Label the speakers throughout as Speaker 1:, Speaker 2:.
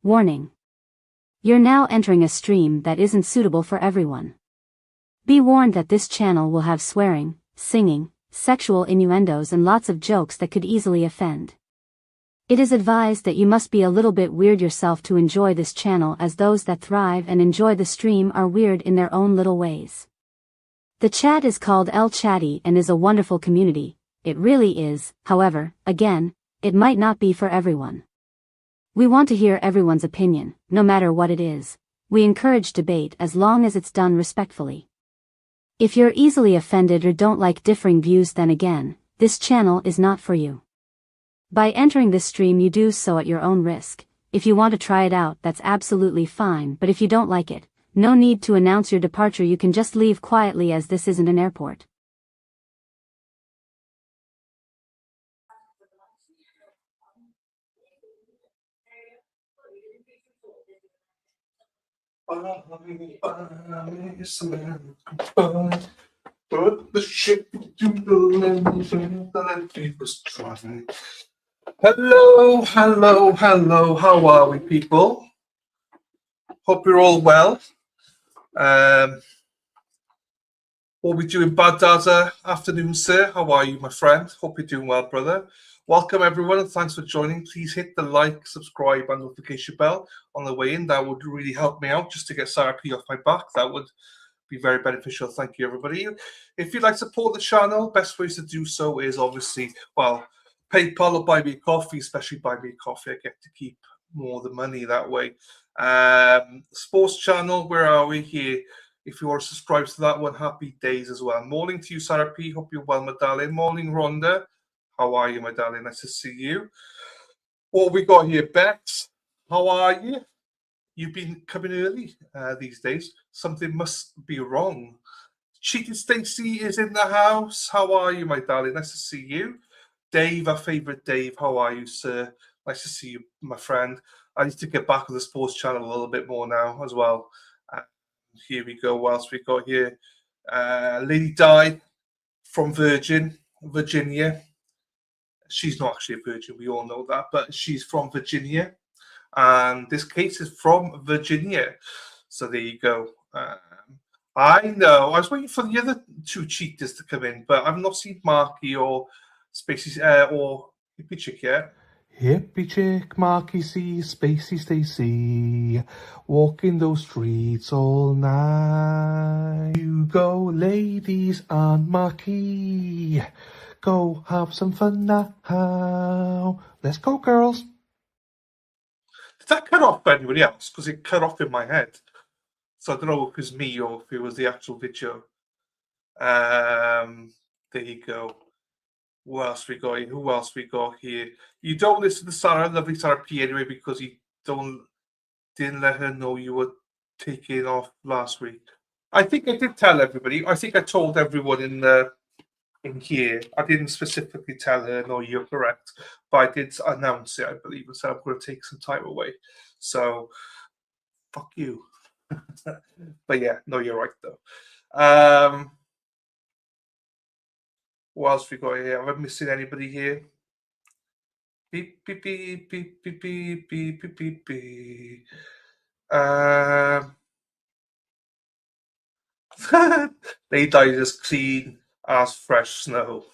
Speaker 1: Warning. You're now entering a stream that isn't suitable for everyone. Be warned that this channel will have swearing, singing, sexual innuendos and lots of jokes that could easily offend. It is advised that you must be a little bit weird yourself to enjoy this channel, as those that thrive and enjoy the stream are weird in their own little ways. The chat is called El Chatty and is a wonderful community. It really is. However, again, it might not be for everyone. We want to hear everyone's opinion, no matter what it is. We encourage debate as long as it's done respectfully. If you're easily offended or don't like differing views, then again, this channel is not for you. By entering this stream you do so at your own risk. If you want to try it out, that's absolutely fine, but if you don't like it, no need to announce your departure, you can just leave quietly, as this isn't an airport.
Speaker 2: Put the ship to the land, and people trying. Hello, hello, hello. How are we, people? Hope you're all well. What we doing, Badaza? Afternoon, sir. How are you, my friend? Hope you're doing well, brother. Welcome, everyone, and thanks for joining. Please hit the like, subscribe, and notification bell on the way in. That would really help me out just to get Sarah P off my back. That would be very beneficial. Thank you, everybody. If you'd like to support the channel, best ways to do so is obviously, well, PayPal or buy me a coffee, especially buy me a coffee. I get to keep more of the money that way. Sports channel, where are we here? If you want to subscribe to that one, happy days as well. Morning to you, Sarah P. Hope you're well, my darling. Morning, Rhonda. How are you, my darling? Nice to see you. What we got here, Bex? How are you? You've been coming early these days. Something must be wrong. Cheating Stacy is in the house. How are you, my darling? Nice to see you. Dave, our favourite Dave. How are you, sir? Nice to see you, my friend. I need to get back on the sports channel a little bit more now as well. Here we go. What else we got here? Lady Di from Virginia. She's not actually a virgin. We all know that, but she's from Virginia. And this case is from Virginia. So there you go. I know. I was waiting for the other two cheaters to come in, but I've not seen Marky or Spacey or Hippie Chick yet.
Speaker 3: Hippie Chick, Marky C, Spacey Stacy, walking those streets all night. You go, ladies and Marky. Go have some fun now. Let's go, girls.
Speaker 2: Did that cut off by anybody else? Because it cut off in my head. So I don't know if it was me or if it was the actual video. There you go. What else we got here? Who else we got here? You don't listen to Sarah, lovely Sarah P, anyway, because you didn't let her know you were taking off last week. I think I did tell everybody. I think I told everyone in here. I didn't specifically tell her, no, you're correct, but I did announce it, I believe, and said I'm going to take some time away. So, fuck you. But yeah, no, you're right though. What else we got here? Am I missing anybody here? Beep beep beep beep beep beep beep beep beep beep. They died as clean as fresh snow.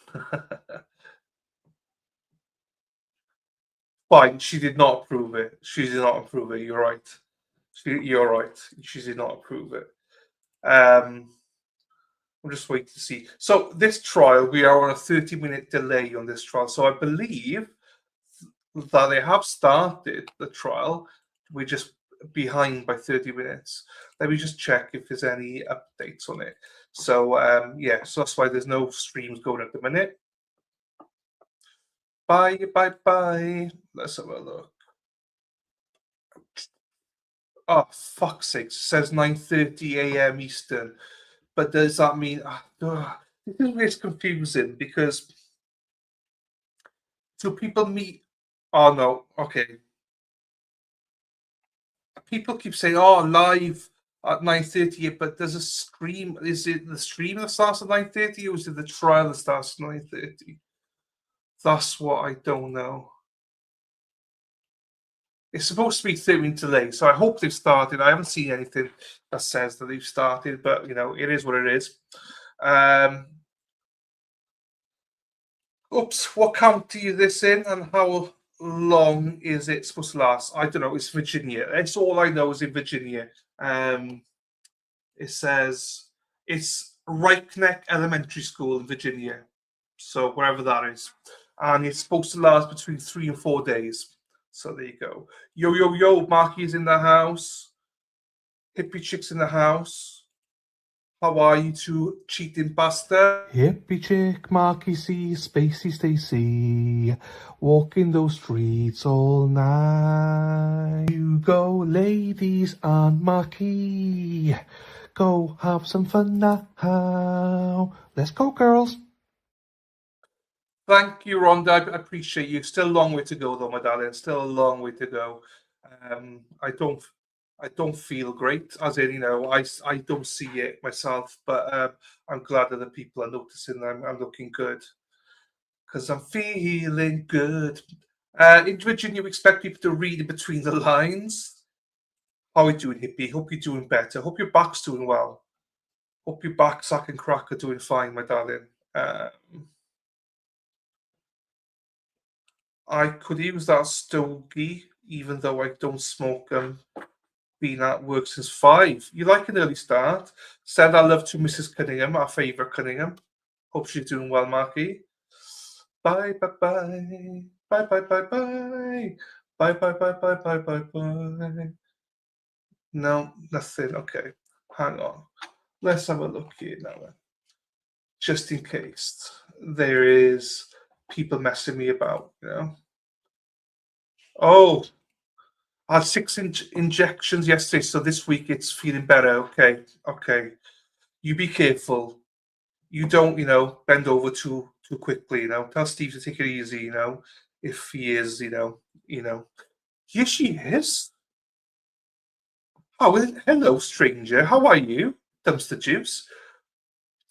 Speaker 2: Fine, she did not approve it. She did not approve it. You're right. You're right. She did not approve it. I'm just waiting to see. So this trial, we are on a 30-minute delay on this trial. So I believe that they have started the trial. We're just behind by 30 minutes. Let me just check if there's any updates on it. So yeah, so that's why there's no streams going at the minute. Bye. Let's have a look. Oh, fuck's sake. It says 9:30 a.m. Eastern. But does that mean... this is really confusing because... Do people meet... Oh, no. Okay. People keep saying, oh, live at 9:30, but there's a stream. Is it the stream that starts at 9:30 or is it the trial that starts at 9:30? That's what I don't know. It's supposed to be 13 today, so I hope they've started. I haven't seen anything that says that they've started, but you know, it is what it is. Oops, what county is this in, and how long is it supposed to last? I don't know. It's Virginia. That's all I know is in Virginia. It says it's Richneck Elementary School in Virginia, so wherever that is, and it's supposed to last between 3 and 4 days. So there you go. Yo, yo, yo, Marky's in the house. Hippie Chick's in the house. How are you two cheating bastard?
Speaker 3: Hippie Chick, Marky C, Spacey Stacy, walking those streets all night. You go, ladies and Marky, go have some fun now. Let's go, girls.
Speaker 2: Thank you, Rhonda. I appreciate you. Still a long way to go, though, my darling. Still a long way to go. I don't feel great, as in, you know, I don't see it myself, but I'm glad that the people are noticing I'm looking good, because I'm feeling good. In Virginia, we expect people to read in between the lines. How are you doing, Hippie? Hope you're doing better. Hope your back's doing well. Hope your back, sack, and crack are doing fine, my darling. I could use that stogie, even though I don't smoke them. Been at work since 5. You like an early start. Send our love to Mrs. Cunningham, our favourite Cunningham. Hope she's doing well, Marky. Bye, bye, bye. Bye, bye, bye, bye. Bye, bye, bye, bye, bye, bye, bye. No, nothing. Okay, hang on. Let's have a look here now. Just in case there is people messing me about, you know. Oh, I had 6 injections yesterday, so this week it's feeling better. Okay. You be careful. You don't, you know, bend over too quickly. You know, tell Steve to take it easy. You know, if he is, you know. Here she is. Oh, hello, stranger. How are you, Dumpster Juice?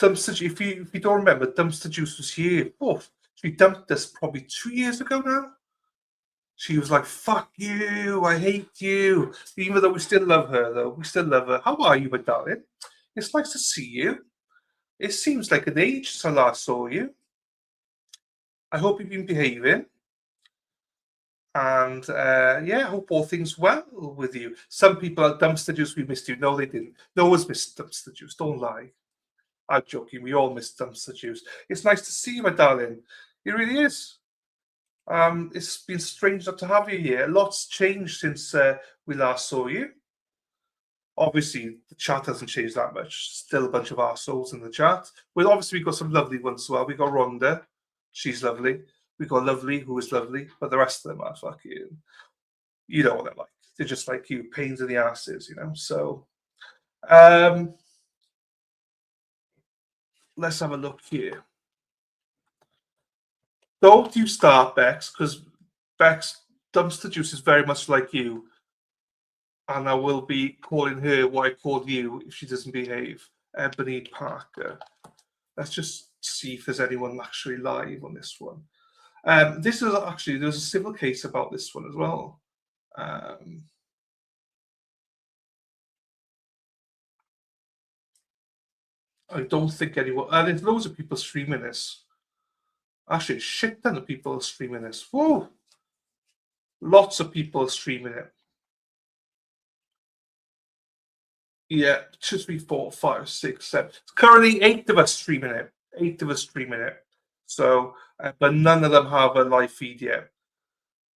Speaker 2: If you don't remember, Dumpster Juice was here. Oh, she dumped us probably 2 years ago now. She was like, "Fuck you! I hate you." Even though we still love her, though we still love her. How are you, my darling? It's nice to see you. It seems like an age since I last saw you. I hope you've been behaving. And yeah, I hope all things well with you. Some people at Dumpster Juice, we missed you. No, they didn't. No one's missed Dumpster Juice. Don't lie. I'm joking. We all missed Dumpster Juice. It's nice to see you, my darling. It really is. It's been strange not to have you here. A lot's changed since we last saw you. Obviously, the chat hasn't changed that much. Still a bunch of arseholes in the chat. Well, obviously, we've got some lovely ones as well. We've got Rhonda. She's lovely. We've got Lovely, who is lovely. But the rest of them are fucking... You know what they're like. They're just like you, pains in the asses, you know? So, let's have a look here. Don't you start, Bex, because Bex, Dumpster Juice is very much like you. And I will be calling her what I called you if she doesn't behave. Ebony Parker. Let's just see if there's anyone actually live on this one. This is actually, there's a civil case about this one as well. I don't think anyone... there's loads of people streaming this. Actually, a shit ton of people are streaming this. Whoa! Lots of people are streaming it. Yeah, 2, 3, 4, 5, 6, 7. Currently, 8 of us streaming it. 8 of us streaming it. So, but none of them have a live feed yet.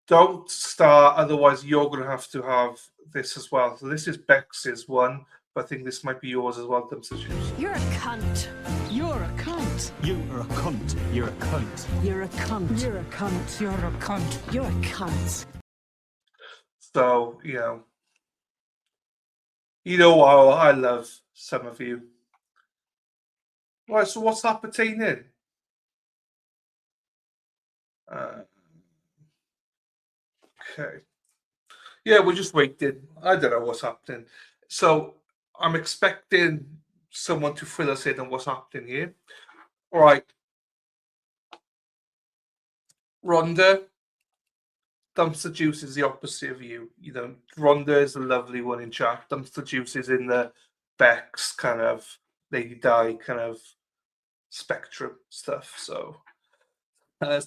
Speaker 2: Don't start, otherwise you're going to have this as well. So this is Bex's one, but I think this might be yours as well, Dumpster Juice.
Speaker 4: You're a cunt. You're a cunt.
Speaker 5: You're a cunt. You're a cunt.
Speaker 4: You're a cunt. You're a cunt. You're a cunt. You're a cunt.
Speaker 2: So, you know how I love some of you. Right, so what's that pertaining? Okay. Yeah, we're just waiting. I don't know what's happening. So I'm expecting someone to fill us in on what's happening here. All right. Rhonda, Dumpster Juice is the opposite of you. You know, Rhonda is the lovely one in chat. Dumpster Juice is in the Bex kind of Lady Di kind of spectrum stuff. So,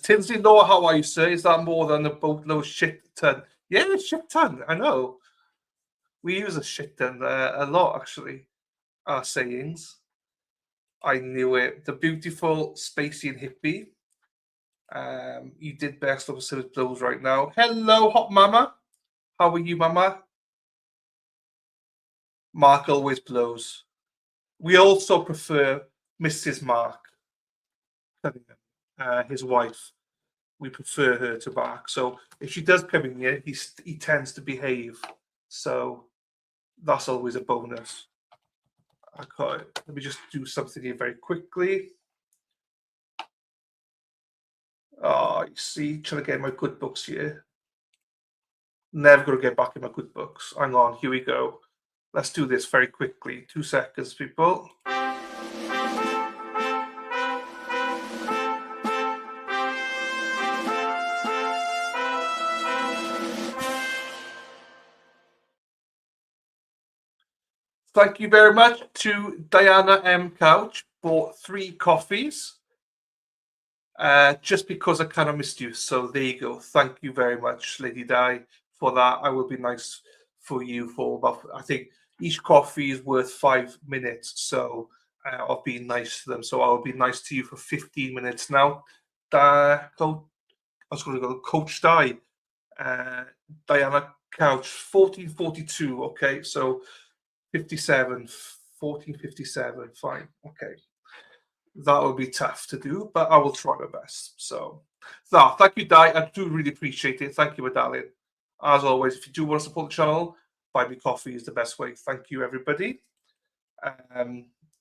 Speaker 2: Tinsley Law, how are you, sir? Is that more than a boatload shit ton? Yeah, shit ton. I know. We use a shit ton a lot, actually. Our sayings. I knew it. The beautiful, spacey, and hippie. You did best of the blows right now. Hello, hot mama. How are you, mama? Mark always blows. We also prefer Mrs. Mark, his wife. We prefer her to Mark. So if she does come in here, he tends to behave. So that's always a bonus. Okay, let me just do something here very quickly. Oh, you see, trying to get my good books here. Never going to get back in my good books. Hang on, here we go. Let's do this very quickly. 2 seconds, people. Thank you very much to Diana M. Couch for 3 coffees. Just because I kind of missed you. So there you go. Thank you very much, Lady Di, for that. I will be nice for you for about, I think each coffee is worth 5 minutes. So of being nice to them. So I'll be nice to you for 15 minutes now. I was going to go Coach Di. Diana Couch, 1442. Okay, so 57, 1457. Fine. Okay. That will be tough to do, but I will try my best. So, thank you, Di. I do really appreciate it. Thank you, my darling. As always, if you do want to support the channel, buy me coffee is the best way. Thank you, everybody.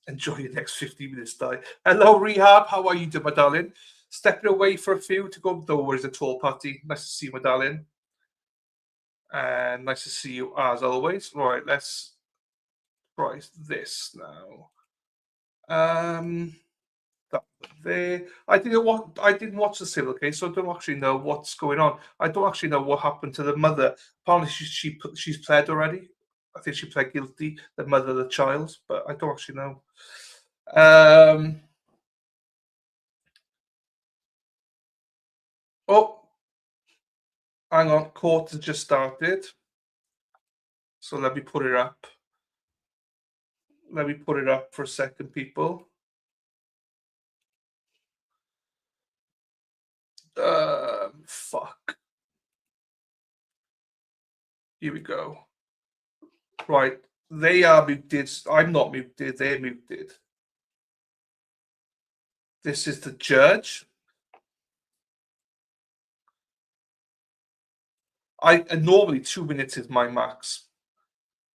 Speaker 2: Enjoy your next 15 minutes, Di. Hello, Rehab. How are you doing, my darling? Stepping away for a few to go. Don't worry, it's a tall party. Nice to see you, my darling. And nice to see you as always. Right, let's try this now. That there. I didn't watch the civil case, so I don't actually know what's going on. I don't actually know what happened to the mother. Apparently, she's pled already. I think she pled guilty, the mother of the child, but I don't actually know. Oh, hang on. Court has just started, so let me put it up. Let me put it up for a second, people. Fuck. Here we go. Right. They are muted. I'm not muted. They're muted. This is the judge. Normally 2 minutes is my max.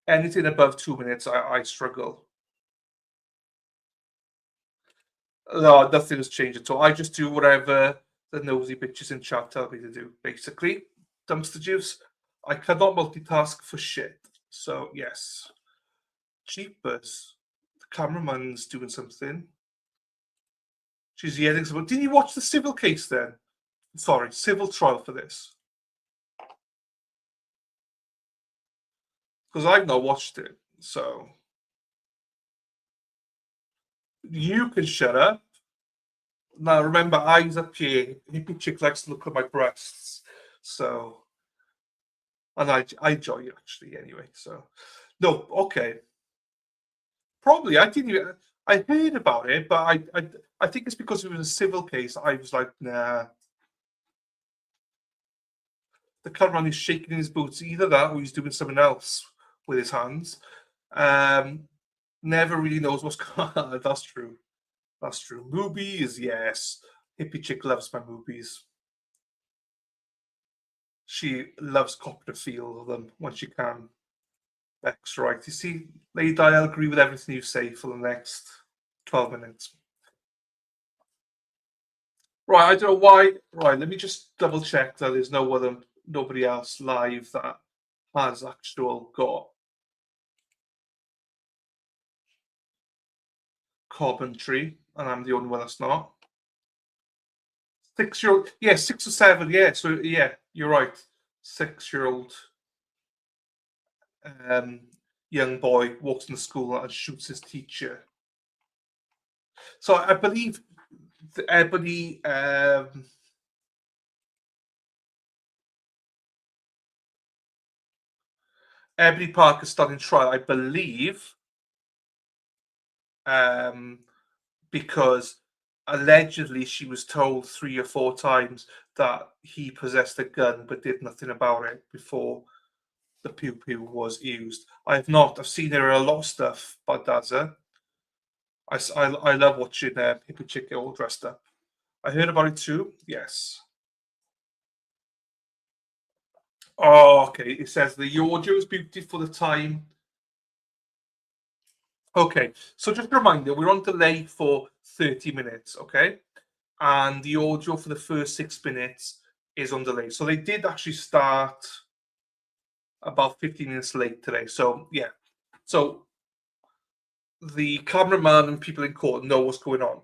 Speaker 2: Anything above 2 minutes, I struggle. No, nothing has changed at all. I just do whatever the nosy bitches in chat tell me to do, basically. Dumpster Juice. I cannot multitask for shit. So, yes. Jeepers. The cameraman's doing something. She's yelling something. Did you watch the civil case then? Sorry, civil trial for this. Because I've not watched it. So, you can shut up. Now, remember, eyes up here. Hippie chick likes to look at my breasts. So, and I enjoy it, actually, anyway. So, no, okay. Probably, I heard about it, but I think it's because it was a civil case. I was like, nah. The cameraman is shaking his boots. Either that or he's doing something else with his hands. Never really knows what's going on. That's true. That's true. Movies, yes. Hippie chick loves my movies. She loves copy the feel of them when she can. That's right. You see, Lady Di, I'll agree with everything you say for the next 12 minutes. Right, I don't know why. Right, let me just double check that there's nobody else live that has actual got commentary, and I'm the only one that's not. 6 or 7, yeah. So yeah, you're right. 6-year-old young boy walks into school and shoots his teacher. So I believe Ebony Parker starting trial, I believe, because allegedly she was told 3 or 4 times that he possessed a gun but did nothing about it before the pew-pew was used. I've seen her in a lot of stuff by Dazza. I love watching hippie chick get all dressed up. I heard about it too, yes. Oh, okay. It says the audio is beautiful for the time. Okay, so just a reminder, we're on delay for 30 minutes, okay? And the audio for the first 6 minutes is on delay. So they did actually start about 15 minutes late today. So, yeah. So the cameraman and people in court know what's going on.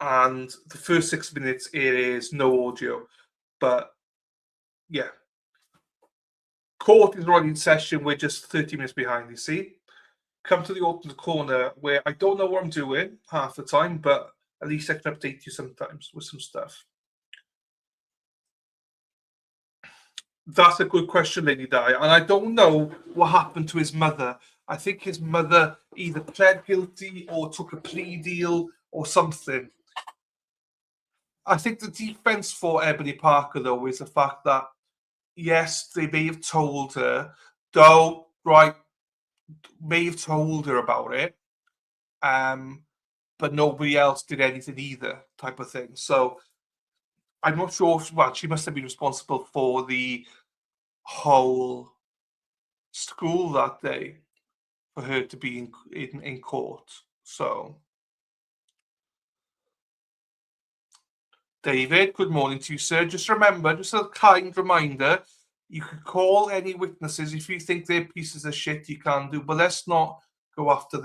Speaker 2: And the first 6 minutes, it is no audio. But, yeah. Court is already in session. We're just 30 minutes behind, you see? Come to the alternate corner where I don't know what I'm doing half the time, but at least I can update you sometimes with some stuff. That's a good question, Lady Di. And I don't know what happened to his mother. I think his mother either pled guilty or took a plea deal or something. I think the defense for Ebony Parker, though, is the fact that, yes, they may have told her, may have told her about it, but nobody else did anything either, type of thing. So I'm not sure. Well, she must have been responsible for the whole school that day for her to be in court. So, David, good morning to you, sir. Just remember, just a kind reminder, you can call any witnesses if you think they're pieces of shit. You can do, but let's not go after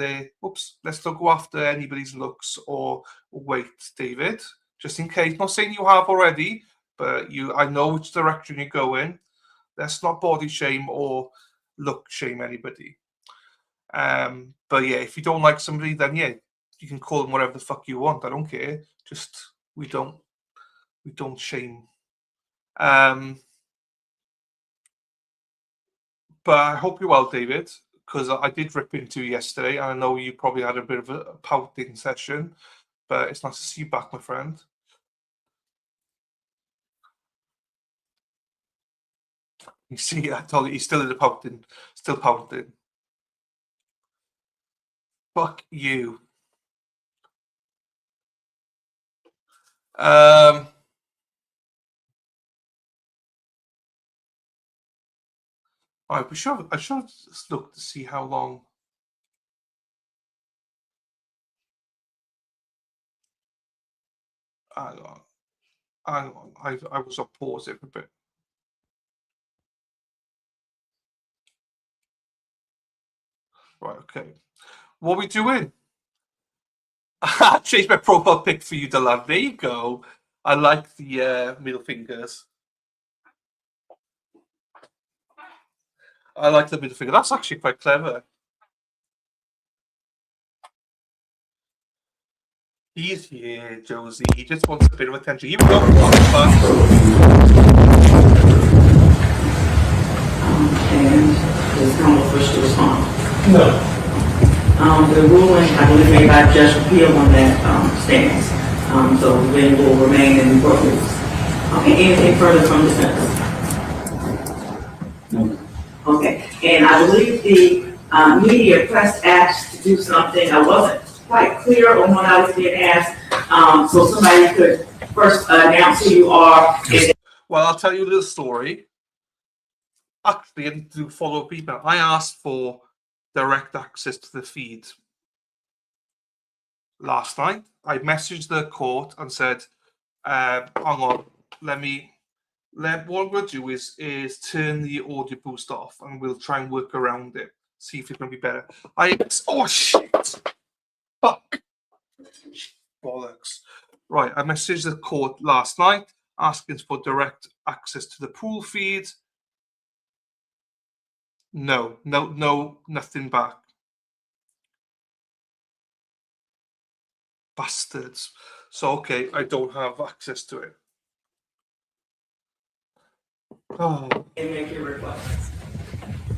Speaker 2: let's not go after anybody's looks or weight, David. Just in case. Not saying you have already, but I know which direction you're going. Let's not body shame or look shame anybody. But yeah, if you don't like somebody, then yeah, you can call them whatever the fuck you want. I don't care. Just we don't shame. But I hope you're well, David, because I did rip into you yesterday. And I know you probably had a bit of a pouting session, but it's nice to see you back, my friend. You see, I told you, he's still in the pouting. Still pouting. Fuck you. I should look to see how long. Hang on. I was on pause it for a bit. Right, okay. What are we doing? I changed my profile pic for you, Dylan. There you go. I like the middle fingers. I like the middle finger. That's actually quite clever. He's here, Josie. He just wants a bit of attention. Here we go.
Speaker 6: And does council wish to respond?
Speaker 2: No.
Speaker 6: The ruling, I believe, made by Judge Appeal on that stands. So then will remain in the court rules. Okay, anything further from the defense? No. Okay, and I believe the media press asked to do something. I wasn't quite clear on what I was being asked, so somebody could first announce who you are.
Speaker 2: Well, I'll tell you a little story. Actually, I need to follow up email. I asked for direct access to the feed last night. I messaged the court and said, hang on, what we'll do is turn the audio boost off and we'll try and work around it, see if it's going to be better. Oh, shit. Fuck. Bollocks. Right, I messaged the court last night asking for direct access to the pool feed. No, nothing back. Bastards. So, okay, I don't have access to it. Oh.
Speaker 6: And make your request.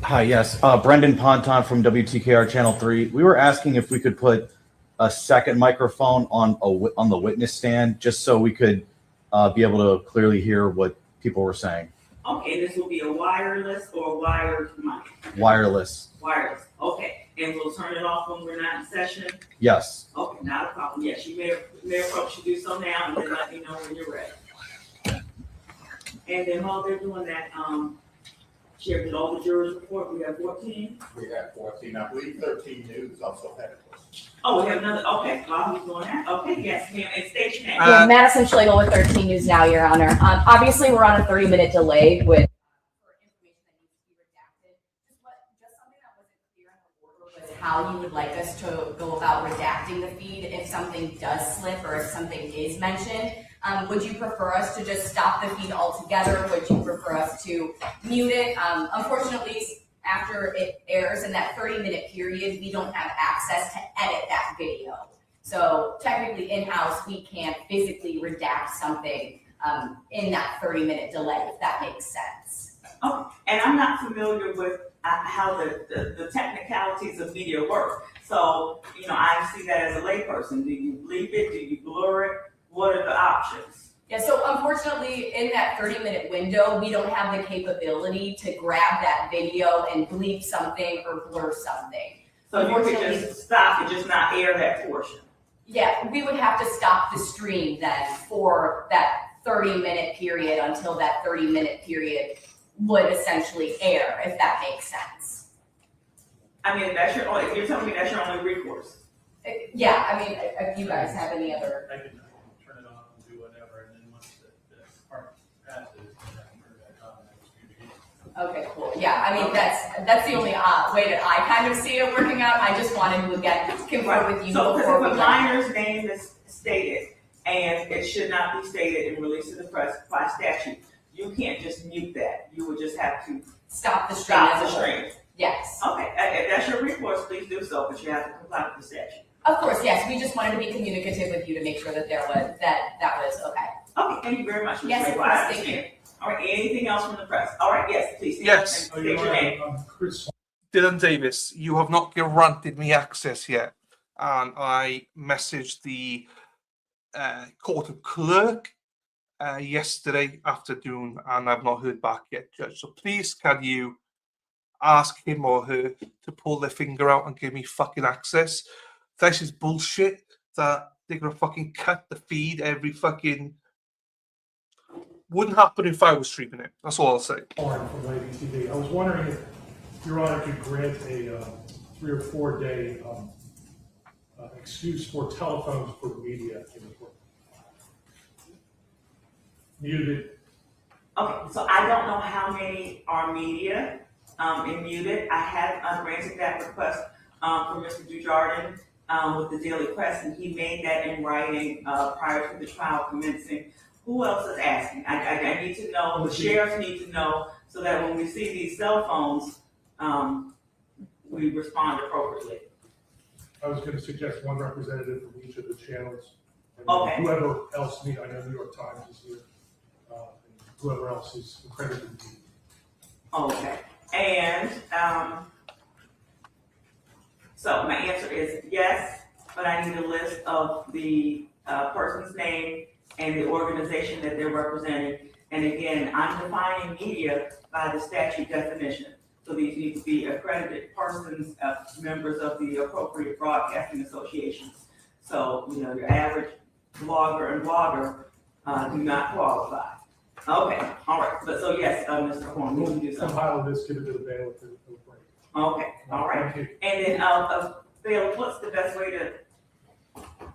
Speaker 7: Hi, yes. Brendan Ponton from WTKR Channel 3. We were asking if we could put a second microphone on the witness stand just so we could be able to clearly hear what people were saying.
Speaker 6: Okay, this will be a wireless or wired mic?
Speaker 7: Wireless.
Speaker 6: Wireless, okay. And we'll turn it off when we're not in session?
Speaker 7: Yes.
Speaker 6: Okay, not a problem. Yes, you may approach you do so now and then let me know when you're ready. And then while they're doing that, Chair, did all the jurors report? We have 14?
Speaker 8: We have 14. I believe 13 news also had a question.
Speaker 6: Oh, we have another, okay, while he's doing that, okay, yes, ma'am, and state your name.
Speaker 9: Yeah, Madison Schlegel with 13 News Now, Your Honor. Obviously, we're on a 30-minute delay with information that needs to be redacted. Just something that wasn't clear in the order was how you would like us to go about redacting the feed if something does slip or if something is mentioned. Would you prefer us to just stop the feed altogether? Would you prefer us to mute it? Unfortunately, after it airs in that 30-minute period, we don't have access to edit that video. So technically in-house, we can't physically redact something in that 30-minute delay, if that makes sense.
Speaker 6: Oh, and I'm not familiar with how the technicalities of media work. So, I see that as a layperson. Do you bleep it? Do you blur it? What are the options?
Speaker 9: Yeah, so unfortunately, in that 30-minute window, we don't have the capability to grab that video and bleep something or blur something.
Speaker 6: So you could just stop and just not air that portion?
Speaker 9: Yeah, we would have to stop the stream then for that 30-minute period until that 30-minute period would essentially air, if that makes sense.
Speaker 6: I mean, you're telling me that's your only recourse?
Speaker 9: Yeah, I mean, if you guys have any other...
Speaker 10: I can turn it on and do whatever, and then once the part passes, then I can turn it back on and I can
Speaker 9: Okay, cool. Yeah, I mean, that's the only way that I kind of see it working out. I just wanted to, again, confirm with you
Speaker 6: so
Speaker 9: before we
Speaker 6: if a minor's name is stated, and it should not be stated and released to the press by statute, you can't just mute that. You would just have to
Speaker 9: stop the stream. Yes.
Speaker 6: Okay, if that's your recourse, please do so, but you have to comply with the statute.
Speaker 9: Of course, yes. We just wanted to be communicative with you to make sure that that was okay.
Speaker 6: Okay, thank you very much, Ms.
Speaker 9: Yes, of
Speaker 6: Ray.
Speaker 9: course, thank you.
Speaker 6: All right, anything else from the press? All right, yes, please.
Speaker 2: Yes.
Speaker 6: State your name.
Speaker 10: Chris.
Speaker 2: Dylan Davis, you have not granted me access yet. And I messaged the court clerk yesterday afternoon, and I've not heard back yet, Judge. So please, can you ask him or her to pull their finger out and give me fucking access? This is bullshit that they're going to fucking cut the feed every fucking... Wouldn't happen if I was streaming it. That's all I'll say.
Speaker 10: From Lady TV. I was wondering if Your Honor could grant a 3 or 4 day excuse for telephones for the media in the court. Muted.
Speaker 6: Okay, so I don't know how many are media and muted. I have granted that request from Mr. Dujardin with the Daily Press, and he made that in writing prior to the trial commencing. Who else is asking? I need to know, the sheriffs need to know, so that when we see these cell phones, we respond appropriately.
Speaker 10: I was going to suggest one representative from each of the channels. And
Speaker 6: Okay.
Speaker 10: whoever else I know New York Times is here. And whoever else is accredited.
Speaker 6: Okay, and so my answer is yes, but I need a list of the person's name and the organization that they're representing. And again, I'm defining media by the statute definition. So these need to be accredited persons, members of the appropriate broadcasting associations. So, your average blogger and blogger do not qualify. Okay, all right. But so yes, Mr. Horn, you can do something.
Speaker 10: Compile this, give it to the bailiff.
Speaker 6: Okay, all right.
Speaker 10: Thank you.
Speaker 6: And then, bailiff, what's the best way to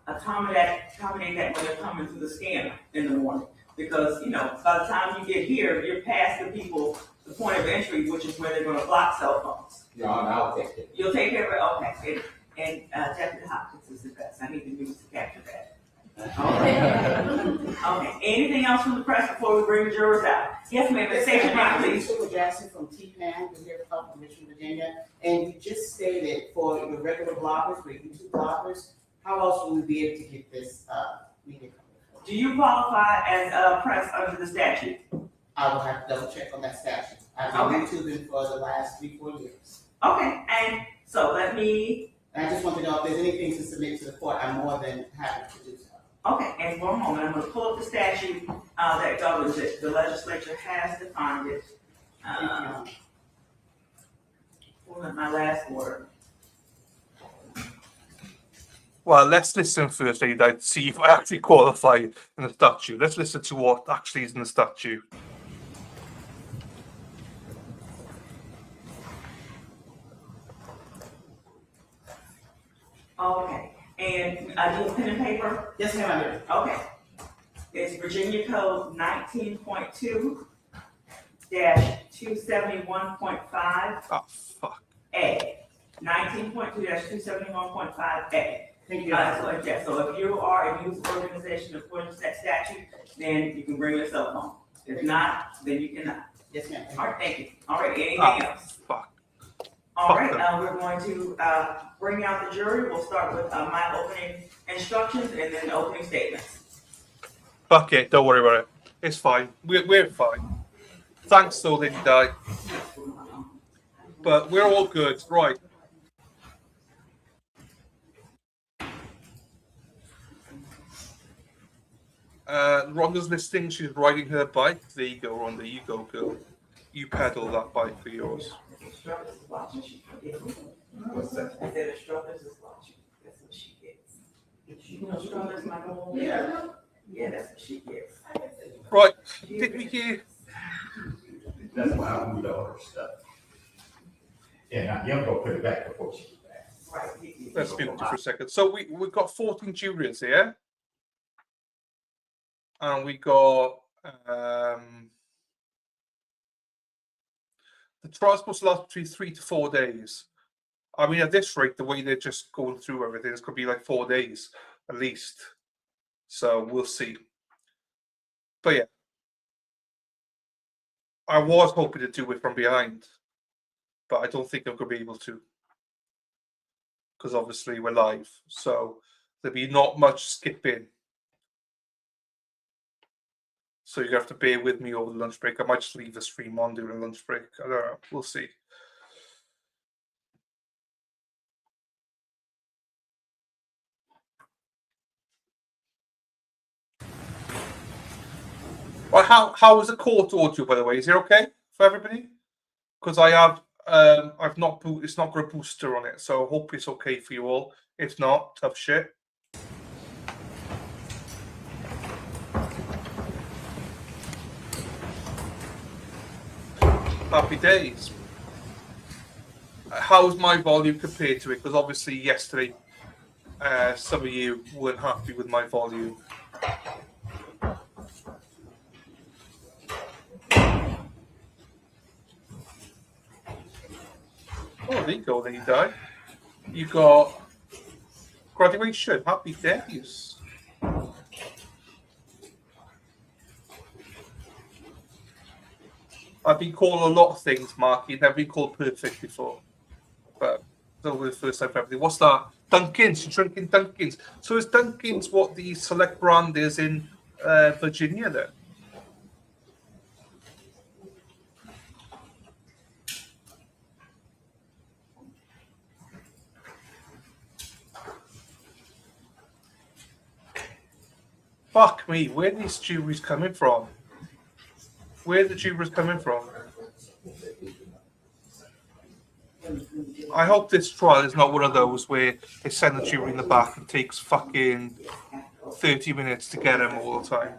Speaker 6: accommodate that when they're coming to the scanner in the morning? Because, by the time you get here, you're past the point of entry, which is where they're going to block cell phones.
Speaker 8: Your Honor, I'll take it.
Speaker 6: You'll take care of it? Okay. And Deputy Hopkins is the best. I need the news to capture that. Okay, anything else from the press before we bring the jurors out? Yes, ma'am, state your name, please.
Speaker 11: Sugar Jackson from T-Pan, we're here from Richmond, Virginia. And you just stated for your regular bloggers, for YouTube bloggers, how else will we be able to get this media coverage?
Speaker 6: Do you qualify as a press under the statute?
Speaker 11: I will have to double check on that statute. I've been YouTubing for the last 3-4 years.
Speaker 6: Okay, and so let me.
Speaker 11: And I just want to know if there's anything to submit to the court. I'm more than happy to do so.
Speaker 6: Okay, and for a moment, I'm going to pull up the statute that governs it. The legislature has defined it. Pulling up my last word.
Speaker 2: Well, let's listen first, Lady Di, to see if I actually qualify in the statute. Let's listen to what actually is in the statute.
Speaker 6: Okay, and do you have pen and paper?
Speaker 11: Yes, ma'am, I do.
Speaker 6: Okay. It's Virginia Code 19.2-271.5.
Speaker 2: Oh, fuck.
Speaker 6: A. 19.2-271.5A.
Speaker 11: Thank you.
Speaker 6: So if you are a news organization according to that statute, then you can bring your cell phone. If not, then you cannot.
Speaker 11: Yes, ma'am.
Speaker 6: All right, thank you. All right, anything else?
Speaker 2: Fuck.
Speaker 6: All right, we're going to bring out the jury. We'll start with my opening instructions and then the opening statements.
Speaker 2: Fuck it, don't worry about it. It's fine. We're fine. Thanks, though, Lady Di. But we're all good, right? Rhonda's listening. She's riding her bike. There you go, Rhonda. You go, girl. You pedal that bike for yours.
Speaker 6: What's that? I said Struthers is watching. That's what she gets. You know Struthers, my whole yeah, that's what she gets.
Speaker 2: Right. Did we hear?
Speaker 8: That's why I moved all her stuff. And I'm gonna put it back before she gets back.
Speaker 6: Right.
Speaker 2: Let's mute for a second. So we've got 14 jurors here. And we got the trial's supposed to last between 3 to 4 days. I mean, at this rate, the way they're just going through everything, it's going to be like 4 days at least. So we'll see. But yeah, I was hoping to do it from behind, but I don't think I'm going to be able to, because obviously we're live. So there'll be not much skipping. So you're going to have to bear with me over the lunch break. I might just leave the stream on during lunch break. I don't know. We'll see. Well, how was the court audio, by the way? Is it okay for everybody? Because I have I've not it's not got a booster on it, so I hope it's okay for you all. If not, tough shit. Happy days. How's my volume compared to it? Because obviously yesterday, some of you weren't happy with my volume. Oh, there you go, Lady Di. You got graduation. Happy days. I've been called a lot of things, Marky. Never been called perfect before. But that was the first time for everything. What's that? Dunkin's. You're drinking Dunkin's. So is Dunkin's what the select brand is in Virginia then? Fuck me, where are these juries coming from? Where are the juries coming from? I hope this trial is not one of those where they send the jury in the back and takes fucking 30 minutes to get them all the time.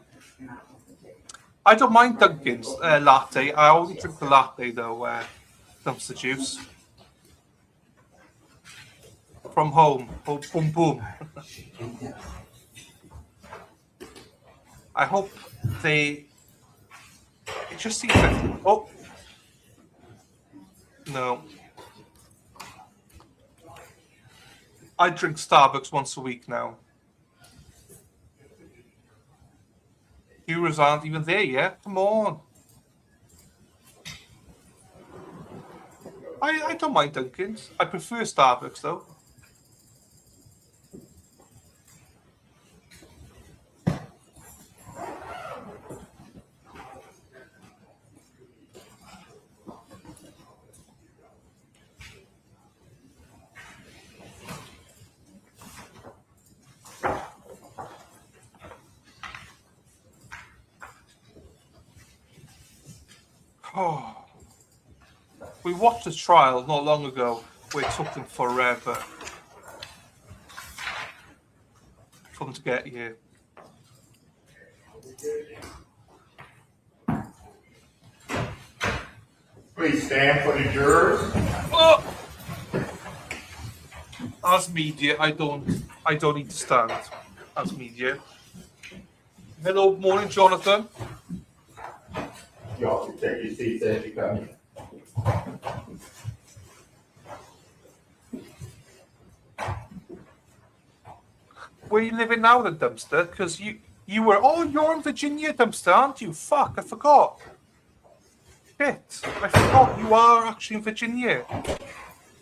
Speaker 2: I don't mind Dunkin's latte. I only drink the latte though, dumpster juice. From home. Oh, boom, boom. I hope they... It just seems like... Oh. No. I drink Starbucks once a week now. Jurors aren't even there yet. Come on. I don't mind Dunkin's. I prefer Starbucks though. Oh. We watched a trial not long ago where it took them forever for them to get here.
Speaker 8: Please stand for the jurors.
Speaker 2: Oh! As media, I don't need to stand as media. Hello, morning, Jonathan.
Speaker 8: Y'all can take your seats as you come in.
Speaker 2: Where you living now then, Dumpster? Because you're in Virginia, Dumpster, aren't you? Fuck, I forgot. Shit, I forgot you are actually in Virginia.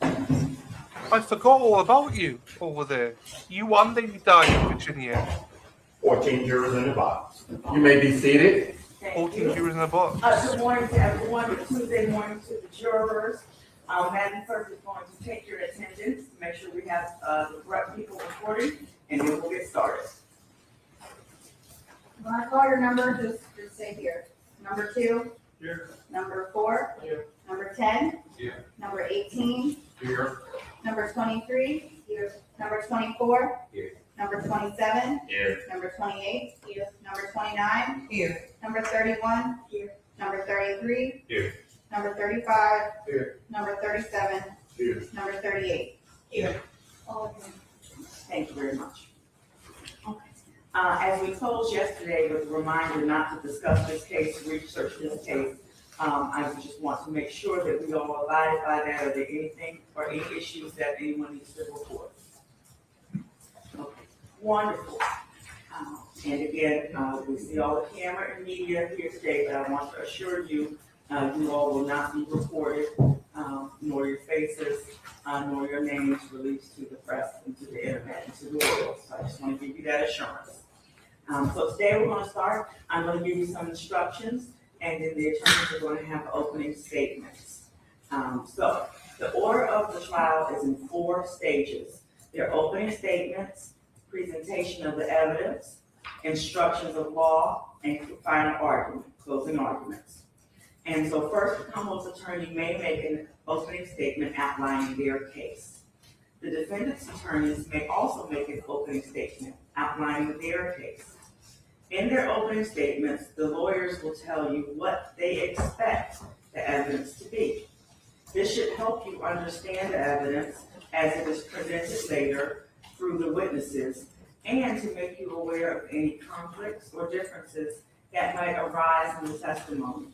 Speaker 2: I forgot all about you over there. You and Lady Di in Virginia.
Speaker 8: 14 jurors in the box. You may be seated.
Speaker 2: 14 jurors in the box.
Speaker 6: Good morning to everyone. Good Tuesday morning to the jurors. Madam Clerk is going to take your attendance, make sure we have the correct people reporting, and then we'll get started.
Speaker 9: When I call your number, just say here. Number 2.
Speaker 10: Here.
Speaker 9: Number 4.
Speaker 10: Here.
Speaker 9: Number 10.
Speaker 10: Here.
Speaker 9: Number 18.
Speaker 10: Here.
Speaker 9: Number 23. Here. Number 24.
Speaker 10: Here.
Speaker 9: Number 27.
Speaker 10: Here.
Speaker 9: Number 28. Here. Number 29.
Speaker 11: Here.
Speaker 9: Number 31. Here. Number 33.
Speaker 10: Here.
Speaker 9: Number 35.
Speaker 10: Here.
Speaker 9: Number 37.
Speaker 10: Here.
Speaker 9: Number 38.
Speaker 6: Here.
Speaker 9: All of them.
Speaker 6: Thank you very much. As we closed yesterday with a reminder not to discuss this case, research this case, I just want to make sure that we all abide by that. Are there anything or any issues that anyone needs to report? Okay. Wonderful. And again, we see all the camera and media here today, but I want to assure you, you all will not be recorded, nor your faces, nor your names released to the press and to the internet and to the world. So I just want to give you that assurance. So today we're going to start. I'm going to give you some instructions, and then the attorneys are going to have opening statements. So the order of the trial is in 4 stages. There are opening statements, presentation of the evidence, instructions of law, and final argument, closing arguments. And so first, the Commonwealth's attorney may make an opening statement outlining their case. The defendant's attorneys may also make an opening statement outlining their case. In their opening statements, the lawyers will tell you what they expect the evidence to be. This should help you understand the evidence as it is presented later through the witnesses, and to make you aware of any conflicts or differences that might arise in the testimony.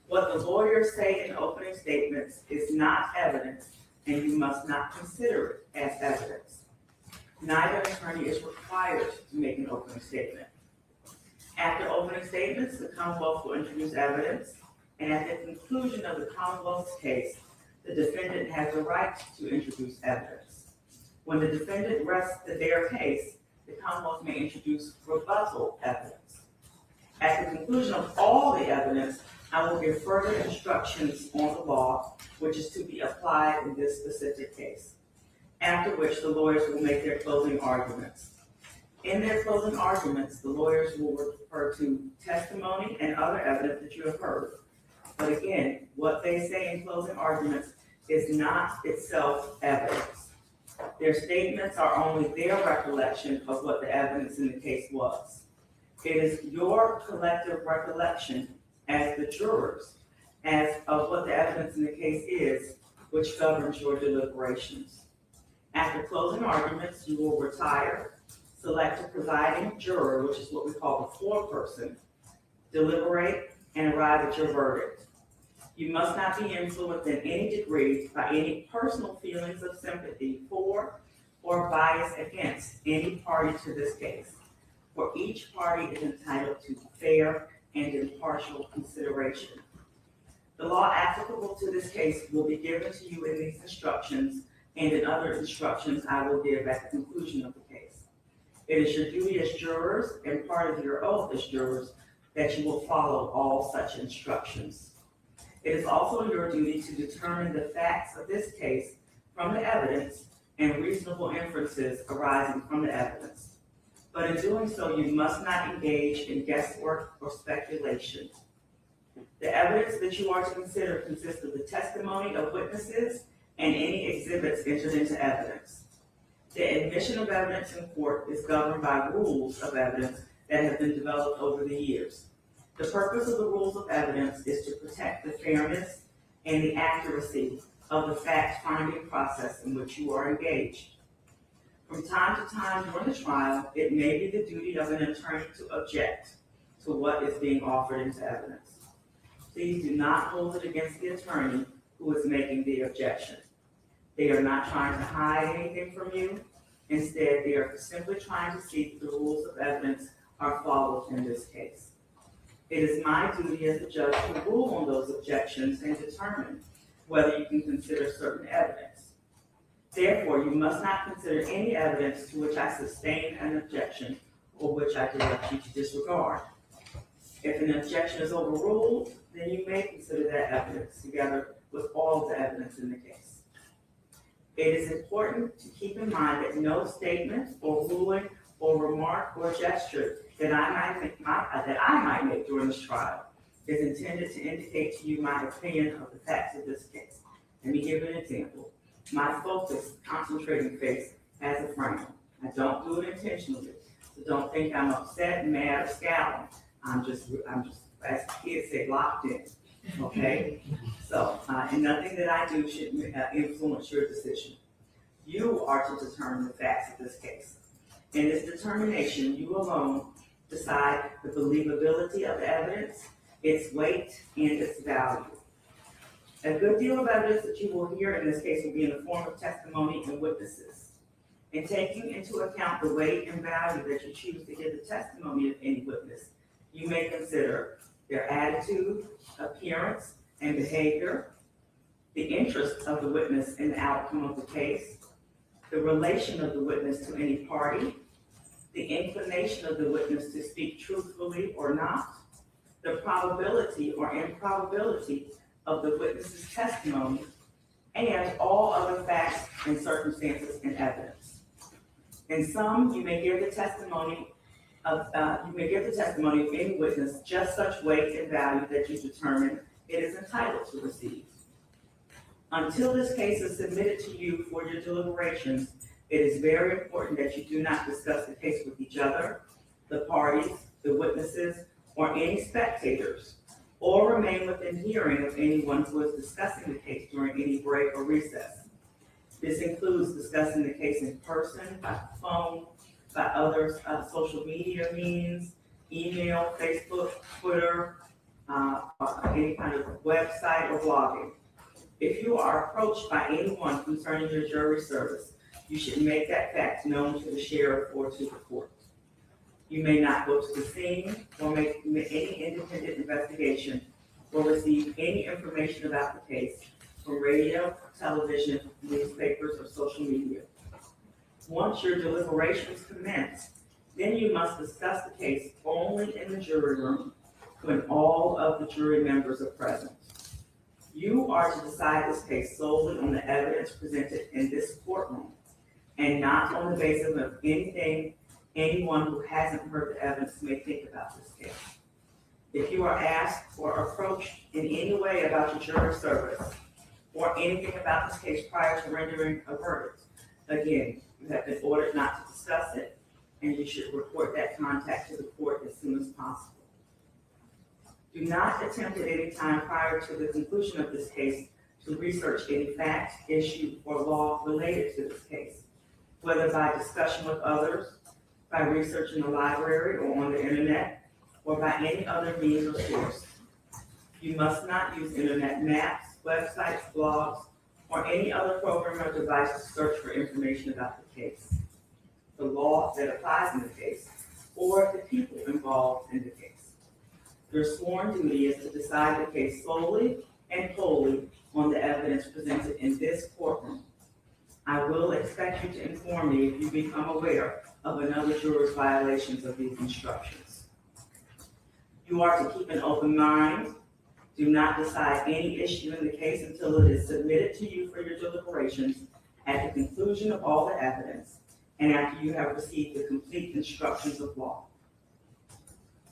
Speaker 6: What the lawyers say in opening statements is not evidence, and you must not consider it as evidence. Neither attorney is required to make an opening statement. After opening statements, the Commonwealth will introduce evidence, and at the conclusion of the Commonwealth's case, the defendant has the right to introduce evidence. When the defendant rests their case, the Commonwealth may introduce rebuttal evidence. At the conclusion of all the evidence, I will give further instructions on the law, which is to be applied in this specific case, after which the lawyers will make their closing arguments. In their closing arguments, the lawyers will refer to testimony and other evidence that you have heard. But again, what they say in closing arguments is not itself evidence. Their statements are only their recollection of what the evidence in the case was. It is your collective recollection as the jurors as of what the evidence in the case is, which governs your deliberations. After closing arguments, you will retire, select a presiding juror, which is what we call the foreperson, deliberate, and arrive at your verdict. You must not be influenced in any degree by any personal feelings of sympathy for or bias against any party to this case. for each party is entitled to fair and impartial consideration. The law applicable to this case will be given to you in these instructions and in other instructions I will give at the conclusion of the case. It is your duty as jurors and part of your oath as jurors that you will follow all such instructions. It is also your duty to determine the facts of this case from the evidence and reasonable inferences arising from the evidence. But in doing so, you must not engage in guesswork or speculation. The evidence that you are to consider consists of the testimony of witnesses and any exhibits entered into evidence. The admission of evidence in court is governed by rules of evidence that have been developed over the years. The purpose of the rules of evidence is to protect the fairness and the accuracy of the fact-finding process in which you are engaged. From time to time during the trial, it may be the duty of an attorney to object to what is being offered into evidence. Please do not hold it against the attorney who is making the objection. They are not trying to hide anything from you. Instead, they are simply trying to see if the rules of evidence are followed in this case. It is my duty as the judge to rule on those objections and determine whether you can consider certain evidence. Therefore, you must not consider any evidence to which I sustain an objection or which I direct you to disregard. If an objection is overruled, then you may consider that evidence together with all of the evidence in the case. It is important to keep in mind that no statement or ruling or remark or gesture that I might make during this trial is intended to indicate to you my opinion of the facts of this case. Let me give you an example. My focused, concentrating face has a frown. I don't do it intentionally, so don't think I'm upset, mad, or scowling. I'm just, as kids say, locked in, okay? So, and nothing that I do should influence your decision. You are to determine the facts of this case. In this determination, you alone decide the believability of the evidence, its weight, and its value. A good deal of evidence that you will hear in this case will be in the form of testimony and witnesses. In taking into account the weight and value that you choose to give the testimony of any witness, you may consider their attitude, appearance, and behavior, the interest of the witness in the outcome of the case, the relation of the witness to any party, the inclination of the witness to speak truthfully or not, the probability or improbability of the witness's testimony, and all other facts and circumstances and evidence. In sum, you may give the testimony of any witness just such weight and value that you determine it is entitled to receive. Until this case is submitted to you for your deliberations, it is very important that you do not discuss the case with each other, the parties, the witnesses, or any spectators, or remain within hearing of anyone who is discussing the case during any break or recess. This includes discussing the case in person, by phone, by other social media means, email, Facebook, Twitter, any kind of website or blogging. If you are approached by anyone concerning your jury service, you should make that fact known to the sheriff or to the court. You may not go to the scene or make any independent investigation or receive any information about the case from radio, television, newspapers, or social media. Once your deliberations commence, then you must discuss the case only in the jury room when all of the jury members are present. You are to decide this case solely on the evidence presented in this courtroom and not on the basis of anything anyone who hasn't heard the evidence may think about this case. If you are asked or approached in any way about your jury service or anything about this case prior to rendering a verdict, again, you have been ordered not to discuss it, and you should report that contact to the court as soon as possible. Do not attempt at any time prior to the conclusion of this case to research any fact, issue, or law related to this case, whether by discussion with others, by research in the library or on the internet, or by any other means or source. You must not use internet maps, websites, blogs, or any other program or device to search for information about the case. The law that applies in the case or the people involved in the case. Your sworn duty is to decide the case solely and wholly on the evidence presented in this courtroom. I will expect you to inform me if you become aware of another juror's violations of these instructions. You are to keep an open mind. Do not decide any issue in the case until it is submitted to you for your deliberations at the conclusion of all the evidence and after you have received the complete instructions of law.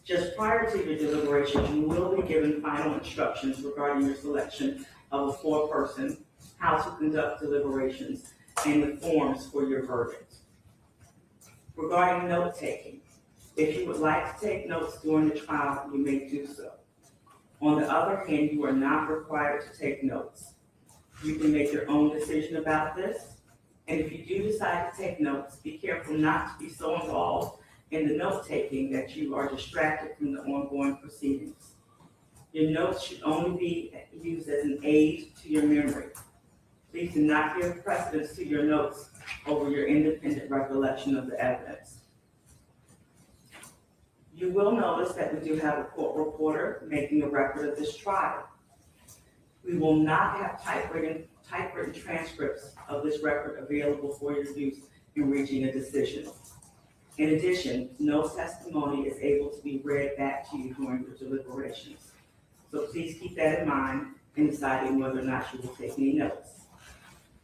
Speaker 6: Just prior to your deliberations, you will be given final instructions regarding your selection of a foreperson, how to conduct deliberations, and the forms for your verdict. Regarding note-taking, if you would like to take notes during the trial, you may do so. On the other hand, you are not required to take notes. You can make your own decision about this, and if you do decide to take notes, be careful not to be so involved in the note-taking that you are distracted from the ongoing proceedings. Your notes should only be used as an aid to your memory. Please do not give precedence to your notes over your independent recollection of the evidence. You will notice that we do have a court reporter making a record of this trial. We will not have typewritten transcripts of this record available for your use in reaching a decision. In addition, no testimony is able to be read back to you during your deliberations. So please keep that in mind in deciding whether or not you will take any notes.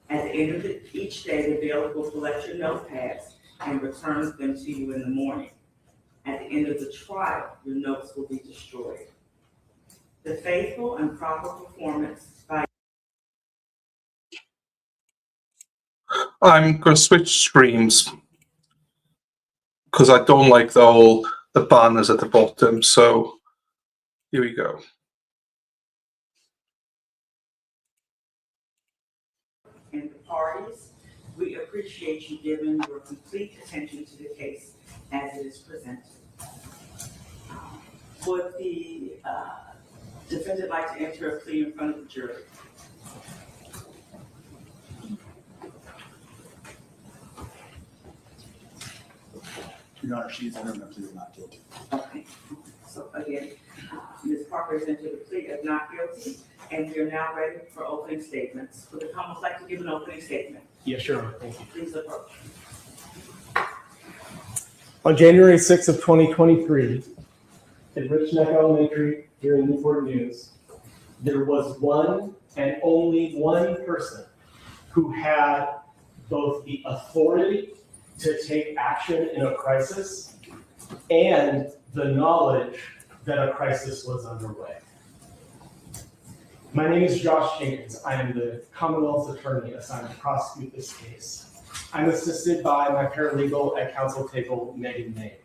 Speaker 6: At the end of each day, the bailiff will collect your notepads and return them to you in the morning. At the end of the trial, your notes will be destroyed. The faithful and proper performance by...
Speaker 2: I'm going to switch screens because I don't like the banners at the bottom. So here we go.
Speaker 6: And the parties, we appreciate you giving your complete attention to the case as it is presented. Would the defendant like to enter a plea in front of the jury?
Speaker 5: Your Honor, she is entering a plea of not guilty.
Speaker 6: Okay. So again, Ms. Parker has entered a plea of not guilty, and we are now ready for opening statements. Would the Commonwealth like to give an opening statement?
Speaker 12: Yes, Your Honor. Thank you.
Speaker 6: Please approach.
Speaker 12: On January 6th of 2023, at Richneck Elementary here in Newport News, there was one and only one person who had both the authority to take action in a crisis and the knowledge that a crisis was underway. My name is Josh Jenkins. I am the Commonwealth's attorney assigned to prosecute this case. I'm assisted by my paralegal at counsel table, Megan May.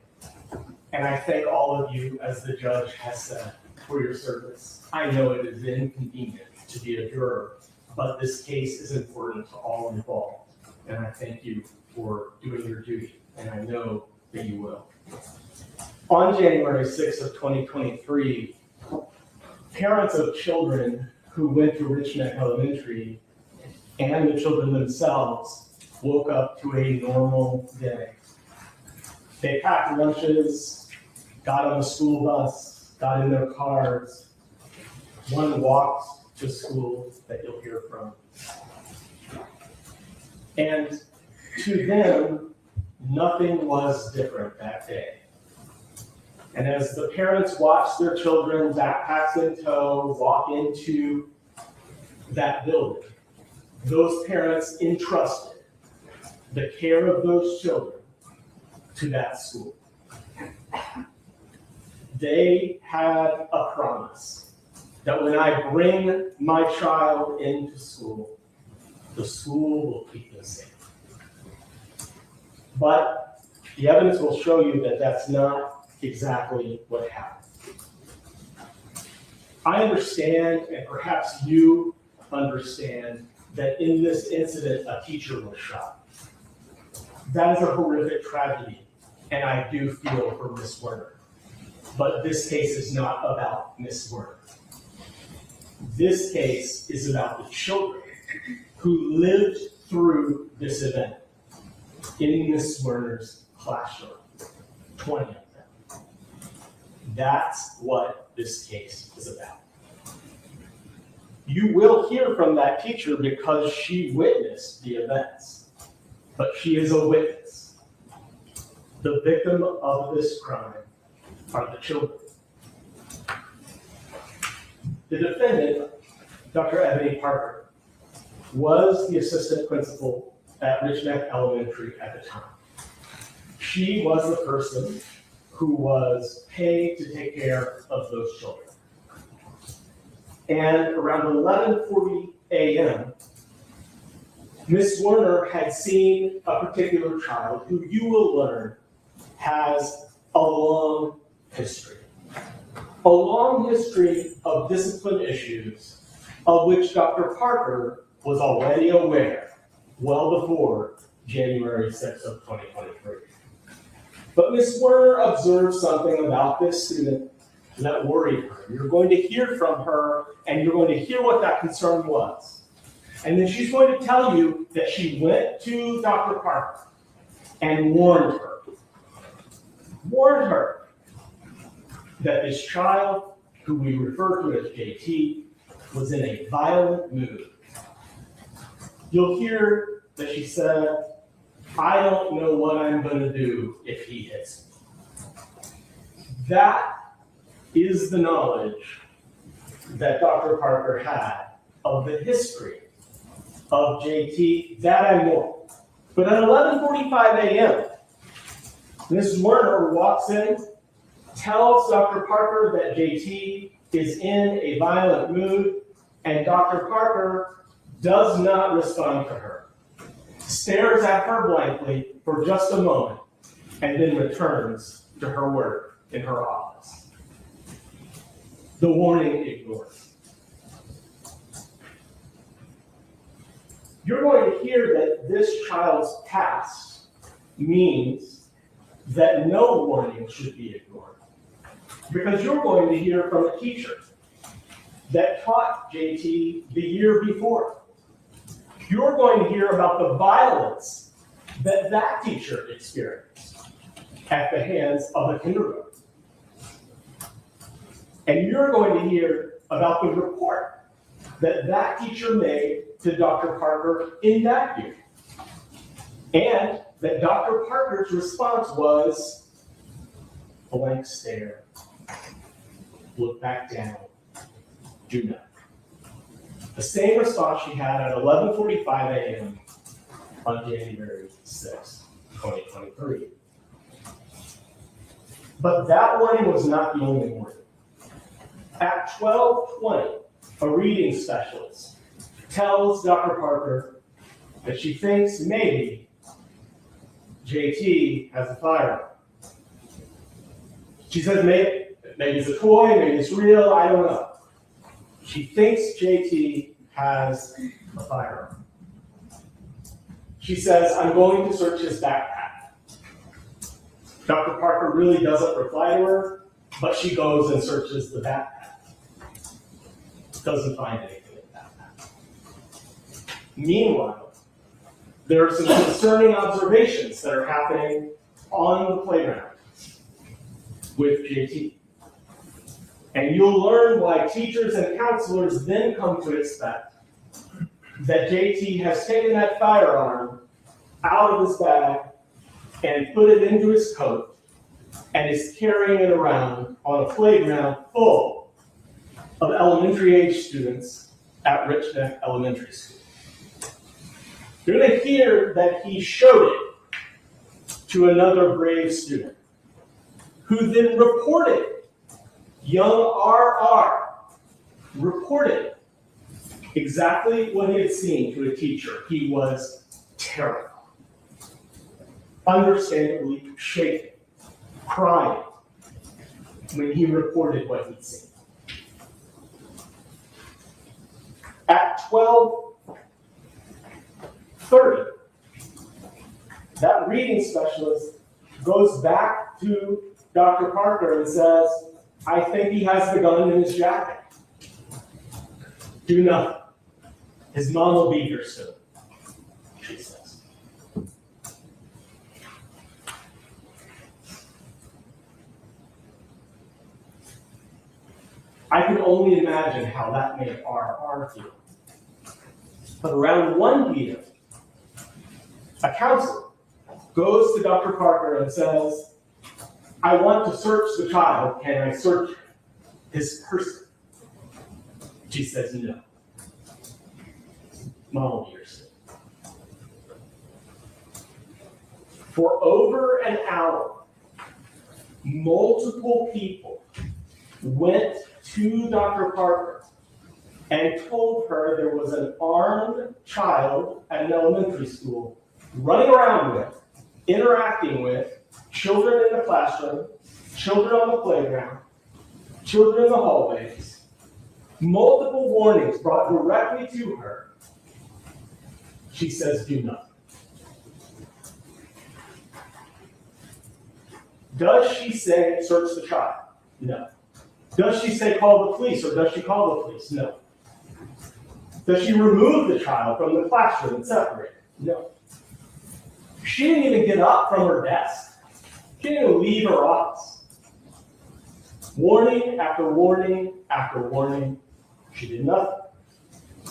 Speaker 12: And I thank all of you, as the judge has said, for your service. I know it is inconvenient to be a juror, but this case is important to all involved. And I thank you for doing your duty, and I know that you will. On January 6th of 2023, parents of children who went to Richneck Elementary and the children themselves woke up to a normal day. They packed lunches, got on the school bus, got in their cars. One walked to school that you'll hear from. And to them, nothing was different that day. And as the parents watched their children, backpacks in tow, walk into that building, those parents entrusted the care of those children to that school. They had a promise that when I bring my child into school, the school will keep them safe. But the evidence will show you that that's not exactly what happened. I understand, and perhaps you understand, that in this incident, a teacher was shot. That is a horrific tragedy, and I do feel for Ms. Zwerner. But this case is not about Ms. Zwerner. This case is about the children who lived through this event in Ms. Zwerner's classroom, 20 of them. That's what this case is about. You will hear from that teacher because she witnessed the events, but she is a witness. The victim of this crime are the children. The defendant, Dr. Ebony Parker, was the assistant principal at Richneck Elementary at the time. She was the person who was paid to take care of those children. And around 11:40 a.m., Ms. Zwerner had seen a particular child who you will learn has a long history. A long history of discipline issues of which Dr. Parker was already aware well before January 6th of 2023. But Ms. Zwerner observed something about this student that worried her. You're going to hear from her, and you're going to hear what that concern was. And then she's going to tell you that she went to Dr. Parker and warned her that this child, who we refer to as JT, was in a violent mood. You'll hear that she said, "I don't know what I'm going to do if he hits me." That is the knowledge that Dr. Parker had of the history of JT, that and more. But at 11:45 a.m., Ms. Zwerner walks in, tells Dr. Parker that JT is in a violent mood, and Dr. Parker does not respond to her, stares at her blankly for just a moment, and then returns to her work in her office. The warning ignored. You're going to hear that this child's past means that no warning should be ignored. Because you're going to hear from a teacher that taught JT the year before. You're going to hear about the violence that that teacher experienced at the hands of a kindergarten. And you're going to hear about the report that that teacher made to Dr. Parker in that year. And that Dr. Parker's response was blank stare, look back down, do nothing. The same response she had at 11:45 a.m. on January 6, 2023. But that warning was not the only warning. At 12:20, a reading specialist tells Dr. Parker that she thinks maybe JT has a firearm. She says maybe it's a toy, maybe it's real, I don't know. She thinks JT has a firearm. She says, "I'm going to search his backpack." Dr. Parker really doesn't reply to her, but she goes and searches the backpack. Doesn't find anything in the backpack. Meanwhile, there are some concerning observations that are happening on the playground with JT. And you'll learn why teachers and counselors then come to expect that JT has taken that firearm out of his bag and put it into his coat and is carrying it around on a playground full of elementary age students at Richneck Elementary School. You're going to hear that he showed it to another brave student, who then reported, young RR reported exactly what he had seen to a teacher. He was terrified, understandably shaken, crying when he reported what he'd seen. At 12:30, that reading specialist goes back to Dr. Parker and says, "I think he has the gun in his jacket." Do nothing. His mom will be here soon, she says. only imagine how that made R feel. But around 1 p.m., a counselor goes to Dr. Parker and says, I want to search the child. Can I search his person? She says no. Mom, you're sick. For over an hour, multiple people went to Dr. Parker and told her there was an armed child at an elementary school running around with, interacting with children in the classroom, children on the playground, children in the hallways. Multiple warnings brought directly to her. She says, do nothing. Does she say, search the child? No. Does she say, call the police, or does she call the police? No. Does she remove the child from the classroom and separate it? No. She didn't even get up from her desk. She didn't even leave her office. Warning after warning after warning, she did nothing.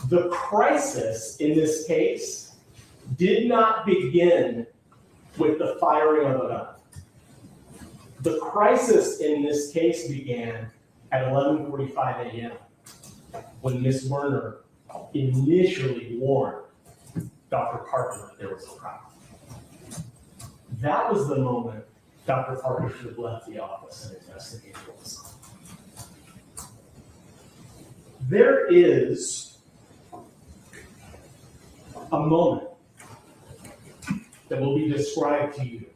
Speaker 12: The crisis in this case did not begin with the firing of a gun. The crisis in this case began at 11:45 a.m. when Ms. Zwerner initially warned Dr. Parker that there was a problem. That was the moment Dr. Parker should have left the office and investigated what was going on. There is a moment that will be described to you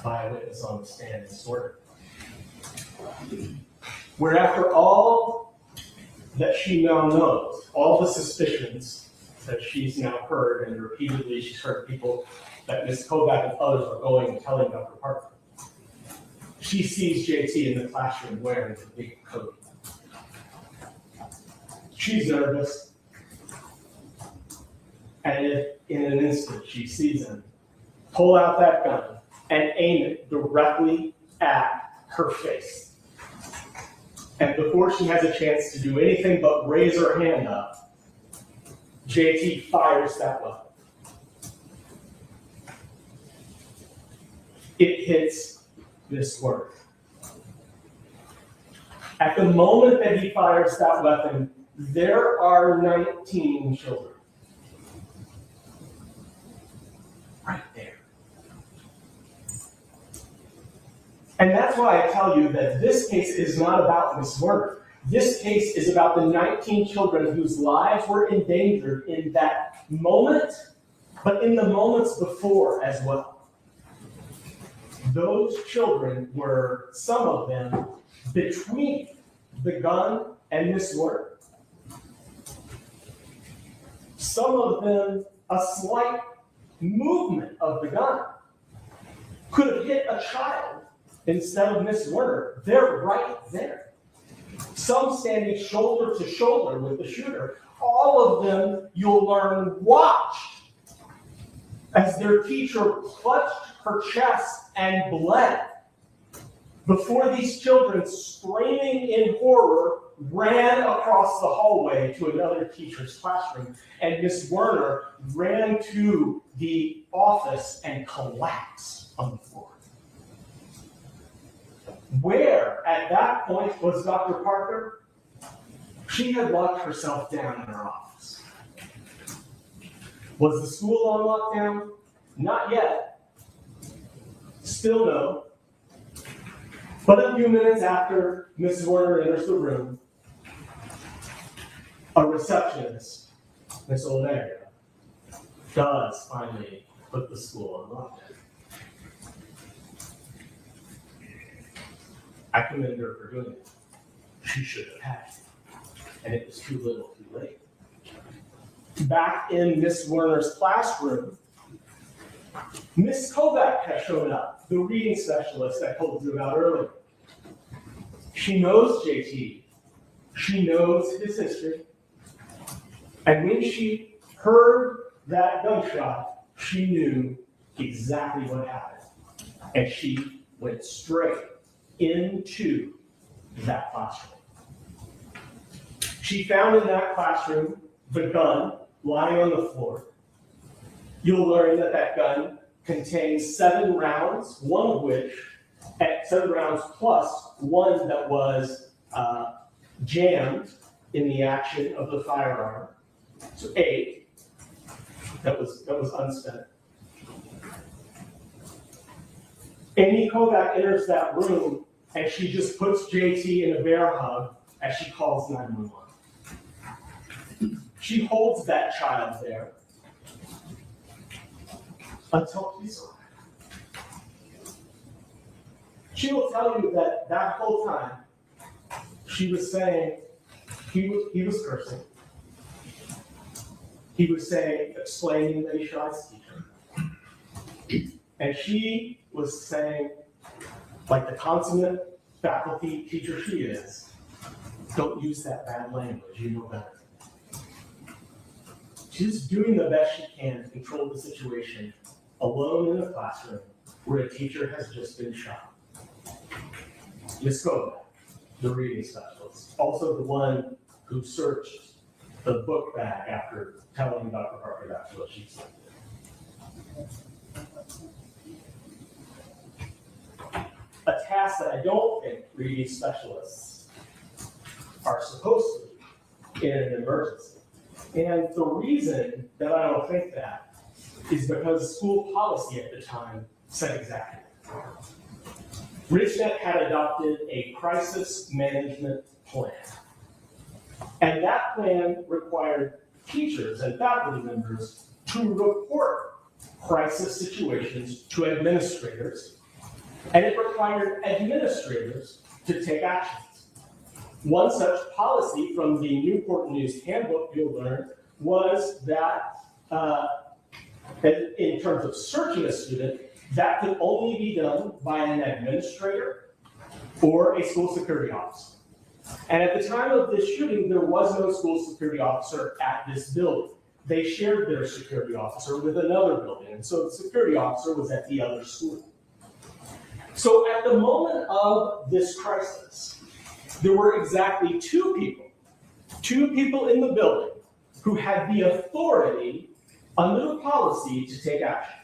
Speaker 12: by a witness on the stand in Zwerner, where after all that she now knows, all the suspicions that she's now heard, and repeatedly she's heard people that Ms. Kovac and others are going and telling Dr. Parker, she sees JT in the classroom wearing a big coat. She's nervous, and in an instant she sees him pull out that gun and aim it directly at her face. And before she has a chance to do anything but raise her hand up, JT fires that weapon. It hits Ms. Zwerner. At the moment that he fires that weapon, there are 19 children. Right there. And that's why I tell you that this case is not about Ms. Zwerner. This case is about the 19 children whose lives were endangered in that moment, but in the moments before as well. Those children were, some of them, between the gun and Ms. Zwerner. Some of them, a slight movement of the gun could have hit a child instead of Ms. Zwerner. They're right there. Some standing shoulder to shoulder with the shooter. All of them, you'll learn, watched as their teacher clutched her chest and bled before these children, screaming in horror, ran across the hallway to another teacher's classroom, and Ms. Zwerner ran to the office and collapsed on the floor. Where, at that point, was Dr. Parker? She had locked herself down in her office. Was the school on lockdown? Not yet. Still no. But a few minutes after Ms. Zwerner enters the room, a receptionist, Ms. Oleria, does finally put the school on lockdown. I commend her for doing it. She should have had it. And it was too little, too late. Back in Ms. Zwerner's classroom, Ms. Kovac has shown up, the reading specialist I told you about earlier. She knows JT. She knows his history. And when she heard that gunshot, she knew exactly what happened. And she went straight into that classroom. She found in that classroom the gun lying on the floor. You'll learn that that gun contains 7 rounds, one of which, 7 rounds plus one that was jammed in the action of the firearm. So 8 that was unspent. Amy Kovac enters that room and she just puts JT in a bear hug as she calls 911. She holds that child there until he's alive. She will tell you that that whole time she was saying, he was cursing. He was saying, explaining that he shot his teacher. And she was saying, like the consummate faculty teacher she is, don't use that bad language, you know better. She's doing the best she can to control the situation alone in a classroom where a teacher has just been shot. Ms. Kovac, the reading specialist, also the one who searched the book bag after telling Dr. Parker that's what she said. A task that I don't think reading specialists are supposed to be in an emergency. And the reason that I don't think that is because school policy at the time said exactly that. Richneck had adopted a crisis management plan. And that plan required teachers and faculty members to report crisis situations to administrators, and it required administrators to take actions. One such policy from the Newport News Handbook, you'll learn, was that in terms of searching a student, that could only be done by an administrator or a school security officer. And at the time of this shooting, there was no school security officer at this building. They shared their security officer with another building, and so the security officer was at the other school. So at the moment of this crisis, there were exactly 2 people in the building who had the authority under the policy to take action.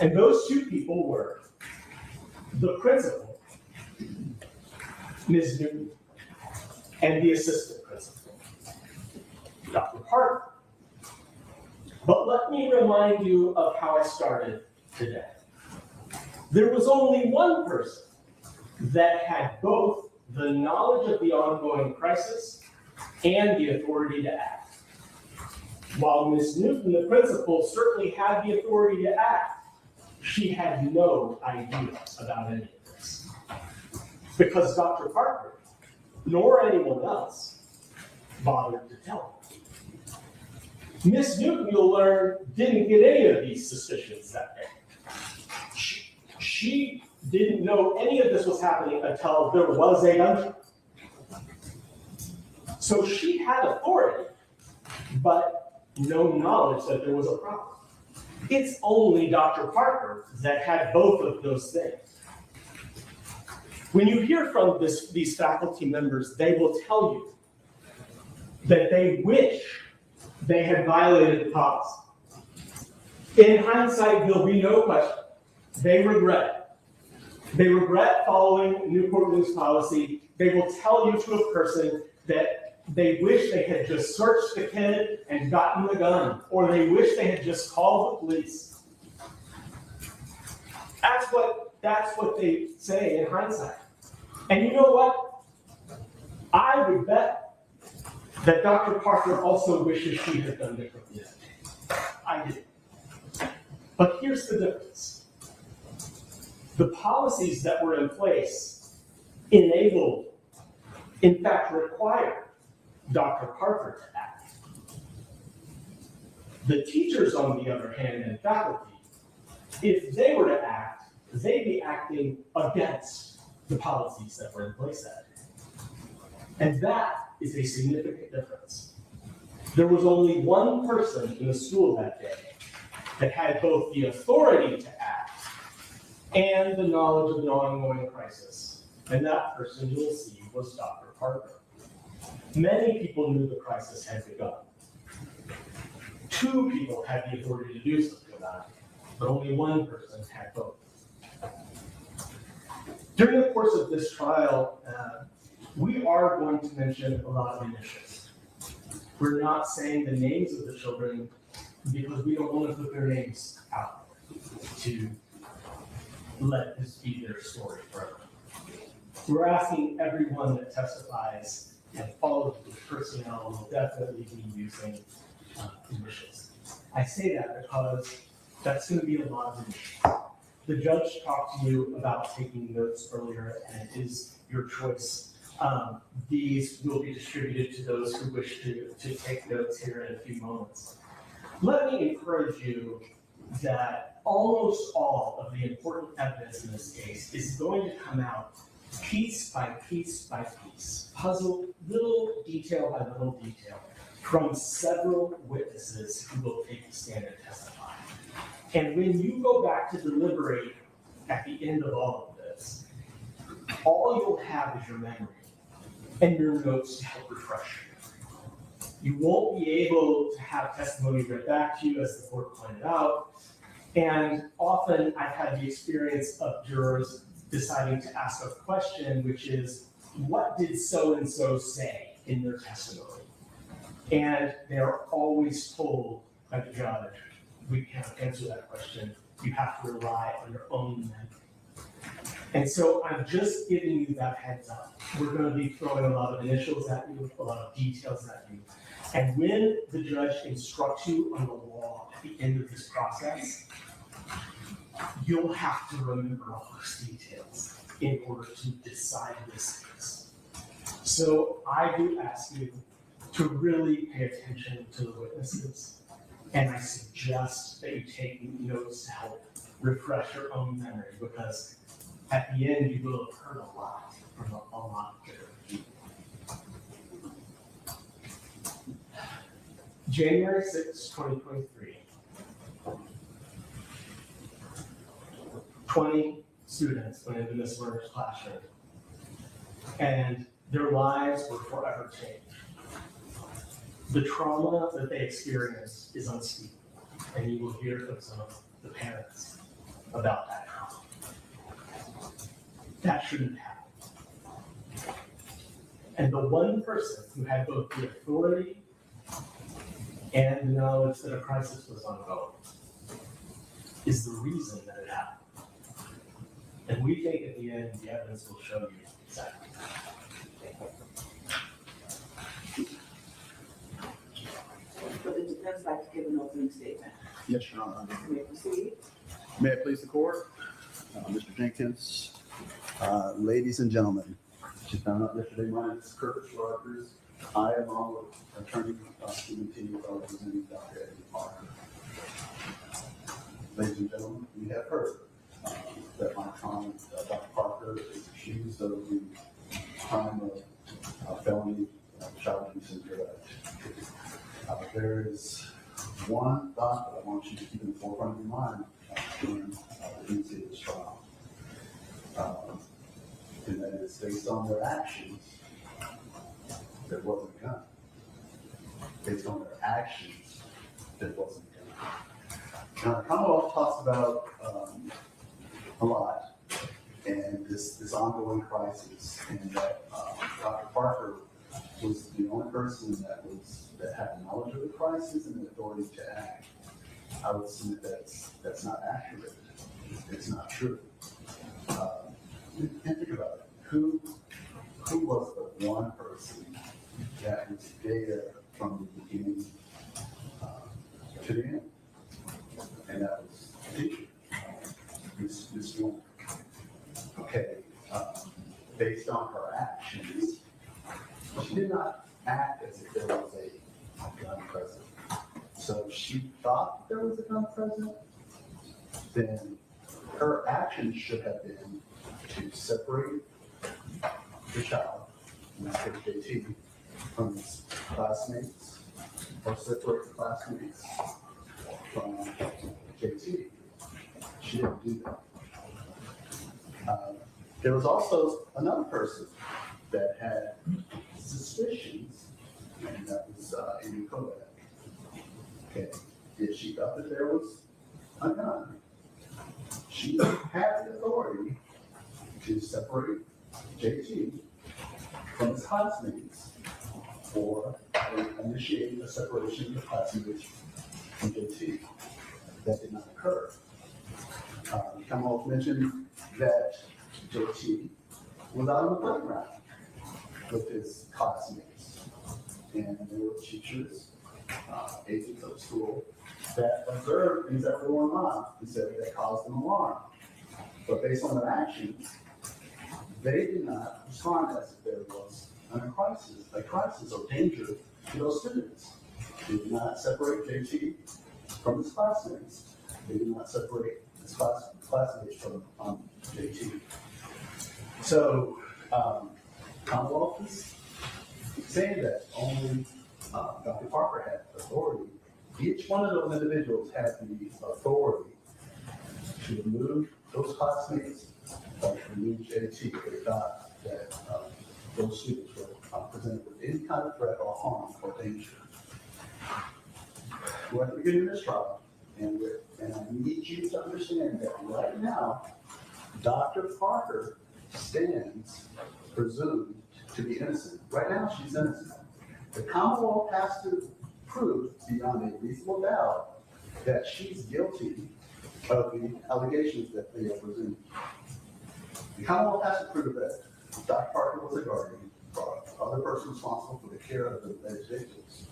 Speaker 12: And those 2 people were the principal, Ms. Newton, and the assistant principal, Dr. Parker. But let me remind you of how I started today. There was only one person that had both the knowledge of the ongoing crisis and the authority to act. While Ms. Newton, the principal, certainly had the authority to act, she had no idea about any of this. Because Dr. Parker, nor anyone else, bothered to tell her. Ms. Newton, you'll learn, didn't get any of these suspicions that day. She didn't know any of this was happening until there was a gunshot. So she had authority, but no knowledge that there was a problem. It's only Dr. Parker that had both of those things. When you hear from these faculty members, they will tell you that they wish they had violated the policy. In hindsight, there'll be no question. They regret it. They regret following Newport News policy. They will tell you to a person that they wish they had just searched the kid and gotten the gun, or they wish they had just called the police. That's what they say in hindsight. And you know what? I would bet that Dr. Parker also wishes she had done differently. I did. But here's the difference. The policies that were in place enabled, in fact required, Dr. Parker to act. The teachers, on the other hand, and faculty, if they were to act, they'd be acting against the policies that were in place that day. And that is a significant difference. There was only one person in the school that day that had both the authority to act and the knowledge of an ongoing crisis. And that person, you'll see, was Dr. Parker. Many people knew the crisis had begun. 2 people had the authority to do something about it, but only 1 person had both. During the course of this trial, we are going to mention a lot of initials. We're not saying the names of the children because we don't want to put their names out to let this be their story forever. We're asking everyone that testifies, and all of the personnel will definitely be using initials. I say that because that's going to be a lot of initials. The judge talked to you about taking notes earlier, and it is your choice. These will be distributed to those who wish to take notes here in a few moments. Let me encourage you that almost all of the important evidence in this case is going to come out piece by piece by piece, puzzled little detail by little detail, from several witnesses who will take the stand and testify. And when you go back to deliberate at the end of all of this, all you'll have is your memory and your notes to help refresh you. You won't be able to have testimony read back to you, as the court pointed out. And often I've had the experience of jurors deciding to ask a question, which is, what did so-and-so say in their testimony? And they're always told by the judge, we can't answer that question. You have to rely on your own memory. And so I'm just giving you that heads up. We're going to be throwing a lot of initials at you, a lot of details at you. And when the judge instructs you on the law at the end of this process, you'll have to remember all those details in order to decide this case. So I do ask you to really pay attention to the witnesses, and I suggest that you take notes to help refresh your own memory, because at the end you will have heard a lot from a lot of different people. January 6, 2023. 20 students went into Ms. Zwerner's classroom, and their lives were forever changed. The trauma that they experienced is unspeakable, and you will hear from some of the parents about that trauma. That shouldn't happen. And the one person who had both the authority and the knowledge that a crisis was ongoing is the reason that it happened. And we think at the end, the evidence will show you exactly.
Speaker 6: Would the defense like to give an opening statement?
Speaker 5: Yes, Your Honor.
Speaker 6: May I proceed?
Speaker 5: May it please the court? Mr. Jenkins, ladies and gentlemen, she found out yesterday, my name is Curtis Rogers. I am our attorney prosecuting team representing Dr. Ebony Parker. Ladies and gentlemen, we have heard that my client, Dr. Parker, is accused of the crime of felony child abuse and neglect. There is one thought that I want you to keep in the forefront of your mind during the pendency of this trial. And that is based on their actions, there wasn't a gun. Based on their actions, there wasn't a gun. Now, the Commonwealth talks about a lot, and this ongoing crisis, and that Dr. Parker was the only person that had knowledge of the crisis and the authority to act. I would submit that's not accurate. It's not true. And think about it. Who was the one person that was there from the beginning to the end? And that was the teacher, Ms. Zwerner. Okay, based on her actions, she did not act as if there was a gun present. So she thought there was a gun present, then her actions should have been to separate the child, in this case JT, from his classmates, or separate the classmates from JT. She didn't do that. There was also another person that had suspicions community code. Okay, if she thought that there was a gun, she had the authority to separate JT from his classmates or initiate a separation of the classmates from JT. That did not occur. Kamala mentioned that JT was out on the playground with his classmates. And there were teachers, agents of the school, that observed things that were going on and said that caused them alarm. But based on their actions, they did not respond as if there was a crisis or danger to those students. They did not separate JT from his classmates. They did not separate his classmates from JT. So, Commonwealth is saying that only Dr. Parker had authority. Each one of those individuals had the authority to remove those classmates or to remove JT if they thought that those students were presented with any kind of threat or harm or danger. We're at the beginning of this trial, and I need you to understand that right now, Dr. Parker stands presumed to be innocent. Right now, she's innocent. The Commonwealth has to prove beyond a reasonable doubt that she's guilty of the allegations that they are presenting. The Commonwealth has to prove that Dr. Parker was a guardian or other person responsible for the care of the alleged victims.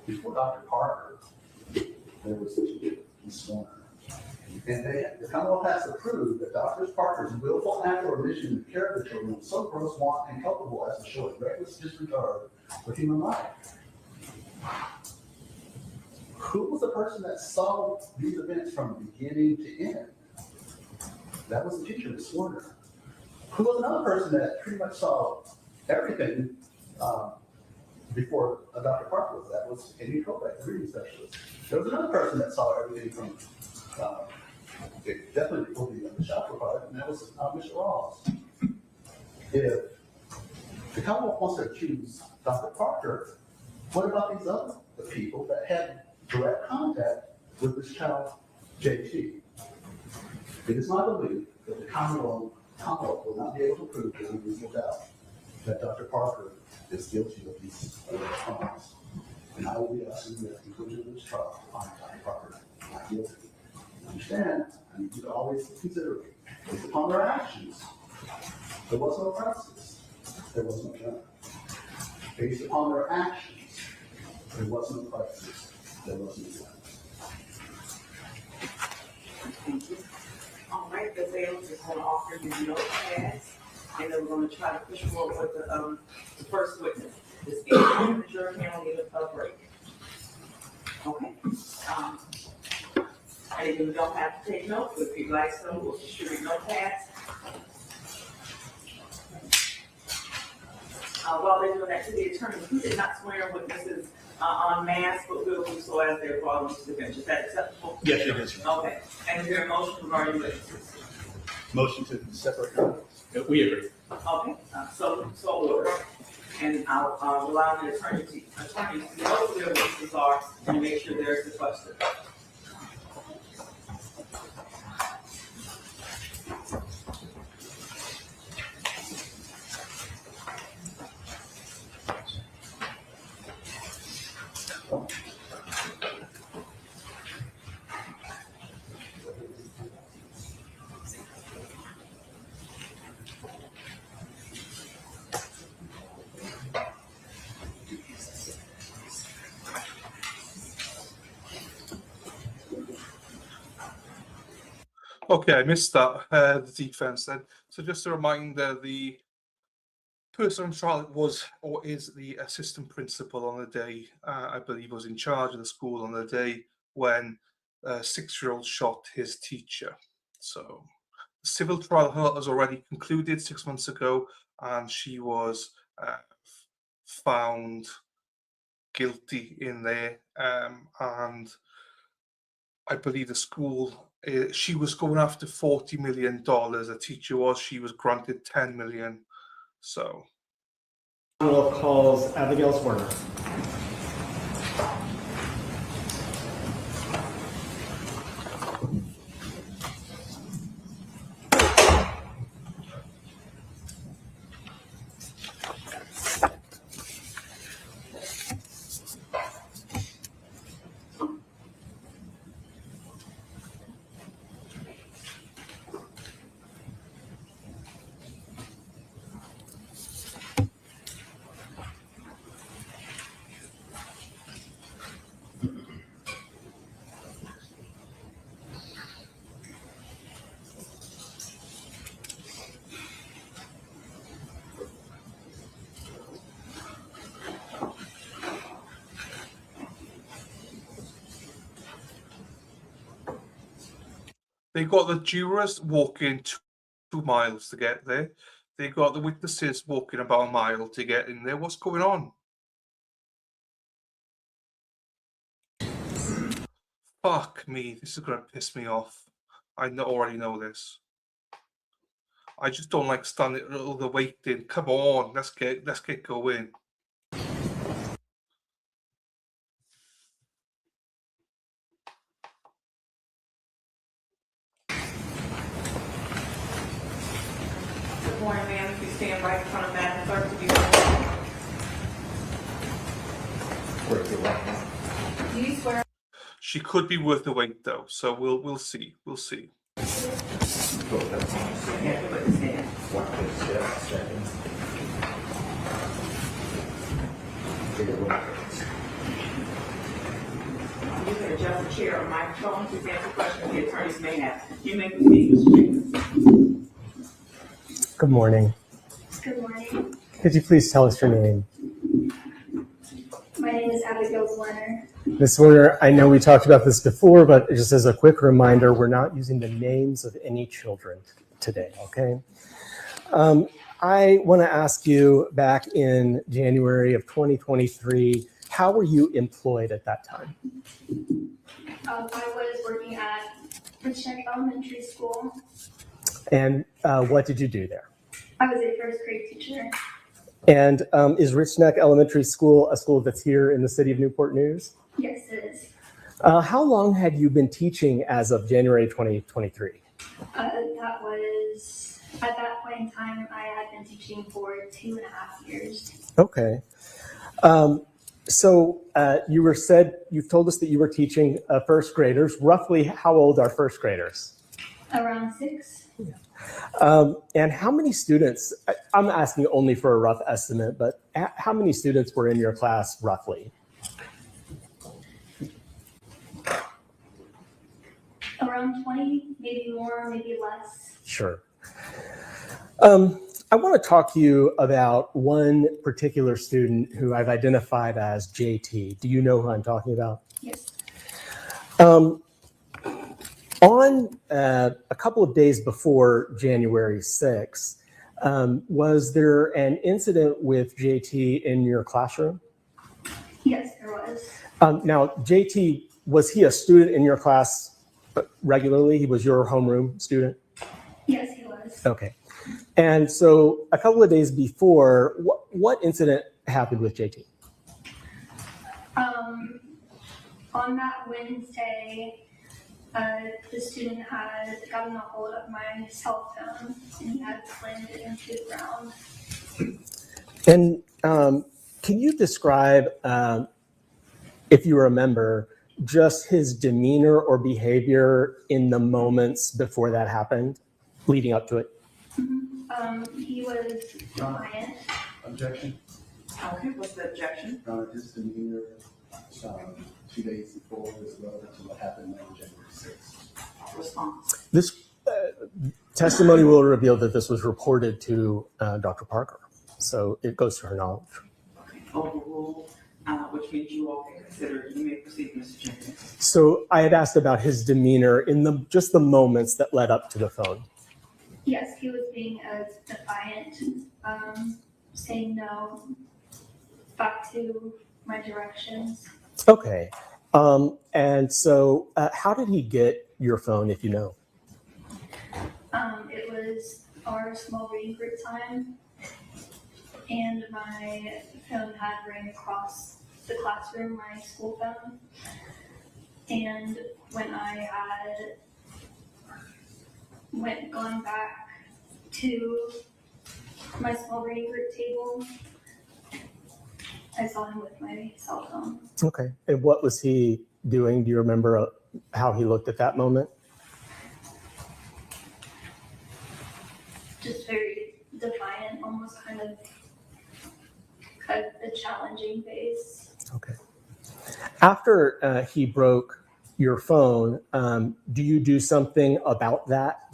Speaker 5: Before Dr. Parker, there was the teacher, Ms. Zwerner. And the Commonwealth has to prove that Dr. Parker's willful act or omission to care of the children was so gross, wanton, and culpable as to show a reckless disregard for human life. Who was the person that saw these events from beginning to end? That was the teacher, Ms. Zwerner. Who was another person that pretty much saw everything before Dr. Parker was? That was Amy Kovac, the reading specialist. There was another person that saw everything from definitely before the shop product, and that was Mr. Ross. If the Commonwealth wants to accuse Dr. Parker, what about these other people that had direct contact with this child, JT? It is my belief that the Commonwealth will not be able to prove with a reasonable doubt that Dr. Parker is guilty of these crimes. And I will be asking at the conclusion of this trial, find Dr. Parker not guilty. Understand, I need you to always consider it. Based upon their actions, there was no crisis. There was no gun. Based upon their actions, there was no crisis. There was no gun.
Speaker 6: Thank you. All right, the bailiff is going to offer you notepads, and then we're going to try to push forward with the first witness. This is the jury panel give a break. Okay. And you don't have to take notes, but if you'd like some, we'll distribute notepads. While they're doing that to the attorney, who did not swear witnesses en masse, but will do so as they're brought into the bench. Is that acceptable?
Speaker 8: Yes, it is.
Speaker 6: Okay. And is there a motion regarding witnesses?
Speaker 8: Motion to separate. We agree.
Speaker 6: Okay, so order. And I'll allow the attorneys to know who their witnesses are and make sure there's the question.
Speaker 2: Okay, I missed that, the defense then. So just a reminder, the person on trial was or is the assistant principal on the day, I believe was in charge of the school on the day when a 6-year-old shot his teacher. So the civil trial has already concluded 6 months ago, and she was found guilty in there, and I believe the school, she was going after $40 million. The teacher was. She was granted $10 million. So.
Speaker 12: Calls Abby Zwerner.
Speaker 2: They got the jurors walking 2 miles to get there. They got the witnesses walking about a mile to get in there. What's going on? Fuck me, this is gonna piss me off. I already know this. I just don't like standing all the waiting. Come on, let's get going.
Speaker 6: Good morning, ma'am. If you stand right in front of Madam Clerk, to be. Do you swear?
Speaker 2: She could be worth the wait though, so we'll see. We'll see.
Speaker 6: You can adjust the chair or microphone to answer questions the attorneys may have. You may proceed, Mr. Jenkins.
Speaker 12: Good morning.
Speaker 13: Good morning.
Speaker 12: Could you please tell us your name?
Speaker 13: My name is Abby Zwerner.
Speaker 12: Ms. Zwerner, I know we talked about this before, but just as a quick reminder, we're not using the names of any children today, okay? I want to ask you, back in January of 2023, how were you employed at that time?
Speaker 13: I was working at Richneck Elementary School.
Speaker 12: And what did you do there?
Speaker 13: I was a first grade teacher.
Speaker 12: And is Richneck Elementary School a school that's here in the city of Newport News?
Speaker 13: Yes, it is.
Speaker 12: How long had you been teaching as of January 2023?
Speaker 13: That was, at that point in time, I had been teaching for 2.5 years.
Speaker 12: Okay. So you've told us that you were teaching first graders. Roughly how old are first graders?
Speaker 13: Around 6.
Speaker 12: And how many students, I'm asking only for a rough estimate, but how many students were in your class roughly?
Speaker 13: Around 20, maybe more, maybe less.
Speaker 12: Sure. I want to talk to you about one particular student who I've identified as JT. Do you know who I'm talking about?
Speaker 13: Yes.
Speaker 12: On a couple of days before January 6th, was there an incident with JT in your classroom?
Speaker 13: Yes, there was.
Speaker 12: Now, JT, was he a student in your class regularly? He was your homeroom student?
Speaker 13: Yes, he was.
Speaker 12: Okay. And so a couple of days before, what incident happened with JT?
Speaker 13: On that Wednesday, the student had gotten a hold of my cell phone and he had slammed it into the ground.
Speaker 12: And can you describe, if you remember, just his demeanor or behavior in the moments before that happened, leading up to it?
Speaker 13: He was defiant.
Speaker 5: Objection.
Speaker 6: Okay, what's the objection?
Speaker 5: His demeanor 2 days before was relevant to what happened on January 6th.
Speaker 6: Response.
Speaker 12: This testimony will reveal that this was reported to Dr. Parker, so it goes to her knowledge.
Speaker 6: Okay, overruled, which means you all can consider it. You may proceed, Mr. Jenkins.
Speaker 12: So I had asked about his demeanor in just the moments that led up to the phone.
Speaker 13: Yes, he was being defiant, saying no back to my directions.
Speaker 12: Okay. And so how did he get your phone, if you know?
Speaker 13: It was our small reading group time, and my phone had rang across the classroom, my school phone. And when I had gone back to my small reading group table, I saw him with my cell phone.
Speaker 12: Okay. And what was he doing? Do you remember how he looked at that moment?
Speaker 13: Just very defiant, almost kind of a challenging face.
Speaker 12: Okay. After he broke your phone, do you do something about that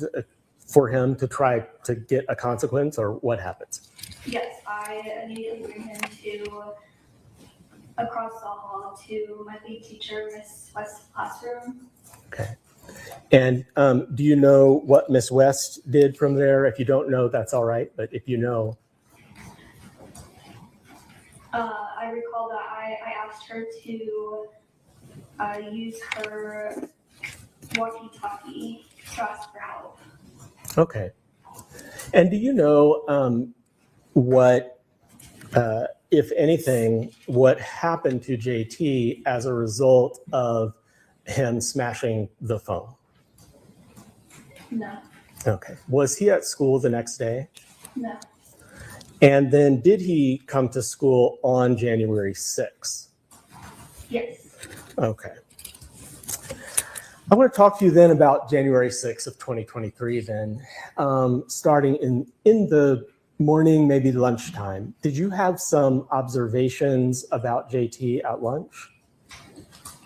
Speaker 12: for him to try to get a consequence, or what happens?
Speaker 13: Yes, I immediately bring him across the hall to my lead teacher, Miss West's classroom.
Speaker 12: Okay. And do you know what Miss West did from there? If you don't know, that's all right. But if you know.
Speaker 13: I recall that I asked her to use her walkie-talkie to ask for help.
Speaker 12: Okay. And do you know what, if anything, what happened to JT as a result of him smashing the phone?
Speaker 13: No.
Speaker 12: Okay. Was he at school the next day?
Speaker 13: No.
Speaker 12: And then did he come to school on January 6th?
Speaker 13: Yes.
Speaker 12: Okay. I want to talk to you then about January 6th of 2023 then, starting in the morning, maybe lunchtime. Did you have some observations about JT at lunch?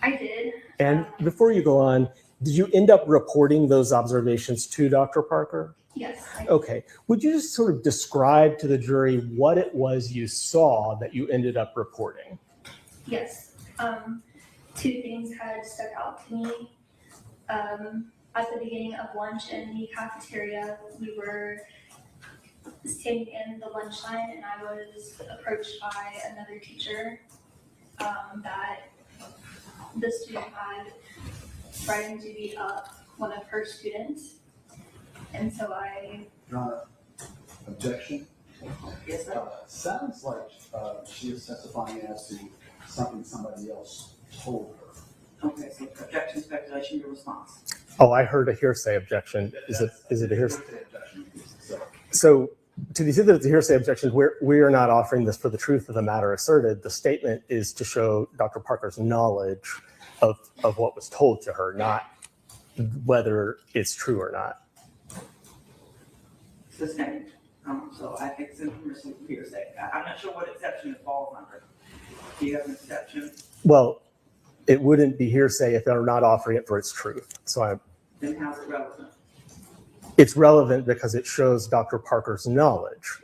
Speaker 13: I did.
Speaker 12: And before you go on, did you end up reporting those observations to Dr. Parker?
Speaker 13: Yes. I did.
Speaker 12: Okay. Would you just sort of describe to the jury what it was you saw that you ended up reporting?
Speaker 13: Yes. Two things had stuck out to me. At the beginning of lunch in the cafeteria, we were standing in the lunch line and I was approached by another teacher that the student had threatened to beat up one of her students. And so I...
Speaker 5: Your Honor, objection?
Speaker 6: Yes, sir.
Speaker 5: Sounds like she is testifying as to something somebody else told her.
Speaker 6: Okay, so objection, speculation, your response.
Speaker 12: Oh, I heard a hearsay objection. Is it a hearsay?
Speaker 5: Objection.
Speaker 12: So to the extent that it's a hearsay objection, we are not offering this for the truth of the matter asserted. The statement is to show Dr. Parker's knowledge of what was told to her, not whether it's true or not.
Speaker 6: Sustained. So I think it's impermissible hearsay. I'm not sure what exception it falls under. Do you have an exception?
Speaker 12: Well, it wouldn't be hearsay if they're not offering it for its truth. So
Speaker 6: Then how's it relevant?
Speaker 12: it's relevant because it shows Dr. Parker's knowledge.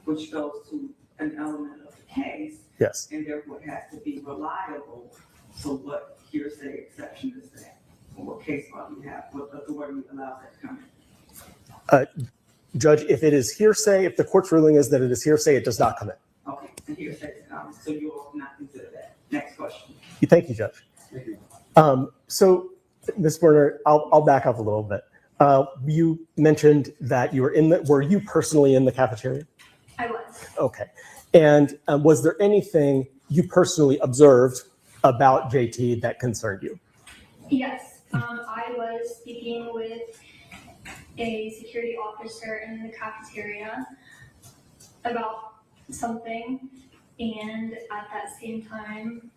Speaker 6: Which goes to an element of the case.
Speaker 12: Yes.
Speaker 6: And therefore it has to be reliable. So what hearsay exception is that? Or what case law do you have? What authority allows that to come in?
Speaker 12: Judge, if it is hearsay, if the court's ruling is that it is hearsay, it does not come in.
Speaker 6: Okay, the hearsay is so you will not consider that. Next question.
Speaker 12: Thank you, Judge.
Speaker 5: Thank you.
Speaker 12: So, Ms. Zwerner, I'll back up a little bit. You mentioned that you were you personally in the cafeteria?
Speaker 13: I was.
Speaker 12: Okay. And was there anything you personally observed about JT that concerned you?
Speaker 13: Yes. I was speaking with a security officer in the cafeteria about something, and at that same time,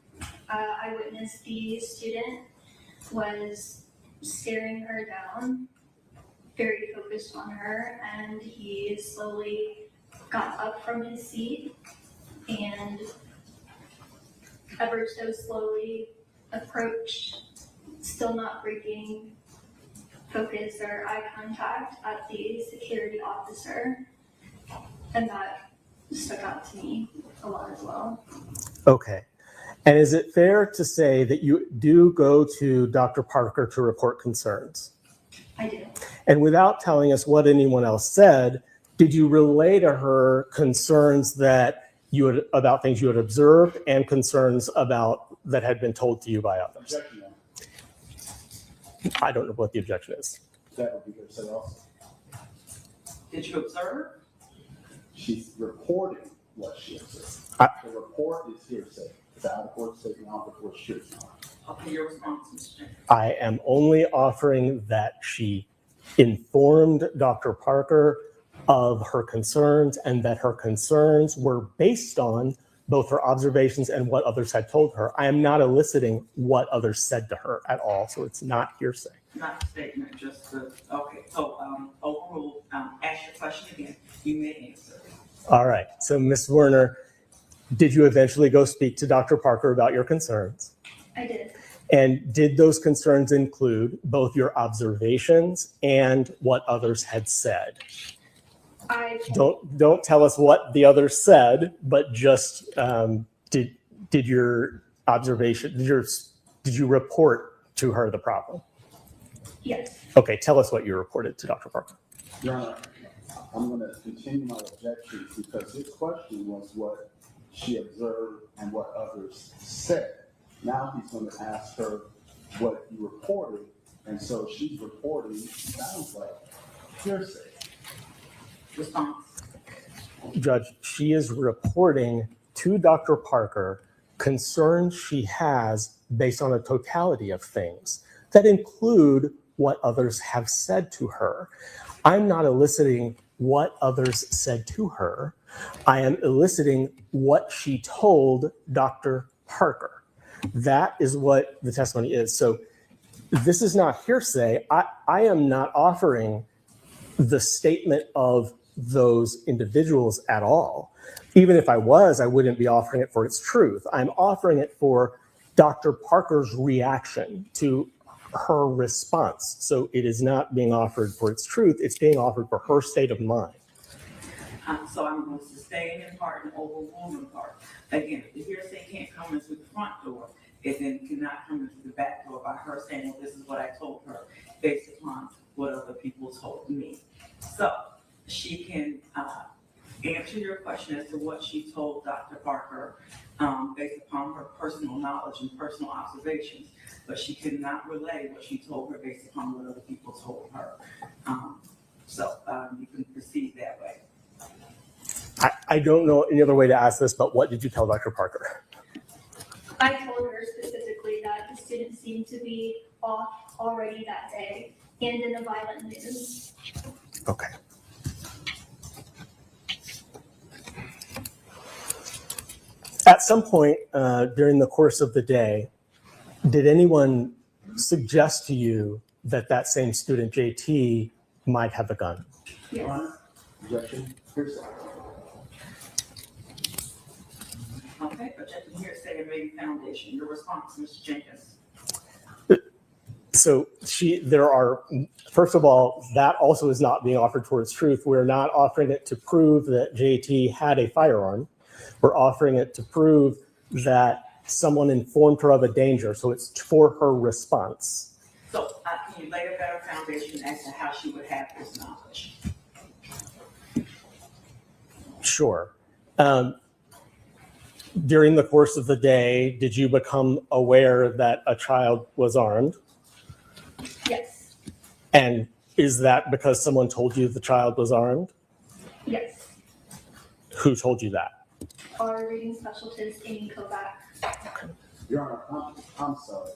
Speaker 13: I witnessed the student was staring her down, very focused on her, and he slowly got up from his seat and ever so slowly approached, still not breaking focus or eye contact at the security officer, and that stuck out to me a lot as well.
Speaker 12: Okay. And is it fair to say that you do go to Dr. Parker to report concerns?
Speaker 13: I do.
Speaker 12: And without telling us what anyone else said, did you relay to her concerns that you had about things you had observed and concerns about that had been told to you by others?
Speaker 5: Objection.
Speaker 12: I don't know what the objection is.
Speaker 5: That would be hearsay also.
Speaker 6: Did you observe?
Speaker 5: She's reporting what she observed. The report is hearsay. The out-of-court statement on the court should not.
Speaker 6: Okay, your response, Mr. Chairman.
Speaker 12: I am only offering that she informed Dr. Parker of her concerns and that her concerns were based on both her observations and what others had told her. I am not eliciting what others said to her at all, so it's not hearsay.
Speaker 6: Not a statement, just the, okay, so, overruled, ask your question again, you may answer.
Speaker 12: All right, so Ms. Zwerner, did you eventually go speak to Dr. Parker about your concerns?
Speaker 13: I did.
Speaker 12: And did those concerns include both your observations and what others had said? Don't tell us what the others said, but just did your observation, did you report to her the problem?
Speaker 13: Yes.
Speaker 12: Okay, tell us what you reported to Dr. Parker.
Speaker 5: Your Honor, I'm going to continue my objections because his question was what she observed and what others said. Now he's going to ask her what you reported, and so she's reporting, sounds like hearsay.
Speaker 6: Response.
Speaker 12: Judge, she is reporting to Dr. Parker concerns she has based on a totality of things that include what others have said to her. I'm not eliciting what others said to her. I am eliciting what she told Dr. Parker. That is what the testimony is. So this is not hearsay. I am not offering the statement of those individuals at all. Even if I was, I wouldn't be offering it for its truth. I'm offering it for Dr. Parker's reaction to her response. So it is not being offered for its truth. It's being offered for her state of mind.
Speaker 6: So I'm going to sustain in part and overrule in part. Again, if the hearsay can't come in through the front door, it then cannot come in through the back door by her saying, well, this is what I told her based upon what other people told me. So she can answer your question as to what she told Dr. Parker based upon her personal knowledge and personal observations, but she cannot relay what she told her based upon what other people told her. So you can proceed that way.
Speaker 12: I don't know any other way to ask this, but what did you tell Dr. Parker?
Speaker 13: I told her specifically that the student seemed to be off already that day and in a violent mood.
Speaker 12: Okay. At some point during the course of the day, did anyone suggest to you that that same student, JT, might have a gun?
Speaker 13: Yes.
Speaker 5: Objection, hearsay.
Speaker 6: Okay, objection, hearsay, and maybe foundation. Your response, Mr. Jenkins.
Speaker 12: So there are, first of all, that also is not being offered for its truth. We're not offering it to prove that JT had a firearm. We're offering it to prove that someone informed her of a danger. So it's for her response.
Speaker 6: So can you lay a better foundation as to how she would have this knowledge?
Speaker 12: Sure. During the course of the day, did you become aware that a child was armed?
Speaker 13: Yes.
Speaker 12: And is that because someone told you the child was armed?
Speaker 13: Yes.
Speaker 12: Who told you that?
Speaker 13: Our reading specialist, Amy Kovac.
Speaker 5: Your Honor, I'm sorry.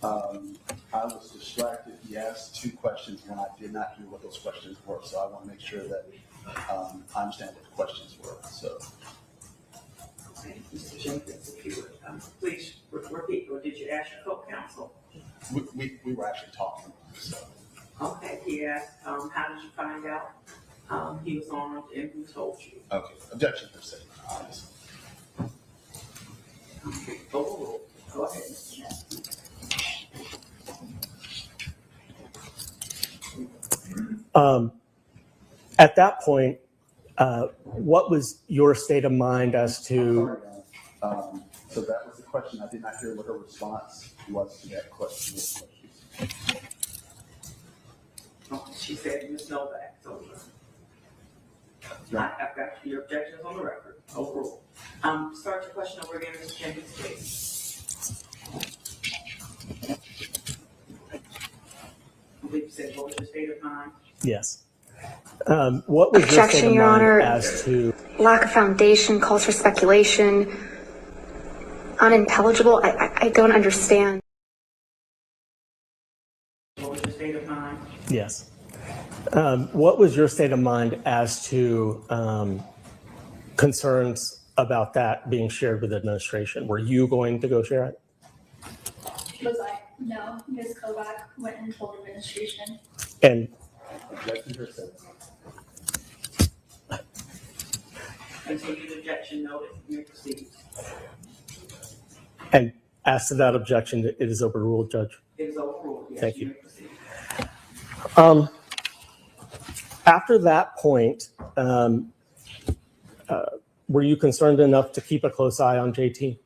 Speaker 5: I was distracted. He asked two questions and I did not hear what those questions were. So I want to make sure that I understand what the questions were. So.
Speaker 6: Okay, Mr. Jenkins, if you would please repeat, or did you ask your co-counsel?
Speaker 5: We were actually talking. So.
Speaker 6: Okay, he asked, how did you find out he was armed and who told you?
Speaker 5: Okay, objection per se.
Speaker 6: Okay, overruled. Go ahead, Mr. Jenkins.
Speaker 12: At that point, what was your state of mind as to?
Speaker 5: So that was the question. I did not hear what her response was to that question.
Speaker 6: She said Ms. Novak told her. I've got your objections on the record. Overruled. Start your question over again, Mr. Jenkins, please. I believe you said, what was your state of mind?
Speaker 12: Yes. What was your state of
Speaker 14: Your
Speaker 12: mind
Speaker 14: Honor,
Speaker 12: as to?
Speaker 14: Lack of foundation, calls for speculation, unintelligible. I don't understand.
Speaker 6: What was your state of mind?
Speaker 12: Yes. What was your state of mind as to concerns about that being shared with administration? Were you going to go share it?
Speaker 13: Was I? No. Ms. Kovac went and told administration.
Speaker 12: And
Speaker 5: Objection per se.
Speaker 6: Continued objection noted. You may proceed.
Speaker 12: And as to that objection, it is overruled, Judge.
Speaker 6: It is overruled. Yes,
Speaker 12: Thank
Speaker 6: you
Speaker 12: you.
Speaker 6: may proceed.
Speaker 12: After that point, were you concerned enough to keep a close eye on JT?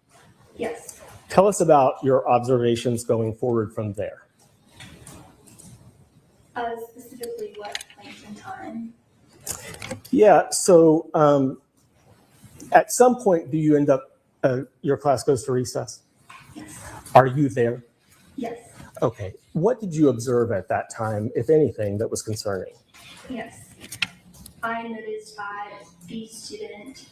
Speaker 13: Yes.
Speaker 12: Tell us about your observations going forward from there.
Speaker 13: Specifically what point in time?
Speaker 12: Yeah, so at some point, do you end up, your class goes to recess?
Speaker 13: Yes.
Speaker 12: Are you there?
Speaker 13: Yes.
Speaker 12: Okay. What did you observe at that time, if anything, that was concerning?
Speaker 13: Yes. I noticed that the student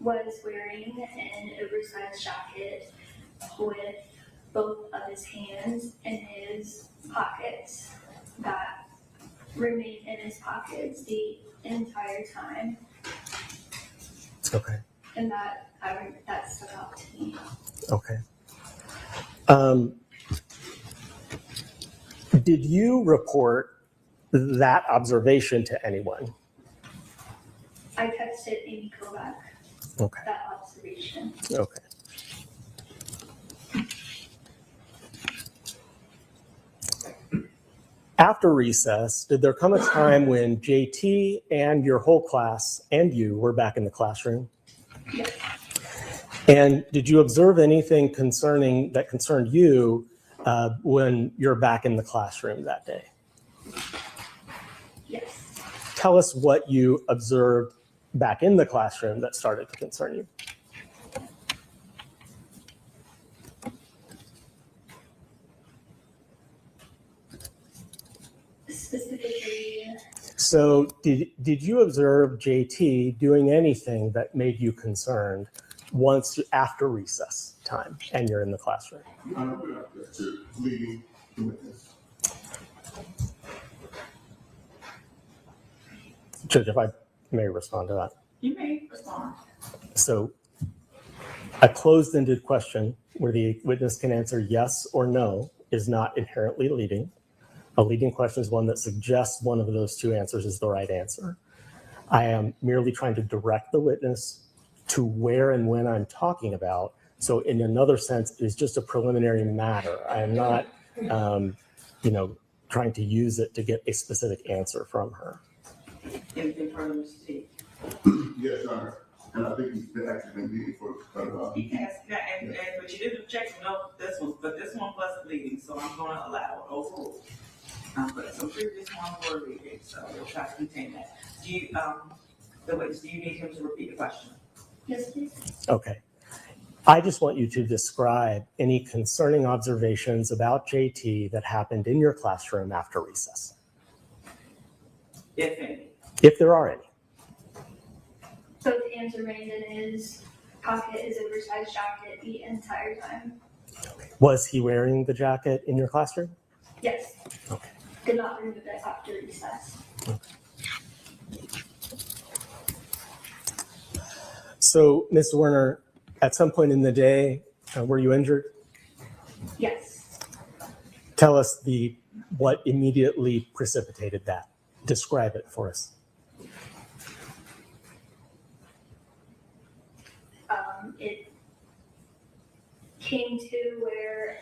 Speaker 13: was wearing an oversized jacket with both of his hands in his pockets that remained in his pockets the entire time.
Speaker 12: Okay.
Speaker 13: And that stuck out to me.
Speaker 12: Okay. Did you report that observation to anyone?
Speaker 13: I texted Amy Kovac that observation.
Speaker 12: Okay. After recess, did there come a time when JT and your whole class and you were back in the classroom?
Speaker 13: Yes.
Speaker 12: And did you observe anything that concerned you when you're back in the classroom that day?
Speaker 13: Yes.
Speaker 12: Tell us what you observed back in the classroom that started to concern you.
Speaker 13: Specifically.
Speaker 12: So did you observe JT doing anything that made you concerned once after recess time and you're in the classroom? Judge, if I may respond to that.
Speaker 6: You may respond.
Speaker 12: So a closed-ended question where the witness can answer yes or no is not inherently leading. A leading question is one that suggests one of those two answers is the right answer. I am merely trying to direct the witness to where and when I'm talking about. So in another sense, it is just a preliminary matter. I am not, trying to use it to get a specific answer from her.
Speaker 6: Anything further, Mr. T?
Speaker 5: Yes, Your Honor. And I think he's been actually been leading for
Speaker 6: He has, but you didn't check this one wasn't leading, so I'm going to allow it overruled. But some previous ones were leading, so we'll try to contain that. Do you, the witness, do you need him to repeat the question?
Speaker 13: Yes, please.
Speaker 12: Okay. I just want you to describe any concerning observations about JT that happened in your classroom after recess.
Speaker 6: If any.
Speaker 12: If there are any.
Speaker 13: Both hands remained in his pocket, his oversized jacket the entire time.
Speaker 12: Was he wearing the jacket in your classroom?
Speaker 13: Yes.
Speaker 12: Okay.
Speaker 13: Did not remove it after recess.
Speaker 12: Okay. So, Ms. Zwerner, at some point in the day, were you injured?
Speaker 13: Yes.
Speaker 12: Tell us what immediately precipitated that. Describe it for us.
Speaker 13: It came to where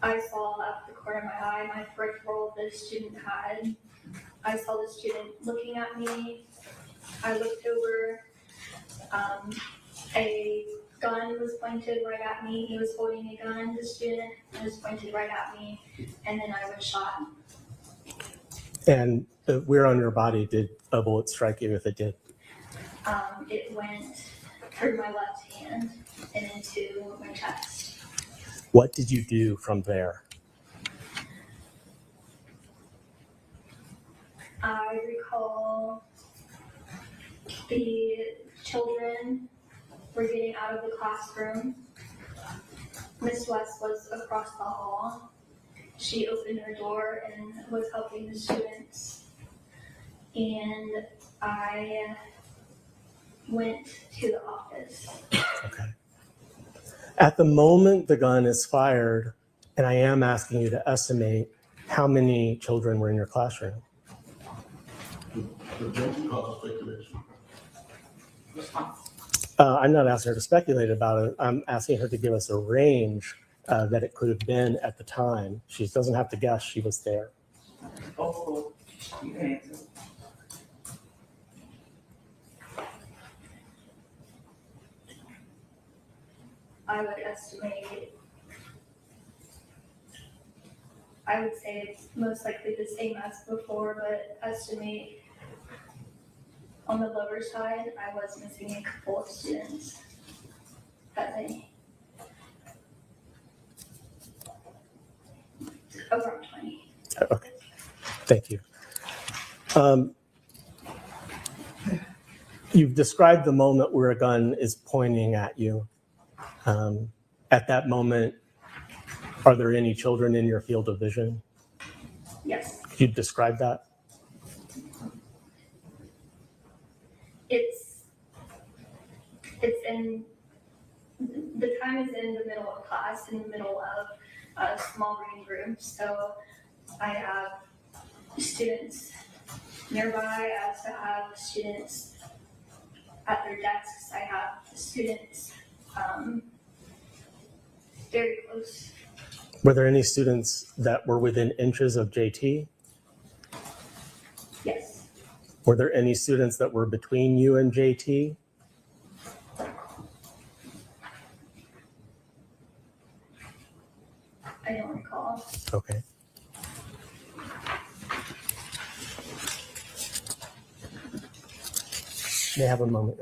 Speaker 13: I saw out the corner of my eye my peripheral the student had. I saw the student looking at me. I looked over. A gun was pointed right at me. He was holding a gun, the student, and was pointed right at me, and then I was shot.
Speaker 12: And where on your body did a bullet strike you if it did?
Speaker 13: It went through my left hand and into my chest.
Speaker 12: What did you do from there?
Speaker 13: I recall the children were getting out of the classroom. Miss West was across the hall. She opened her door and was helping the students. And I went to the office.
Speaker 12: Okay. At the moment the gun is fired, and I am asking you to estimate how many children were in your classroom. I'm not asking her to speculate about it. I'm asking her to give us a range that it could have been at the time. She doesn't have to guess. She was there.
Speaker 6: Oh, you can answer.
Speaker 13: I would estimate, I would say it's most likely the same as before, but estimate on the lower side, I was missing a couple of students that day. Around 20.
Speaker 12: Okay, thank you. You've described the moment where a gun is pointing at you. At that moment, are there any children in your field of vision?
Speaker 13: Yes.
Speaker 12: Could you describe that?
Speaker 13: It's in, the time is in the middle of class, in the middle of a small reading room. So I have students nearby, I also have students at their desks. I have students very close.
Speaker 12: Were there any students that were within inches of JT?
Speaker 13: Yes.
Speaker 12: Were there any students that were between you and JT?
Speaker 13: I don't recall.
Speaker 12: Okay. May I have a moment?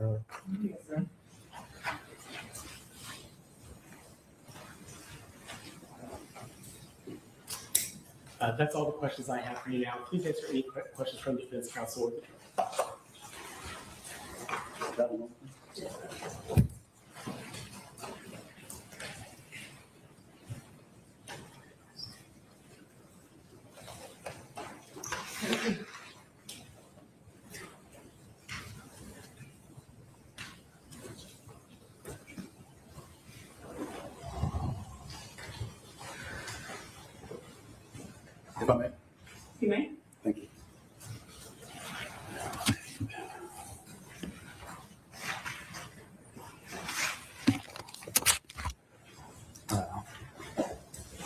Speaker 15: That's all the questions I have for you now. Please answer any questions from the defense counsel or the trial.
Speaker 5: If I may.
Speaker 13: You may.
Speaker 5: Thank you.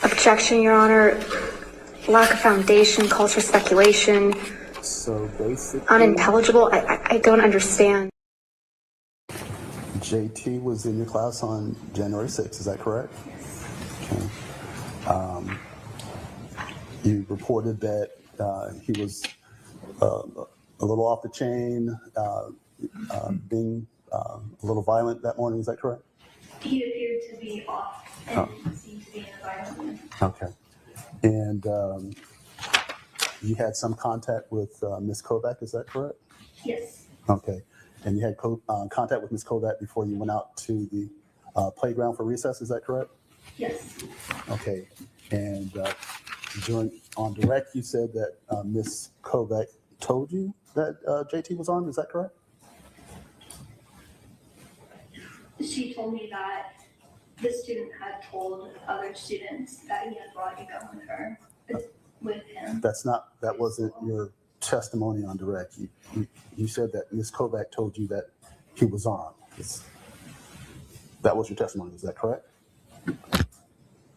Speaker 14: Objection, Your Honor. Lack of foundation calls for speculation.
Speaker 5: So basically,
Speaker 14: Unintelligible. I don't understand.
Speaker 5: JT was in your class on January 6th, is that correct? Okay. You reported that he was a little off the chain, being a little violent that morning, is that correct?
Speaker 13: He appeared to be off and seemed to be in a violent mood.
Speaker 5: Okay. And you had some contact with Ms. Kovac, is that correct?
Speaker 13: Yes.
Speaker 5: Okay. And you had contact with Ms. Kovac before you went out to the playground for recess, is that correct?
Speaker 13: Yes.
Speaker 5: Okay. And on direct, you said that Ms. Kovac told you that JT was armed, is that correct?
Speaker 13: She told me that the student had told other students that he had brought a gun with him.
Speaker 5: That wasn't your testimony on direct. You said that Ms. Kovac told you that he was armed. That was your testimony, is that correct?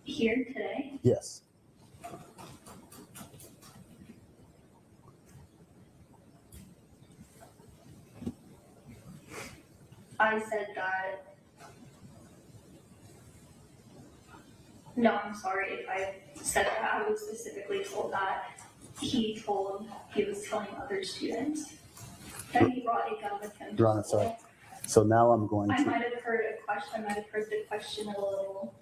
Speaker 13: Here today?
Speaker 5: Yes.
Speaker 13: I said that. No, I'm sorry if I said that. I was specifically told that he was telling other students that he brought a gun with him.
Speaker 5: Your Honor, sorry. So now I'm going
Speaker 13: I
Speaker 5: to.
Speaker 13: might have heard a question. I might have heard the question a little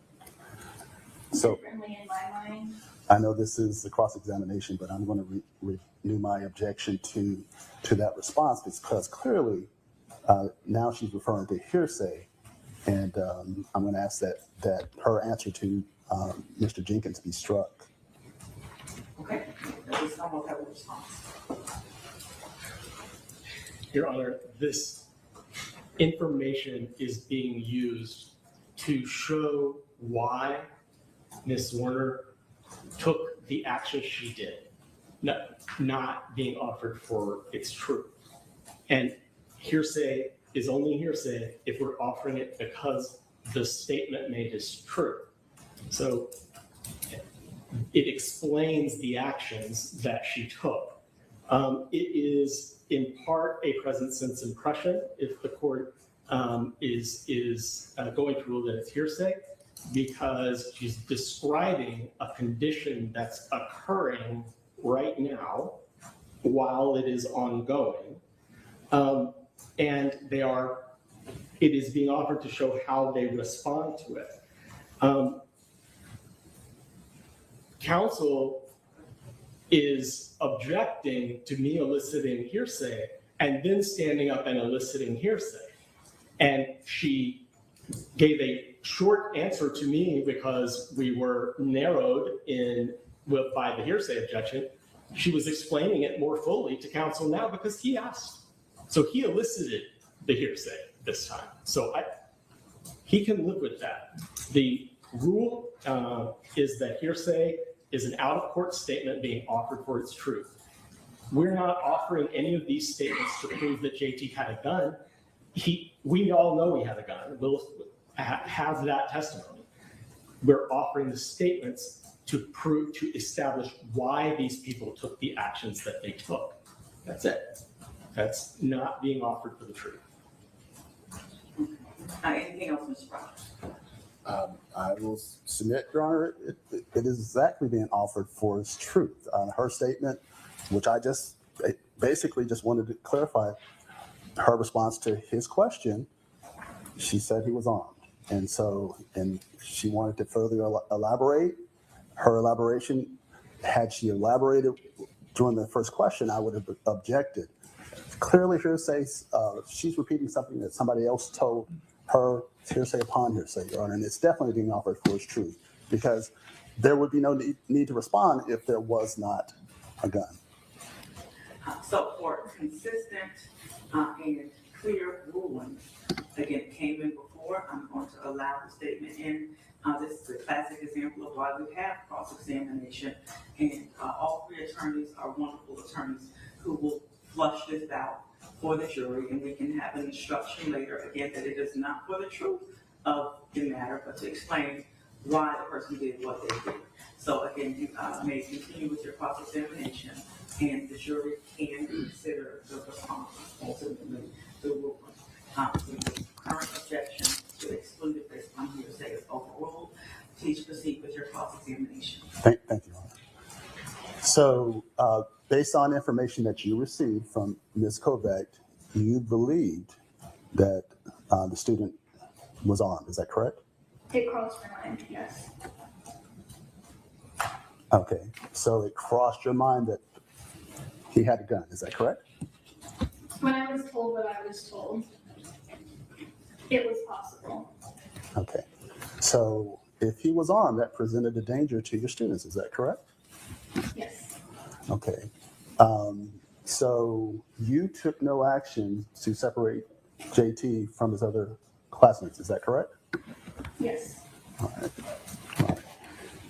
Speaker 13: differently in my mind.
Speaker 5: I know this is the cross-examination, but I'm going to renew my objection to that response because clearly now she's referring to hearsay, and I'm going to ask that her answer to Mr. Jenkins be struck.
Speaker 6: Okay, at this time we'll have a response.
Speaker 12: Your Honor, this information is being used to show why Ms. Zwerner took the action she did, not being offered for its truth. And hearsay is only hearsay if we're offering it because the statement made is true. So it explains the actions that she took. It is in part a present sense impression. If the court is going to rule that it's hearsay because she's describing a condition that's occurring right now while it is ongoing. And it is being offered to show how they respond to it. Counsel is objecting to me eliciting hearsay and then standing up and eliciting hearsay. And she gave a short answer to me because we were narrowed by the hearsay objection. She was explaining it more fully to counsel now because he asked. So he elicited the hearsay this time. So he can live with that. The rule is that hearsay is an out-of-court statement being offered for its truth. We're not offering any of these statements to prove that JT had a gun. We all know he had a gun. We'll have that testimony. We're offering the statements to establish why these people took the actions that they took. That's it. That's not being offered for the truth.
Speaker 6: Anything else, Mr. Rogers?
Speaker 5: I will submit, Your Honor, it is exactly being offered for its truth. Her statement, which I basically just wanted to clarify, her response to his question, she said he was armed. And she wanted to further elaborate. Her elaboration, had she elaborated during the first question, I would have objected. Clearly hearsay, she's repeating something that somebody else told her, hearsay upon hearsay, Your Honor, and it's definitely being offered for its truth because there would be no need to respond if there was not a gun.
Speaker 6: So for consistent and clear ruling, again, it came in before, I'm going to allow the statement in. This is a classic example of why we have cross-examination, and all three attorneys are wonderful attorneys who will flush this out for the jury, and we can have an instruction later, again, that it is not for the truth of the matter, but to explain why the person did what they did. So again, you may continue with your cross-examination, and the jury can consider the response, ultimately, the ruling. The current objection to exclude it based on hearsay is overruled. Please proceed with your cross-examination.
Speaker 5: Thank you, Your Honor. So, based on information that you received from Ms. Kovac, you believed that the student was armed. Is that correct?
Speaker 13: It crossed my mind, yes.
Speaker 5: Okay, so it crossed your mind that he had a gun. Is that correct?
Speaker 13: When I was told what I was told, it was possible.
Speaker 5: Okay, so if he was armed, that presented a danger to your students. Is that correct?
Speaker 13: Yes.
Speaker 5: Okay. So you took no action to separate JT from his other classmates. Is that correct?
Speaker 13: Yes.
Speaker 5: All right.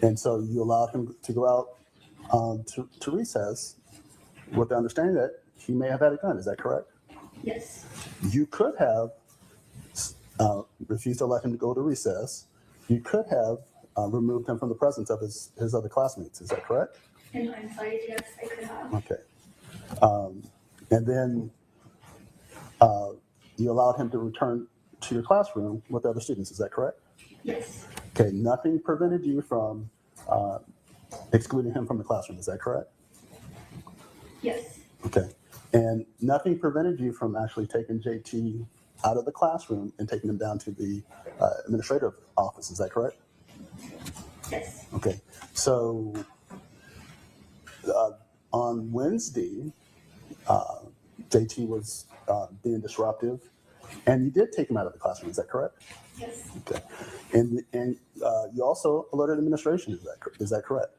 Speaker 5: And so you allowed him to go out to recess with the understanding that he may have had a gun. Is that correct?
Speaker 13: Yes.
Speaker 5: You could have refused to let him to go to recess. You could have removed him from the presence of his other classmates. Is that correct?
Speaker 13: In hindsight, yes, I could have.
Speaker 5: Okay. And then you allowed him to return to your classroom with the other students. Is that correct?
Speaker 13: Yes.
Speaker 5: Okay. Nothing prevented you from excluding him from the classroom. Is that correct?
Speaker 13: Yes.
Speaker 5: Okay. And nothing prevented you from actually taking JT out of the classroom and taking him down to the administrative office. Is that correct?
Speaker 13: Yes.
Speaker 5: Okay. So on Wednesday, JT was being disruptive, and you did take him out of the classroom. Is that correct?
Speaker 13: Yes.
Speaker 5: Okay. And you also alerted administration. Is that correct?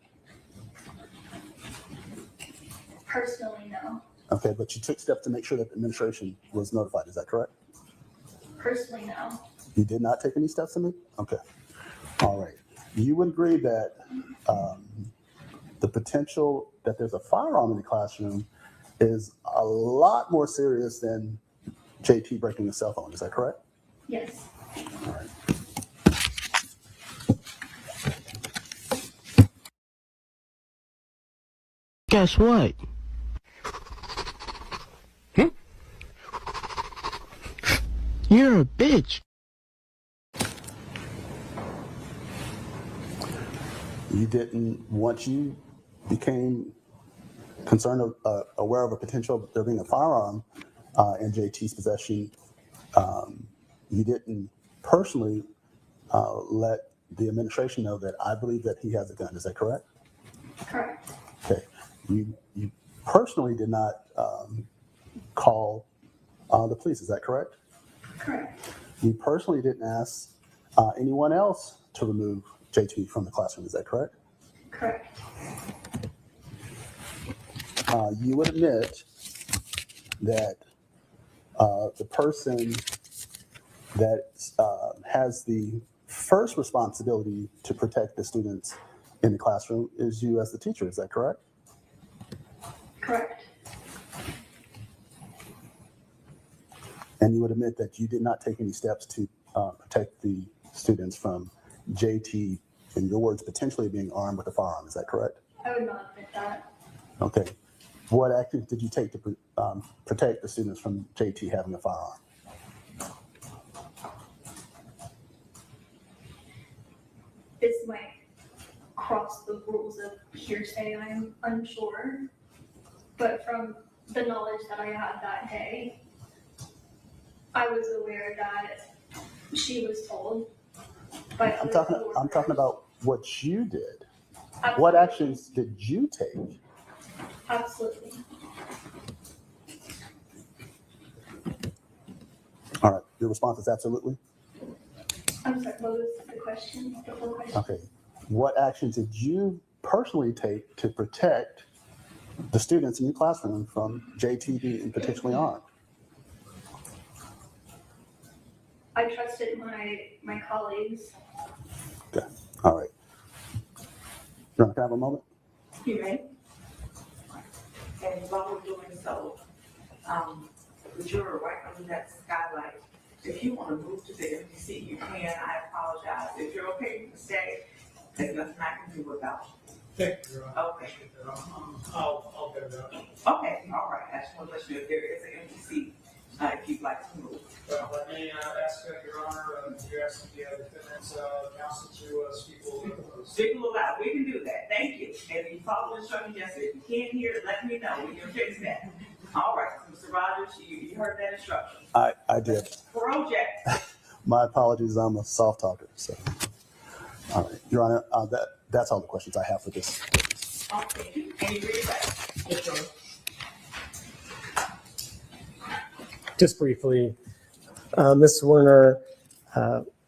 Speaker 13: Personally, no.
Speaker 5: Okay, but you took steps to make sure that the administration was notified. Is that correct?
Speaker 13: Personally, no.
Speaker 5: You did not take any steps to make? Okay. All right. You would agree that the potential that there's a firearm in the classroom is a lot more serious than JT breaking a cell phone. Is that correct?
Speaker 13: Yes.
Speaker 5: All right.
Speaker 16: Guess what? You're a bitch.
Speaker 5: You didn't, once you became concerned, aware of a potential of there being a firearm in JT's possession, you didn't personally let the administration know that I believe that he has a gun. Is that correct?
Speaker 13: Correct.
Speaker 5: Okay. You personally did not call the police. Is that correct?
Speaker 13: Correct.
Speaker 5: You personally didn't ask anyone else to remove JT from the classroom. Is that correct?
Speaker 13: Correct.
Speaker 5: You would admit that the person that has the first responsibility to protect the students in the classroom is you as the teacher. Is that correct?
Speaker 13: Correct.
Speaker 5: And you would admit that you did not take any steps to protect the students from JT, in your words, potentially being armed with a firearm. Is that correct?
Speaker 13: I would not admit that.
Speaker 5: Okay. What actions did you take to protect the students from JT having a firearm?
Speaker 13: This might cross the rules of hearsay, I'm unsure. But from the knowledge that I had that day, I was aware that she was told by other
Speaker 5: I'm talking about what you did.
Speaker 13: Absolutely.
Speaker 5: What actions did you take?
Speaker 13: Absolutely.
Speaker 5: All right. Your response is absolutely?
Speaker 13: I'm sorry, what was the question? The full question?
Speaker 5: Okay. What actions did you personally take to protect the students in your classroom from JT being potentially armed?
Speaker 13: I trusted my colleagues.
Speaker 5: Okay. All right. Can I have a moment?
Speaker 6: You may. And while we're doing so, the juror right under that skylight, if you want to move to the empty seat, you can. I apologize. If you're okay, you can stay. There's nothing I can do about you.
Speaker 10: Thank you, Your Honor.
Speaker 6: Okay.
Speaker 10: I'll get it out.
Speaker 6: Okay, all right. I just want to let you know if there is an empty seat, if you'd like to move.
Speaker 10: Let me ask Your Honor, you asked the defendant's counsel to speak a little bit.
Speaker 6: Speak a little loud. We can do that. Thank you. And if you follow the instructions, yes, if you can't hear it, let me know. We can fix that. All right, Mr. Rogers, you heard that instruction.
Speaker 5: I did.
Speaker 6: Project.
Speaker 5: My apologies. I'm a soft talker. So, all right, Your Honor, that's all the questions I have for this.
Speaker 6: Okay. Any reason?
Speaker 10: Yes, Your Honor.
Speaker 15: Just briefly, Ms. Zwerner,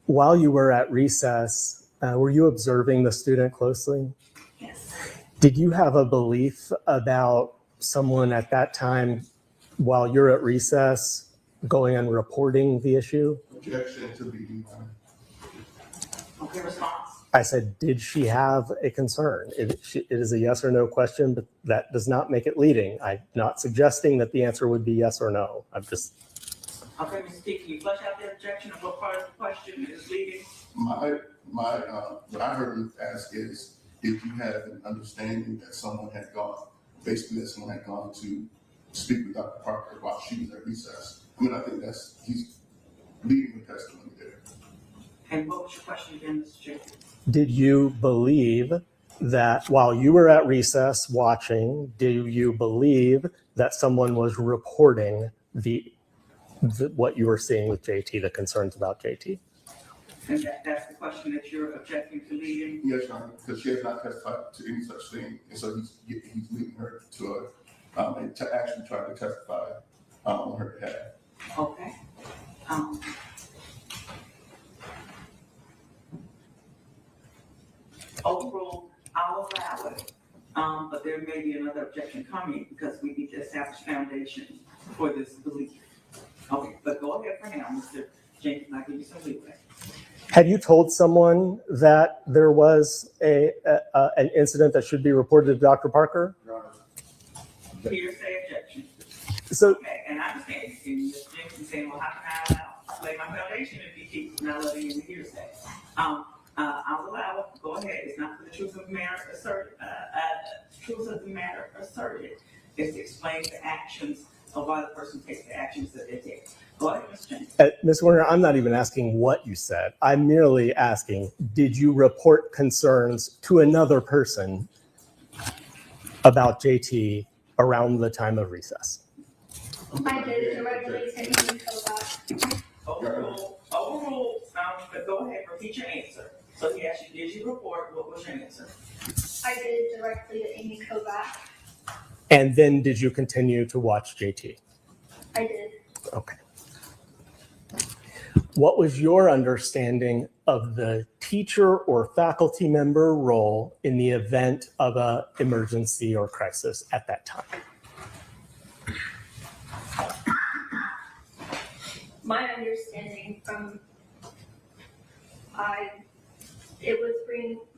Speaker 15: while you were at recess, were you observing the student closely?
Speaker 6: Yes.
Speaker 15: Did you have a belief about someone at that time, while you're at recess, going and reporting the issue?
Speaker 3: Objection to leading.
Speaker 6: Okay, response.
Speaker 15: I said, did she have a concern? It is a yes or no question, but that does not make it leading. I'm not suggesting that the answer would be yes or no. I'm just.
Speaker 6: Okay, Mr. T, can you flesh out the objection of what part of the question is leading?
Speaker 3: What I heard him ask is, if you had an understanding that someone had gone, basically that someone had gone to speak with Dr. Parker while she was at recess. I mean, I think he's leading the testimony there.
Speaker 6: And what was your question again, Mr. Jenkins?
Speaker 15: Did you believe that while you were at recess watching, do you believe that someone was reporting what you were seeing with JT, the concerns about JT?
Speaker 6: And that's the question that you're objecting to leading?
Speaker 3: Yes, Your Honor, because she has not testified to any such thing, and so he's leading her to actually try to testify on her behalf.
Speaker 6: Okay. Overruled, I'll allow it, but there may be another objection coming because we need to establish foundation for this belief. Okay, but go ahead for now, Mr. Jenkins, I'll give you some leeway.
Speaker 15: Had you told someone that there was an incident that should be reported to Dr. Parker?
Speaker 6: Hearsay objection.
Speaker 15: So,
Speaker 6: okay, and I understand. And Mr. Jenkins saying, well, how can I lay my foundation if you keep not letting in the hearsay? I'll allow it. Go ahead. It's not for the truth of the matter asserted. Truth of the matter asserted is to explain the actions of why the person takes the actions that they take. Go ahead, Mr. James.
Speaker 15: Ms. Werner, I'm not even asking what you said. I'm merely asking, did you report concerns to another person about JT around the time of recess?
Speaker 13: I did directly to Amy Kovac.
Speaker 6: Overrule, but go ahead, repeat your answer. So he asked you, did you report, what was your answer?
Speaker 13: I did directly to Amy Kovac.
Speaker 15: And then did you continue to watch JT?
Speaker 13: I did.
Speaker 15: Okay. What was your understanding of the teacher or faculty member role in the event of an emergency or crisis at that time?
Speaker 13: My understanding from it was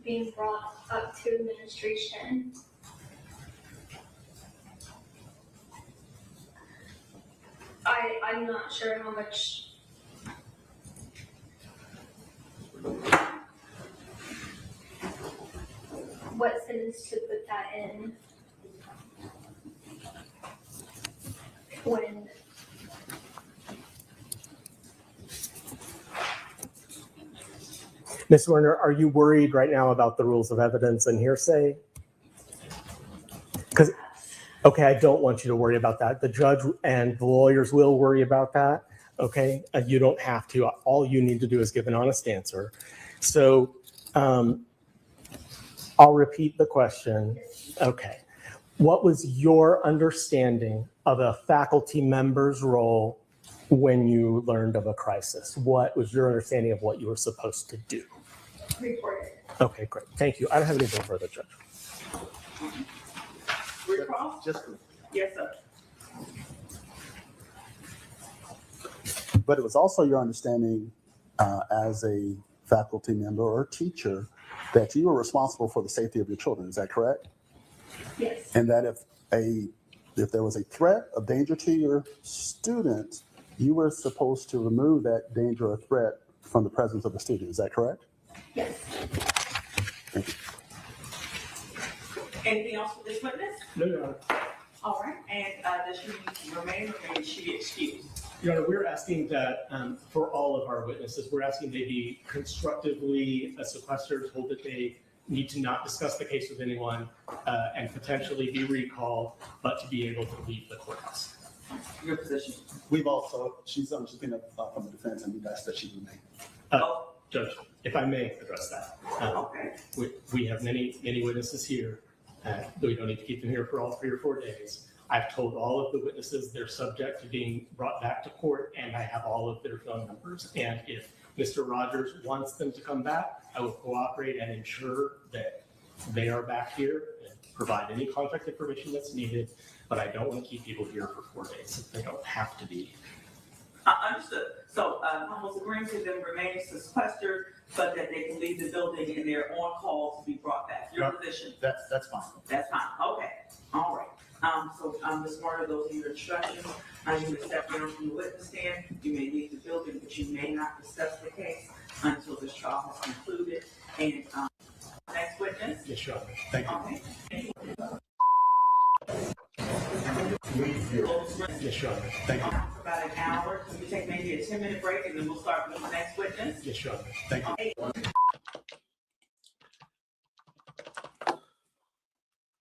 Speaker 13: being brought up to administration. I'm not sure how much what sentence to put that in when
Speaker 15: Ms. Werner, are you worried right now about the rules of evidence and hearsay? Because, okay, I don't want you to worry about that. The judge and the lawyers will worry about that, okay? You don't have to. All you need to do is give an honest answer. So I'll repeat the question. Okay. What was your understanding of a faculty member's role when you learned of a crisis? What was your understanding of what you were supposed to do?
Speaker 13: report it.
Speaker 15: Okay, great. Thank you. I don't have anything further, Judge.
Speaker 6: Recross? Yes, sir.
Speaker 5: But it was also your understanding as a faculty member or teacher that you were responsible for the safety of your children. Is that correct?
Speaker 13: Yes.
Speaker 5: And that if there was a threat of danger to your student, you were supposed to remove that danger or threat from the presence of the student. Is that correct?
Speaker 13: Yes.
Speaker 5: Thank you.
Speaker 6: Anything else for this witness?
Speaker 12: No, Your Honor.
Speaker 6: All right, and does she remain or is she excused?
Speaker 12: Your Honor, we're asking that for all of our witnesses, we're asking they be constructively sequestered, told that they need to not discuss the case with anyone and potentially be recalled, but to be able to leave the courthouse.
Speaker 6: Your position?
Speaker 5: We've also, she's been from the defense and we've asked that she remain.
Speaker 12: Judge, if I may address that.
Speaker 6: Okay.
Speaker 12: We have many witnesses here. We don't need to keep them here for all 3 or 4 days. I've told all of the witnesses they're subject to being brought back to court, and I have all of their phone numbers. And if Mr. Rogers wants them to come back, I will cooperate and ensure that they are back here and provide any contact information that's needed. But I don't want to keep people here for 4 days if they don't have to be.
Speaker 6: Understood. So almost agreeing to them remaining sequestered, but that they can leave the building and they're on call to be brought back. Your position?
Speaker 5: That's fine.
Speaker 6: That's fine. Okay. All right. So Ms. Warner, those are your instructions. You may step down from the witness stand. You may leave the building, but you may not discuss the case until this trial is concluded. And next witness.
Speaker 12: Yes, Your Honor. Thank you.
Speaker 6: Okay.
Speaker 12: Yes, Your Honor. Thank you.
Speaker 6: For about an hour. Can we take maybe a 10-minute break and then we'll start with the next witness?
Speaker 12: Yes, Your Honor. Thank you.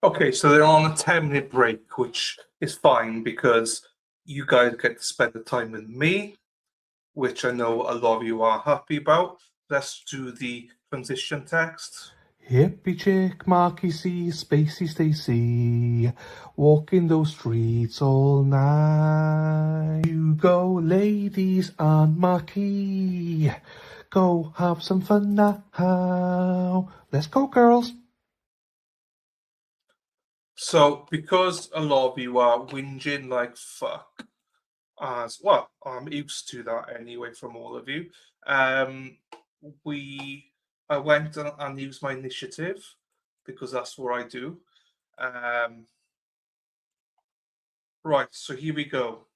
Speaker 2: Okay, so they're on a 10-minute break, which is fine because you guys get to spend the time with me, which I know a lot of you are happy about. Let's do the transition text.
Speaker 3: Hippie chick, Marky C, Spacey Stacy, walking those streets all night. You go, ladies and Marky, go have some fun now. Let's go, girls.
Speaker 2: So, because a lot of you are whinging like fuck, as well, I'm used to that anyway from all of you. I went and used my initiative because that's what I do. Right, so here we go.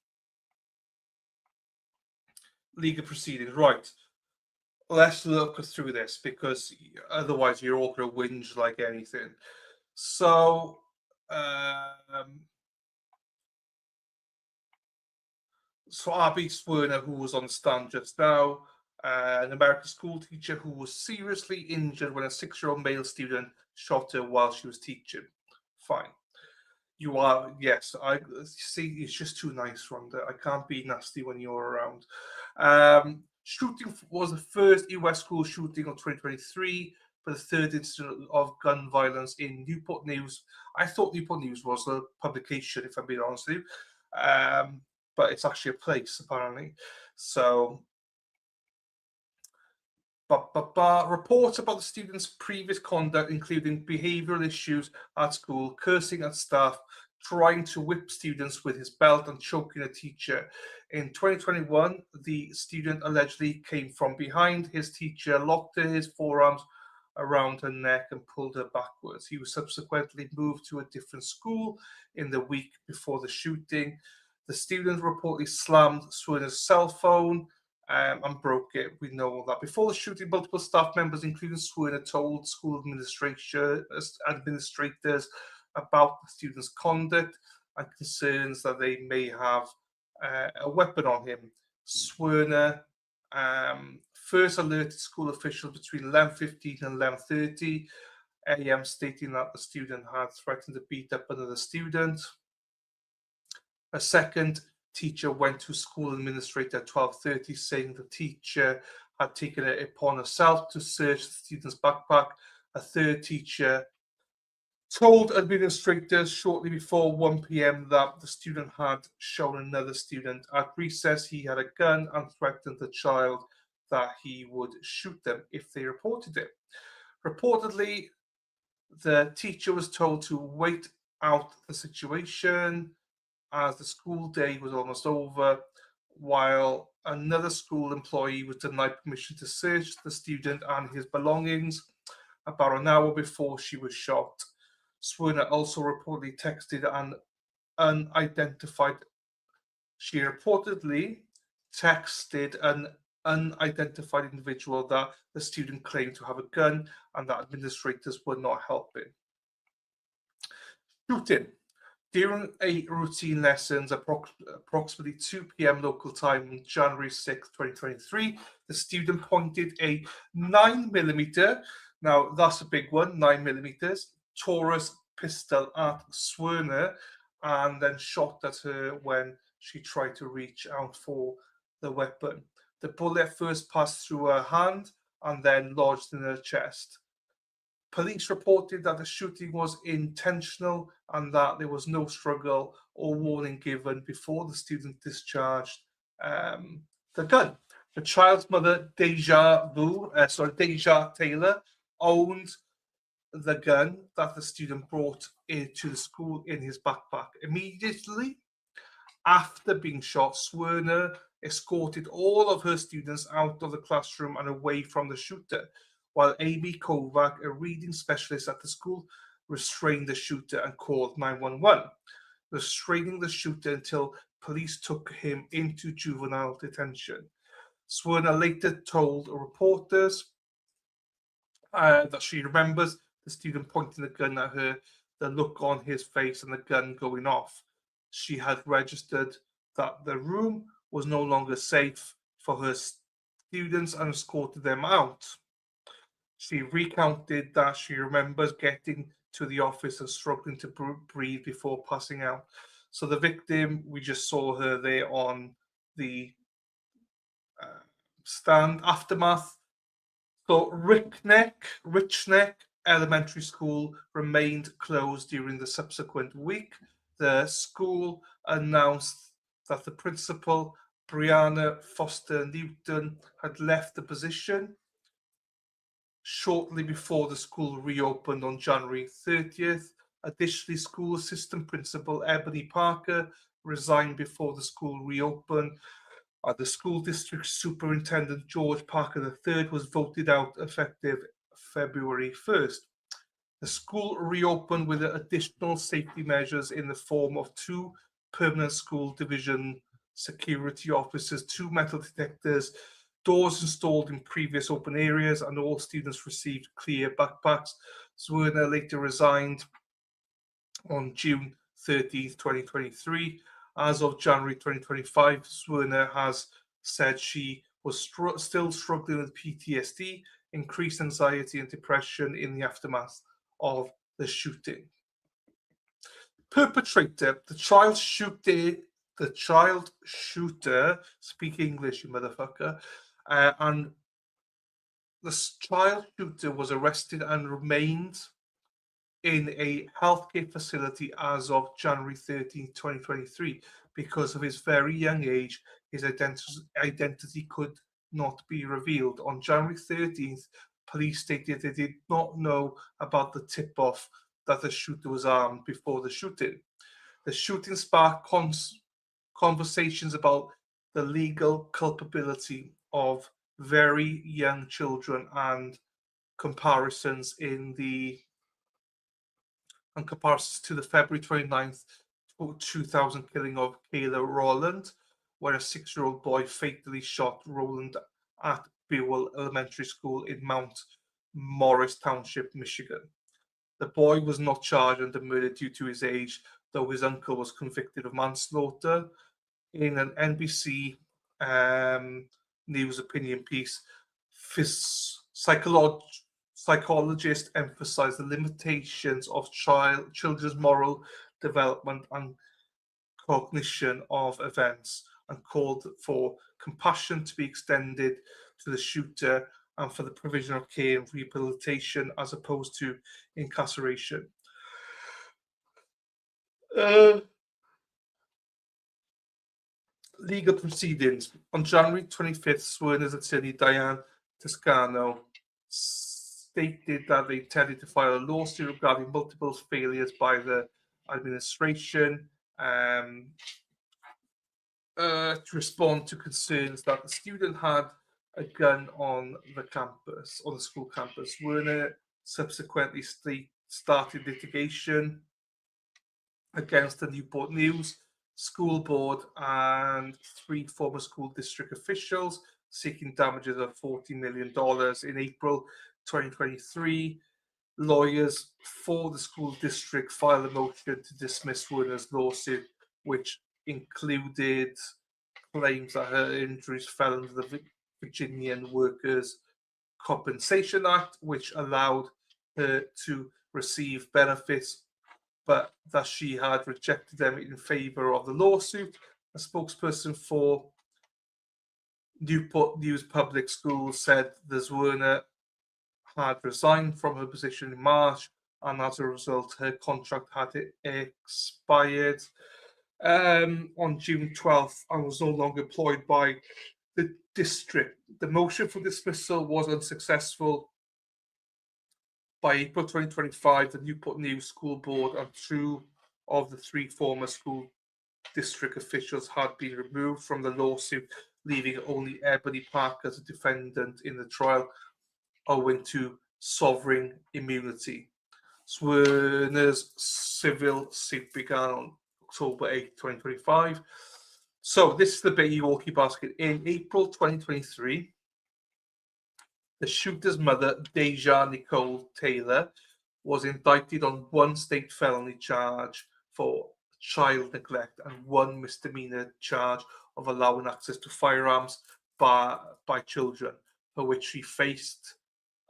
Speaker 2: Legal proceedings. Right, let's look through this because otherwise you're all going to whinge like anything. So, So Abby Zwerner, who was on the stand just now, an American school teacher who was seriously injured when a 6-year-old male student shot her while she was teaching. Fine. You are, yes, I see, it's just too nice, Rhonda. I can't be nasty when you're around. Shooting was the first US school shooting of 2023, but the third incident of gun violence in Newport News. I thought Newport News was a publication, if I'm being honest with you, but it's actually a place, apparently. So, reports about the students' previous conduct, including behavioral issues at school, cursing at staff, trying to whip students with his belt and choking a teacher. In 2021, the student allegedly came from behind his teacher, locked his forearms around her neck and pulled her backwards. He was subsequently moved to a different school in the week before the shooting. The student reportedly slammed Zwerner's cell phone and broke it. We know all that. Before the shooting, multiple staff members, including Zwerner, told school administrators about the student's conduct and concerns that they may have a weapon on him. Zwerner first alerted school officials between 11:15 and 11:30 a.m., stating that the student had threatened to beat up another student. A second teacher went to school administrator at 12:30, saying the teacher had taken it upon herself to search the student's backpack. A third teacher told administrators shortly before 1 p.m. that the student had shown another student at recess he had a gun and threatened the child that he would shoot them if they reported it. Reportedly, the teacher was told to wait out the situation as the school day was almost over, while another school employee was denied permission to search the student and his belongings about an hour before she was shot. Zwerner also reportedly texted an unidentified. She reportedly texted an unidentified individual that the student claimed to have a gun and that administrators were not helping. Shooting. During a routine lessons approximately 2 p.m. local time on January 6, 2023, the student pointed a 9mm, now that's a big one, 9mm, Taurus pistol at Zwerner and then shot at her when she tried to reach out for the weapon. The bullet first passed through her hand and then lodged in her chest. Police reported that the shooting was intentional and that there was no struggle or warning given before the student discharged the gun. The child's mother, Deja Taylor, owned the gun that the student brought into the school in his backpack. Immediately after being shot, Zwerner escorted all of her students out of the classroom and away from the shooter, while Amy Kovac, a reading specialist at the school, restrained the shooter and called 911, restraining the shooter until police took him into juvenile detention. Zwerner later told reporters that she remembers the student pointing the gun at her, the look on his face and the gun going off. She had registered that the room was no longer safe for her students and escorted them out. She recounted that she remembers getting to the office and struggling to breathe before passing out. So the victim, we just saw her there on the stand. Aftermath. So Richneck Elementary School remained closed during the subsequent week. The school announced that the principal, Brianna Foster Newton, had left the position shortly before the school reopened on January 30th. Additionally, school assistant principal Ebony Parker resigned before the school reopened. The school district superintendent George Parker III was voted out effective February 1st. The school reopened with additional safety measures in the form of 2 permanent school division security officers, 2 metal detectors, doors installed in previous open areas, and all students received clear backpacks. Zwerner later resigned on June 13th, 2023, As of January 2025, Zwerner has said she was still struggling with PTSD, increased anxiety and depression in the aftermath of the shooting. Perpetrator, the child shooter, speak English, you motherfucker, and the child shooter was arrested and remained in a healthcare facility as of January 13, 2023. Because of his very young age, his identity could not be revealed. On January 13th, police stated they did not know about the tip-off that the shooter was armed before the shooting. The shooting sparked conversations about the legal culpability of very young children and comparisons to the February 29th, 2000 killing of Kayla Rowland, where a 6-year-old boy fatally shot Rowland at Ebony Elementary School in Mount Morris Township, Michigan. The boy was not charged under murder due to his age, though his uncle was convicted of manslaughter. In an NBC News opinion piece, psychologists emphasized the limitations of children's moral development and cognition of events, and called for compassion to be extended to the shooter and for the provision of care and rehabilitation as opposed to incarceration. Legal proceedings. On January 25th, Zwerner's attorney Diane Toscano stated that they intended to file a lawsuit regarding multiple failures by the administration to respond to concerns that the student had a gun on the campus, on the school campus. Zwerner subsequently started litigation against the Newport News School Board and 3 former school district officials, seeking damages of $40 million. In April 2023, lawyers for the school district filed a motion to dismiss Zwerner's lawsuit, which included claims that her injuries fell under the Virginian Workers' Compensation Act, which allowed her to receive benefits, but that she had rejected them in favor of the lawsuit. A spokesperson for Newport News Public Schools said that Zwerner had resigned from her position in March, and as a result, her contract had expired on June 12th and was no longer employed by the district. The motion for dismissal was unsuccessful. By April 2025, the Newport News School Board and 2 of the 3 former school district officials had been removed from the lawsuit, leaving only Ebony Parker as a defendant in the trial, owing to sovereign immunity. Zwerner's civil suit began on October 8, 2025. So this is the Milwaukee basket. In April 2023, the shooter's mother, Deja Nicole Taylor, was indicted on 1 state felony charge for child neglect and 1 misdemeanor charge of allowing access to firearms by children, for which she faced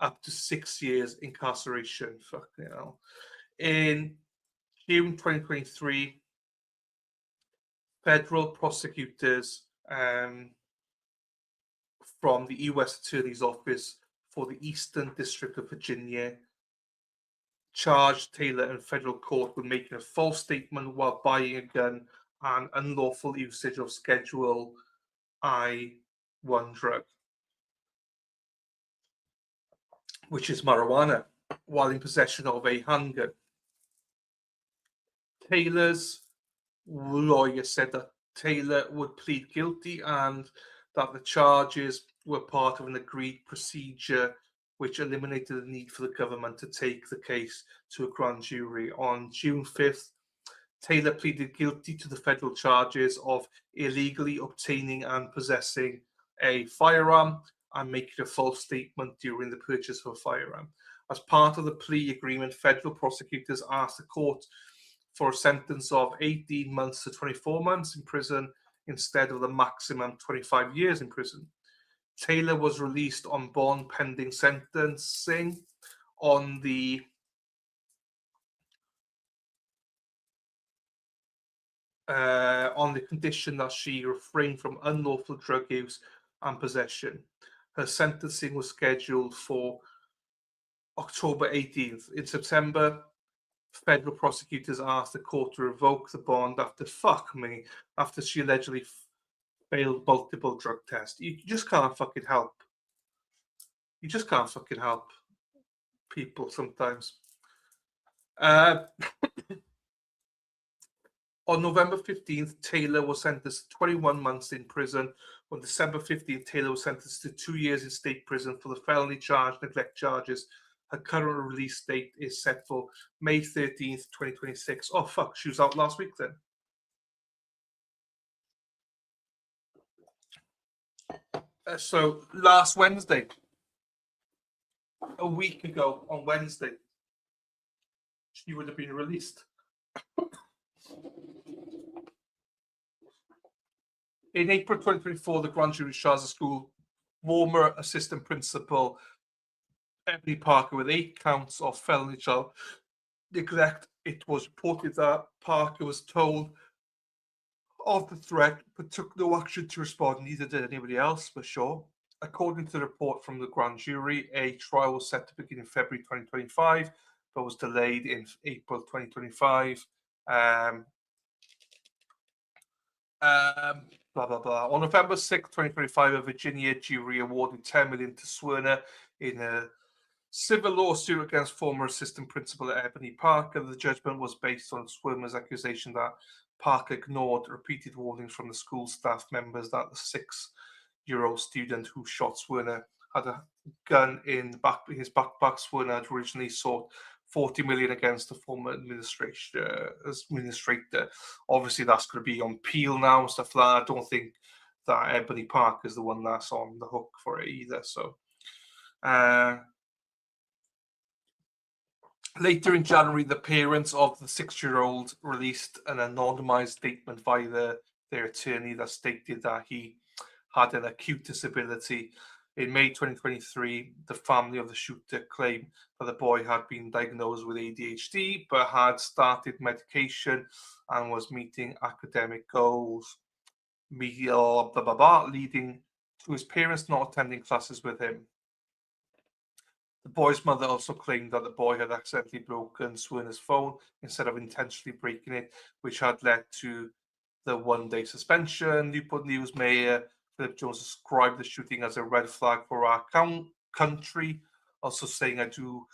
Speaker 2: up to 6 years incarceration. Fucking hell. In June 2023, federal prosecutors from the U.S. Attorney's Office for the Eastern District of Virginia charged Taylor in federal court with making a false statement while buying a gun and unlawful usage of Schedule I-1 drug, which is marijuana, while in possession of a handgun. Taylor's lawyer said that Taylor would plead guilty and that the charges were part of an agreed procedure which eliminated the need for the government to take the case to a grand jury. On June 5th, Taylor pleaded guilty to the federal charges of illegally obtaining and possessing a firearm and making a false statement during the purchase of a firearm. As part of the plea agreement, federal prosecutors asked the court for a sentence of 18 months to 24 months in prison instead of the maximum 25 years in prison. Taylor was released on bond pending sentencing on the condition that she refrained from unlawful drug use and possession. Her sentencing was scheduled for October 18th. In September, federal prosecutors asked the court to revoke the bond after she allegedly failed multiple drug tests. You just can't fucking help. You just can't fucking help people sometimes. On November 15th, Taylor was sentenced to 21 months in prison. On December 15th, Taylor was sentenced to 2 years in state prison for the felony charge, neglect charges. Her current release date is set for May 13th, 2026. Oh, fuck, she was out last week then. So last Wednesday, a week ago on Wednesday, she would have been released. In April 2024, the grand jury charged the school former assistant principal Ebony Parker with 8 counts of felony child neglect. It was reported that Parker was told of the threat but took no action to respond. Neither did anybody else, for sure. According to the report from the grand jury, a trial was set to begin in February 2025 but was delayed in April 2025. Blah, blah, blah. On November 6, 2025, a Virginia jury awarded $10 million to Zwerner in a civil lawsuit against former assistant principal Ebony Parker. The judgment was based on Zwerner's accusation that Parker ignored repeated warnings from the school staff members that the 6-year-old student who shot Zwerner had a gun in his backpack. Zwerner had originally sought $40 million against the former administrator. Obviously, that's going to be on appeal now and stuff like that. I don't think that Ebony Parker is the one that's on the hook for it either. So, later in January, the parents of the 6-year-old released an anonymized statement via their attorney that stated that he had an acute disability. In May 2023, the family of the shooter claimed that the boy had been diagnosed with ADHD but had started medication and was meeting academic goals, leading to his parents not attending classes with him. The boy's mother also claimed that the boy had accidentally broken Zwerner's phone instead of intentionally breaking it, which had led to the 1-day suspension. Newport News Mayor Philip Jones described the shooting as a red flag for our country, also saying, I don't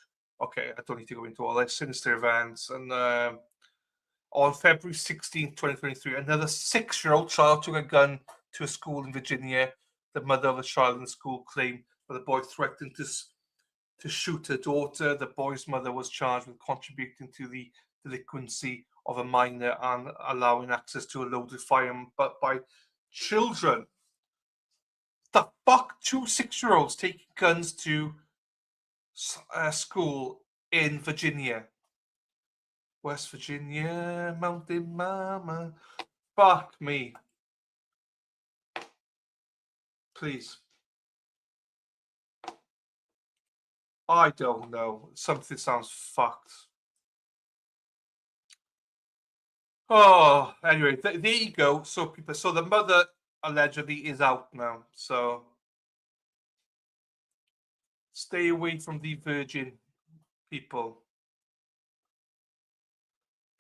Speaker 2: need to go into all this, sinister events. And on February 16, 2023, another 6-year-old child took a gun to a school in Virginia. The mother of the child in the school claimed that the boy threatened to shoot her daughter. The boy's mother was charged with contributing to the delinquency of a minor and allowing access to a loaded firearm, but by children. The fuck? 2 6-year-olds taking guns to school in Virginia. West Virginia, Mountain Mama. Fuck me. Please. I don't know. Something sounds fucked. Oh, anyway, there you go. So the mother allegedly is out now. So stay away from the virgin people.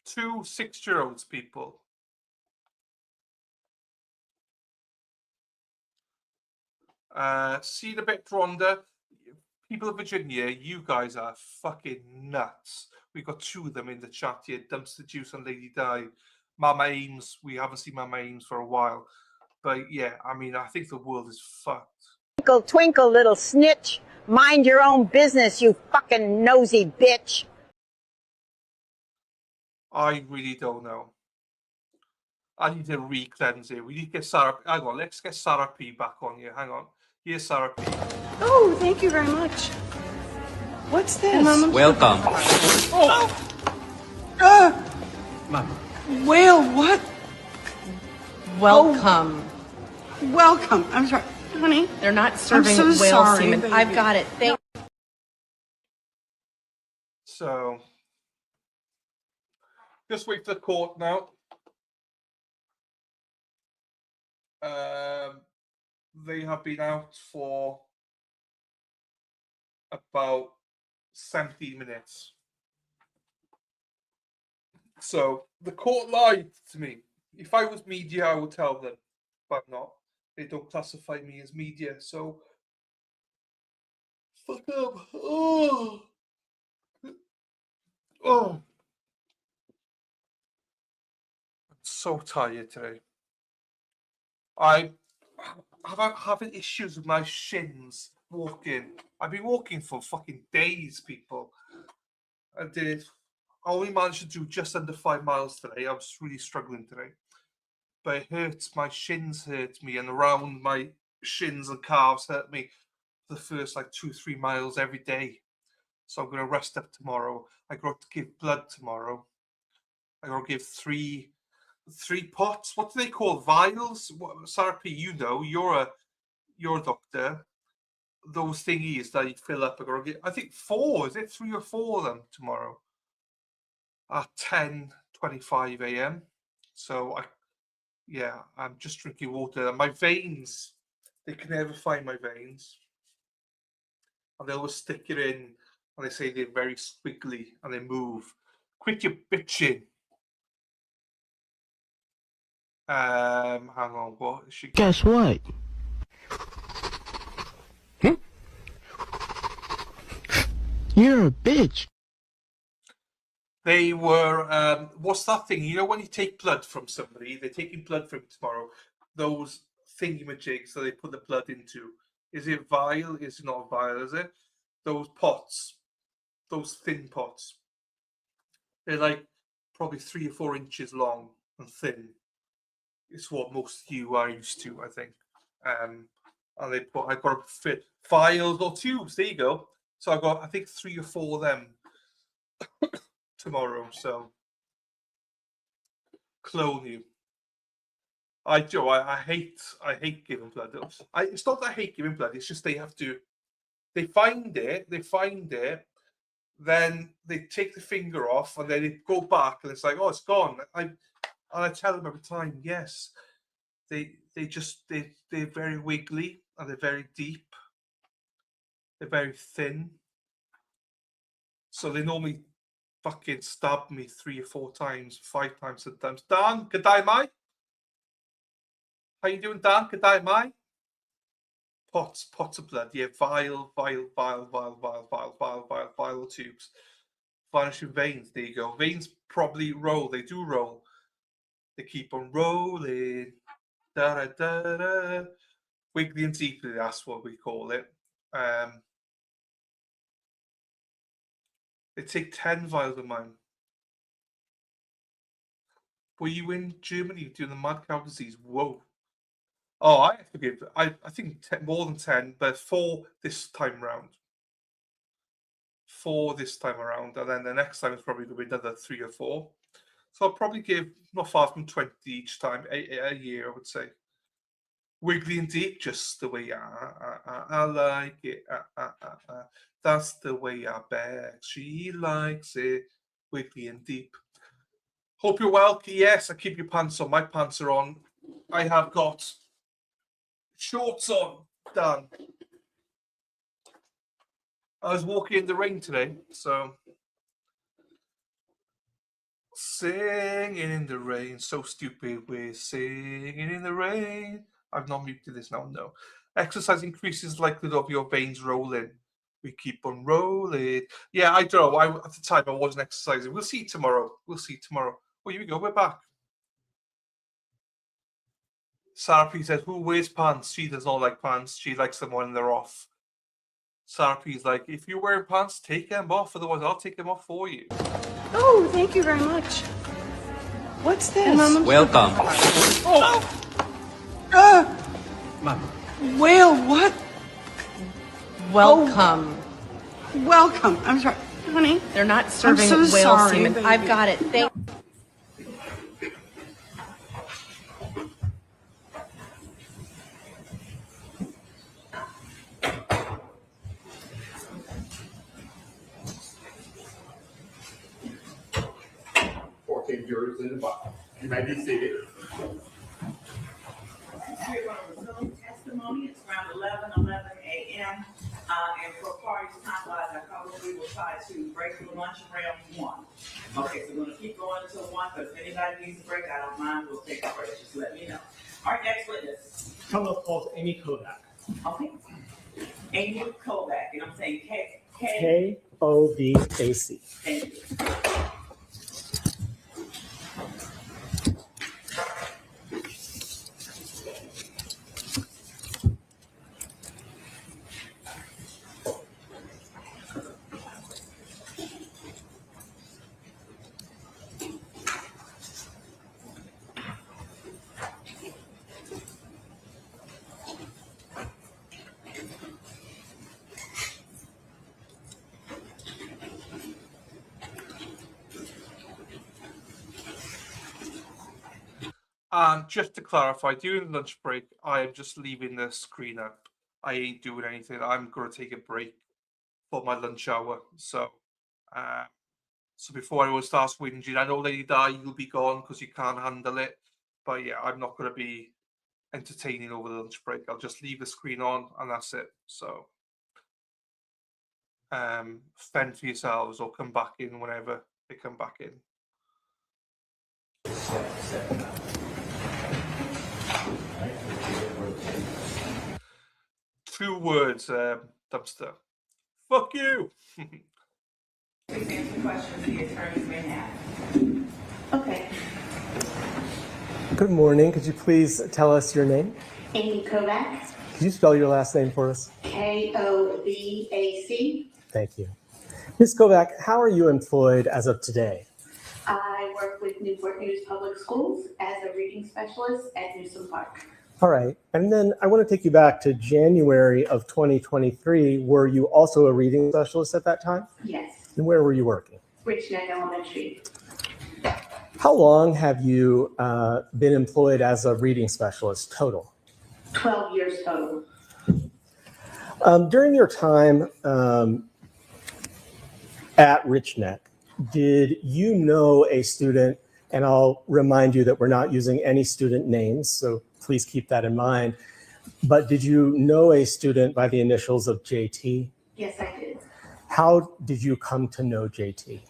Speaker 2: 2 6-year-olds, people. See the bit, Rhonda? People of Virginia, you guys are fucking nuts. We got 2 of them in the chat here. Dumpster Juice and Lady Di. Mama Ames, we haven't seen Mama Ames for a while. But yeah, I mean, I think the world is fucked.
Speaker 16: Twinkle, twinkle, little snitch. Mind your own business, you fucking nosy bitch.
Speaker 2: I really don't know. I need to re-cleanse it. We need to get Sarah. Hang on, let's get Sarah P back on here. Hang on. Here's Sarah P.
Speaker 17: Oh, thank you very much. What's this?
Speaker 18: Welcome.
Speaker 17: Oh. Whale what?
Speaker 4: Welcome.
Speaker 17: Welcome. I'm sorry, honey.
Speaker 4: They're not serving
Speaker 17: so
Speaker 4: whale
Speaker 17: sorry,
Speaker 4: semen.
Speaker 17: baby.
Speaker 4: I've got it. Thank
Speaker 2: So, just wait for the court now. They have been out for about 17 minutes. So the court lied to me. If I was media, I would tell them, but I'm not. They don't classify me as media, so fuck up. Oh. I'm so tired today. I'm having issues with my shins walking. I've been walking for fucking days, people. I only managed to do just under 5 miles today. I was really struggling today. But it hurts. My shins hurt me, and around my shins and calves hurt me for the first 2-3 miles every day. So I'm going to rest up tomorrow. I got to give blood tomorrow. I got to give three pots. What do they call vials? Sarah P, you know, you're a doctor. Those thingies that you fill up. I got to get, I think 4. Is it 3 or 4 of them tomorrow? At 10:25 a.m. So I'm just drinking water. My veins, they can never find my veins, and they always stick it in, and they say they're very squiggly and they move. Quit your bitching. Hang on, what is she?
Speaker 18: Guess what? You're a bitch.
Speaker 2: They were, what's that thing? You know, when you take blood from somebody, they're taking blood from tomorrow. Those thingamajigs that they put the blood into. Is it vial? Is it not vial? Is it? Those pots, those thin pots. They're probably 3 or 4 inches long and thin. It's what most of you are used to, I think. And I got to fit vials or tubes. There you go. So I got, I think, 3 or 4 of them tomorrow. So clone you. I hate giving blood. It's not that I hate giving blood. It's just they find it, then they take the finger off, and then they go back, and it's like, oh, it's gone. I tell them every time, yes. They're very wiggly, and they're very deep. They're very thin. So they normally fucking stab me 3 or 4 times, 5 times sometimes. Dan, good day, mate. How you doing, Dan? Good day, mate. Pots of blood. Yeah, vial tubes. Vanishing veins. There you go. Veins probably roll. They do roll. They keep on rolling. Da da da da. Wiggly and deeply. That's what we call it. They take 10 vials of mine. Were you in Germany doing the mad cow disease? Whoa. Oh, I have to give, I think more than 10, but 4 this time around. 4 this time around, and then the next time is probably going to be another 3 or 4. So I'll probably give not far from 20 each time, a year, I would say. Wiggly and deep, just the way I like it. That's the way I bet she likes it. Wiggly and deep. Hope you're well. Yes, I keep your pants on. My pants are on. I have got shorts on. Done. I was walking in the rain today, so singing in the rain. So stupid. We're singing in the rain. I've not muted this now. No. Exercise increases the likelihood of your veins rolling. We keep on rolling. Yeah, I don't know. At the time, I wasn't exercising. We'll see tomorrow. Oh, here we go. We're back. Sarah P says, who wears pants? She does not like pants. She likes them when they're off. Sarah P's like, if you're wearing pants, take them off. Otherwise, I'll take them off for you.
Speaker 17: Oh, thank you very much. What's this?
Speaker 18: Welcome.
Speaker 17: Whale what?
Speaker 4: Welcome.
Speaker 17: Welcome. I'm sorry, honey.
Speaker 4: They're not serving
Speaker 17: so
Speaker 4: whale
Speaker 17: sorry,
Speaker 4: semen.
Speaker 17: baby.
Speaker 4: I've got it. Thank
Speaker 8: yours in the box. You may be seated.
Speaker 6: We're going to resume testimony. It's around 11 a.m. And for parties time-wise, I probably will try to break for lunch around 1. Okay, so we're going to keep going until 1, but if anybody needs a break, I don't mind. We'll take a break. Just let me know. All right, next witness.
Speaker 12: Commonwealth calls Amy Kovac.
Speaker 6: Okay. Amy Kovac, and I'm saying
Speaker 15: Kovac.
Speaker 6: Thank you.
Speaker 2: And just to clarify, during the lunch break, I am just leaving the screen up. I ain't doing anything. I'm going to take a break for my lunch hour. So before everyone starts whinging, I know Lady Di, you'll be gone because you can't handle it. But yeah, I'm not going to be entertaining over the lunch break. I'll just leave the screen on and that's it. So fend for yourselves or come back in whenever they come back in. 2 words, Dumpster. Fuck you.
Speaker 6: Please answer questions the attorneys may have.
Speaker 17: Okay.
Speaker 15: Good morning. Could you please tell us your name?
Speaker 17: Amy Kovac,
Speaker 15: Could you spell your last name for us?
Speaker 17: Kovac.
Speaker 15: Thank you. Ms. Kovac, how are you employed as of today?
Speaker 17: I work with Newport News Public Schools as a reading specialist at Newsom Park.
Speaker 15: All right. And then I want to take you back to January of 2023. Were you also a reading specialist at that time?
Speaker 17: Yes.
Speaker 15: And where were you working?
Speaker 17: Richneck Elementary.
Speaker 15: How long have you been employed as a reading specialist total?
Speaker 17: 12 years total.
Speaker 15: During your time at Richneck, did you know a student, and I'll remind you that we're not using any student names, so please keep that in mind, but did you know a student by the initials of JT?
Speaker 17: Yes, I did.
Speaker 15: How did you come to know JT?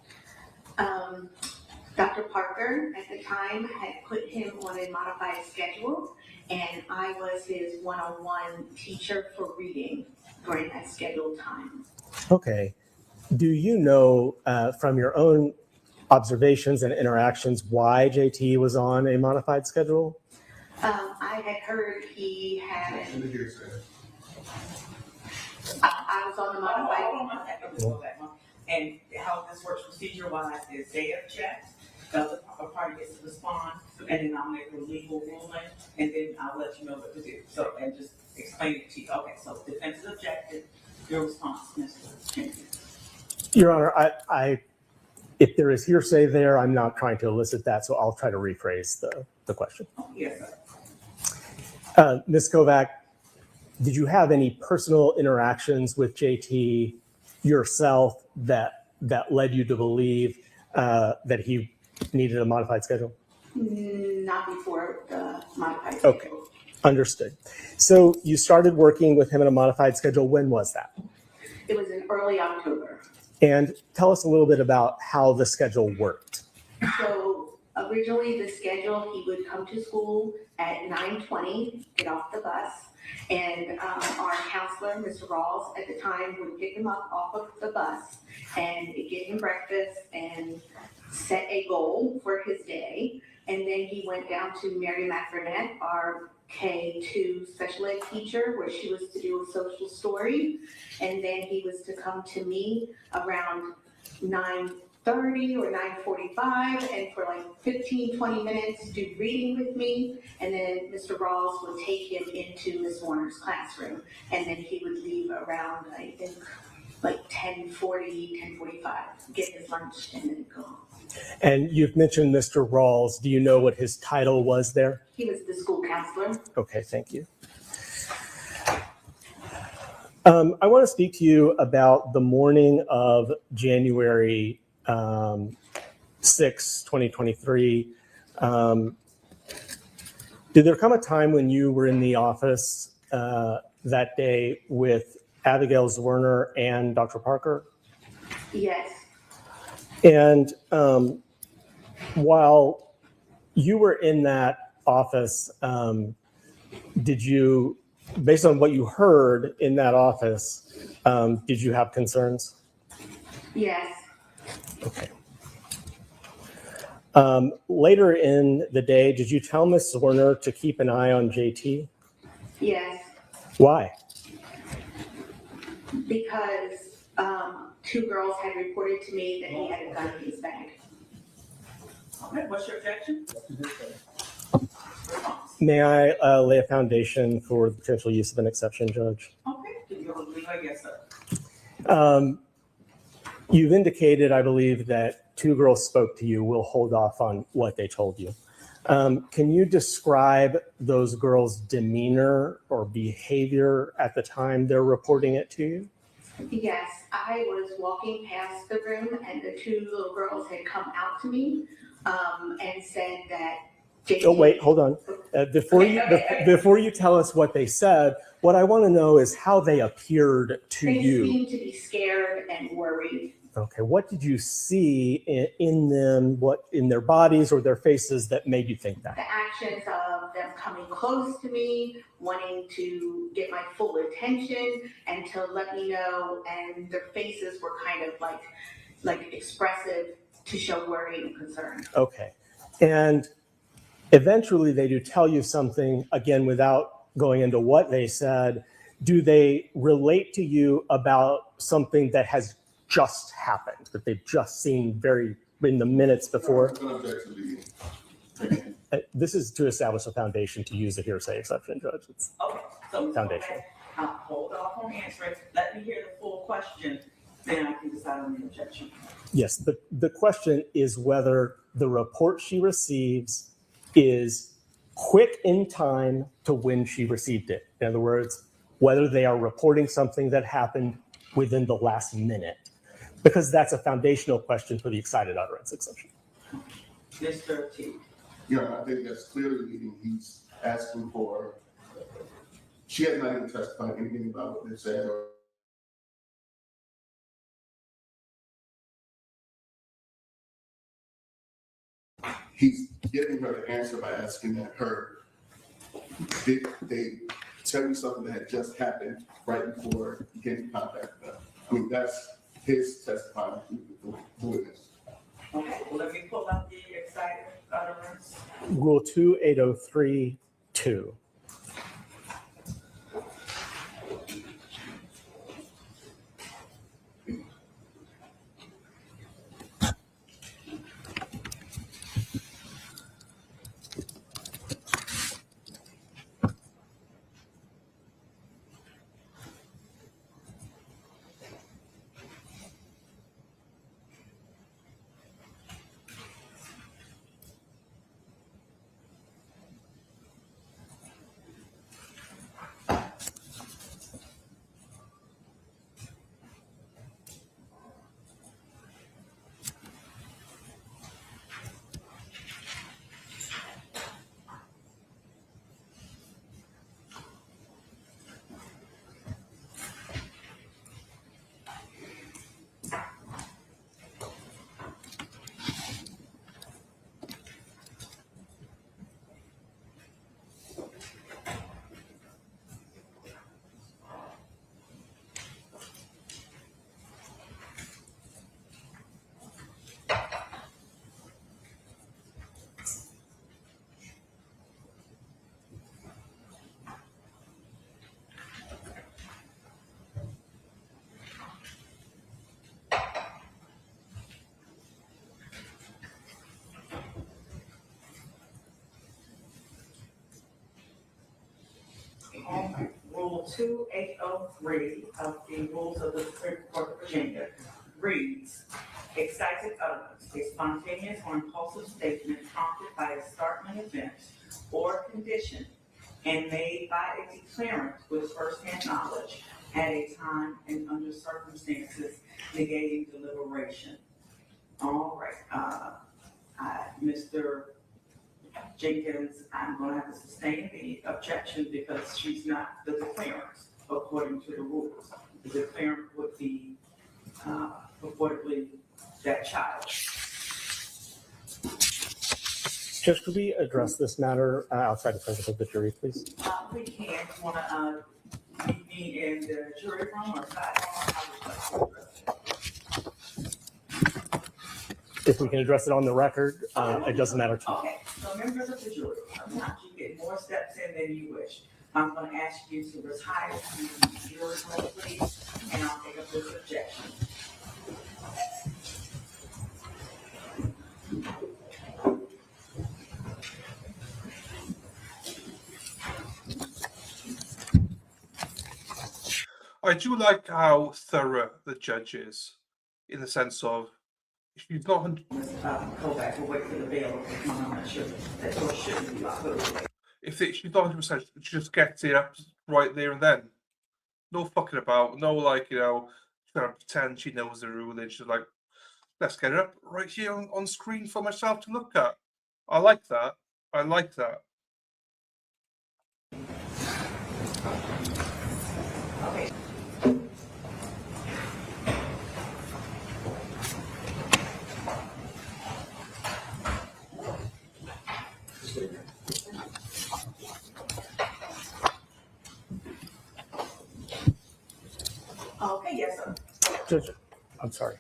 Speaker 17: Dr. Parker at the time had put him on a modified schedule, and I was his one-on-one teacher for reading during that scheduled time.
Speaker 15: Okay. Do you know from your own observations and interactions why JT was on a modified schedule?
Speaker 17: I had heard he had. I was on the modified.
Speaker 6: Hold on one second. Let's go back one. And how this works procedure-wise is they object, the party gets to respond, and then I'll make a legal ruling, and then I'll let you know what to do. So, and just explain it to you. Okay, so defense is objected. Your response, Mr. Jenkins.
Speaker 15: Your Honor, if there is hearsay there, I'm not trying to elicit that, so I'll try to rephrase the question.
Speaker 6: Yes, sir.
Speaker 15: Ms. Kovac, did you have any personal interactions with JT yourself that led you to believe that he needed a modified schedule?
Speaker 17: Not before the modified schedule.
Speaker 15: Okay, understood. So you started working with him in a modified schedule. When was that?
Speaker 17: It was in early October.
Speaker 15: And tell us a little bit about how the schedule worked.
Speaker 17: So originally the schedule, he would come to school at 9:20, get off the bus, and our counselor, Mr. Rawls, at the time would pick him up off of the bus and get him breakfast and set a goal for his day. And then he went down to Mary McBurnett, our K2 special ed teacher, where she was to do a social story. And then he was to come to me around 9:30 or 9:45 and for like 15-20 minutes do reading with me. And then Mr. Rawls would take him into Ms. Warner's classroom. And then he would leave around, I think, like 10:40, 10:45, get his lunch and then go home.
Speaker 15: And you've mentioned Mr. Rawls. Do you know what his title was there?
Speaker 17: He was the school counselor.
Speaker 15: Okay, thank you. I want to speak to you about the morning of January 6, 2023. Did there come a time when you were in the office that day with Abigail Zwerner and Dr. Parker?
Speaker 17: Yes.
Speaker 15: And while you were in that office, did you, based on what you heard in that office, did you have concerns?
Speaker 17: Yes.
Speaker 15: Okay. Later in the day, did you tell Ms. Zwerner to keep an eye on JT?
Speaker 17: Yes.
Speaker 15: Why?
Speaker 17: Because 2 girls had reported to me that he had a gun in his bag.
Speaker 6: Okay, what's your objection?
Speaker 15: May I lay a foundation for the potential use of an exception, Judge?
Speaker 6: Okay, yes, sir.
Speaker 15: You've indicated, I believe, that 2 girls spoke to you. We'll hold off on what they told you. Can you describe those girls' demeanor or behavior at the time they're reporting it to you?
Speaker 17: Yes, I was walking past the room and the 2 little girls had come out to me and said that JT.
Speaker 15: Oh, wait, hold on. Before you tell us what they said, what I want to know is how they appeared to you.
Speaker 17: They seemed to be scared and worried.
Speaker 15: Okay, what did you see in them, what in their bodies or their faces that made you think that?
Speaker 17: The actions of them coming close to me, wanting to get my full attention and to let me know, and their faces were kind of like expressive to show worry and concern.
Speaker 15: Okay, and eventually they do tell you something, again, without going into what they said. Do they relate to you about something that has just happened, that they've just seen in the minutes before? This is to establish a foundation to use a hearsay exception, Judge. It's
Speaker 6: okay, so
Speaker 15: foundational.
Speaker 6: Hold off on answering. Let me hear the full question, then I can decide on the objection.
Speaker 15: Yes, the question is whether the report she receives is quick in time to when she received it. In other words, whether they are reporting something that happened within the last minute, because that's a foundational question for the excited utterance exception.
Speaker 6: Mr. T.
Speaker 19: Yeah, I think that's clearly meaning he's asking for, she has not even testified anything about what they said. He's getting her to answer by asking her, did they tell you something that had just happened right before you came in contact with them? I mean, that's his testifying to the witness.
Speaker 6: Okay, well, let me pull up the excited utterance.
Speaker 15: Rule 2803-2.
Speaker 6: Rule 2803 of the Rules of the Supreme Court of Virginia reads, excited utterance, a spontaneous or impulsive statement prompted by a startling event or condition and made by a declarant with firsthand knowledge at a time and under circumstances negating deliberation. All right. Mr. Jenkins, I'm gonna have to sustain the objection because she's not the declarant according to the rules. The declarant would be purportedly that child.
Speaker 15: Judge, could we address this matter outside the presence of the jury, please?
Speaker 6: We can, wanna meet me in the jury room or sidebar?
Speaker 15: If we can address it on the record, it doesn't matter to me.
Speaker 6: Okay, so members of the jury, sometimes you get more steps in than you wish. I'm gonna ask you to retire to the jury room, please, and I'll take up this objection.
Speaker 2: I do like how thorough the judge is, in the sense of, if she's not.
Speaker 6: Go back and wait for the bail. I'm not sure that door shouldn't be locked.
Speaker 2: If she's not 100%, she just gets it up right there and then. No fucking about. No, like, you know, trying to pretend she knows the rule. And she's like, let's get it up right here on screen for myself to look at. I like that. I like that.
Speaker 6: Okay. Okay, yes, sir.
Speaker 15: Judge, I'm sorry.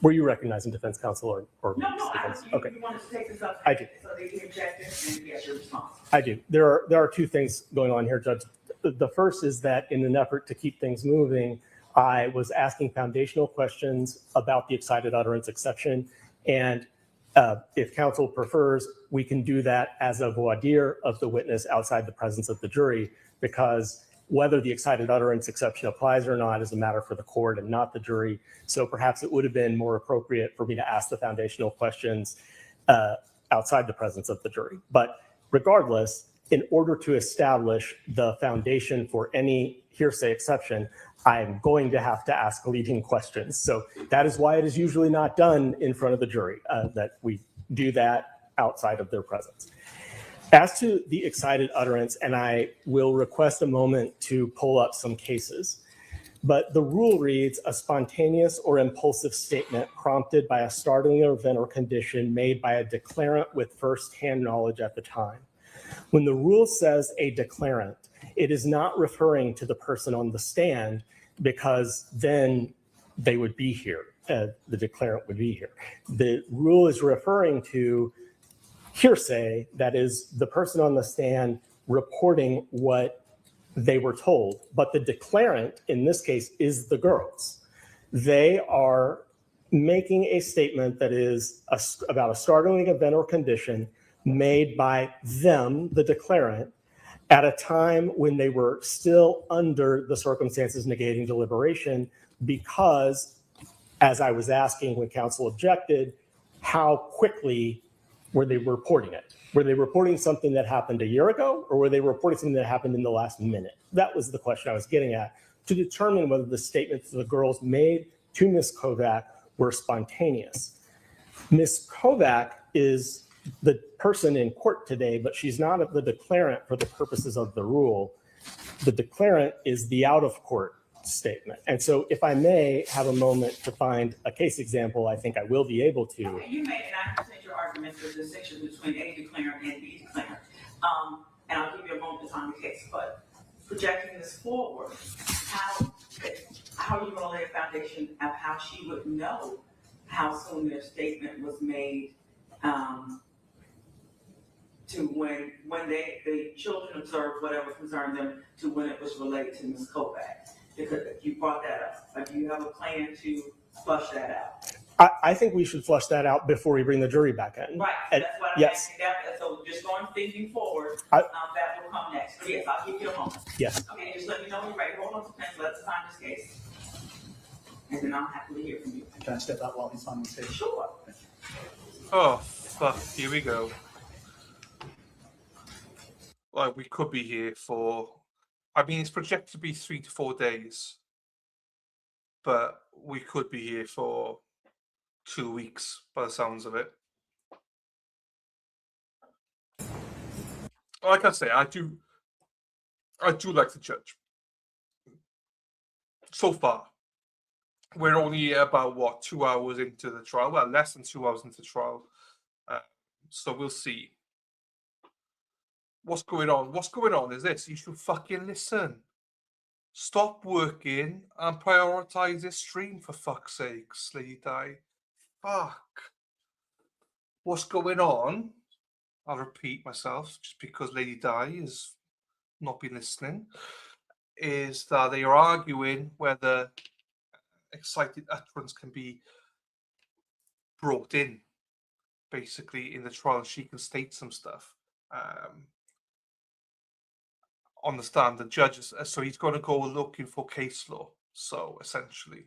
Speaker 15: Were you recognizing defense counsel or
Speaker 6: No,
Speaker 15: defense?
Speaker 6: okay. You wanted to take this up.
Speaker 15: I do.
Speaker 6: So they can object it and get your response.
Speaker 15: I do. There are two things going on here, Judge. The first is that in an effort to keep things moving, I was asking foundational questions about the excited utterance exception. And if counsel prefers, we can do that as a voir dire of the witness outside the presence of the jury, because whether the excited utterance exception applies or not is a matter for the court and not the jury. So perhaps it would have been more appropriate for me to ask the foundational questions outside the presence of the jury. But regardless, in order to establish the foundation for any hearsay exception, I'm going to have to ask leading questions. So that is why it is usually not done in front of the jury, that we do that outside of their presence. As to the excited utterance, and I will request a moment to pull up some cases, but the rule reads, a spontaneous or impulsive statement prompted by a startling event or condition made by a declarant with firsthand knowledge at the time. When the rule says a declarant, it is not referring to the person on the stand, because then they would be here. The declarant would be here. The rule is referring to hearsay, that is the person on the stand reporting what they were told. But the declarant in this case is the girls. They are making a statement that is about a startling event or condition made by them, the declarant, at a time when they were still under the circumstances negating deliberation, because, as I was asking when counsel objected, how quickly were they reporting it? Were they reporting something that happened a year ago, or were they reporting something that happened in the last minute? That was the question I was getting at, to determine whether the statements the girls made to Ms. Kovac were spontaneous. Ms. Kovac is the person in court today, but she's not the declarant for the purposes of the rule. The declarant is the out-of-court statement. And so if I may have a moment to find a case example, I think I will be able to.
Speaker 6: Okay, you made, and I understand your argument for the distinction between A declarant and B declarant. And I'll give you a moment to find the case, but projecting this forward, how are you going to lay a foundation of how she would know how soon their statement was made to when the children observed whatever concerned them to when it was related to Ms. Kovac? Because you brought that up. Do you have a plan to flush that out?
Speaker 15: I think we should flush that out before we bring the jury back in.
Speaker 6: Right, that's what I'm asking. So just thinking forward, that will come next. But yes, I'll give you a moment.
Speaker 15: Yes.
Speaker 6: Okay, just let me know when you're ready. Hold on to pen, let's find this case. And then I'll happily hear from you.
Speaker 20: Can I step out while he's finding the case?
Speaker 6: Sure.
Speaker 2: Oh, fuck. Here we go. Like, we could be here for... I mean, it's projected to be 3 to 4 days. But we could be here for 2 weeks by the sounds of it. Like I say, I do like the judge. So far, we're only about 2 hours into the trial. Well, less than 2 hours into the trial. So we'll see. What's going on? What's going on is this. You should fucking listen. Stop working and prioritize this stream, for fuck's sake, Lady Di. Fuck. What's going on? I'll repeat myself just because Lady Di has not been listening. Is that they are arguing whether excited utterance can be brought in, basically, in the trial. She can state some stuff. On the stand, the judges, so he's going to go looking for case law. So essentially,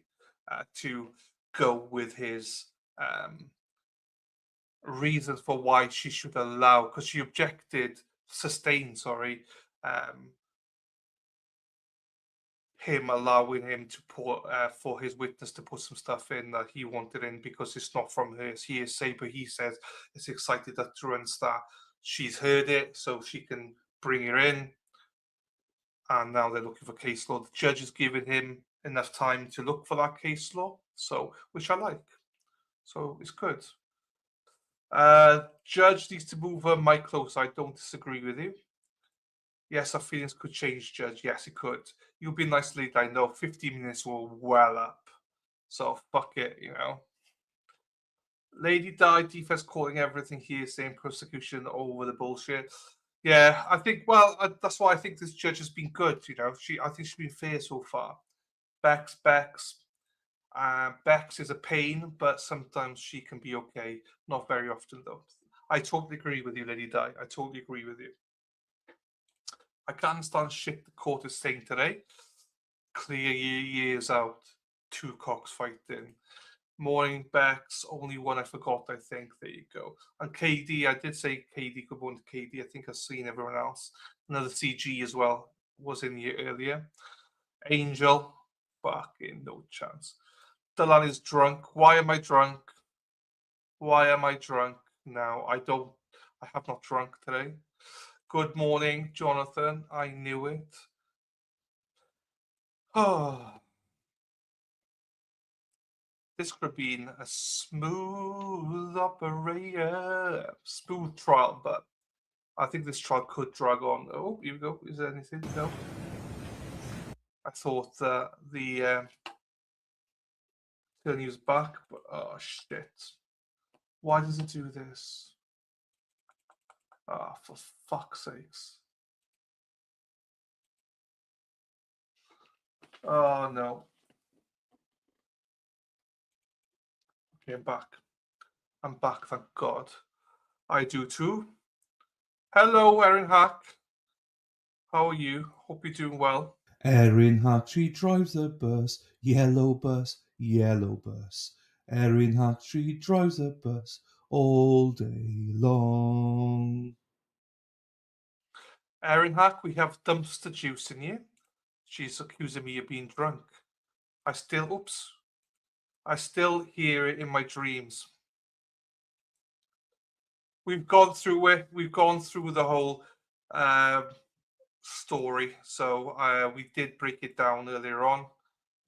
Speaker 2: to go with his reasons for why she should allow, because she sustained, him allowing him to put for his witness to put some stuff in that he wanted in because it's not from his hearsay, but he says it's excited utterance that she's heard it, so she can bring her in. And now they're looking for case law. The judge has given him enough time to look for that case law, so which I like. So it's good. Judge needs to move her mic closer. I don't disagree with you. Yes, our feelings could change, Judge. Yes, it could. You've been nice late. I know 15 minutes were well up. So fuck it, you know. Lady Di, defense calling everything here, saying persecution over the bullshit. Yeah, I think, that's why I think this judge has been good, you know. I think she's been fair so far. Bex. Bex is a pain, but sometimes she can be okay. Not very often, though. I totally agree with you, Lady Di. I totally agree with you. I can't understand shit the court is saying today. Clear your ears out. Two cocks fighting. Morning, Bex. Only one I forgot, I think. There you go. And KD, I did say KD. Good morning to KD. I think I've seen everyone else. Another CG as well was in here earlier. Angel. Fucking no chance. Delan is drunk. Why am I drunk? Why am I drunk now? I have not drunk today. Good morning, Jonathan. I knew it. Oh. This could have been a smooth operator, smooth trial, but I think this trial could drag on. Oh, here we go. Is there anything? No. I thought that the attorney was back, but oh shit. Why does it do this? Ah, for fuck's sakes. Oh no. Okay, I'm back. I'm back, thank God. I do too. Hello, Erin Hack. How are you? Hope you're doing well.
Speaker 3: Erin Hack, she drives a bus, yellow bus, yellow bus. Erin Hack, she drives a bus all day long.
Speaker 2: Erin Hack, we have dumpster juice in here. She's accusing me of being drunk. I still hear it in my dreams. We've gone through it. We've gone through the whole story. So we did break it down earlier on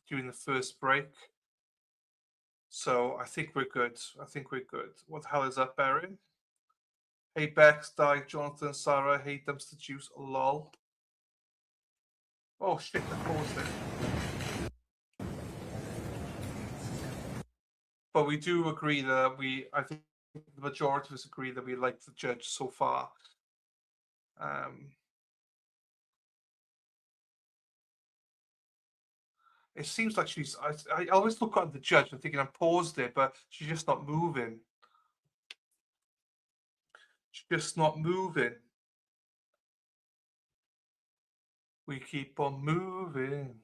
Speaker 2: during the first break. So I think we're good. What the hell is up, Erin? Hey, Bex, Di, Jonathan, Sarah. Hey, dumpster juice. Lol. Oh shit! I paused it. But we do agree that I think the majority of us agree that we like the judge so far. It seems like I always look at the judge and thinking I'm paused it, but she's just not moving. She's just not moving. We keep on moving.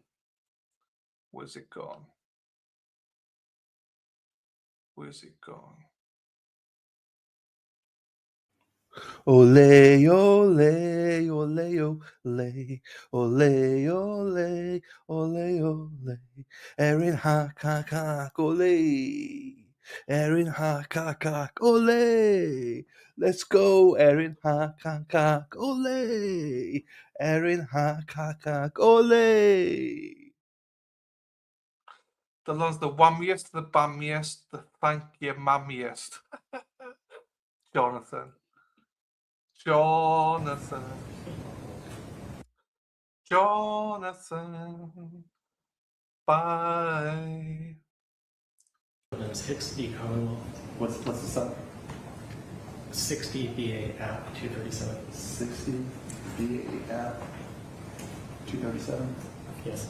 Speaker 2: Where's it gone? Where's it gone?
Speaker 3: Ole, ole, ole, ole, ole, ole, ole, ole. Erin Hack, hack, hack, ole. Erin Hakakak, ole! Let's go, Erin Hakakak, ole! Erin Hakakak, ole!
Speaker 2: The love's the whammiest, the bammiest, the thank you mammiest. Jonathan. Bye.
Speaker 12: There's Hicks v. Commonwealth. What's the sub? 60 BA app 237.
Speaker 5: 60 BA app 237?
Speaker 12: Yes.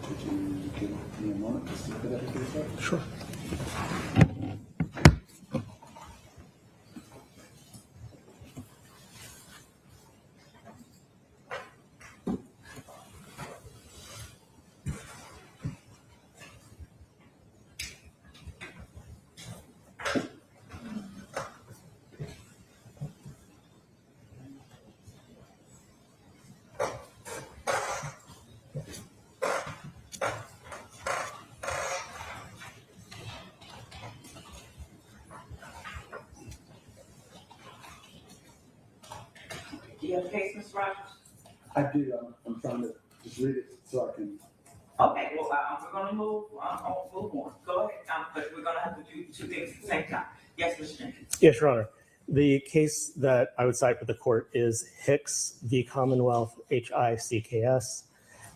Speaker 5: Could you give me a moment to see if that is right?
Speaker 15: Sure.
Speaker 6: Do you have a case, Ms. Rogers?
Speaker 5: I do. I'm trying to just read it so I can.
Speaker 6: Okay, well, we're gonna move on. Go ahead, but we're gonna have to do two things at the same time. Yes, Mr. Jenkins?
Speaker 15: Yes, Your Honor. The case that I would cite for the court is Hicks v. Commonwealth, HICKS.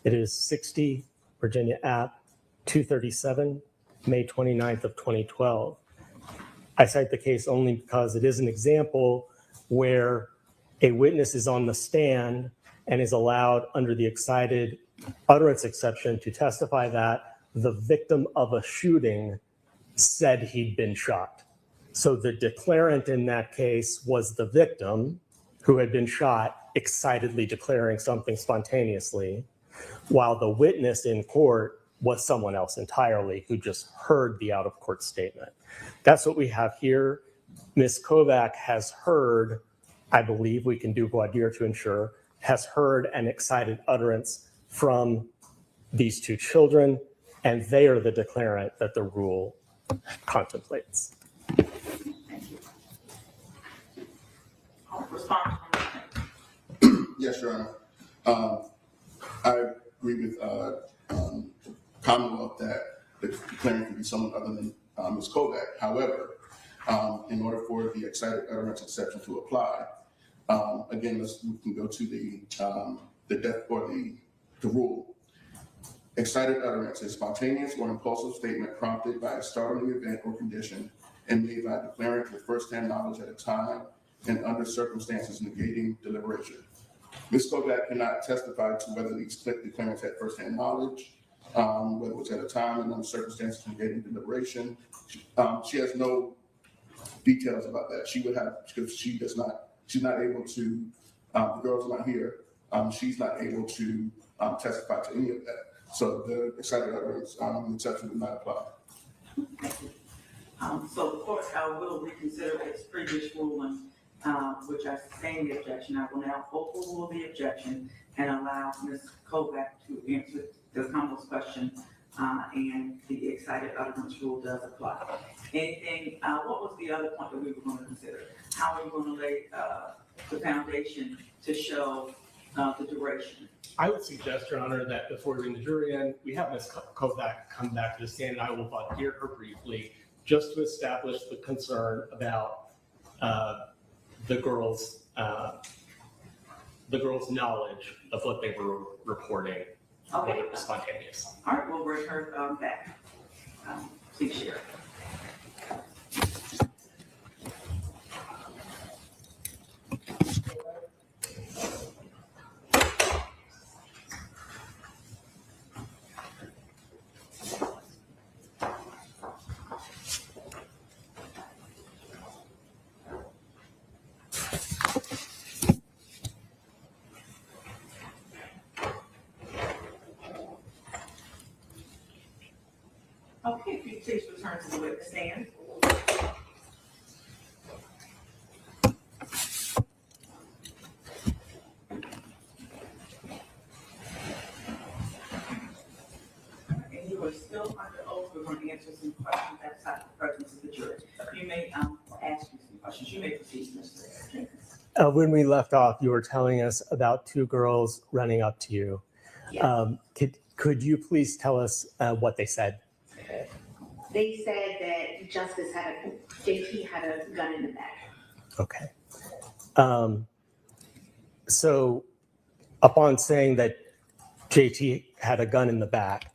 Speaker 15: It is 60 Virginia App 237, May 29th of 2012. I cite the case only because it is an example where a witness is on the stand and is allowed under the excited utterance exception to testify that the victim of a shooting said he'd been shot. So the declarant in that case was the victim who had been shot, excitedly declaring something spontaneously, while the witness in court was someone else entirely who just heard the out-of-court statement. That's what we have here. Ms. Kovac has heard, I believe we can do voir dire to ensure, has heard an excited utterance from these two children, and they are the declarant that the rule contemplates.
Speaker 6: Thank you. I'll respond.
Speaker 19: Yes, Your Honor. I agree with Commonwealth that the declarant can be someone other than Ms. Kovac. However, in order for the excited utterance exception to apply, again, we can go to the death or the rule. Excited utterance is spontaneous or impulsive statement prompted by a startling event or condition and made by a declarant with firsthand knowledge at a time and under circumstances negating deliberation. Ms. Kovac cannot testify to whether these declarants had firsthand knowledge, whether it was at a time and under circumstances negating deliberation. She has no details about that. She would have, because she's not able to, the girl's not here, she's not able to testify to any of that. So the excited utterance exception would not apply.
Speaker 6: So the court will reconsider its previous ruling, which I sustained the objection. I will now overrule the objection and allow Ms. Kovac to answer the Commonwealth's question, and the excited utterance rule does apply. Anything, what was the other point that we were going to consider? How are you going to lay the foundation to show the duration?
Speaker 12: I would suggest, Your Honor, that before we bring the jury in, we have Ms. Kovac come back to the stand, and I will hear her briefly just to establish the concern about the girls' knowledge of what they were reporting, whether it was spontaneous.
Speaker 6: All right, we'll bring her back. Please share. Okay, if you please return to the witness stand. And we're still under oath. We're going to answer some questions outside the presence of the jury. You may ask you some questions. You may proceed, Mr. Jenkins.
Speaker 15: When we left off, you were telling us about two girls running up to you.
Speaker 6: Yeah.
Speaker 15: Could you please tell us what they said?
Speaker 17: They said that JT had a gun in the back.
Speaker 15: Okay. So upon saying that JT had a gun in the back,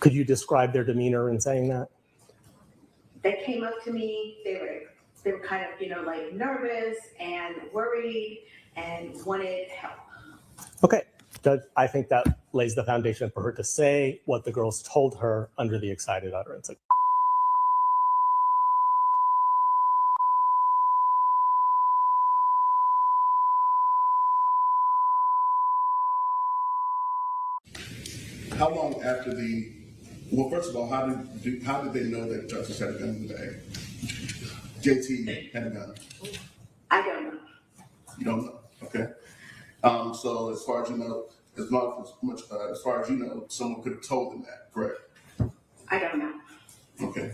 Speaker 15: could you describe their demeanor in saying that?
Speaker 17: They came up to me, they were kind of, like nervous and worried and wanted help.
Speaker 15: Okay. I think that lays the foundation for her to say what the girls told her under the excited utterance.
Speaker 19: How long after well, first of all, how did they know that Justice had a gun in the bag? JT had a gun.
Speaker 17: I don't know.
Speaker 19: You don't know, okay. So as far as you know, as far as you know, someone could have told them that, correct?
Speaker 17: I don't know.
Speaker 19: Okay.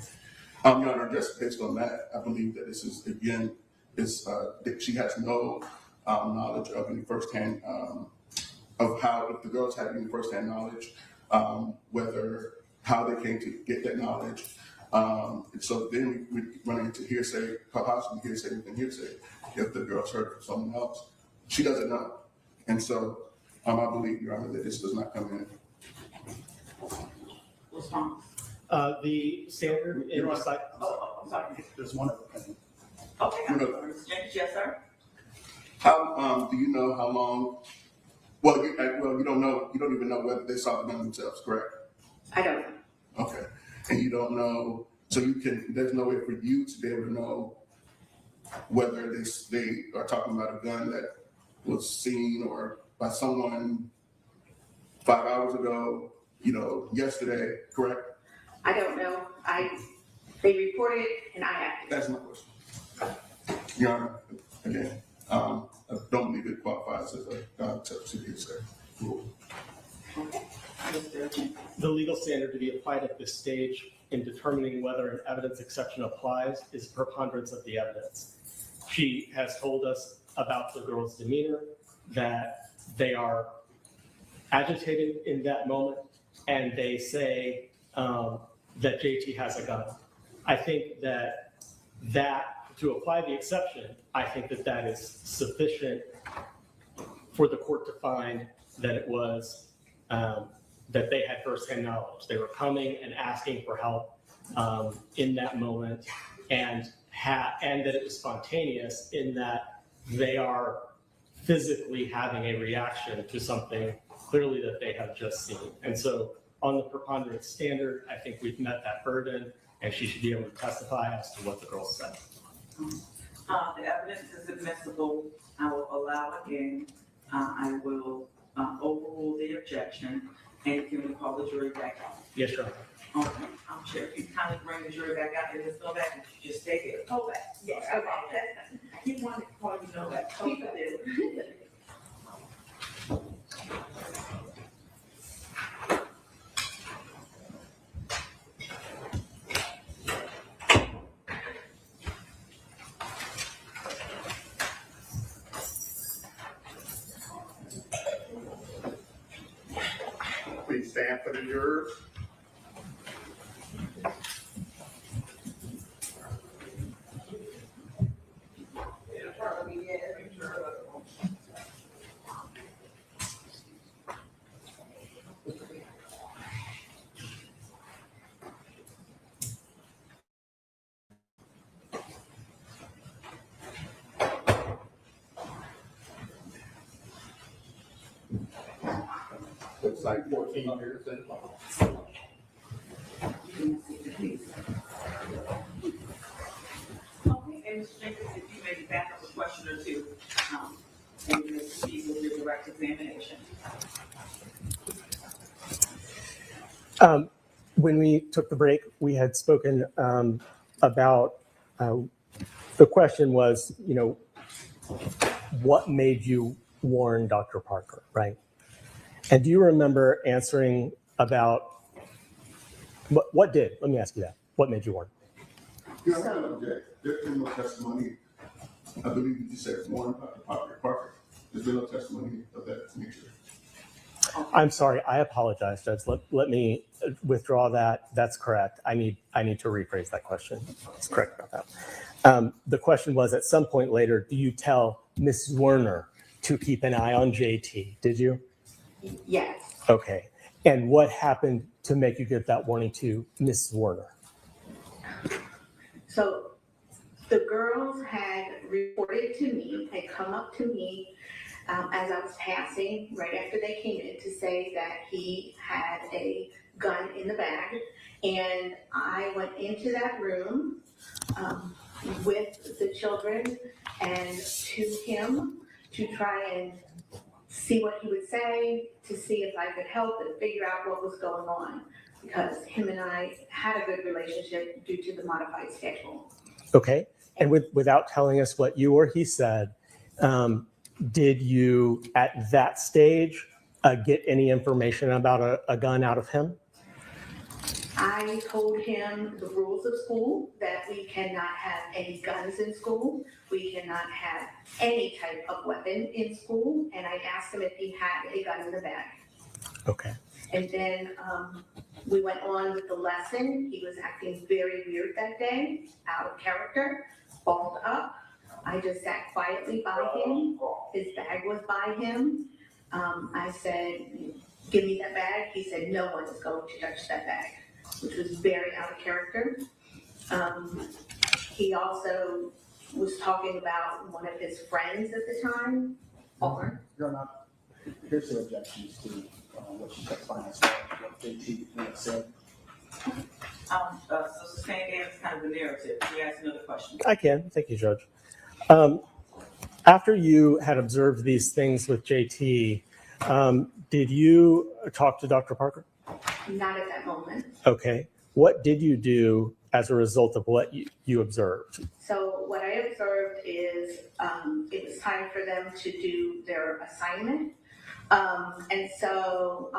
Speaker 19: Your Honor, just based on that, I believe that this is, again, that she has no knowledge of any firsthand, if the girls had any firsthand knowledge, how they came to get that knowledge. So then we run into hearsay, possibly hearsay within hearsay, if the girls heard from someone else. She doesn't know. And so I believe, Your Honor, that this does not come in.
Speaker 6: Response.
Speaker 12: The standard in
Speaker 6: I'm sorry.
Speaker 8: There's one other thing.
Speaker 6: Okay, Mr. Jenkins, yes, sir.
Speaker 19: How do you know how long? Well, you don't know. You don't even know whether they saw the gun themselves, correct?
Speaker 17: I don't know.
Speaker 19: Okay, and you don't know. So there's no way for you to be able to know whether they are talking about a gun that was seen or by someone 5 hours ago, yesterday, correct?
Speaker 17: I don't know. They reported and I acted.
Speaker 19: That's my question. Your Honor, again, I don't believe it qualifies as a hearsay rule.
Speaker 12: The legal standard to be applied at this stage in determining whether an evidence exception applies is preponderance of the evidence. She has told us about the girl's demeanor, that they are agitated in that moment, and they say that JT has a gun. I think that to apply the exception, I think that is sufficient for the court to find that it was that they had firsthand knowledge. They were coming and asking for help in that moment, and that it was spontaneous in that they are physically having a reaction to something clearly that they have just seen. And so on the preponderance standard, I think we've met that burden, and she should be able to testify as to what the girl said.
Speaker 6: The evidence is admissible. I will allow again. I will overrule the objection, and can we call the jury back out?
Speaker 12: Yes, Your Honor.
Speaker 6: Okay, Chair, if you kindly bring the jury back out, and just go back and just take it. Go back. Yes, okay. I didn't want to call you know that. Keep it.
Speaker 8: Please stand for the jurors. Looks like 14 years in.
Speaker 6: Okay, and Mr. Jenkins, if you maybe back up a question or two, and you may proceed with your direct examination.
Speaker 15: When we took the break, we had spoken about the question was, what made you warn Dr. Parker, right? And do you remember answering about what did? Let me ask you that. What made you warn?
Speaker 19: Yeah, I'm not object. There's been no testimony. I believe you said warn Dr. Parker. There's been no testimony of that nature.
Speaker 15: I'm sorry. I apologize, Judge. Let me withdraw that. That's correct. I need to rephrase that question. It's correct about that. The question was, at some point later, do you tell Ms. Zwerner to keep an eye on JT? Did you?
Speaker 17: Yes.
Speaker 15: Okay. And what happened to make you give that warning to Ms. Zwerner?
Speaker 17: So the girls had reported to me, had come up to me as I was passing right after they came in to say that he had a gun in the bag. And I went into that room with the children and to him to try and see what he would say, to see if I could help and figure out what was going on, because him and I had a good relationship due to the modified schedule.
Speaker 15: Okay. And without telling us what you or he said, did you at that stage get any information about a gun out of him?
Speaker 17: I told him the rules of school, that we cannot have any guns in school. We cannot have any type of weapon in school. And I asked him if he had a gun in the bag.
Speaker 15: Okay.
Speaker 17: And then we went on with the lesson. He was acting very weird that day, out of character, balled up. I just sat quietly by him. His bag was by him. I said, give me that bag. He said, no one is going to touch that bag, which was very out of character. He also was talking about one of his friends at the time.
Speaker 5: You're not, here's the objections to what she testified as well, what JT said.
Speaker 6: So sustained damage is kind of the narrative. Can you ask another question?
Speaker 15: I can. Thank you, Judge. After you had observed these things with JT, did you talk to Dr. Parker?
Speaker 17: Not at that moment.
Speaker 15: Okay. What did you do as a result of what you observed?
Speaker 17: So what I observed is it was time for them to do their assignment. And so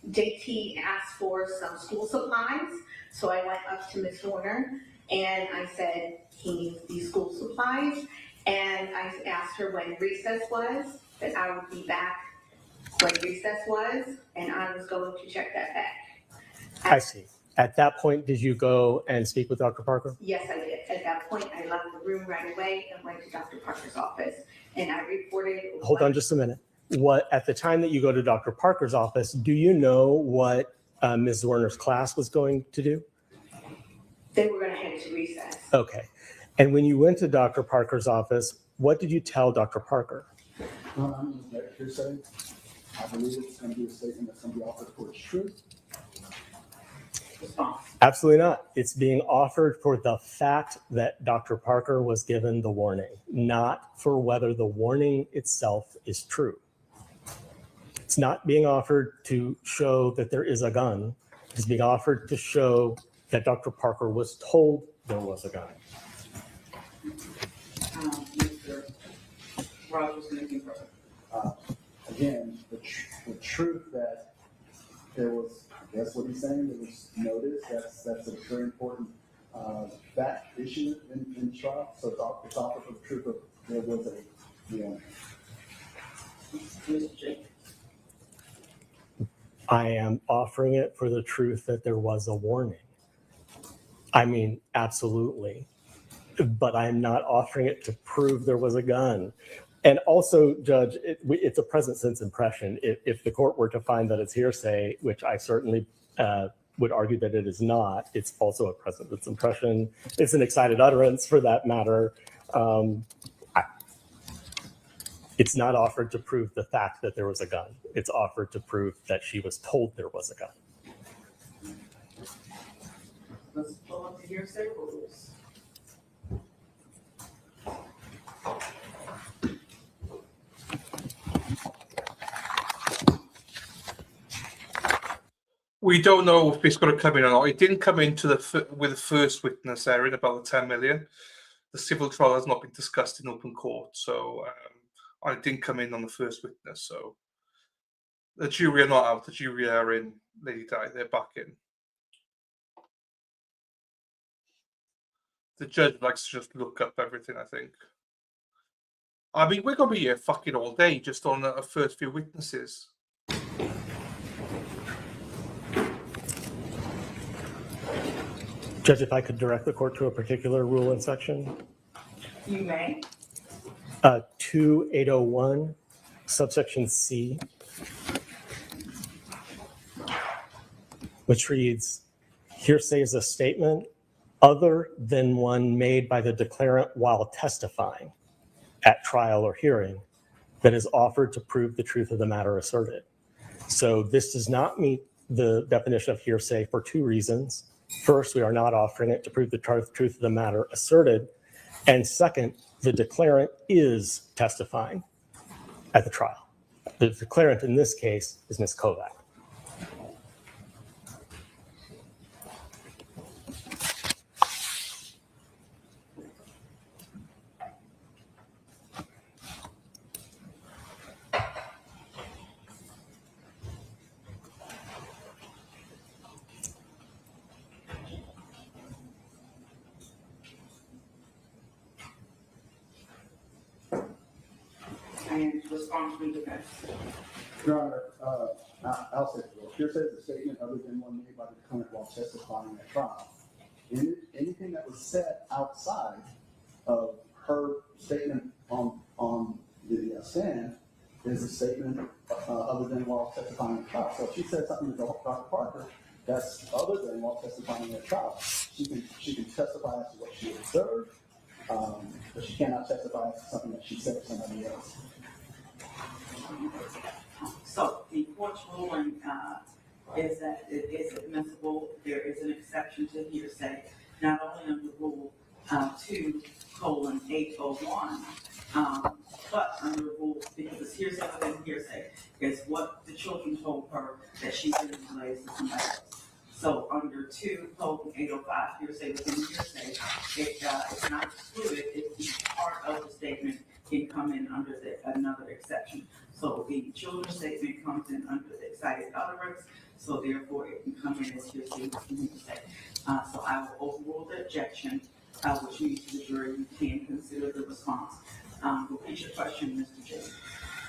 Speaker 17: JT asked for some school supplies. So I went up to Ms. Zwerner and I said, he needs these school supplies. And I asked her when recess was, that I would be back when recess was, and I was going to check that back.
Speaker 15: I see. At that point, did you go and speak with Dr. Parker?
Speaker 17: Yes, I did. At that point, I left the room right away and went to Dr. Parker's office, and I reported.
Speaker 15: Hold on just a minute. At the time that you go to Dr. Parker's office, do you know what Ms. Zwerner's class was going to do?
Speaker 17: They were going to head to recess.
Speaker 15: Okay. And when you went to Dr. Parker's office, what did you tell Dr. Parker?
Speaker 5: I'm just hearsay. I believe it's going to be a statement that's going to be offered for its truth.
Speaker 15: Absolutely not. It's being offered for the fact that Dr. Parker was given the warning, not for whether the warning itself is true. It's not being offered to show that there is a gun. It's being offered to show that Dr. Parker was told there was a gun.
Speaker 6: Mr. Rogers, anything further?
Speaker 5: Again, the truth that there was, I guess what he's saying, there was notice, that's a very important fact issue in trial. So it's offered for the truth of there was a
Speaker 15: I am offering it for the truth that there was a warning. I mean, absolutely. But I'm not offering it to prove there was a gun. And also, Judge, it's a present sense impression. If the court were to find that it's hearsay, which I certainly would argue that it is not, it's also a present sense impression. It's an excited utterance for that matter. It's not offered to prove the fact that there was a gun. It's offered to prove that she was told there was a gun.
Speaker 6: Let's pull up the hearsay rules.
Speaker 2: We don't know if it's going to come in or not. It didn't come into with the first witness, Erin, about the 10 million. The civil trial has not been discussed in open court, so it didn't come in on the first witness. So The jury are not out. The jury are in Lady Di. They're back in. The judge likes to just look up everything, I think. I mean, we're going to be here fucking all day just on our first few witnesses.
Speaker 15: Judge, if I could direct the court to a particular rule and section.
Speaker 6: You may.
Speaker 15: 2801, subsection C, which reads, hearsay is a statement other than one made by the declarant while testifying at trial or hearing that is offered to prove the truth of the matter asserted. So this does not meet the definition of hearsay for two reasons. First, we are not offering it to prove the truth of the matter asserted. And second, the declarant is testifying at the trial. The declarant in this case is Ms. Kovac.
Speaker 6: And respond to the defense.
Speaker 5: Your Honor, I'll say it. Hearsay is a statement other than one made by the declarant while testifying at trial. Anything that was said outside of her statement on the stand is a statement other than while testifying at trial. So if she said something to Dr. Parker that's other than while testifying at trial, she can testify as to what she observed, but she cannot testify as to something that she said to somebody else.
Speaker 6: So the court's ruling is that it is admissible. There is an exception to hearsay, not only under Rule 2:801, but under Rule, because it's hearsay within hearsay, is what the children told her that she didn't relate to somebody else. So under 2:805, hearsay within hearsay, it's not excluded if each part of the statement can come in under another exception. So the children's statement comes in under the excited utterance, so therefore it can come in as hearsay within hearsay. So I will overrule the objection, which means to the jury you can consider the response. Repeat your question, Mr. James.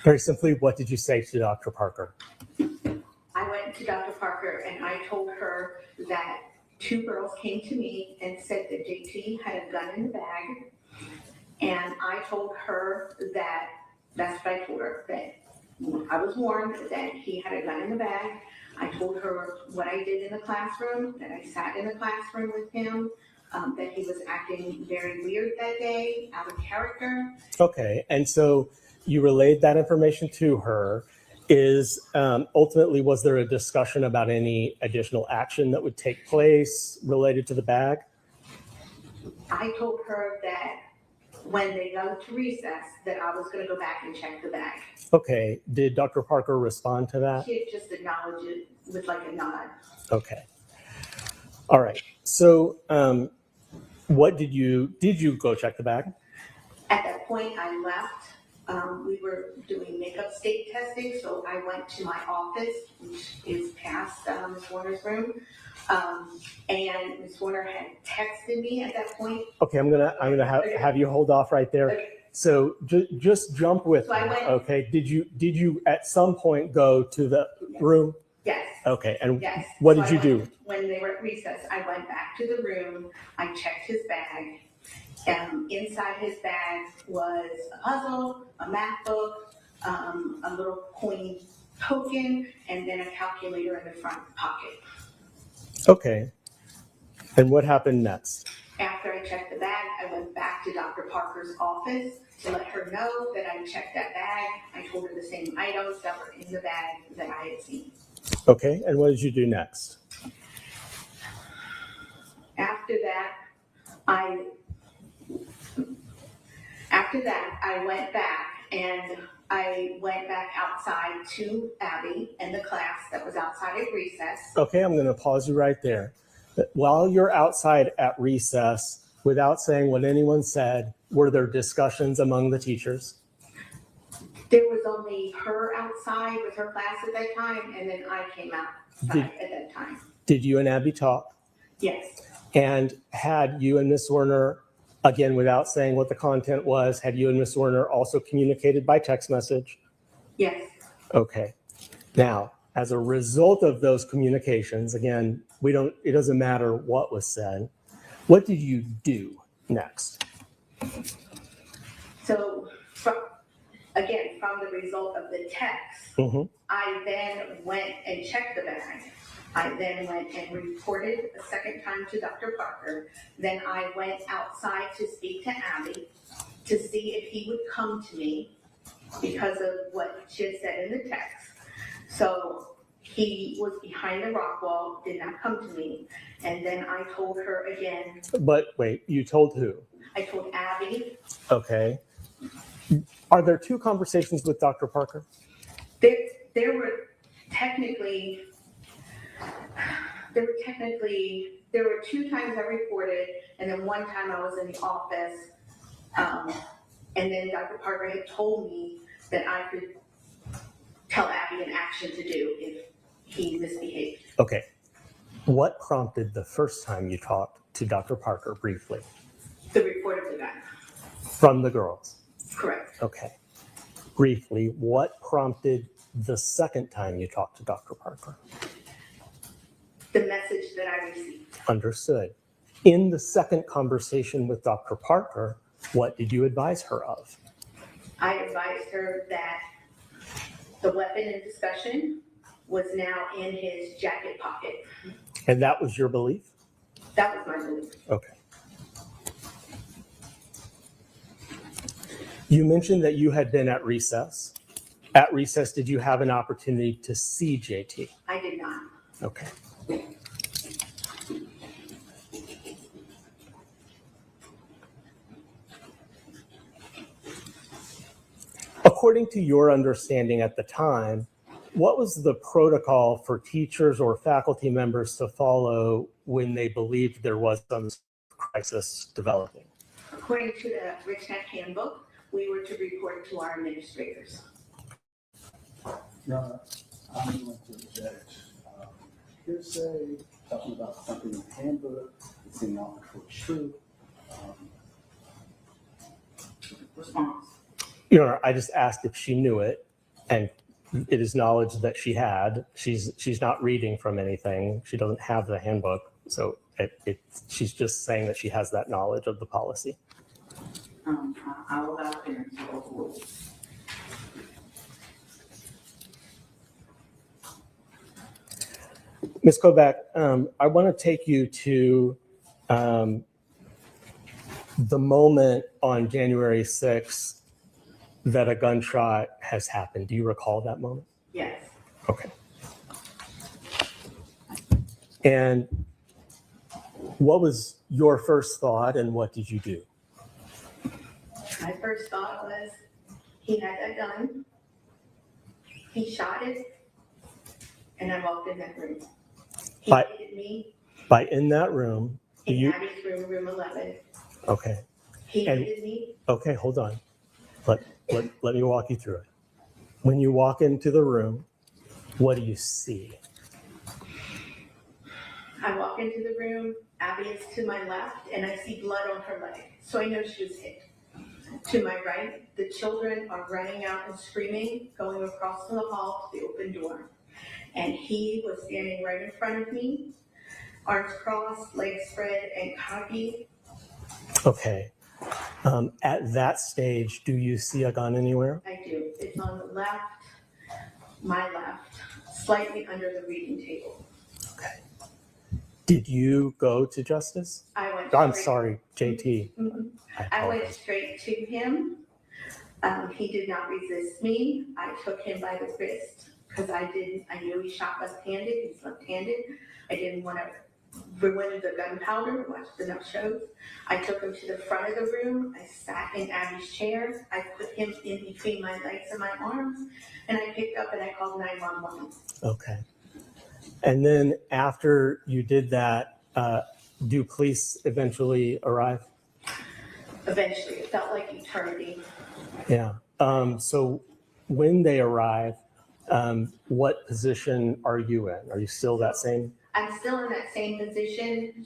Speaker 15: Very simply, what did you say to Dr. Parker?
Speaker 17: I went to Dr. Parker and I told her that two girls came to me and said that JT had a gun in the bag. And I told her that, that's what I told her, that I was warned that he had a gun in the bag. I told her what I did in the classroom, that I sat in the classroom with him, that he was acting very weird that day, out of character.
Speaker 15: Okay, and so you relayed that information to her. Is ultimately, was there a discussion about any additional action that would take place related to the bag?
Speaker 17: I told her that when they go to recess, that I was going to go back and check the bag.
Speaker 15: Okay, did Dr. Parker respond to that?
Speaker 17: She just acknowledged it with like a nod.
Speaker 15: Okay. All right. So what did you go check the bag?
Speaker 17: At that point, I left. We were doing makeup state testing, so I went to my office, which is past Ms. Warner's room. And Ms. Warner had texted me at that point.
Speaker 15: Okay, I'm gonna have you hold off right there.
Speaker 17: Okay.
Speaker 15: So just jump with
Speaker 17: So
Speaker 15: me.
Speaker 17: I went-
Speaker 15: Okay. Did you at some point go to the room?
Speaker 17: Yes.
Speaker 15: Okay. And
Speaker 17: Yes.
Speaker 15: what
Speaker 17: So
Speaker 15: did
Speaker 17: I
Speaker 15: you do?
Speaker 17: went- When they were at recess, I went back to the room. I checked his bag. Inside his bag was a puzzle, a math book, a little coin token, and then a calculator in the front pocket.
Speaker 15: Okay. And what happened next?
Speaker 17: After I checked the bag, I went back to Dr. Parker's office to let her know that I checked that bag. I told her the same items that were in the bag that I had seen.
Speaker 15: Okay. And what did you do next?
Speaker 17: After that, I went back and I went back outside to Abby and the class that was outside at recess.
Speaker 15: Okay. I'm going to pause you right there. While you're outside at recess, without saying what anyone said, were there discussions among the teachers?
Speaker 17: There was only her outside with her class at that time, and then I came outside at that time.
Speaker 15: Did you and Abby talk?
Speaker 17: Yes,
Speaker 15: And had you and Miss Werner, again, without saying what the content was, had you and Miss Werner also communicated by text message?
Speaker 17: yes.
Speaker 15: Okay. Now, as a result of those communications, again, it doesn't matter what was said. What did you do next?
Speaker 17: So, from the result of the text, I then went and checked the bag. I then went and reported a second time to Dr. Parker. Then I went outside to speak to Abby to see if he would come to me because of what she had said in the text. So he was behind the rock wall, did not come to me. And then I told her again.
Speaker 15: But wait, you told who?
Speaker 17: I told Abby.
Speaker 15: Okay. Are there two conversations with Dr. Parker?
Speaker 17: There were two times I reported, and then one time I was in the office. And then Dr. Parker had told me that I could tell Abby an action to do if he misbehaved.
Speaker 15: Okay. What prompted the first time you talked to Dr. Parker briefly?
Speaker 17: The report of the gun.
Speaker 15: From the girls?
Speaker 17: Correct.
Speaker 15: Okay. Briefly, what prompted the second time you talked to Dr. Parker?
Speaker 17: The message that I received.
Speaker 15: Understood. In the second conversation with Dr. Parker, what did you advise her of?
Speaker 17: I advised her that the weapon in discussion was now in his jacket pocket.
Speaker 15: And that was your belief?
Speaker 17: That was my belief.
Speaker 15: Okay. You mentioned that you had been at recess. At recess, did you have an opportunity to see JT?
Speaker 17: I did not.
Speaker 15: Okay. According to your understanding at the time, what was the protocol for teachers or faculty members to follow when they believed there was some crisis developing?
Speaker 17: According to the Richneck handbook, we were to report to our administrators.
Speaker 5: No, I'm going to object. Hearsay, talking about something in the handbook, it's in all for true.
Speaker 17: Response.
Speaker 15: Your Honor, I just asked if she knew it, and it is knowledge that she had. She's not reading from anything. She doesn't have the handbook, so she's just saying that she has that knowledge of the policy.
Speaker 17: I will allow parents to go forward.
Speaker 15: Ms. Kovac, I want to take you to the moment on January 6th that a gunshot has happened. Do you recall that moment?
Speaker 17: Yes.
Speaker 15: Okay. And what was your first thought and what did you do?
Speaker 17: My first thought was he had that gun, he shot it, and I walked in that room. He hit me.
Speaker 15: By in that room,
Speaker 17: in Abby's room, room 11.
Speaker 15: Okay.
Speaker 17: He hit me.
Speaker 15: Okay, hold on. Let me walk you through it. When you walk into the room, what do you see?
Speaker 17: I walk into the room, Abby is to my left, and I see blood on her leg. So I know she was hit. To my right, the children are running out and screaming, going across the hall to the open door. And he was standing right in front of me, arms crossed, legs spread, and cocky.
Speaker 15: Okay. At that stage, do you see a gun anywhere?
Speaker 17: I do. It's on the left, my left, slightly under the reading table.
Speaker 15: Okay. Did you go to Justice?
Speaker 17: I went.
Speaker 15: I'm sorry, JT.
Speaker 17: Mm-hmm. I went straight to him. He did not resist me. I took him by the wrist because I knew he shot left-handed. He's left-handed. I didn't want to ruin the gunpowder. Watched enough shows. I took him to the front of the room. I sat in Abby's chair. I put him in between my legs and my arms, and I picked up and I called 911.
Speaker 15: Okay. And then after you did that, do police eventually arrive?
Speaker 17: Eventually, it felt like eternity.
Speaker 15: Yeah. So when they arrive, what position are you in? Are you still that same?
Speaker 17: I'm still in that same position.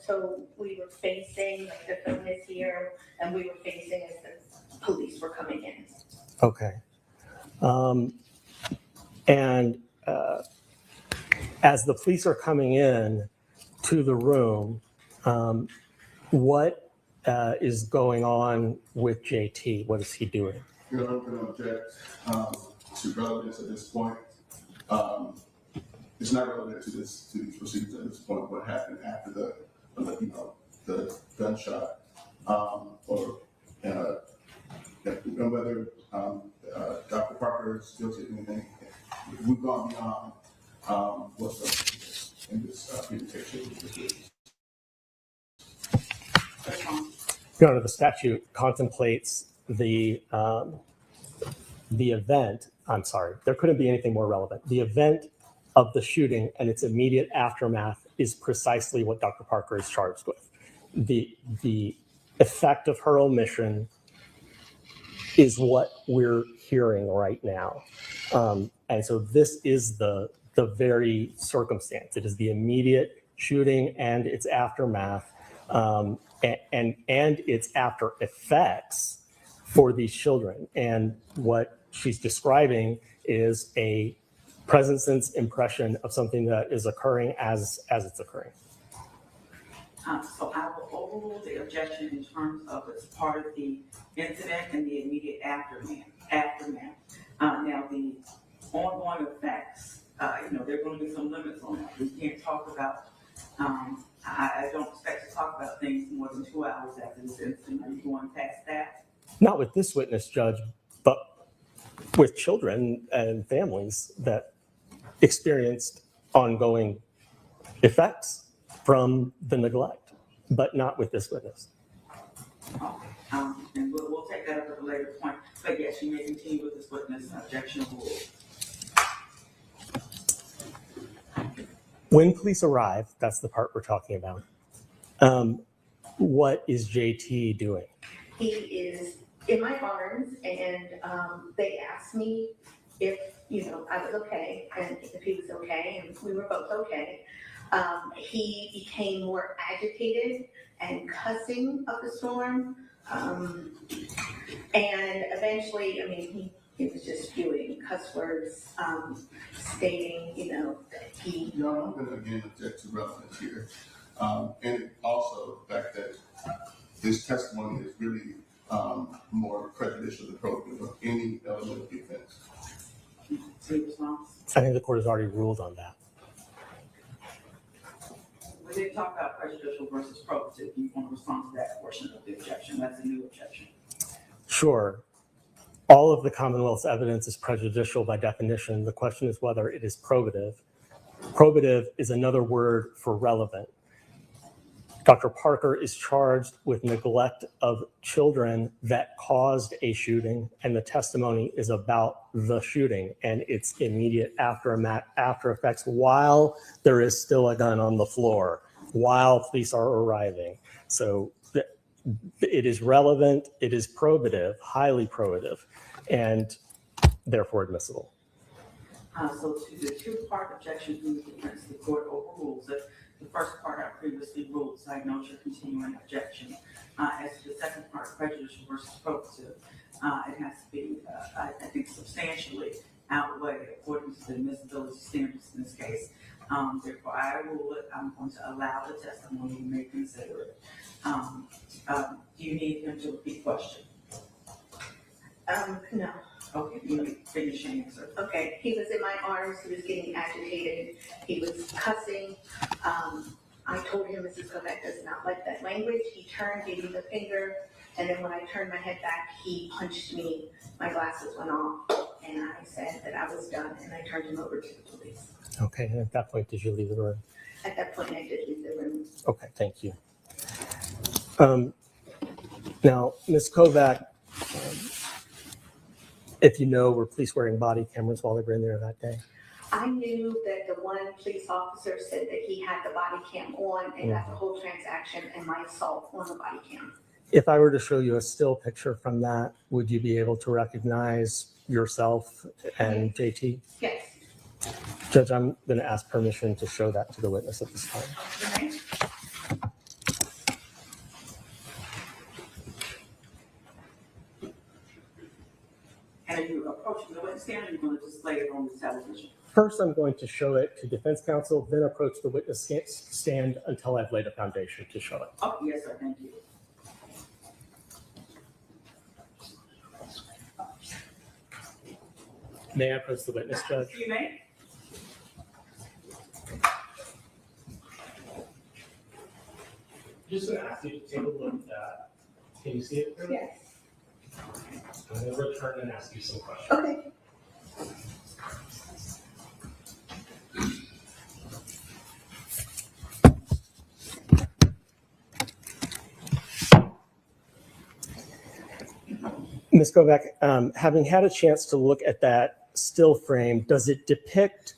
Speaker 17: So we were facing, like the phone is here, and we were facing as the police were coming in.
Speaker 15: Okay. And as the police are coming in to the room, what is going on with JT? What is he doing?
Speaker 19: I'm going to object to relevance at this point. It's not relevant to these proceedings at this point. What happened after the gunshot, or whether Dr. Parker is guilty of anything. We've gone beyond what's in this presentation.
Speaker 15: Your Honor, the statute contemplates the event. I'm sorry, there couldn't be anything more relevant. The event of the shooting and its immediate aftermath is precisely what Dr. Parker is charged with. The effect of her omission is what we're hearing right now. And so this is the very circumstance. It is the immediate shooting and its aftermath, and its after effects for these children. And what she's describing is a present sense impression of something that is occurring as it's occurring.
Speaker 6: So I will overrule the objection in terms of it's part of the incident and the immediate aftermath. Now the ongoing effects, there are going to be some limits on that. We can't talk about, I don't expect to talk about things more than 2 hours after this incident. Are you going past that?
Speaker 15: Not with this witness, Judge, but with children and families that experienced ongoing effects from the neglect, but not with this witness.
Speaker 6: Okay. And we'll take that up at a later point. But yes, you may continue with this witness. Objection ruled.
Speaker 15: When police arrive, that's the part we're talking about. What is JT doing?
Speaker 17: He is in my arms, and they asked me if I was okay, and if he was okay, and we were both okay. He became more agitated and cussing up a storm, and eventually, he was just spewing cuss words, stating, that he.
Speaker 19: No, I'm going to again object to relevance here, and also the fact that this testimony is really more prejudicial than probative of any element of the offense.
Speaker 15: I think the court has already ruled on that.
Speaker 6: We didn't talk about prejudicial versus probative. You want to respond to that portion of the objection? That's a new objection.
Speaker 15: Sure. All of the Commonwealth's evidence is prejudicial by definition. The question is whether it is probative. Probative is another word for relevant. Dr. Parker is charged with neglect of children that caused a shooting, and the testimony is about the shooting and its immediate after effects while there is still a gun on the floor, while police are arriving. So it is relevant, it is probative, highly probative, and therefore admissible.
Speaker 6: So to the two-part objection from the defense, the court overrules it. The first part I previously ruled, so I note your continuing objection. As to the second part, prejudicial versus probative, it has to be, I think, substantially outweighed according to the admissibility standards in this case. Therefore, I rule it. I'm going to allow the testimony. You may consider it. Do you need him to repeat the question?
Speaker 17: No.
Speaker 6: Okay, you may finish your answer.
Speaker 17: Okay, he was in my arms, he was getting agitated, he was cussing. I told him Mrs. Kovac does not like that language. He turned, gave me the finger, and then when I turned my head back, he punched me. My glasses went off, and I said that I was done, and I turned him over to the police.
Speaker 15: Okay, and at that point, did you leave the room?
Speaker 17: At that point, I did leave the room.
Speaker 15: Okay, thank you. Now, Ms. Kovac, if you know, were police wearing body cameras while they were in there that day?
Speaker 17: I knew that the one police officer said that he had the body cam on and got the whole transaction and my assault on the body cam.
Speaker 15: If I were to show you a still picture from that, would you be able to recognize yourself and JT?
Speaker 6: Yes.
Speaker 15: Judge, I'm going to ask permission to show that to the witness at this time.
Speaker 6: Okay. And are you approaching the witness stand, or are you going to display it on the television?
Speaker 15: First, I'm going to show it to defense counsel, then approach the witness stand until I've laid a foundation to show it.
Speaker 6: Oh, yes, sir. Thank you.
Speaker 15: May I approach the witness, Judge?
Speaker 6: You may.
Speaker 12: Just gonna ask you to take a look at that. Can you see it?
Speaker 6: Yes.
Speaker 12: I'm gonna return and ask you some questions.
Speaker 6: Okay.
Speaker 15: Ms. Kovac, having had a chance to look at that still frame, does it depict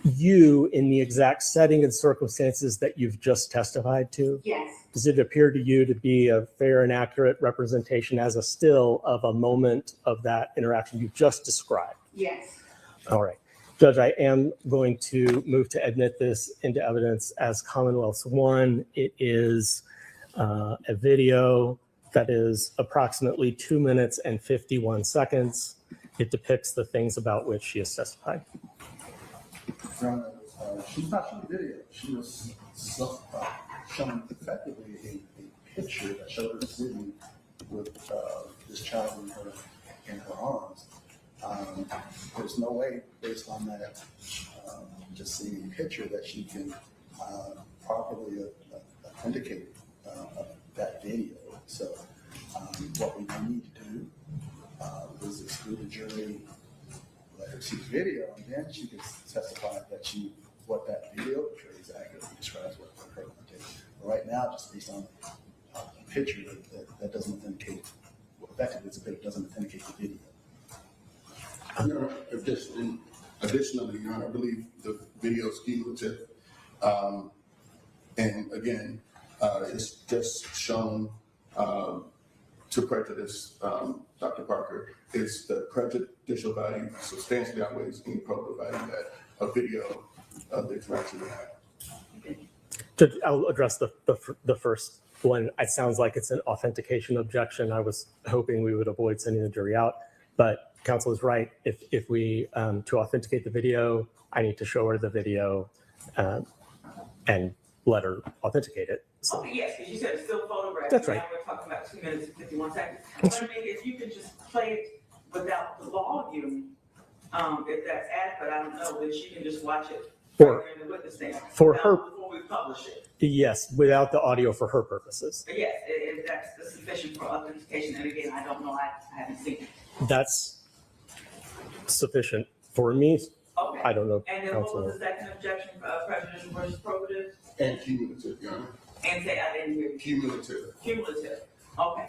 Speaker 15: you in the exact setting and circumstances that you've just testified to?
Speaker 6: Yes.
Speaker 15: Does it appear to you to be a fair and accurate representation as a still of a moment of that interaction you just described?
Speaker 6: Yes.
Speaker 15: All right. Judge, I am going to move to admit this into evidence as Commonwealth's one. It is a video that is approximately 2 minutes and 51 seconds. It depicts the things about which she has testified.
Speaker 5: She's not showing video. She was showing effectively a picture that showed her sitting with this child in her arms. There's no way, based on that, just seeing a picture, that she can properly authenticate that video. So what we need to do is exclude the jury, let her see the video, and then she can testify that what that video portrays accurately describes what her did. Right now, just based on a picture that doesn't authenticate, effectively it's a picture, doesn't authenticate the video.
Speaker 19: Your Honor, additionally, Your Honor, I believe the video is cumulative. And again, it's just shown to prejudice Dr. Parker. Is the prejudicial value substantially outweighs any probative value that a video of the interaction would have?
Speaker 15: Judge, I'll address the first one. It sounds like it's an authentication objection. I was hoping we would avoid sending the jury out, but counsel is right. If we, to authenticate the video, I need to show her the video and let her authenticate it. So.
Speaker 6: Okay, yes, because you said it's still photographed.
Speaker 15: That's right.
Speaker 6: Now we're talking about 2 minutes and 51 seconds. But I mean, if you could just play it without the volume, if that's adequate, I don't know, then she can just watch it right there in the witness stand.
Speaker 15: For her,
Speaker 6: before we publish it.
Speaker 15: yes, without the audio for her purposes.
Speaker 6: But yes, if that's sufficient for authentication, and again, I don't know, I haven't seen it.
Speaker 15: That's sufficient for me.
Speaker 6: Okay.
Speaker 15: I don't know.
Speaker 6: And then what was the second objection, prejudicial versus probative?
Speaker 19: And cumulative, Your Honor.
Speaker 6: And say, I didn't hear you.
Speaker 19: Cumulative.
Speaker 6: Cumulative. Okay.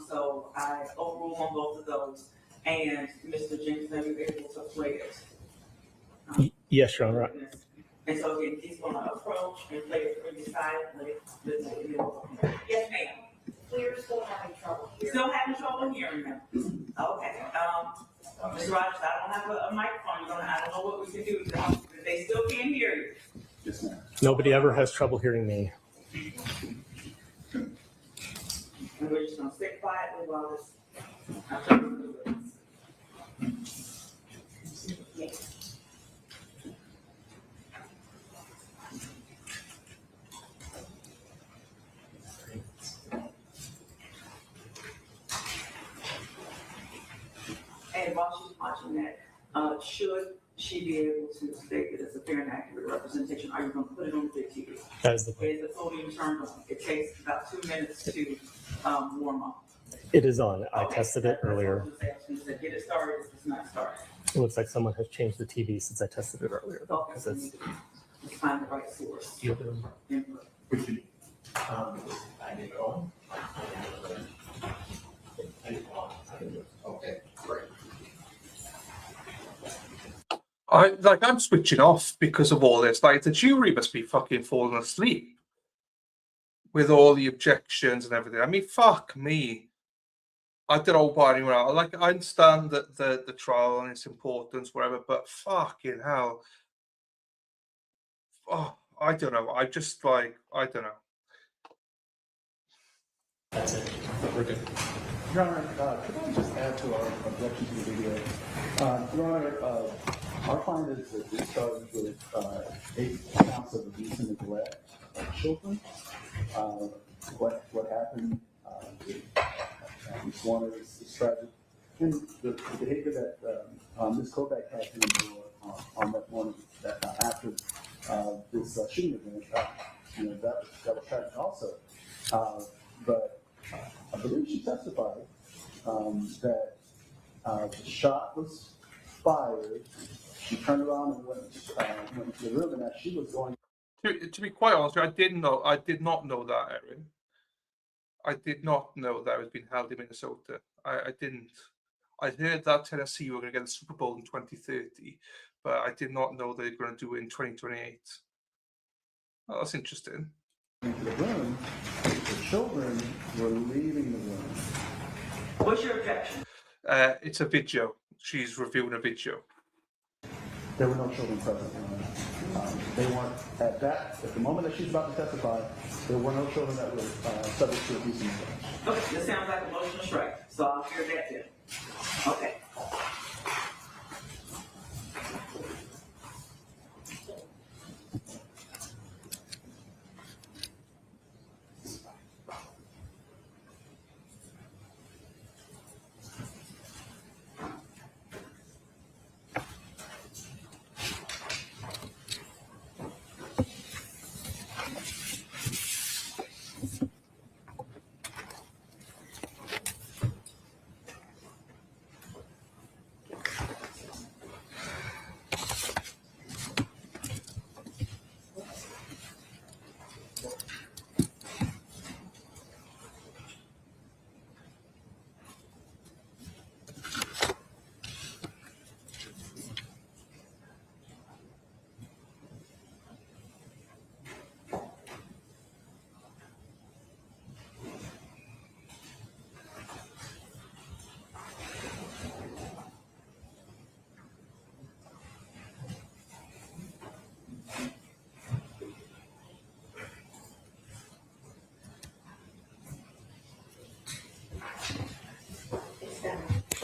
Speaker 6: So I overrule on both of those. And Mr. Jenkins, are you able to play it?
Speaker 15: Yes, Your Honor.
Speaker 6: And so again, he's going to approach and play it pretty silently. Yes, ma'am.
Speaker 17: We're still having trouble hearing.
Speaker 6: Still having trouble hearing them. Okay. Mr. Rogers, I don't have a microphone. I don't know what we can do. If they still can't hear you.
Speaker 19: Yes, ma'am.
Speaker 15: Nobody ever has trouble hearing me.
Speaker 6: And we're just going to sit quietly while this. I'm trying to do this. Yes. And while she's watching that, should she be able to state that it's a fair and accurate representation, are you going to put it on the big TV?
Speaker 15: That is the point.
Speaker 6: Is the podium turned on? It takes about 2 minutes to warm up.
Speaker 15: It is on. I
Speaker 6: Okay.
Speaker 15: tested it earlier.
Speaker 6: Get it started, it's not started.
Speaker 15: It looks like someone has changed the TV since I tested it earlier. Though,
Speaker 6: Okay,
Speaker 15: 'cause
Speaker 6: so we
Speaker 15: it's-
Speaker 6: need to find the right source. Input.
Speaker 5: I did it on. Okay, great.
Speaker 2: I'm switching off because of all this. Like, the jury must be fucking falling asleep with all the objections and everything. I mean, fuck me. I don't know about anyone else. Like, I understand that the trial and its importance, whatever, but fucking hell. Oh, I don't know. I just like, I don't know.
Speaker 12: That's it. We're good.
Speaker 5: Your Honor, could I just add to our objection to the video? Your Honor, our client is charged with 8 counts of abuse and neglect of children. What happened with Abby Zwerner is tragic. And the behavior that Ms. Kovac had to endure on that morning after this shooting event, that was tragic also. But I believe she testified that the shot was fired. She turned around and went to the room, and as she was going.
Speaker 2: To be quite honest, I did not know that, Erin. I did not know that it was being held in Minnesota. I didn't. I heard that Tennessee were going to get the Super Bowl in 2030, but I did not know they were going to do it in 2028. Oh, that's interesting.
Speaker 5: Into the room, the children were leaving the room.
Speaker 6: What's your objection?
Speaker 2: It's a video. She's reviewing a video.
Speaker 5: There were no children present. They weren't at the moment that she's about to testify, there were no children that were subject to abuse and neglect.
Speaker 6: Okay, this sounds like a motion to strike, so I'll hear that too. Okay.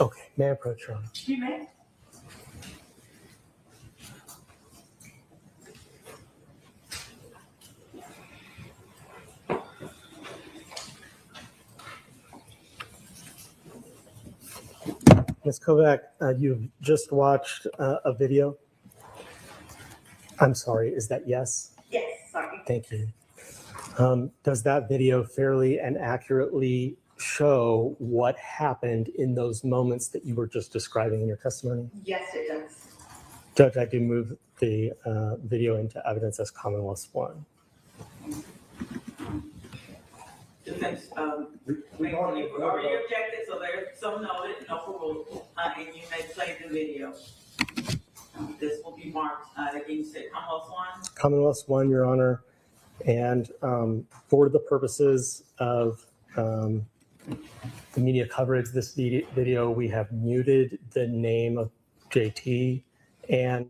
Speaker 15: Okay, may I approach, Your Honor?
Speaker 6: You may.
Speaker 15: Ms. Kovac, you've just watched a video. I'm sorry, is that yes?
Speaker 6: Yes, sorry.
Speaker 15: Thank you. Does that video fairly and accurately show what happened in those moments that you were just describing in your testimony?
Speaker 6: Yes, it does.
Speaker 15: Judge, I do move the video into evidence as Commonwealth 1.
Speaker 6: Defense, we already objected, so there's some noted, no parole, and you may play the video. This will be marked, again, you said Commonwealth 1?
Speaker 15: Commonwealth 1, Your Honor. And for the purposes of the media coverage, this video, we have muted the name of JT and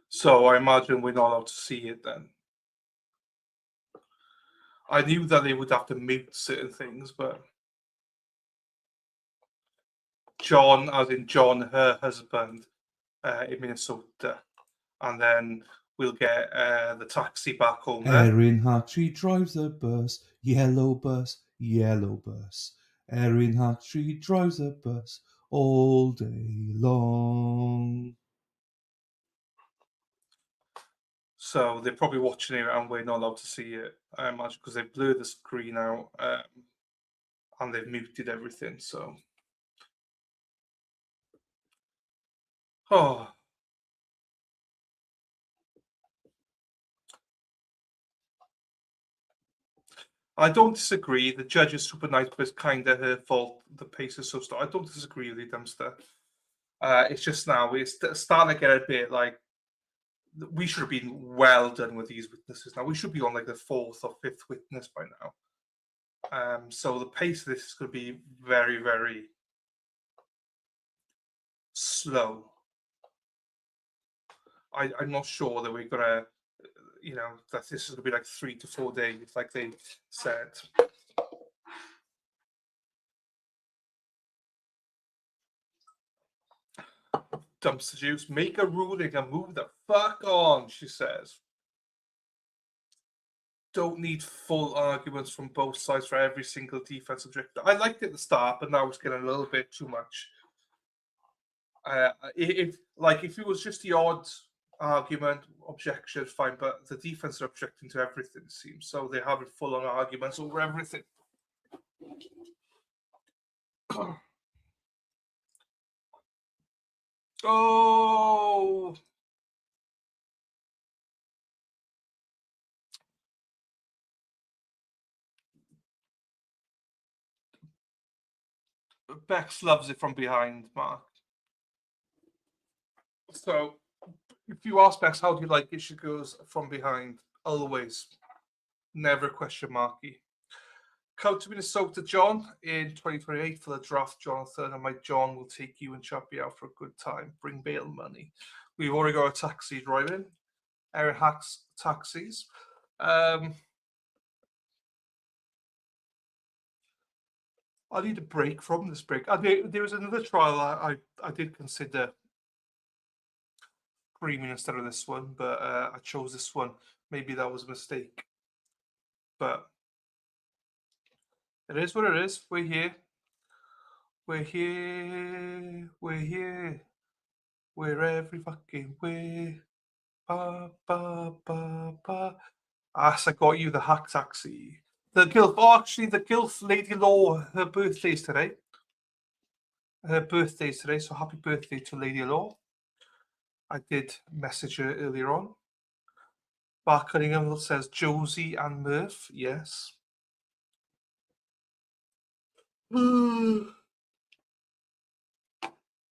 Speaker 2: So I imagine we're not allowed to see it then. I knew that they would have to mute certain things, but John, as in John, her husband, in Minnesota, and then we'll get the taxi back home there.
Speaker 3: Erin Hatchie drives a bus, yellow bus, yellow bus. Erin Hatchie drives a bus all day long.
Speaker 2: So they're probably watching it and we're not allowed to see it, I imagine, because they've blurred the screen out and they've muted everything. So, oh, I don't disagree. The judge is super nice, but it's kind of her fault. The pace is so slow. I don't disagree with you, Dumpster. It's just now it's starting to get a bit like we should have been well done with these witnesses now. We should be on like the 4th or 5th witness by now. So the pace of this is going to be very, very slow. I'm not sure that we're going to, that this is going to be like 3 to 4 days, like they said. Dumpster juice, make a ruling and move the fuck on, she says. Don't need full arguments from both sides for every single defense objective. I liked it at the start, but now it's getting a little bit too much. If it was just the odd argument, objection, fine, but the defense are objecting to everything, it seems. So they're having full-on arguments over everything. Oh! Bex loves it from behind, Mark. So, if you ask Bex, how do you like it? She goes, from behind, always. Never question marky. Come to Minnesota, John, in 2028 for the draft, Jonathan, and my John will take you and Chappie out for a good time. Bring bail money. We've already got a taxi driving. Aaron hacks taxis. I need a break from this break. There was another trial I did consider streaming instead of this one, but I chose this one. Maybe that was a mistake. But it is what it is. We're here. We're here. We're here. We're every fucking way. Ba, ba, ba, ba. As I got you the hack taxi. The Gilf, actually, the Gilf Lady Law, her birthday's today. So happy birthday to Lady Law. I did message her earlier on. Mark Cunningham says Josie and Murph, yes.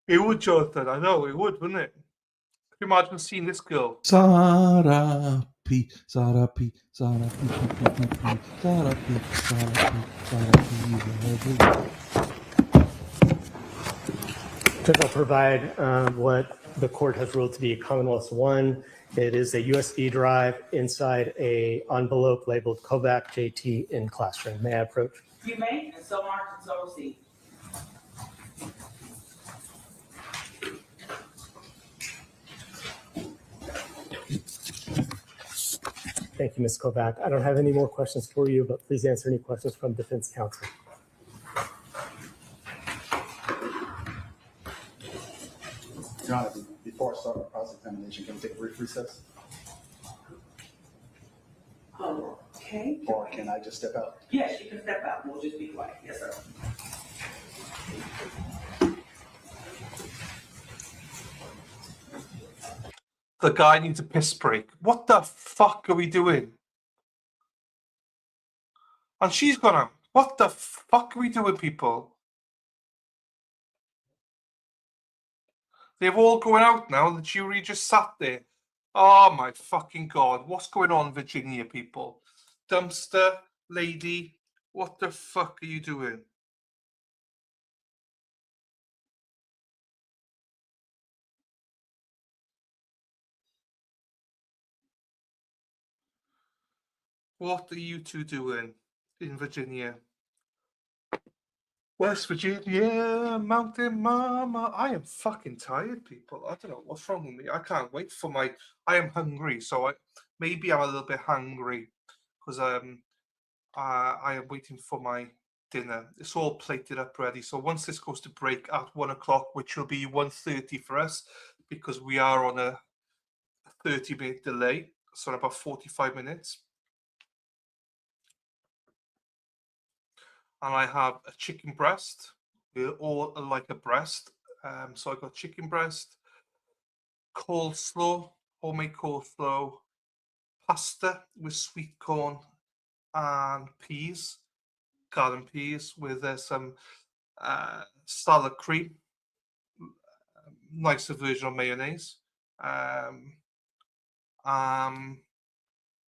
Speaker 2: It would, Jonathan, I know, it would, wouldn't it? Can you imagine seeing this girl?
Speaker 3: Zara P, Zara P, Zara P, Zara P, Zara P.
Speaker 15: Judge, I'll provide what the court has ruled to be Commonwealth 1. It is a USB drive inside a envelope labeled Kovac JT in classroom. May I approach?
Speaker 6: You may, and so marked and so received.
Speaker 15: Thank you, Ms. Kovac. I don't have any more questions for you, but please answer any questions from defense counsel.
Speaker 5: Your Honor, before I start my cross-examination, can we take a brief recess?
Speaker 6: Okay.
Speaker 5: Or can I just step out?
Speaker 6: Yes, you can step out. We'll just be quiet. Yes, sir.
Speaker 2: The guy needs a piss break. What the fuck are we doing? And she's gone out. What the fuck are we doing, people? They're all going out now. The jury just sat there. Oh my fucking God. What's going on, Virginia, people? Dumpster, lady, what the fuck are you doing? What are you two doing in Virginia? West Virginia, Mountain Mama. I am fucking tired, people. I don't know what's wrong with me. I can't wait for I am hungry, so maybe I'm a little bit hungry because I am waiting for my dinner. It's all plated up ready. So once this goes to break at 1 o'clock, which will be 1:30 for us, because we are on a 30-minute delay, so in about 45 minutes. And I have a chicken breast. We're all like a breast. So I got chicken breast, coleslaw, homemade coleslaw, pasta with sweet corn and peas, garden peas with some salad cream, nicer version of mayonnaise.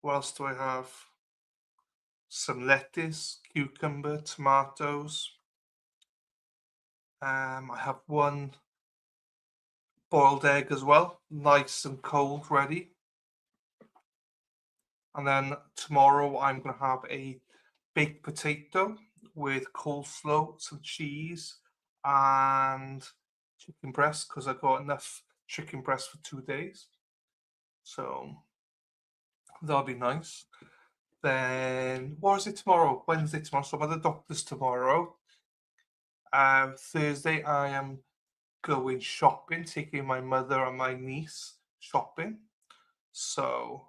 Speaker 2: What else do I have? Some lettuce, cucumber, tomatoes. I have one boiled egg as well, nice and cold, ready. And then tomorrow I'm going to have a baked potato with coleslaw, some cheese, and chicken breast, because I've got enough chicken breast for 2 days. So that'll be nice. Then what is it tomorrow? Wednesday tomorrow. So I'm at the doctor's tomorrow. Thursday I am going shopping, taking my mother and my niece shopping. So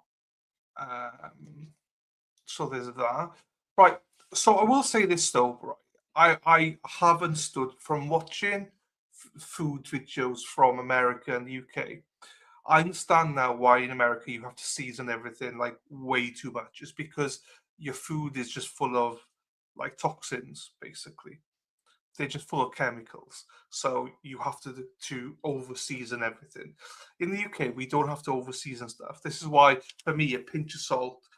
Speaker 2: so there's that. Right. So I will say this though, right? I have understood from watching food videos from America and the UK. I understand now why in America you have to season everything like way too much. It's because your food is just full of like toxins, basically. They're just full of chemicals. So you have to over season everything. In the UK, we don't have to over season stuff. This is why, for me, a pinch of salt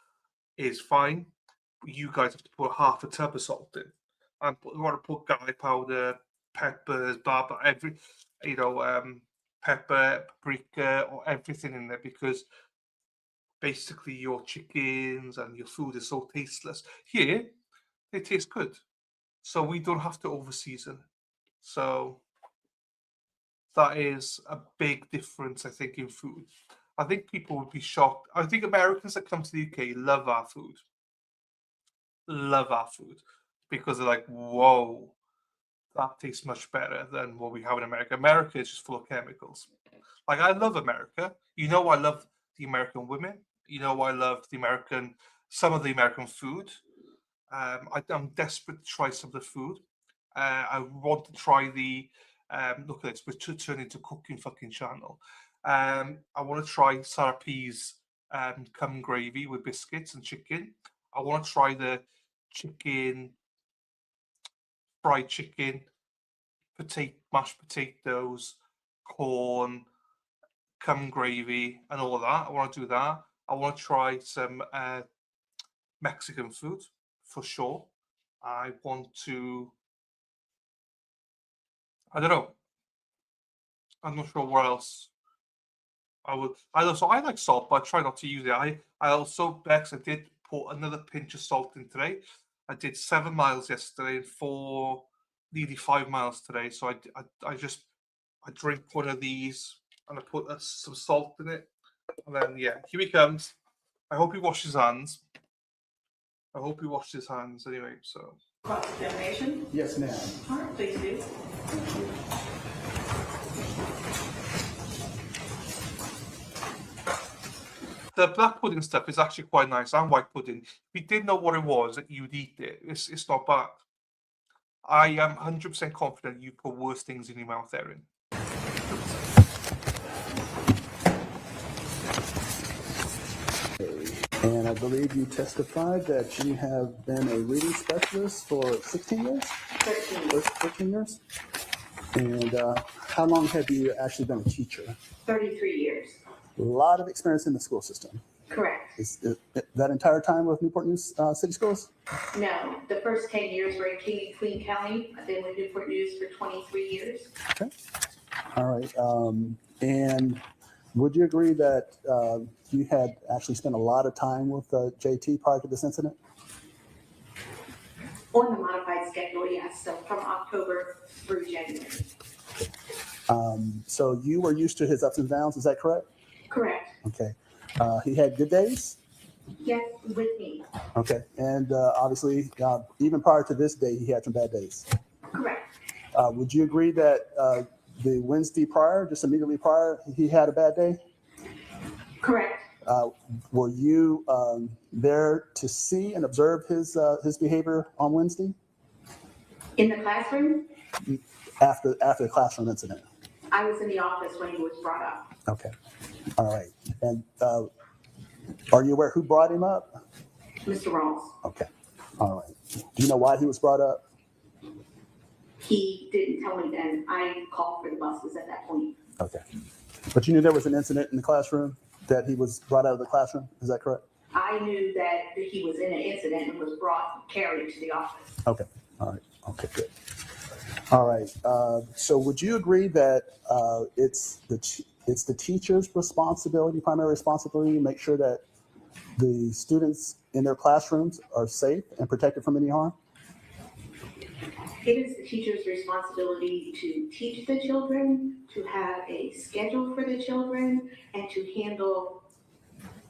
Speaker 2: is fine. You guys have to put half a tub of salt in. And you want to put garlic powder, peppers, pepper, paprika, or everything in there, because basically your chickens and your food is so tasteless. Here, they taste good. So we don't have to over season. So that is a big difference, I think, in food. I think people would be shocked. I think Americans that come to the UK love our food. Love our food. Because they're like, whoa, that tastes much better than what we have in America. America is just full of chemicals. Like, I love America. You know, I love the American women. You know, I love some of the American food. I'm desperate to try some of the food. I want to try the, look at this, we're turning into cooking fucking channel. I want to try Sarah P's cum gravy with biscuits and chicken. I want to try the fried chicken, mashed potatoes, corn, cum gravy, and all of that. I want to do that. I want to try some Mexican food for sure. I want to, I don't know. I'm not sure what else I would. I like salt, but I try not to use it. I also, Bex, I did put another pinch of salt in today. I did 7 miles yesterday and nearly 5 miles today. So I drink one of these and I put some salt in it. And then, yeah, here he comes. I hope he washes his hands. Anyway, so.
Speaker 5: Cross-examination? Yes, ma'am.
Speaker 17: All right, please do.
Speaker 2: The black pudding stuff is actually quite nice, and white pudding. If you didn't know what it was, you'd eat it. It's not bad. I am 100% confident you put worse things in your mouth, Erin.
Speaker 5: And I believe you testified that you have been a reading specialist for 16 years? 13 years. And how long have you actually been a teacher?
Speaker 17: 33 years.
Speaker 5: A lot of experience in the school system.
Speaker 17: Correct.
Speaker 5: Is that entire time with Newport News City Schools?
Speaker 17: No, the first 10 years were in King and Queen County. I've been with Newport News for 23 years.
Speaker 5: Okay. All right. And would you agree that you had actually spent a lot of time with JT prior to this incident?
Speaker 17: On the modified schedule, yes. So from October through January.
Speaker 5: So you were used to his ups and downs, is that correct?
Speaker 17: Correct.
Speaker 5: Okay. He had good days?
Speaker 17: Yes, with me.
Speaker 5: Okay. And obviously, even prior to this day, he had some bad days?
Speaker 17: Correct.
Speaker 5: Would you agree that the Wednesday prior, just immediately prior, he had a bad day?
Speaker 17: Correct.
Speaker 5: Were you there to see and observe his behavior on Wednesday?
Speaker 17: In the classroom?
Speaker 5: After the classroom incident?
Speaker 17: I was in the office when he was brought up.
Speaker 5: Okay. All right. And are you aware who brought him up?
Speaker 17: Mr. Rawls.
Speaker 5: Okay, all right. Do you know why he was brought up?
Speaker 17: He didn't tell me then. I called for the buses at that point.
Speaker 5: Okay. But you knew there was an incident in the classroom, that he was brought out of the classroom, is that correct?
Speaker 17: I knew that he was in an incident and was carried to the office.
Speaker 5: Okay, all right, okay, good. All right, so would you agree that it's the teacher's responsibility, primary responsibility, to make sure that the students in their classrooms are safe and protected from any harm?
Speaker 17: It is the teacher's responsibility to teach the children, to have a schedule for the children, and to handle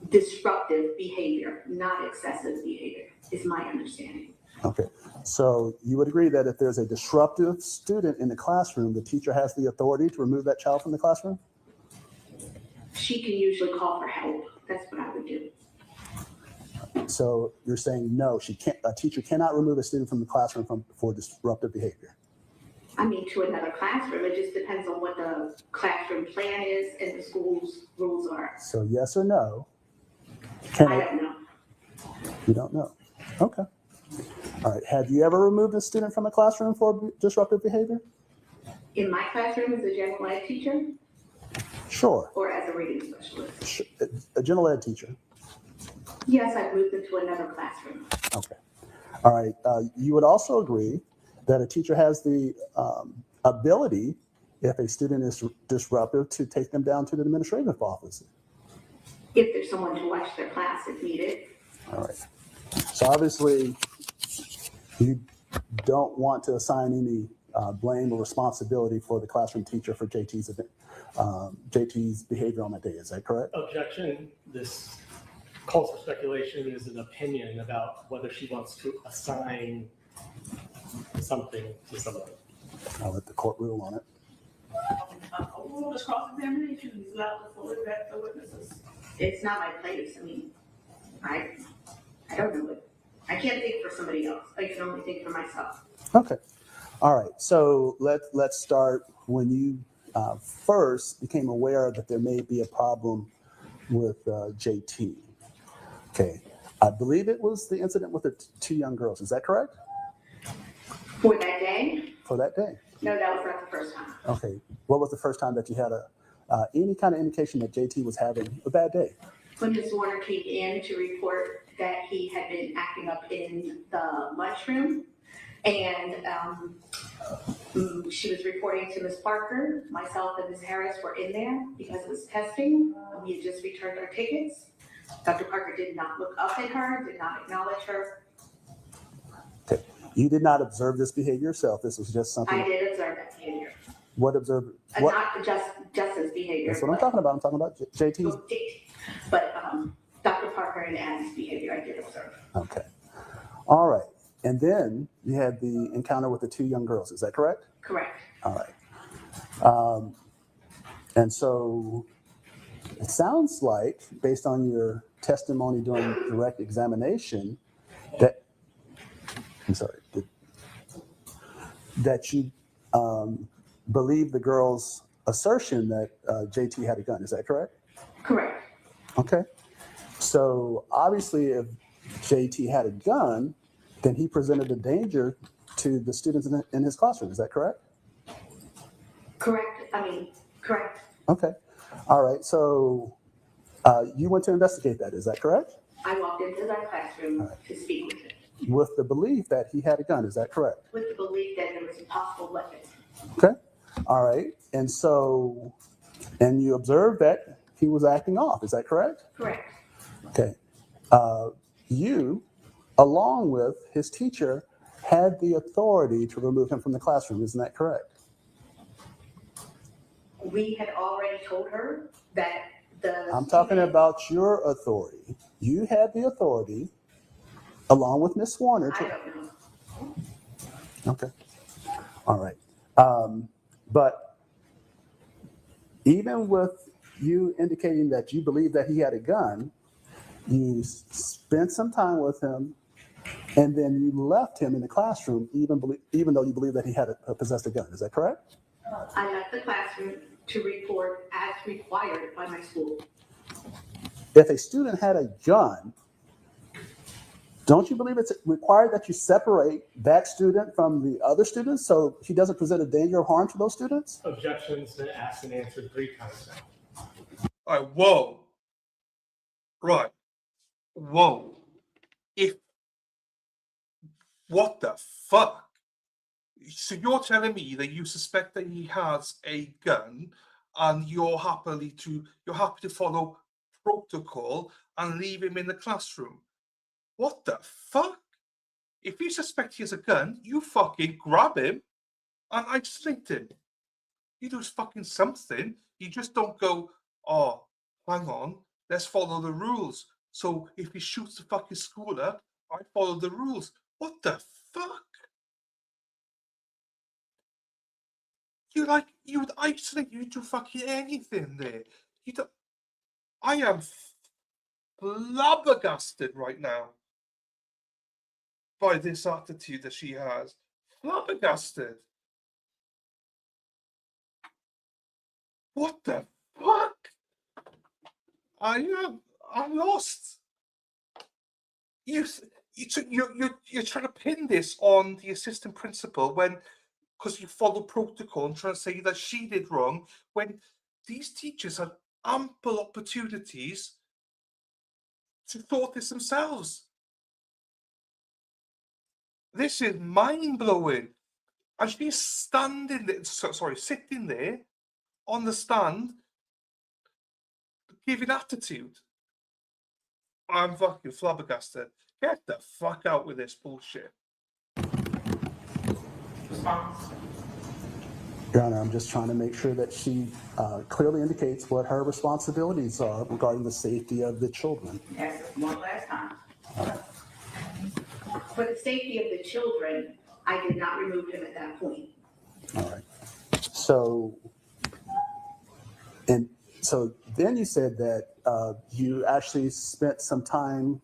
Speaker 17: disruptive behavior, not excessive behavior, is my understanding.
Speaker 5: Okay, so you would agree that if there's a disruptive student in the classroom, the teacher has the authority to remove that child from the classroom?
Speaker 17: She can usually call for help. That's what I would do.
Speaker 5: So you're saying no, a teacher cannot remove a student from the classroom for disruptive behavior?
Speaker 17: I mean, to another classroom. It just depends on what the classroom plan is and the school's rules are.
Speaker 5: So yes or no?
Speaker 17: I don't know.
Speaker 5: You don't know? Okay. All right. Have you ever removed a student from a classroom for disruptive behavior?
Speaker 17: In my classroom as a general ed teacher?
Speaker 5: Sure.
Speaker 17: Or as a reading specialist?
Speaker 5: A general ed teacher?
Speaker 17: Yes, I've moved into another classroom.
Speaker 5: Okay. All right. You would also agree that a teacher has the ability, if a student is disruptive, to take them down to the administrative office?
Speaker 17: If there's someone to watch their class if needed.
Speaker 5: All right. So obviously, you don't want to assign any blame or responsibility for the classroom teacher for JT's behavior on that day. Is that correct?
Speaker 12: Objection. This calls for speculation. Is an opinion about whether she wants to assign something to somebody.
Speaker 5: I'll let the court rule on it.
Speaker 6: Rule is cross-examination. He's allowed to fully vet the witnesses.
Speaker 17: It's not my place. I mean, I don't know it. I can't think for somebody else. I can only think for myself.
Speaker 5: Okay. All right. So let's start when you first became aware that there may be a problem with JT. Okay. I believe it was the incident with the two young girls. Is that correct?
Speaker 17: For that day?
Speaker 5: For that day.
Speaker 17: No, that was not the first time.
Speaker 5: Okay. What was the first time that you had any kind of indication that JT was having a bad day?
Speaker 17: When Ms. Zwerner came in to report that he had been acting up in the lunchroom, and she was reporting to Ms. Parker. Myself and Ms. Harris were in there because it was testing. We had just returned our tickets. Dr. Parker did not look up at her, did not acknowledge her.
Speaker 5: Okay. You did not observe this behavior yourself. This was just something.
Speaker 17: I did observe that behavior.
Speaker 5: What observed? What?
Speaker 17: Not just his behavior.
Speaker 5: That's what I'm talking about. I'm talking about JT's.
Speaker 17: But Dr. Parker and Abby's behavior, I did observe.
Speaker 5: Okay. All right. And then you had the encounter with the two young girls. Is that correct?
Speaker 17: Correct.
Speaker 5: All right. And so it sounds like, based on your testimony during direct examination, that that you believe the girl's assertion that JT had a gun. Is that correct?
Speaker 17: Correct.
Speaker 5: Okay. So obviously, if JT had a gun, then he presented a danger to the students in his classroom. Is that correct?
Speaker 17: Correct. Correct.
Speaker 5: Okay. All right. So you went to investigate that. Is that correct?
Speaker 17: I walked into that classroom to speak with him.
Speaker 5: With the belief that he had a gun. Is that correct?
Speaker 17: With the belief that there was a possible weapon.
Speaker 5: Okay. All right. And so, and you observed that he was acting off. Is that correct?
Speaker 17: Correct.
Speaker 5: Okay. You, along with his teacher, had the authority to remove him from the classroom. Isn't that correct?
Speaker 17: We had already told her that
Speaker 5: I'm talking about your authority. You had the authority, along with Ms. Zwerner.
Speaker 17: I don't know.
Speaker 5: Okay. All right. But even with you indicating that you believe that he had a gun, you spent some time with him, and then you left him in the classroom, even though you believe that he had possessed a gun. Is that correct?
Speaker 17: I left the classroom to report as required by my school.
Speaker 5: If a student had a gun, Don't you believe it's required that you separate that student from the other students so he doesn't present a danger or harm to those students?
Speaker 12: Objection's been asked and answered 3 times now.
Speaker 2: All right, whoa. Right. Whoa. What the fuck? So you're telling me that you suspect that he has a gun and you're happy to follow protocol and leave him in the classroom? What the fuck? If you suspect he has a gun, you fucking grab him and isolate him. You do fucking something. You just don't go, oh, hang on, let's follow the rules. So if he shoots the fucking school up, I follow the rules. What the fuck? You would isolate, you do fucking anything there. You don't. I am flabbergasted right now by this attitude that she has. Flabbergasted. What the fuck? I'm lost. You're trying to pin this on the assistant principal because you follow protocol and trying to say that she did wrong when these teachers had ample opportunities to sort this themselves. This is mind-blowing. And she's sitting there on the stand, giving attitude. I'm fucking flabbergasted. Get the fuck out with this bullshit.
Speaker 5: Your Honor, I'm just trying to make sure that she clearly indicates what her responsibilities are regarding the safety of the children.
Speaker 6: Yes, one last time.
Speaker 17: For the safety of the children, I did not remove him at that point.
Speaker 5: All right. So then you said that you actually spent some time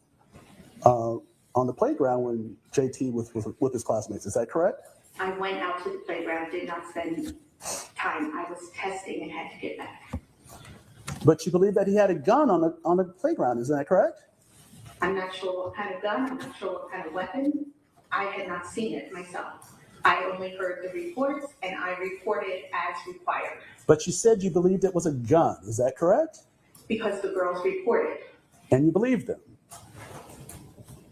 Speaker 5: on the playground when JT was with his classmates. Is that correct?
Speaker 17: I went out to the playground, did not spend time. I was testing and had to get back.
Speaker 5: But you believe that he had a gun on the playground. Is that correct?
Speaker 17: I'm not sure what kind of gun, I'm not sure what kind of weapon. I had not seen it myself. I only heard the reports and I reported as required.
Speaker 5: But you said you believed it was a gun. Is that correct?
Speaker 17: Because the girls reported.
Speaker 5: And you believed them?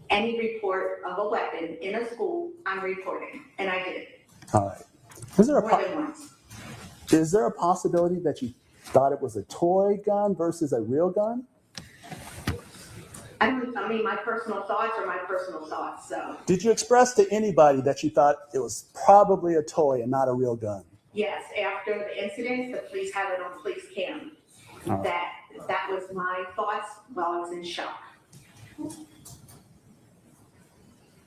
Speaker 17: Any report of a weapon in a school, I'm reporting, and I did it.
Speaker 5: All right. Is there
Speaker 17: More than once.
Speaker 5: Is there a possibility that you thought it was a toy gun versus a real gun?
Speaker 17: I mean, my personal thoughts are my personal thoughts, so.
Speaker 5: Did you express to anybody that you thought it was probably a toy and not a real gun?
Speaker 17: Yes, after the incident, the police had it on police cam.
Speaker 5: All right.
Speaker 17: That was my thoughts while I was in shock.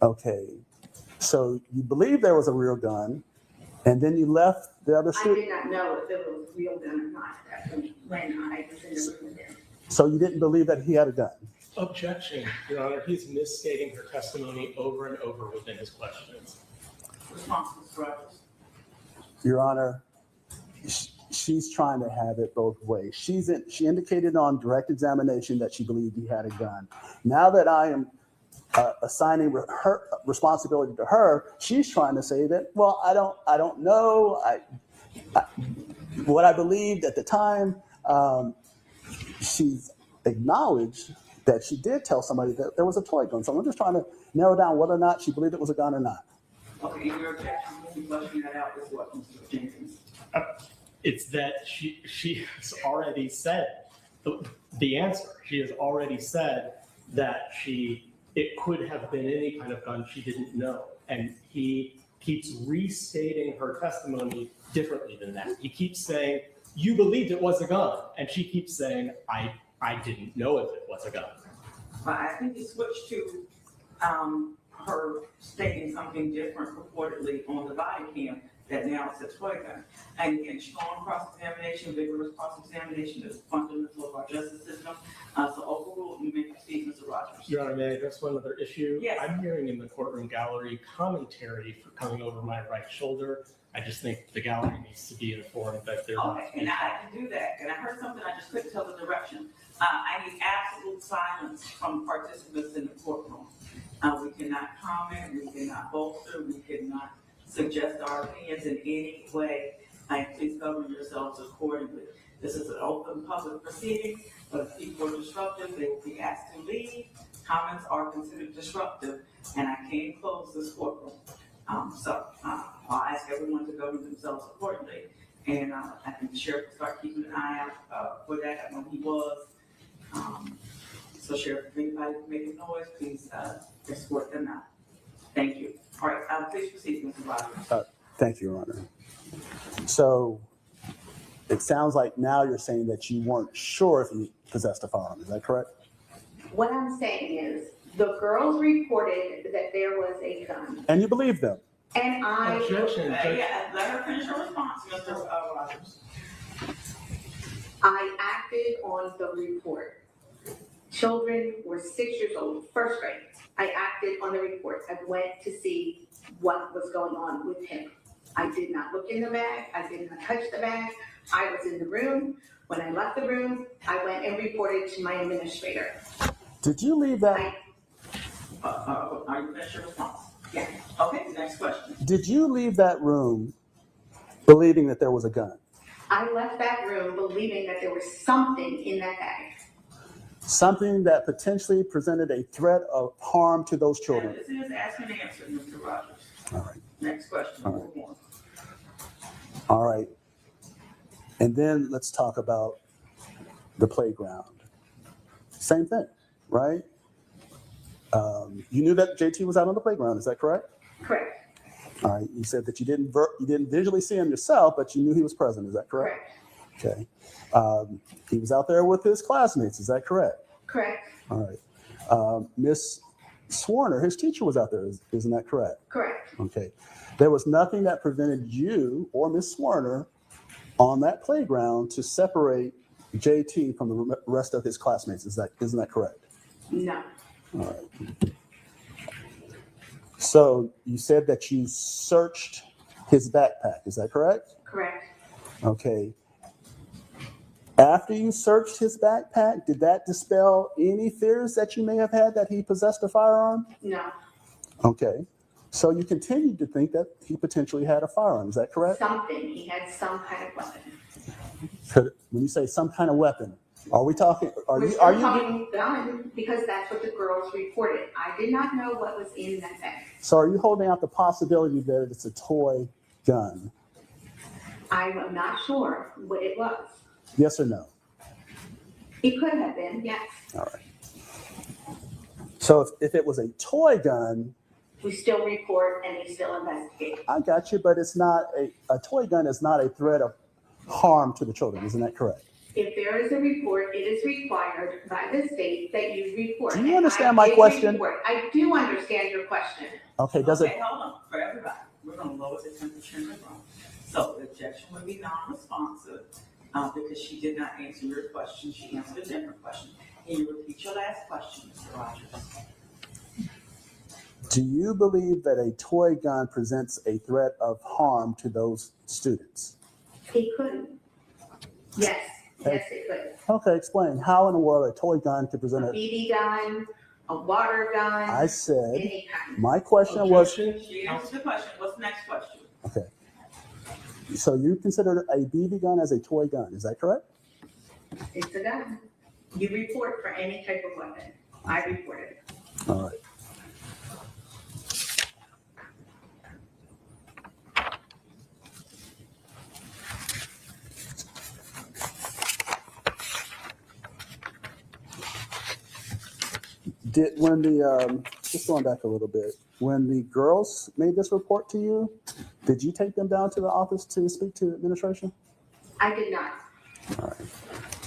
Speaker 5: Okay. So you believe there was a real gun, and then you left the other
Speaker 17: I
Speaker 5: student?
Speaker 17: did not know if it was a real gun or not at that point when I was in the room with him.
Speaker 5: So you didn't believe that he had a gun?
Speaker 12: Objection, Your Honor. He's misstating her testimony over and over within his questions.
Speaker 5: Your Honor, she's trying to have it both ways. She indicated on direct examination that she believed he had a gun. Now that I am assigning her responsibility to her, she's trying to say that, well, I don't know. What I believed at the time, she's acknowledged that she did tell somebody that there was a toy gun. So I'm just trying to narrow down whether or not she believed it was a gun or not.
Speaker 6: Okay, in your objection, we'll be fleshing that out as what, Mr. Jenkins?
Speaker 12: It's that she has already said the answer. She has already said that it could have been any kind of gun she didn't know. And he keeps restating her testimony differently than that. He keeps saying, you believed it was a gun. And she keeps saying, I didn't know if it was a gun.
Speaker 6: But I think he switched to her stating something different purportedly on the body cam that now it's a toy gun. And again, strong cross-examination, vigorous cross-examination is fundamental of our justice system. So overruled, you may proceed, Mr. Rogers.
Speaker 12: Your Honor, may I address one other issue?
Speaker 6: Yes.
Speaker 12: I'm hearing in the courtroom gallery commentary for coming over my right shoulder. I just think the gallery needs to be informed that they're
Speaker 6: Okay, and I can do that. And I heard something, I just couldn't tell the direction. I need absolute silence from participants in the courtroom. We cannot comment, we cannot bolster, we cannot suggest our opinions in any way. And please govern yourselves accordingly. This is an open public proceeding, but if people are disruptive, they will be asked to leave. Comments are considered disruptive, and I can't close this courtroom. I'll ask everyone to govern themselves accordingly, and I think the sheriff will start keeping an eye out for that. I know he was. So sheriff, if anybody making noise, please escort them out. Thank you. All right, please proceed, Mr. Rogers.
Speaker 5: Thank you, Your Honor. So it sounds like now you're saying that you weren't sure if he possessed a firearm. Is that correct?
Speaker 17: What I'm saying is the girls reported that there was a gun.
Speaker 5: And you believe them?
Speaker 17: And I.
Speaker 6: Yeah, let her finish her response, Mr. Rogers.
Speaker 17: I acted on the report. Children were 6 years old, first grade. I acted on the report. I went to see what was going on with him. I did not look in the bag. I did not touch the bag. I was in the room. When I left the room, I went and reported to my administrator.
Speaker 5: Did you leave that?
Speaker 6: Are you finished your response? Yeah. Okay, next question.
Speaker 5: Did you leave that room believing that there was a gun?
Speaker 17: I left that room believing that there was something in that bag.
Speaker 5: Something that potentially presented a threat of harm to those children.
Speaker 6: This is ask and answer, Mr. Rogers.
Speaker 5: All right.
Speaker 6: Next question.
Speaker 5: All right. All right. And then let's talk about the playground. Same thing, right? You knew that JT was out on the playground. Is that correct?
Speaker 17: Correct.
Speaker 5: All right. You said that you didn't visually see him yourself, but you knew he was present. Is that correct?
Speaker 17: Correct.
Speaker 5: Okay. He was out there with his classmates. Is that correct?
Speaker 17: Correct.
Speaker 5: All right. Miss Zwerner, his teacher, was out there. Isn't that correct?
Speaker 17: Correct.
Speaker 5: Okay. There was nothing that prevented you or Miss Zwerner on that playground to separate JT from the rest of his classmates. Isn't that correct?
Speaker 17: No.
Speaker 5: All right. So you said that you searched his backpack. Is that correct?
Speaker 17: Correct.
Speaker 5: Okay. After you searched his backpack, did that dispel any fears that you may have had that he possessed a firearm?
Speaker 17: No.
Speaker 5: Okay. So you continued to think that he potentially had a firearm. Is that correct?
Speaker 17: Something. He had some kind of weapon.
Speaker 5: When you say some kind of weapon, are we talking? Are
Speaker 17: We're
Speaker 5: you?
Speaker 17: still
Speaker 5: Are you?
Speaker 17: talking gun because that's what the girls reported. I did not know what was in that bag.
Speaker 5: So are you holding out the possibility that it's a toy gun?
Speaker 17: I'm not sure what it was.
Speaker 5: Yes or no?
Speaker 17: It could have been, yes.
Speaker 5: All right. So if it was a toy gun,
Speaker 17: We still report and we still investigate.
Speaker 5: I got you, but it's not a toy gun is not a threat of harm to the children. Isn't that correct?
Speaker 17: If there is a report, it is required by the state that you report.
Speaker 5: Do you
Speaker 17: And
Speaker 5: understand
Speaker 17: I
Speaker 5: my
Speaker 17: did
Speaker 5: question?
Speaker 17: report. I do understand your question.
Speaker 5: Okay, does
Speaker 6: Okay,
Speaker 5: it?
Speaker 6: hold on, for everybody. We're gonna lower the temperature in the room. So the objection would be non-responsive, because she did not answer your question. She answered a different question. Can you repeat your last question, Mr. Rogers?
Speaker 5: Do you believe that a toy gun presents a threat of harm to those students?
Speaker 17: He couldn't. Yes, yes, it could.
Speaker 5: Okay, explain. How in the world a toy gun could present
Speaker 17: A
Speaker 5: a...
Speaker 17: BB gun, a water gun.
Speaker 5: I said,
Speaker 17: any kind.
Speaker 5: my question was...
Speaker 6: She answered the question. What's the next question?
Speaker 5: Okay. So you consider a BB gun as a toy gun, is that correct?
Speaker 17: It's a gun. You report for any type of weapon. I reported.
Speaker 5: All right. Just going back a little bit, when the girls made this report to you, did you take them down to the office to speak to administration?
Speaker 17: I did not.
Speaker 5: All right.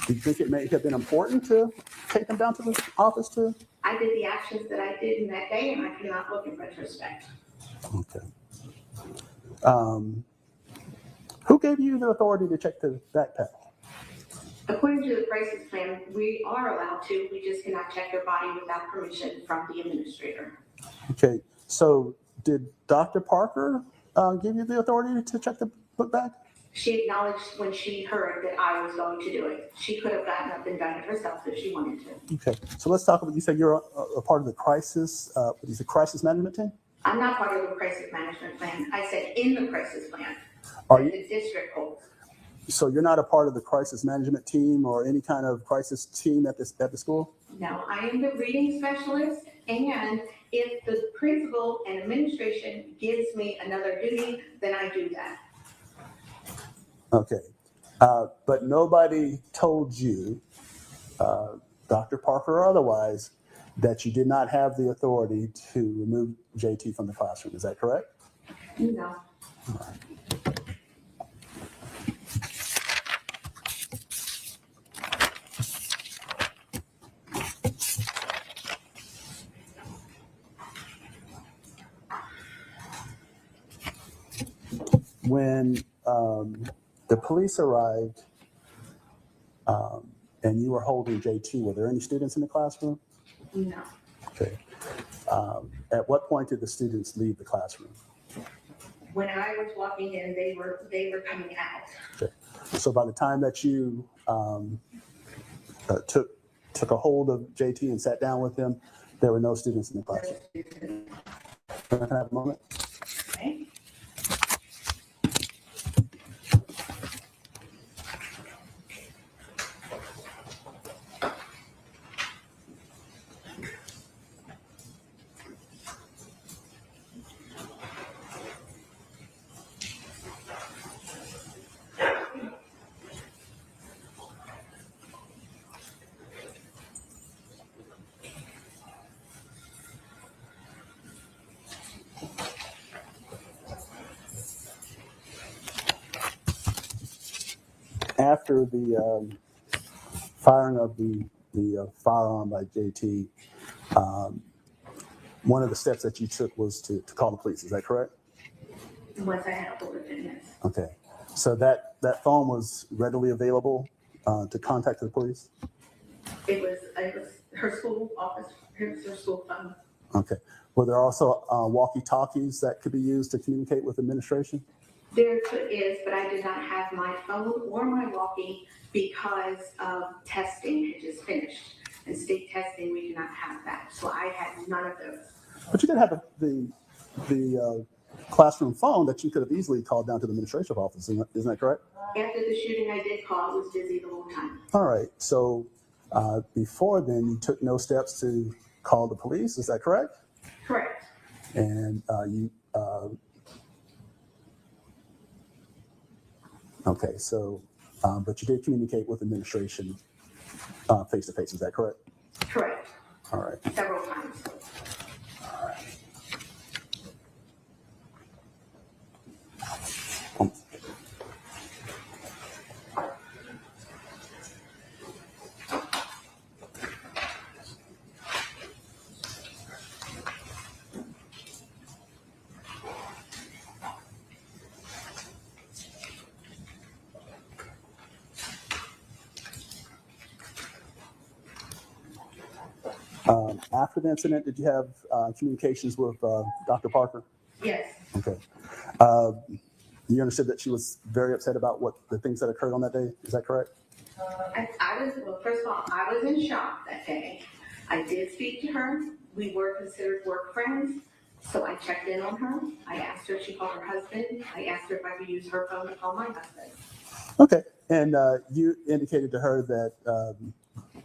Speaker 5: Do you think it may have been important to take them down to the office too?
Speaker 17: I did the actions that I did in that day, and I cannot look in retrospect.
Speaker 5: Okay. Who gave you the authority to check the backpack?
Speaker 17: According to the crisis plan, we are allowed to. We just cannot check their body without permission from the administrator.
Speaker 5: Okay. So did Dr. Parker give you the authority to check the book bag?
Speaker 17: She acknowledged when she heard that I was going to do it. She could have gotten up and done it herself if she wanted to.
Speaker 5: Okay, so let's talk about, you said you're a part of the crisis, what is it, crisis management team?
Speaker 17: I'm not part of the crisis management plan. I said in the crisis plan
Speaker 5: Are
Speaker 17: that
Speaker 5: you?
Speaker 17: the district holds.
Speaker 5: So you're not a part of the crisis management team or any kind of crisis team at the school?
Speaker 17: No, I am the reading specialist, and if the principal and administration gives me another duty, then I do that.
Speaker 5: Okay, but nobody told you, Dr. Parker or otherwise, that you did not have the authority to remove JT from the classroom. Is that correct?
Speaker 17: No.
Speaker 5: When the police arrived and you were holding JT, were there any students in the classroom?
Speaker 17: No.
Speaker 5: Okay. At what point did the students leave the classroom?
Speaker 17: When I was walking in, they were coming out.
Speaker 5: Okay. So by the time that you took a hold of JT and sat down with him, there were no students in the classroom. Can I have a moment?
Speaker 17: Okay.
Speaker 5: After the firing of the firearm by JT, one of the steps that you took was to call the police. Is that correct?
Speaker 17: Once I had a hold of it, yes.
Speaker 5: Okay. So that phone was readily available to contact the police?
Speaker 17: It was her school office, her school phone.
Speaker 5: Okay. Were there also walkie-talkies that could be used to communicate with administration?
Speaker 17: There is, but I did not have my phone or my walkie because testing had just finished. And state testing, we do not have that. So I had none of those.
Speaker 5: But you did have the classroom phone that you could have easily called down to the administrative office. Isn't that correct?
Speaker 17: After the shooting, I did call. I was busy the whole time.
Speaker 5: All right. So before then, you took no steps to call the police. Is that correct?
Speaker 17: Correct.
Speaker 5: And okay. So, but you did communicate with administration face to face. Is that correct?
Speaker 17: Correct.
Speaker 5: All right.
Speaker 17: Several times.
Speaker 5: All right. After the incident, did you have communications with Dr. Parker?
Speaker 17: Yes.
Speaker 5: Okay. You understood that she was very upset about what the things that occurred on that day. Is that correct?
Speaker 17: Well, first of all, I was in shock that day. I did speak to her. We were considered work friends. So I checked in on her. I asked her if she called her husband. I asked her if I could use her phone to call my husband.
Speaker 5: Okay. And you indicated to her that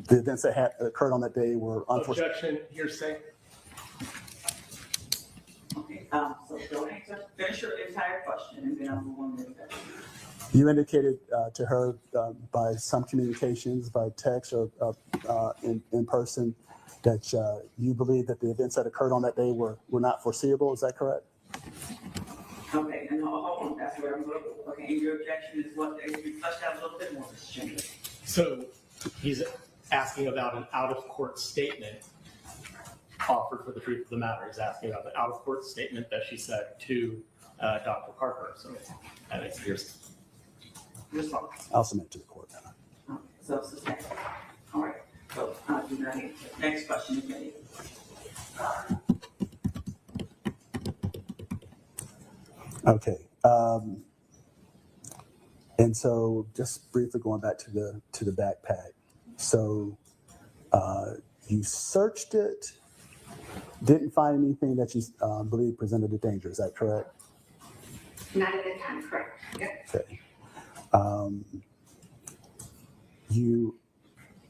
Speaker 5: the events that had occurred on that day were unfortunate.
Speaker 12: Objection, hearsay.
Speaker 6: Okay, so go ahead, finish your entire question and then I'll move on to the next.
Speaker 5: You indicated to her by some communications, by text or in person, that you believe that the events that occurred on that day were not foreseeable. Is that correct?
Speaker 6: Okay, and hold on, that's where I'm going to go. Okay, and your objection is what, you touched out a little bit more, Mr. Chamber.
Speaker 12: So he's asking about an out-of-court statement offered for the truth of the matter. He's asking about the out-of-court statement that she said to Dr. Parker. So that is hearsay.
Speaker 5: I'll submit to the court.
Speaker 6: Okay, so suspend. All right, so do not answer. Next question, ready?
Speaker 5: Okay. And so just briefly going back to the backpack. So you searched it, didn't find anything that you believe presented a danger. Is that correct?
Speaker 17: Not at the time, correct. Yep.
Speaker 5: Okay.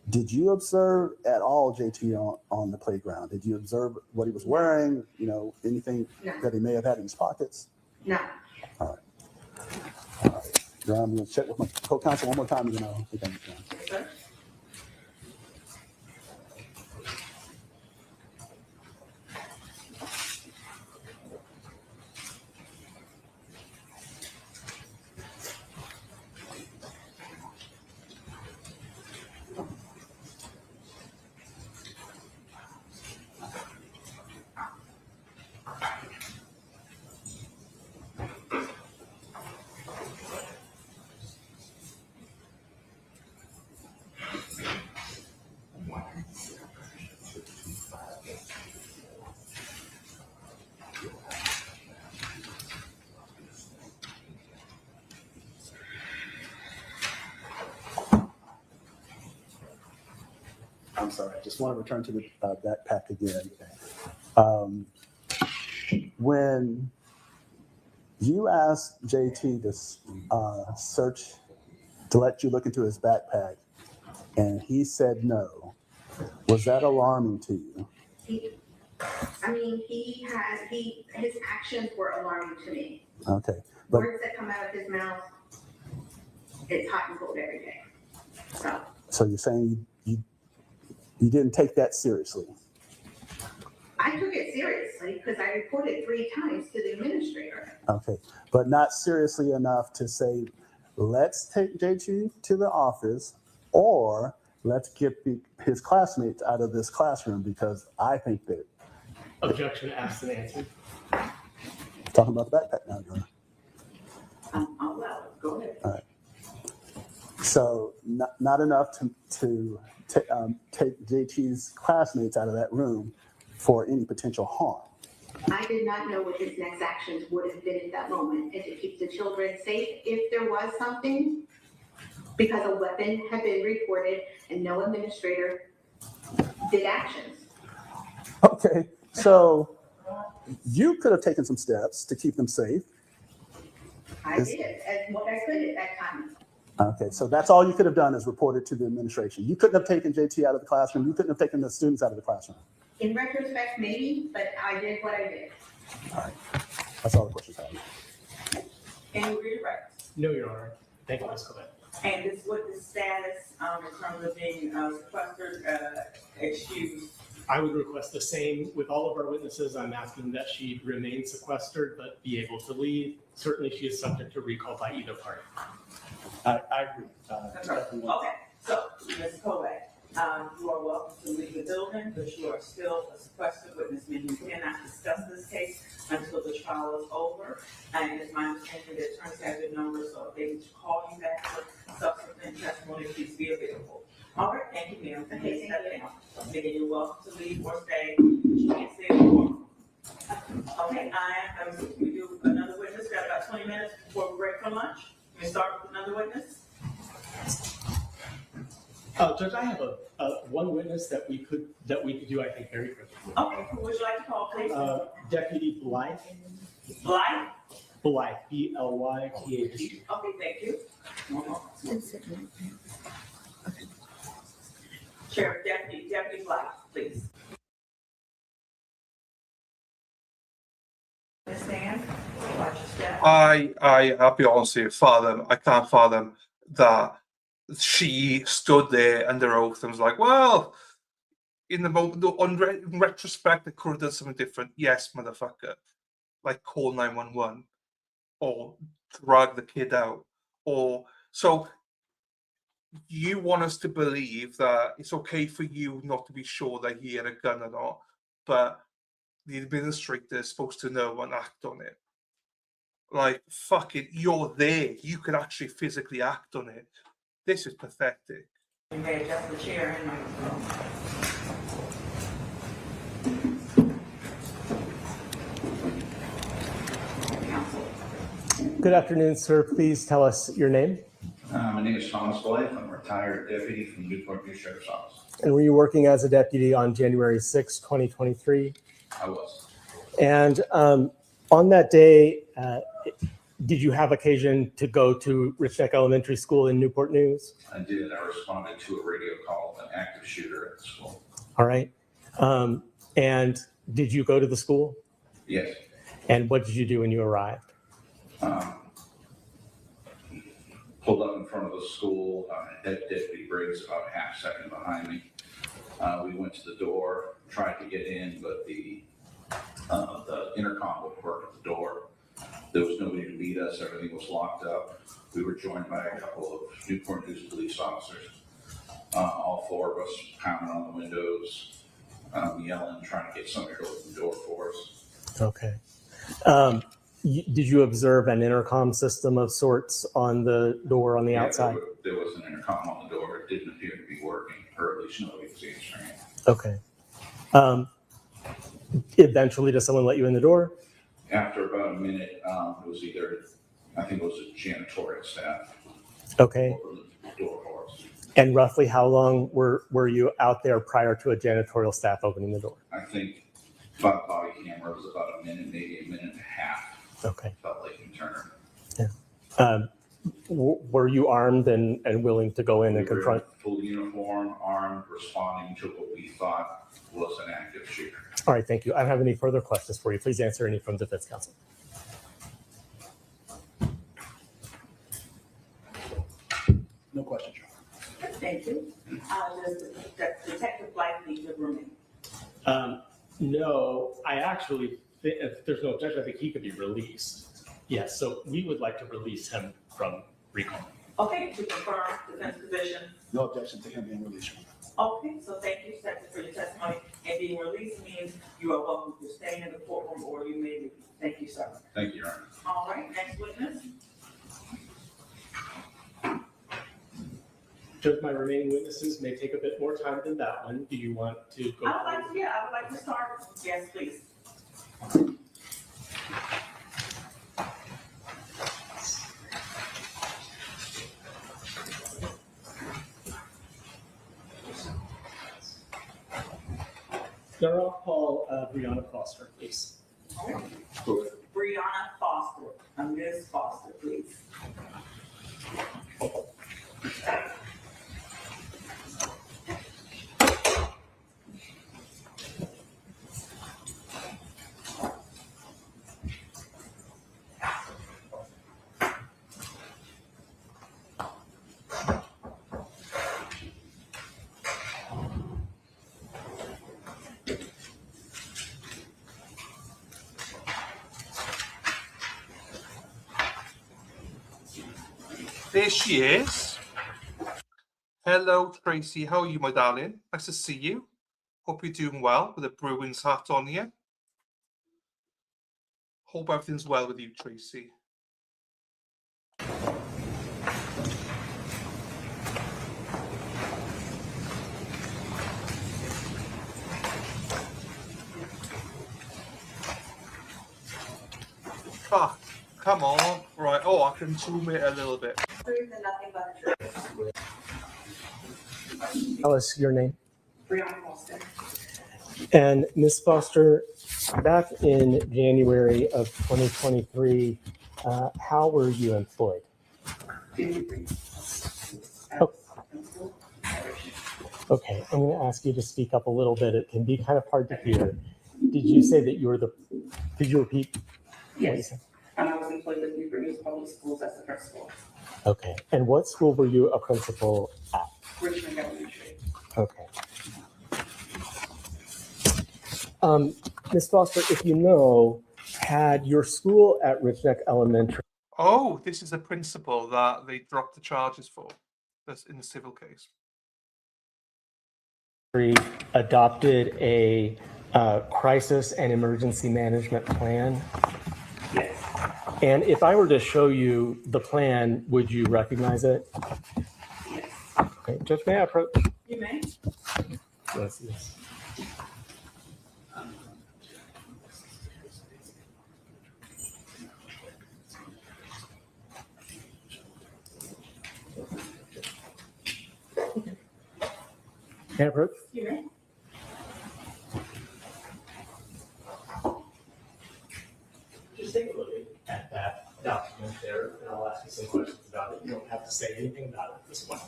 Speaker 5: Did you observe at all JT on the playground? Did you observe what he was wearing? You know, anything that he may have had in his pockets?
Speaker 17: No.
Speaker 5: All right. John, I'm going to check with my co-counsel one more time, and then I'll think I'm done.
Speaker 17: Yes, sir.
Speaker 5: I'm sorry, I just want to return to the backpack again. When you asked JT to search, to let you look into his backpack, and he said no, was that alarming to you?
Speaker 17: His actions were alarming to me.
Speaker 5: Okay. But,
Speaker 17: words that come out of his mouth, it's hot and cold every day.
Speaker 5: So you're saying you didn't take that seriously?
Speaker 17: I took it seriously because I reported 3 times to the administrator.
Speaker 5: Okay, but not seriously enough to say, let's take JT to the office, or let's get his classmates out of this classroom, because I think that.
Speaker 12: Objection asked and answered.
Speaker 5: Talking about the backpack now, John.
Speaker 17: I'll allow it. Go ahead.
Speaker 5: All right. So not enough to take JT's classmates out of that room for any potential harm.
Speaker 17: I did not know what his next actions would have been at that moment, and to keep the children safe if there was something, because a weapon had been reported and no administrator did actions.
Speaker 5: Okay, so you could have taken some steps to keep them safe.
Speaker 17: I did, as what I could at that time.
Speaker 5: Okay, so that's all you could have done is reported to the administration. You couldn't have taken JT out of the classroom. You couldn't have taken the students out of the classroom.
Speaker 17: In retrospect, maybe, but I did what I did.
Speaker 5: All right, that's all the questions I have.
Speaker 6: Can you redirect?
Speaker 12: No, Your Honor. Thank you, Ms. Colette.
Speaker 6: And this witness status in terms of being sequestered, excused?
Speaker 12: I would request the same with all of our witnesses. I'm asking that she remain sequestered but be able to leave. Certainly, she is subject to recall by either party.
Speaker 5: I agree.
Speaker 6: Okay, so, Ms. Kovac, you are welcome to leave the building, but you are still a sequestered witness, meaning you cannot discuss this case until the trial is over. And it's my understanding that attorneys have your number, so if they need to call you back for subsequent testimony, please be available. All right, thank you, ma'am. Okay, step down. Again, you're welcome to leave or stay. You can't stay anymore. Okay, we do another witness. We got about 20 minutes before we break for lunch. Can we start with another witness?
Speaker 12: Judge, I have one witness that we could do, I think, very quickly.
Speaker 6: Okay, who would you like to call, please?
Speaker 12: Deputy Blythe.
Speaker 6: Blythe?
Speaker 12: Blythe, B-L-Y-T-H.
Speaker 6: Okay, thank you. Sheriff Deputy Blythe, please. Stand. Watch your step.
Speaker 2: I'll be honest with you, I can't fathom that she stood there under oath and was like, well, in the moment, in retrospect, I could have done something different. Yes, motherfucker. Like call 911 or drag the kid out. Or so you want us to believe that it's okay for you not to be sure that he had a gun or not, but the administrator is supposed to know and act on it. Like, fuck it, you're there. You can actually physically act on it. This is pathetic.
Speaker 6: You may adjust the chair and microphone.
Speaker 15: Good afternoon, sir. Please tell us your name.
Speaker 20: My name is Thomas Blythe. I'm a retired deputy from Newport News Sheriff's Office.
Speaker 15: And were you working as a deputy on January 6, 2023?
Speaker 20: I was.
Speaker 15: And on that day, did you have occasion to go to Richneck Elementary School in Newport News?
Speaker 20: I did. I responded to a radio call of an active shooter at the school.
Speaker 15: All right. And did you go to the school?
Speaker 20: Yes.
Speaker 15: And what did you do when you arrived?
Speaker 20: Pulled up in front of the school. Deputy Briggs about a half second behind me. We went to the door, tried to get in, but the intercom wouldn't work at the door. There was nobody to meet us. Everything was locked up. We were joined by a couple of Newport News police officers. All four of us pounding on the windows, yelling, trying to get somebody to open the door for us.
Speaker 15: Okay. Did you observe an intercom system of sorts on the door on the outside?
Speaker 20: There was an intercom on the door. It didn't appear to be working, or at least nobody was answering it.
Speaker 15: Okay. Eventually, does someone let you in the door?
Speaker 20: After about a minute, it was I think it was a janitorial staff.
Speaker 15: Okay.
Speaker 20: Opened the door for us.
Speaker 15: And roughly how long were you out there prior to a janitorial staff opening the door?
Speaker 20: I think by the body camera it was about a minute, maybe a minute and a half.
Speaker 15: Okay.
Speaker 20: Felt like in Turner.
Speaker 15: Yeah. Were you armed and willing to go in and confront?
Speaker 20: Full uniform, armed, responding to what we thought was an active shooter.
Speaker 15: All right, thank you. I don't have any further questions for you. Please answer any from defense counsel.
Speaker 21: No questions, Your Honor.
Speaker 6: Thank you. Does Detective Blythe need to remain?
Speaker 12: No, I actually, if there's no objection, I think he could be released. Yes, so we would like to release him from recall.
Speaker 6: Okay, to confirm defense position.
Speaker 21: No objection to him being released, Your Honor.
Speaker 6: Okay, so thank you, Secretary, for your testimony. And being released means you are welcome to stay in the courtroom or you may leave. Thank you, sir.
Speaker 20: Thank you, Your Honor.
Speaker 6: All right, next witness.
Speaker 12: Judge, my remaining witnesses may take a bit more time than that one. Do you want to go?
Speaker 6: I would like to start. Yes, please.
Speaker 12: I'll call Brianna Foster, please.
Speaker 6: Brianna Foster. Ms. Foster, please.
Speaker 2: There she is. Hello, Tracy. How are you, my darling? Nice to see you. Hope you're doing well with a Bruins hat on you. Hope everything's well with you, Tracy. Ah, come on. Right. Oh, I can zoom it a little bit.
Speaker 15: Tell us your name.
Speaker 6: Brianna Foster.
Speaker 15: And Ms. Foster, back in January of 2023, how were you employed? Oh. Okay, I'm going to ask you to speak up a little bit. It can be kind of hard to hear. Did you say that you were could you repeat?
Speaker 6: Yes. And I was employed with Newport News Public Schools as a principal.
Speaker 15: Okay, and what school were you a principal at?
Speaker 6: Richneck Elementary.
Speaker 15: Okay. Ms. Foster, if you know, had your school at Richneck Elementary
Speaker 2: Oh, this is a principal that they dropped the charges for. That's in the civil case.
Speaker 15: adopted a crisis and emergency management plan?
Speaker 6: Yes.
Speaker 15: And if I were to show you the plan, would you recognize it?
Speaker 6: Yes.
Speaker 15: Okay, Judge, may I approach?
Speaker 6: You may.
Speaker 15: Yes, yes. May I approach?
Speaker 6: You may.
Speaker 12: Just take a look at that document there, and I'll ask you some questions about it. You don't have to say anything about it at this point.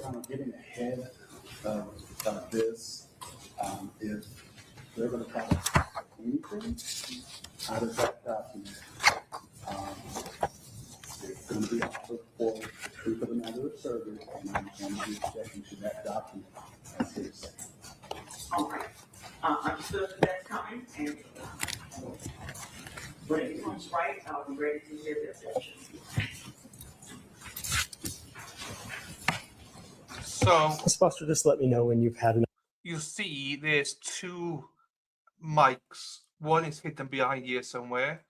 Speaker 21: I'm getting ahead of this. If they're going to try to take anything out of that document, it's going to be offered for the truth of the matter asserted, and I'm going to be objecting to that document as hearsay.
Speaker 6: All right. Understood that's coming, and when it comes right, I'll be ready to hear the objection.
Speaker 2: So,
Speaker 15: Ms. Foster, just let me know when you've had enough.
Speaker 2: you see there's two mics. One is hidden behind here somewhere.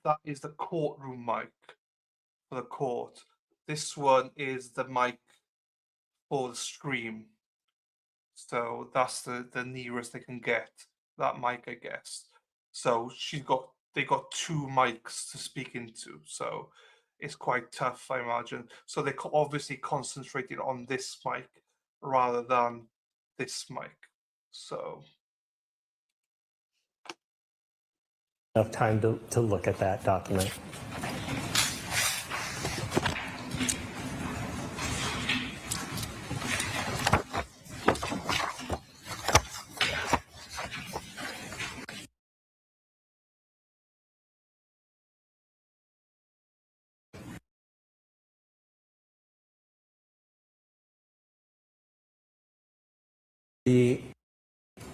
Speaker 2: That is the courtroom mic for the court. This one is the mic for the stream. So that's the nearest they can get, that mic, I guess. So they got two mics to speak into. So it's quite tough, I imagine. So they obviously concentrated on this mic rather than this mic. So
Speaker 15: Enough time to look at that document.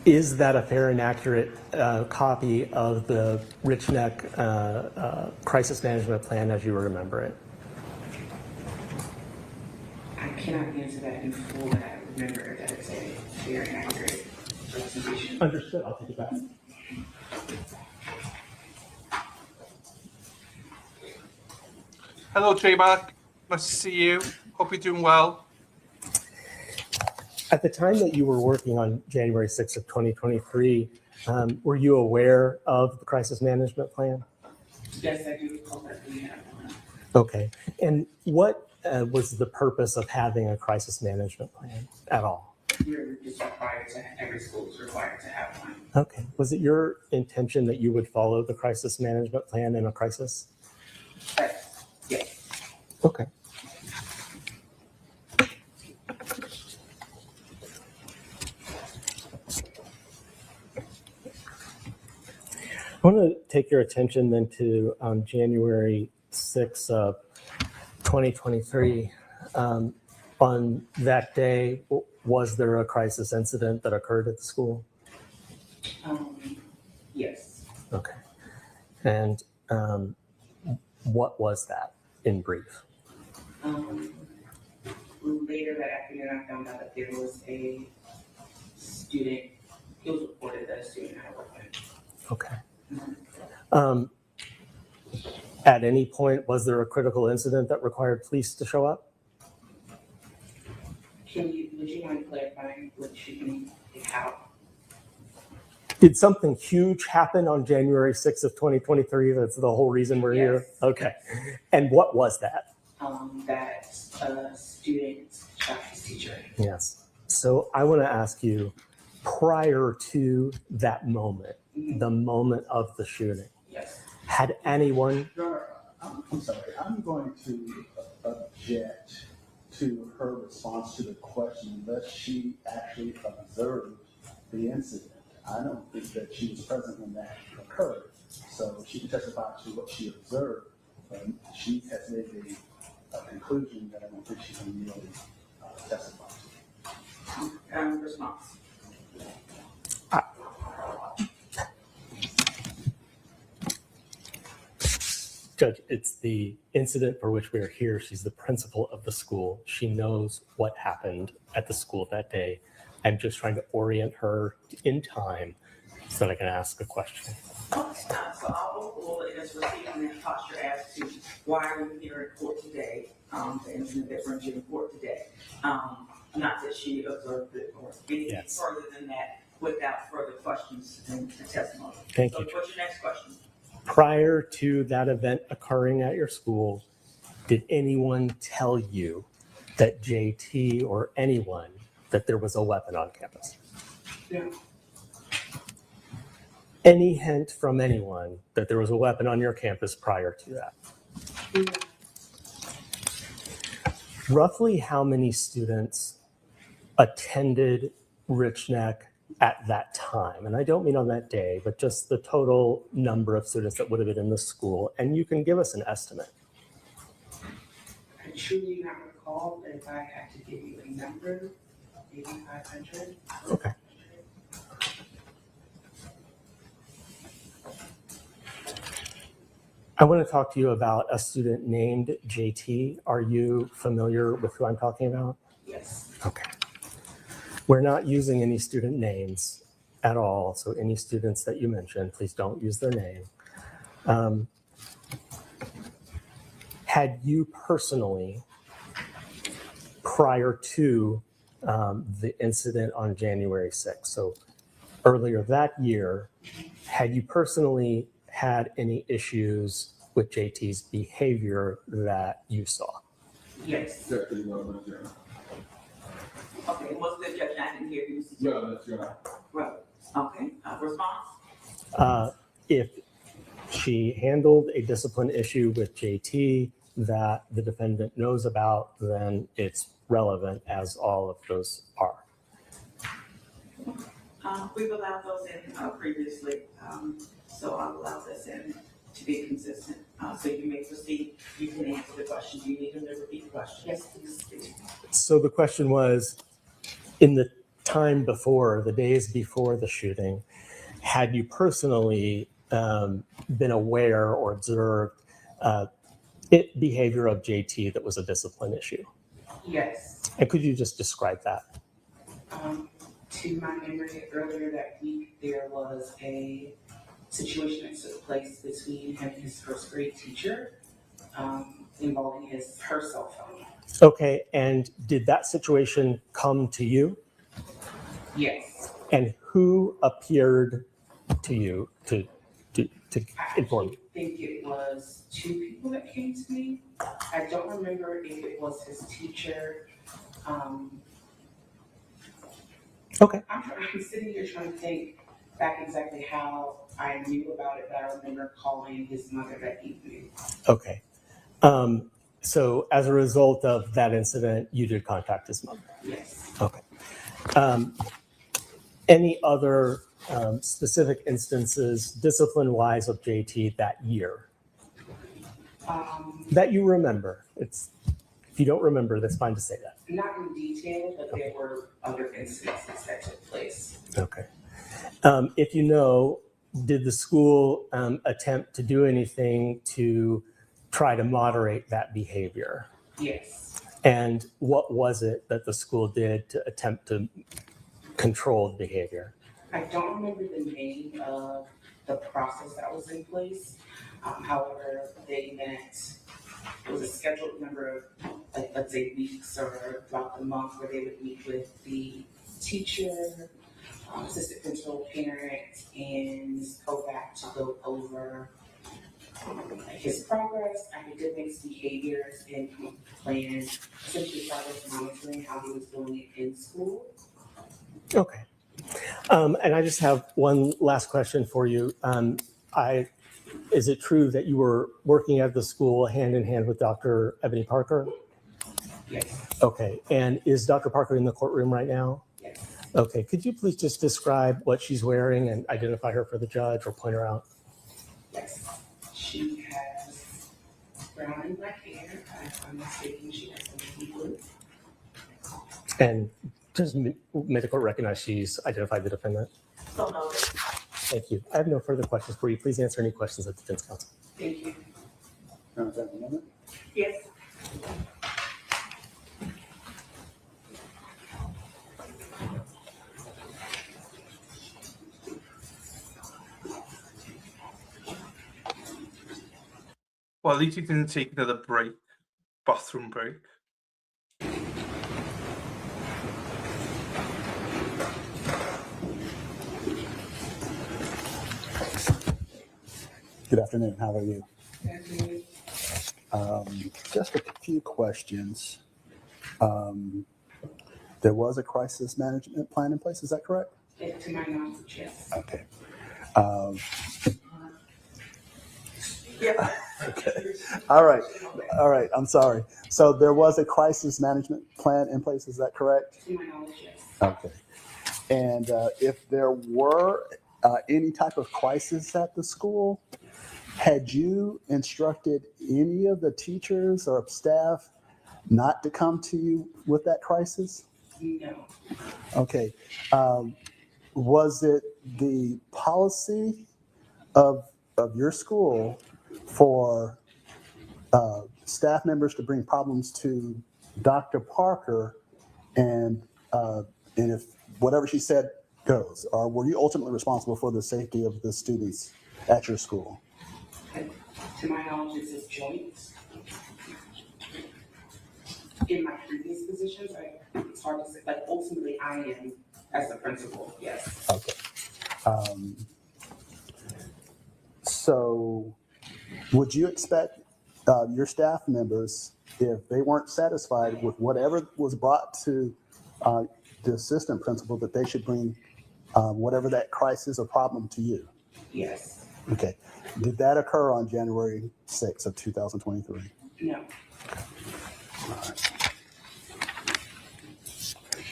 Speaker 15: Is that a fair and accurate copy of the Richneck crisis management plan as you remember it?
Speaker 6: I cannot answer that in full, but I remember that it's a very accurate presentation.
Speaker 15: Understood. I'll take it back.
Speaker 2: hello, J-Mac. Nice to see you. Hope you're doing well.
Speaker 15: At the time that you were working on January 6th of 2023, were you aware of the crisis management plan?
Speaker 6: Yes, I do recall that we have one.
Speaker 15: Okay. And what was the purpose of having a crisis management plan at all?
Speaker 6: You're just required to, every school is required to have one.
Speaker 15: Okay. Was it your intention that you would follow the crisis management plan in a crisis?
Speaker 6: Yes.
Speaker 15: Okay. I want to take your attention then to January 6th of 2023. On that day, was there a crisis incident that occurred at the school?
Speaker 6: Yes.
Speaker 15: Okay. And what was that in brief?
Speaker 6: Later that afternoon, I found out that there was a student, it was reported that a student had a weapon.
Speaker 15: Okay. At any point, was there a critical incident that required police to show up?
Speaker 6: Would you mind clarifying what you mean, how?
Speaker 15: Did something huge happen on January 6th of 2023? That's the whole reason we're here? Okay. And what was that?
Speaker 6: That a student shot his teacher.
Speaker 15: Yes. So I want to ask you, prior to that moment, the moment of the shooting,
Speaker 6: yes,
Speaker 15: had anyone...
Speaker 21: I'm sorry, I'm going to object to her response to the question unless she actually observed the incident. I don't think that she was present when that occurred. So she can testify to what she observed, but she has made a conclusion that I don't think she can really testify to.
Speaker 6: Response.
Speaker 15: Judge, it's the incident for which we are here. She's the principal of the school. She knows what happened at the school that day. I'm just trying to orient her in time so that I can ask a question.
Speaker 6: So I'll overrule it as receiving that posture as to why are you here in court today, the incident that brings you in court today. Not that she observed it or anything further than that without further questions and testimony.
Speaker 15: Thank you.
Speaker 6: What's your next question?
Speaker 15: Prior to that event occurring at your school, did anyone tell you that JT or anyone that there was a weapon on campus?
Speaker 12: No.
Speaker 15: Any hint from anyone that there was a weapon on your campus prior to that? Roughly how many students attended Richneck at that time? And I don't mean on that day, but just the total number of students that would have been in the school. And you can give us an estimate.
Speaker 11: I truly not recall, but if I had to give you a number, maybe 500.
Speaker 15: Okay. I want to talk to you about a student named JT. Are you familiar with who I'm talking about?
Speaker 11: Yes.
Speaker 15: Okay. We're not using any student names at all. So any students that you mentioned, please don't use their name. Had you personally, prior to the incident on January 6th, so earlier that year, had you personally had any issues with JT's behavior that you saw?
Speaker 11: Yes. Okay, what's the judge? I didn't hear you.
Speaker 19: Yeah, that's right.
Speaker 11: Right. Okay, response?
Speaker 15: If she handled a discipline issue with JT that the defendant knows about, then it's relevant, as all of those are.
Speaker 6: We've allowed those in previously, so I'll allow this in to be consistent. So you may proceed. You can answer the question. You need to repeat the question.
Speaker 11: Yes, please.
Speaker 15: So the question was, in the time before, the days before the shooting, had you personally been aware or observed behavior of JT that was a discipline issue?
Speaker 11: Yes.
Speaker 15: And could you just describe that?
Speaker 11: To my memory, earlier that week, there was a situation that took place between him and his first grade teacher involving her cell phone.
Speaker 15: Okay, and did that situation come to you?
Speaker 11: Yes.
Speaker 15: And who appeared to you to inform you?
Speaker 11: I think it was 2 people that came to me. I don't remember if it was his teacher.
Speaker 15: Okay.
Speaker 11: I'm sitting here trying to think back exactly how I knew about it, but I remember calling his mother that evening.
Speaker 15: Okay. So as a result of that incident, you did contact his mother?
Speaker 11: Yes.
Speaker 15: Okay. Any other specific instances, discipline-wise, of JT that year that you remember? If you don't remember, that's fine to say that.
Speaker 11: Not in detail, but there were other incidences that took place.
Speaker 15: Okay. If you know, did the school attempt to do anything to try to moderate that behavior?
Speaker 11: Yes.
Speaker 15: And what was it that the school did to attempt to control the behavior?
Speaker 11: I don't remember the name of the process that was in place. However, they met, it was a scheduled number of, like, let's say, weeks or throughout the month where they would meet with the teacher, assistant principal, parent, and go back to go over his progress, academics, behaviors, and plan, essentially progress monitoring how he was doing it in school.
Speaker 15: Okay. And I just have one last question for you. Is it true that you were working at the school hand in hand with Dr. Ebony Parker?
Speaker 11: Yes.
Speaker 15: Okay. And is Dr. Parker in the courtroom right now?
Speaker 11: Yes.
Speaker 15: Okay. Could you please just describe what she's wearing and identify her for the judge or point her out?
Speaker 11: Yes. She has brown and black hair. If I'm mistaken, she has some blue.
Speaker 15: And does medical recognize she's identified the defendant?
Speaker 11: So noted.
Speaker 15: Thank you. I have no further questions for you. Please answer any questions of the defense counsel.
Speaker 11: Thank you.
Speaker 6: Yes.
Speaker 2: Well, at least he didn't take another break, bathroom break.
Speaker 1: Good afternoon. How are you?
Speaker 5: Just a few questions. There was a crisis management plan in place, is that correct?
Speaker 11: To my knowledge, yes.
Speaker 5: Okay.
Speaker 11: Yeah.
Speaker 5: Okay. All right, I'm sorry. So there was a crisis management plan in place, is that correct?
Speaker 11: To my knowledge, yes.
Speaker 5: Okay. And if there were any type of crisis at the school, had you instructed any of the teachers or staff not to come to you with that crisis?
Speaker 11: No.
Speaker 5: Okay. Was it the policy of your school for staff members to bring problems to Dr. Parker and if whatever she said goes? Or were you ultimately responsible for the safety of the students at your school?
Speaker 11: To my knowledge, it's joint. In my previous positions, it's hard to say, like ultimately I am as the principal, yes.
Speaker 5: Okay. So would you expect your staff members, if they weren't satisfied with whatever was brought to the assistant principal, that they should bring whatever that crisis or problem to you?
Speaker 11: Yes.
Speaker 5: Okay. Did that occur on January 6th of 2023?
Speaker 11: No.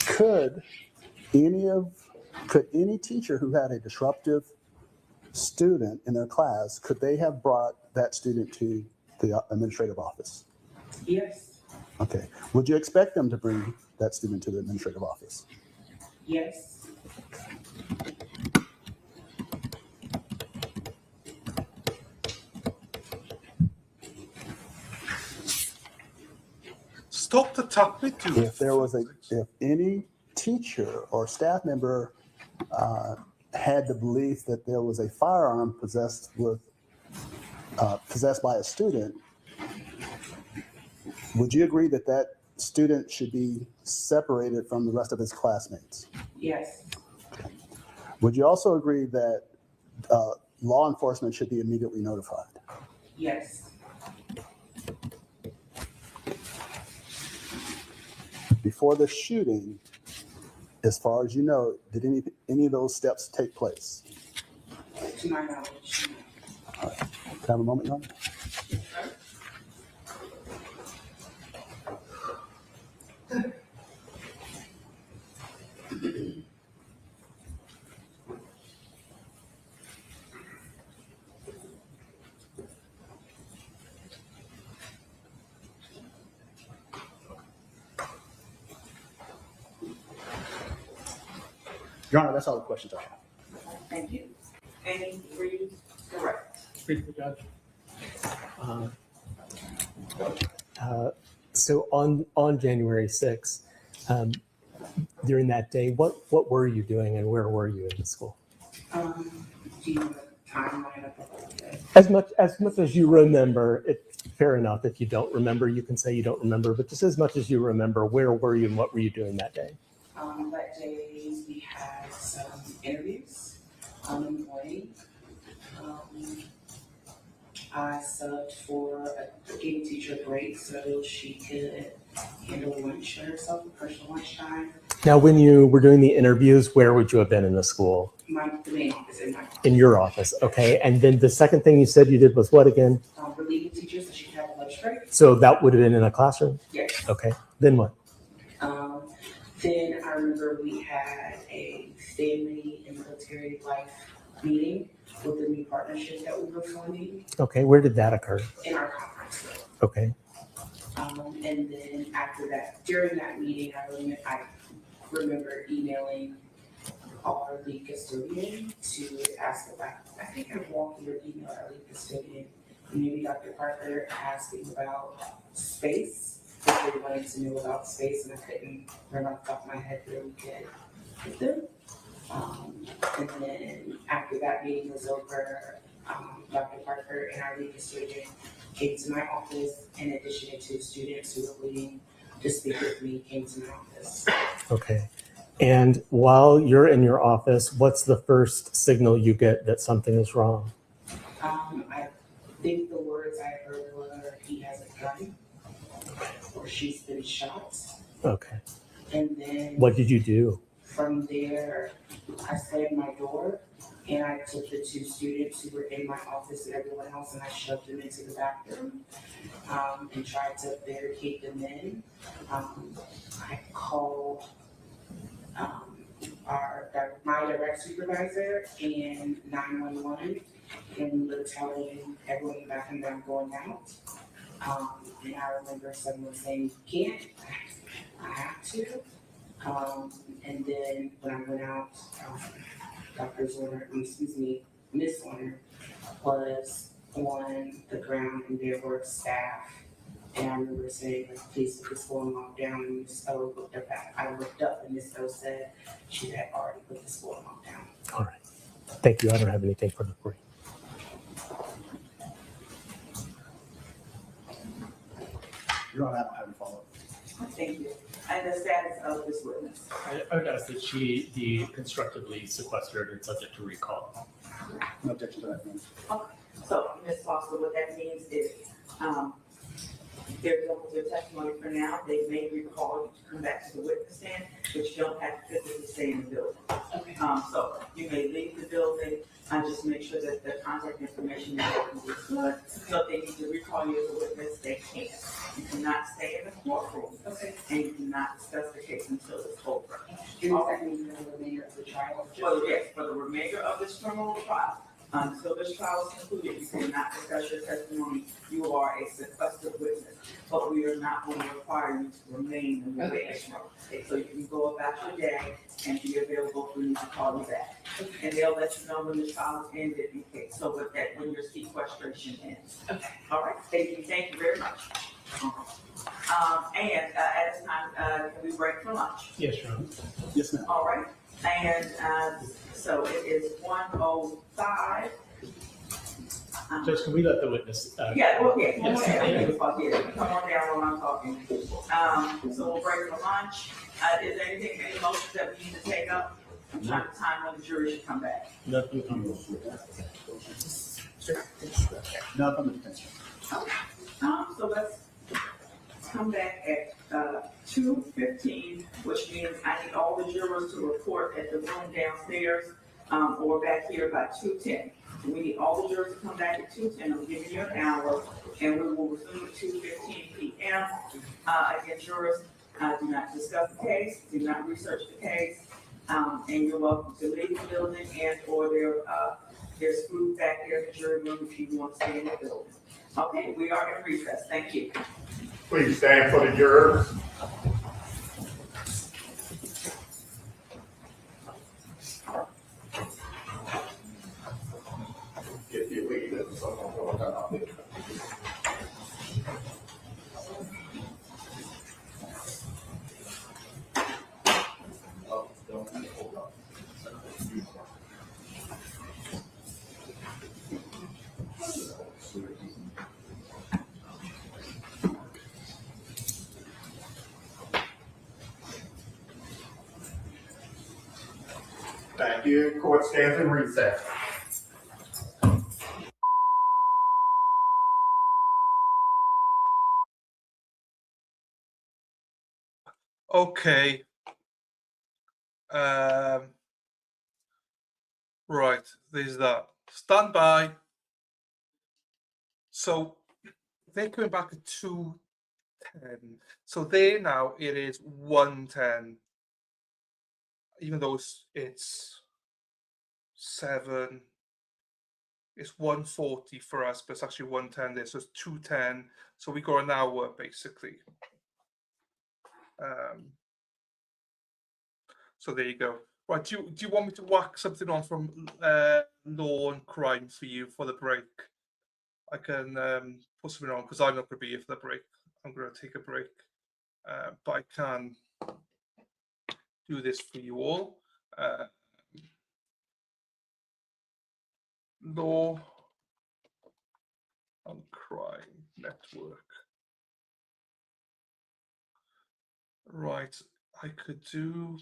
Speaker 5: Could any teacher who had a disruptive student in their class, could they have brought that student to the administrative office?
Speaker 11: Yes.
Speaker 5: Okay. Would you expect them to bring that student to the administrative office?
Speaker 11: Yes.
Speaker 2: Stop the tap me too.
Speaker 5: If any teacher or staff member had the belief that there was a firearm possessed by a student, would you agree that that student should be separated from the rest of his classmates?
Speaker 11: Yes.
Speaker 5: Would you also agree that law enforcement should be immediately notified?
Speaker 11: Yes.
Speaker 5: Before the shooting, as far as you know, did any of those steps take place?
Speaker 11: To my knowledge.
Speaker 5: All right. Can I have a moment, Your Honor? Your Honor, that's all the questions I have.
Speaker 11: Thank you. Any were you correct?
Speaker 12: Briefly, Judge.
Speaker 15: So on January 6th, during that day, what were you doing and where were you in the school?
Speaker 11: Do you have a timeline of the whole day?
Speaker 15: As much as you remember, fair enough. If you don't remember, you can say you don't remember, but just as much as you remember, where were you and what were you doing that day?
Speaker 11: That day we had some interviews in the morning. I subbed for a game teacher break so she could handle lunch for herself, personal lunch time.
Speaker 15: Now, when you were doing the interviews, where would you have been in the school?
Speaker 11: The main office in my office.
Speaker 15: In your office, okay. And then the second thing you said you did was what again?
Speaker 11: Relieving teachers so she could have a lunch break.
Speaker 15: So that would have been in a classroom?
Speaker 11: Yes.
Speaker 15: Okay. Then what?
Speaker 11: Then I remember we had a family and military life meeting with the new partnership that we were forming
Speaker 15: Okay. Where did that occur?
Speaker 11: in our conference room.
Speaker 15: Okay.
Speaker 11: And then after that, during that meeting, I remember emailing our lead custodian to ask about, I think I walked through an email our lead custodian, maybe Dr. Parker asking about space. If they wanted to know about space, and I couldn't remember off the top of my head where we could get them. And then after that meeting was over, Dr. Parker and our lead custodian came to my office, in addition to 2 students who were waiting to speak with me, came to my office.
Speaker 15: Okay. And while you're in your office, what's the first signal you get that something is wrong?
Speaker 11: think the words I heard were, he has a gun, or she's been shot.
Speaker 15: Okay.
Speaker 11: And then
Speaker 15: What did you do?
Speaker 11: from there, I slammed my door and I took the two students who were in my office and everyone else and I shoved them into the bathroom and tried to barricade them in. I called my direct supervisor and 911 and we were telling everyone in the bathroom that I'm going out. And I remember someone saying, you can't, I have to. And then when I went out, Miss Zwerner was on the ground and there were staff. And I remember saying, like, please put this phone lock down. And Miss O looked up I looked up and Miss O said she had already put this phone lock down.
Speaker 15: All right. Thank you. I don't have anything further for you.
Speaker 5: Your Honor, I don't have any follow-up.
Speaker 6: Thank you. And the status of this witness?
Speaker 12: I would ask that she be constructively sequestered and subject to recall.
Speaker 5: No objection to that.
Speaker 6: Okay. So, Ms. Foster, what that means is, they're done with their testimony for now. They may recall you to come back to the witness stand, but you don't have to physically stay in the building.
Speaker 11: Okay.
Speaker 6: So you may leave the building and just make sure that the contact information is good. So if they need to recall you as a witness, they can. You cannot stay in the courtroom.
Speaker 11: Okay.
Speaker 6: And you cannot discuss the case until it's over.
Speaker 11: And does that mean the remainder of the trial?
Speaker 6: Yes, for the remainder of this criminal trial. Until this trial is concluded, you cannot discuss your testimony. You are a sequestered witness, but we are not going to require you to remain in the witness room. So you can go about your day and be available if we need to call you back. And they'll let you know when the trial is ended in case, so with that, when your sequestration ends.
Speaker 11: Okay.
Speaker 6: All right, thank you very much. And at this time, can we break for lunch?
Speaker 12: Yes, Your Honor.
Speaker 5: Yes, ma'am.
Speaker 6: All right, and so it is 1:05.
Speaker 12: Judge, can we let the witness?
Speaker 6: Yeah, well, yeah, come on
Speaker 12: Yes.
Speaker 6: down. Yeah, come on down when I'm talking. So we'll break for lunch. Is there anything, any motions that we need to take up? I'm trying to time when the jury should come back.
Speaker 12: Nothing.
Speaker 5: No, I'm attention.
Speaker 6: So let's come back at 2:15, which means I need all the jurors to report at the room downstairs or back here by 2:10. So we need all the jurors to come back at 2:10. I'm giving you an hour, and we will resume at 2:15 p.m. Again, jurors, do not discuss the case, do not research the case, and you're welcome to leave the building and or there's food back here in the jury room if you want to stay in the building. Okay, we are in recess. Thank you.
Speaker 8: Please stand for the jurors. Get your lead in, so I'm going to Thank you. Court stands in recess.
Speaker 2: Okay. Right, there's that. Stand by. So they're coming back at 2:10. So there now it is 1:10. Even though it's 7, it's 1:40 for us, but it's actually 1:10 there, so it's 2:10. So we got an hour basically. So there you go. Right, do you want me to whack something on from law and crime for you for the break? I can put something on because I'm not going to be here for the break. I'm going to take a break, but I can do this for you all. Law and Crime Network. Right, I could do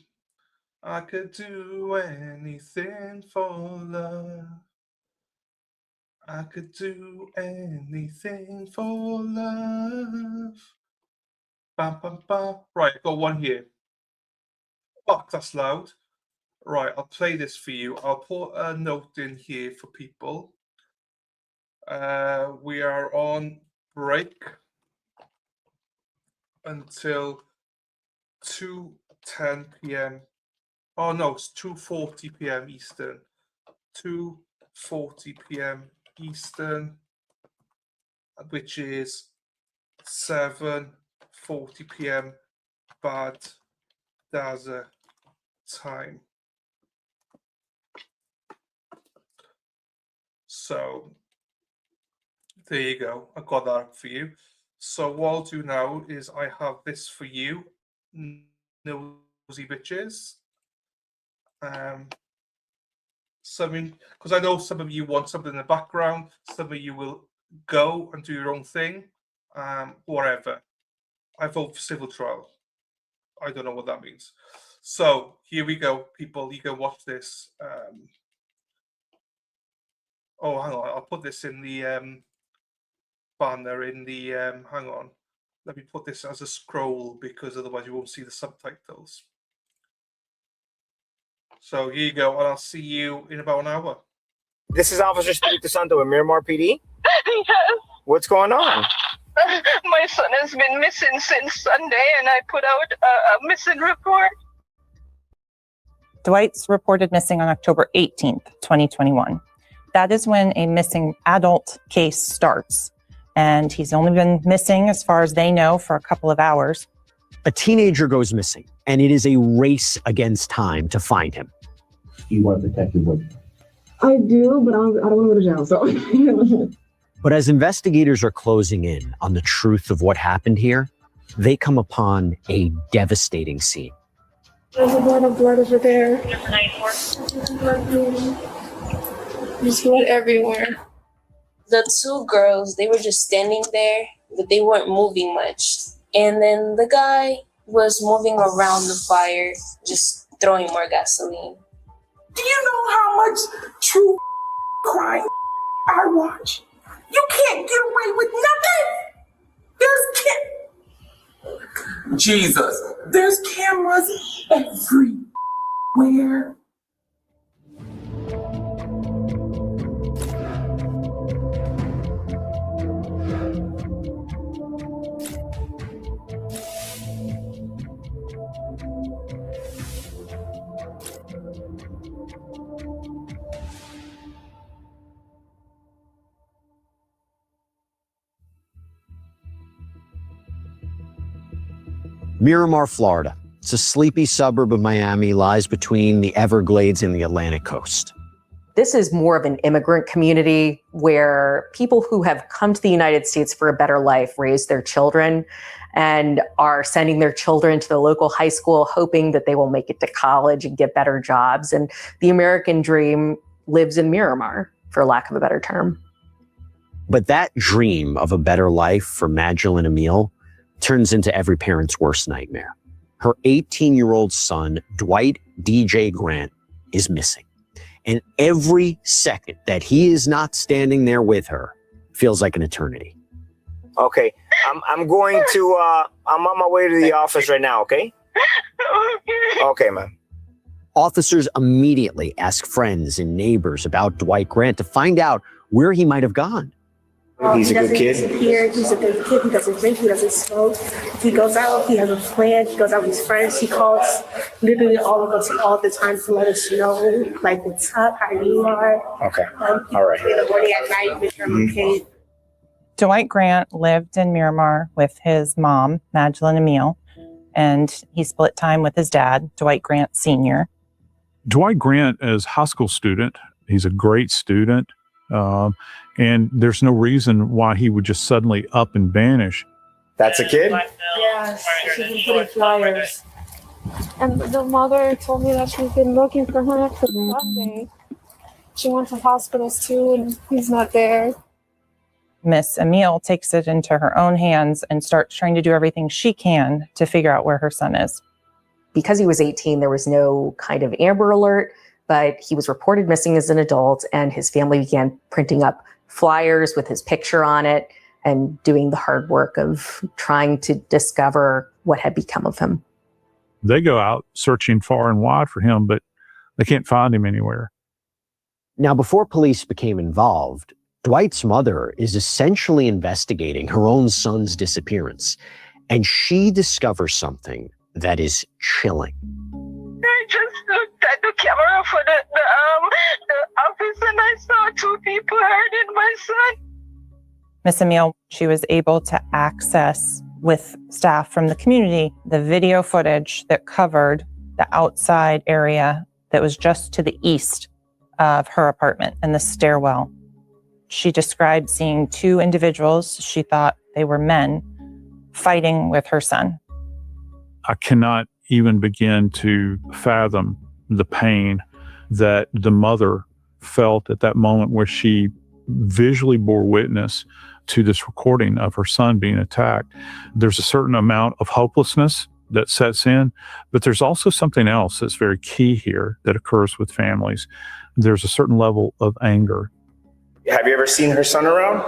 Speaker 2: anything for love. I could do anything for love. Bam, bam, bam. Right, I've got one here. Fuck, that's loud. Right, I'll play this for you. I'll put a note in here for people. We are on break until 2:10 p.m. Oh no, it's 2:40 p.m. Eastern. 2:40 p.m. Eastern, which is 7:40 p.m. Baghdad time. So there you go. I got that up for you. So what I'll do now is I have this for you, nosy bitches. Something, because I know some of you want something in the background. Some of you will go and do your own thing. Whatever. I vote for civil trial. I don't know what that means. So here we go, people. You can watch this. Oh, hang on. I'll put this in the banner in the. Hang on. Let me put this as a scroll because otherwise you won't see the subtitles. So here you go, and I'll see you in about an hour.
Speaker 1: This is Officer Steve DeSanto with Miramar PD.
Speaker 22: Yes.
Speaker 1: What's going on?
Speaker 22: My son has been missing since Sunday, and I put out a missing report.
Speaker 23: Dwight's reported missing on October 18th, 2021. That is when a missing adult case starts. And he's only been missing, as far as they know, for a couple of hours.
Speaker 24: A teenager goes missing, and it is a race against time to find him.
Speaker 1: You want to protect your boyfriend?
Speaker 25: I do, but I don't want to go to jail, so.
Speaker 24: But as investigators are closing in on the truth of what happened here, they come upon a devastating scene.
Speaker 25: There's a lot of blood over there. There's blood everywhere.
Speaker 26: The two girls, they were just standing there, but they weren't moving much. And then the guy was moving around the fire, just throwing more gasoline.
Speaker 27: Do you know how much true crime I watch? You can't get away with nothing. Jesus, there's cameras everywhere.
Speaker 24: Miramar, Florida. It's a sleepy suburb of Miami, lies between the Everglades and the Atlantic coast.
Speaker 28: This is more of an immigrant community where people who have come to the United States for a better life raise their children and are sending their children to the local high school, hoping that they will make it to college and get better jobs. And the American dream lives in Miramar, for lack of a better term.
Speaker 24: But that dream of a better life for Magdalene Emile turns into every parent's worst nightmare. Her 18-year-old son, Dwight DJ Grant, is missing. And every second that he is not standing there with her feels like an eternity.
Speaker 1: Okay, I'm going to, I'm on my way to the office right now, okay? Okay, man.
Speaker 24: Officers immediately ask friends and neighbors about Dwight Grant to find out where he might have gone.
Speaker 1: He's a good kid.
Speaker 25: He's a good kid. He doesn't drink. He doesn't smoke. If he goes out, he has a plan. He goes out with his friends. He calls literally all of us all the time to let us know, like, what's up, how you are.
Speaker 1: Okay. All right.
Speaker 25: In the morning, at night, make sure I'm okay.
Speaker 23: Dwight Grant lived in Miramar with his mom, Magdalene Emile, and he split time with his dad, Dwight Grant Sr.
Speaker 29: Dwight Grant is a high school student. He's a great student. And there's no reason why he would just suddenly up and vanish.
Speaker 1: That's a kid?
Speaker 25: Yes, she's been putting flyers. And the mother told me that she's been looking for him for Sunday. She went to hospitals too, and he's not there.
Speaker 23: Miss Emile takes it into her own hands and starts trying to do everything she can to figure out where her son is.
Speaker 28: Because he was 18, there was no kind of Amber Alert. but he was reported missing as an adult, and his family began printing up flyers with his picture on it and doing the hard work of trying to discover what had become of him.
Speaker 29: They go out searching far and wide for him, but they can't find him anywhere.
Speaker 24: Now, before police became involved, Dwight's mother is essentially investigating her own son's disappearance, and she discovers something that is chilling.
Speaker 22: I just looked at the camera for the office and I saw two people hurting my son.
Speaker 23: Miss Emile, she was able to access with staff from the community the video footage that covered the outside area that was just to the east of her apartment and the stairwell. She described seeing two individuals, she thought they were men, fighting with her son.
Speaker 29: I cannot even begin to fathom the pain that the mother felt at that moment where she visually bore witness to this recording of her son being attacked. There's a certain amount of hopelessness that sets in, but there's also something else that's very key here that occurs with families. There's a certain level of anger.
Speaker 1: Have you ever seen her son around?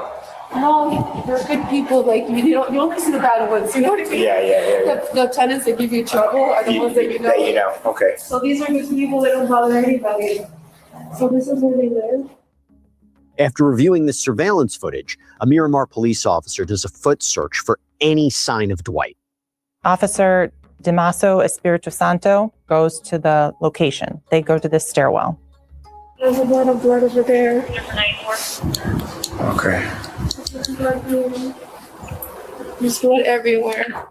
Speaker 3: No, they're good people. Like you only see the bad ones. You know what I mean?
Speaker 1: Yeah.
Speaker 3: The tenants that give you trouble are the ones that you know.
Speaker 1: That you know. Okay.
Speaker 3: So these are good people. They don't bother anybody. So this is where they live.
Speaker 24: After reviewing the surveillance footage, a Miramar police officer does a foot search for any sign of Dwight.
Speaker 23: Officer Damaso Espiritu Santo goes to the location. They go to this stairwell.
Speaker 3: There's a lot of blood over there.
Speaker 1: Okay.
Speaker 3: There's blood everywhere.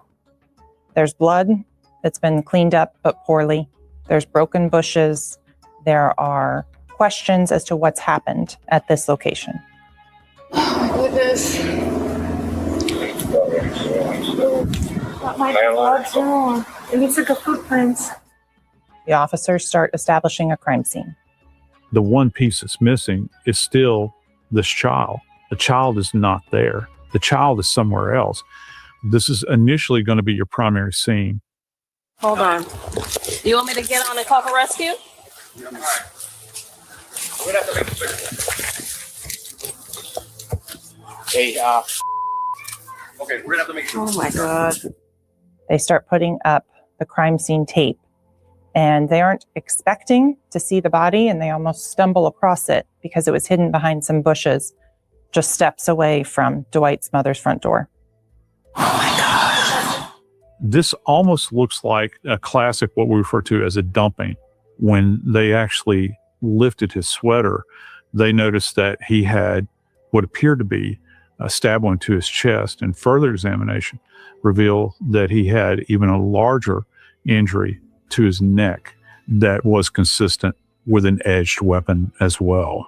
Speaker 23: There's blood that's been cleaned up but poorly. There's broken bushes. There are questions as to what's happened at this location.
Speaker 3: Oh my goodness. Not my blood, no. It looks like a footprint.
Speaker 23: The officers start establishing a crime scene.
Speaker 29: The one piece that's missing is still this child. The child is not there. The child is somewhere else. This is initially going to be your primary scene.
Speaker 26: Hold on. You want me to get on and call for rescue?
Speaker 1: Hey,
Speaker 4: okay, we're gonna have to make sure.
Speaker 23: Oh my God. They start putting up the crime scene tape, and they aren't expecting to see the body, and they almost stumble across it because it was hidden behind some bushes just steps away from Dwight's mother's front door.
Speaker 29: This almost looks like a classic, what we refer to as a dumping. When they actually lifted his sweater, they noticed that he had what appeared to be a stab wound to his chest, and further examination revealed that he had even a larger injury to his neck that was consistent with an edged weapon as well.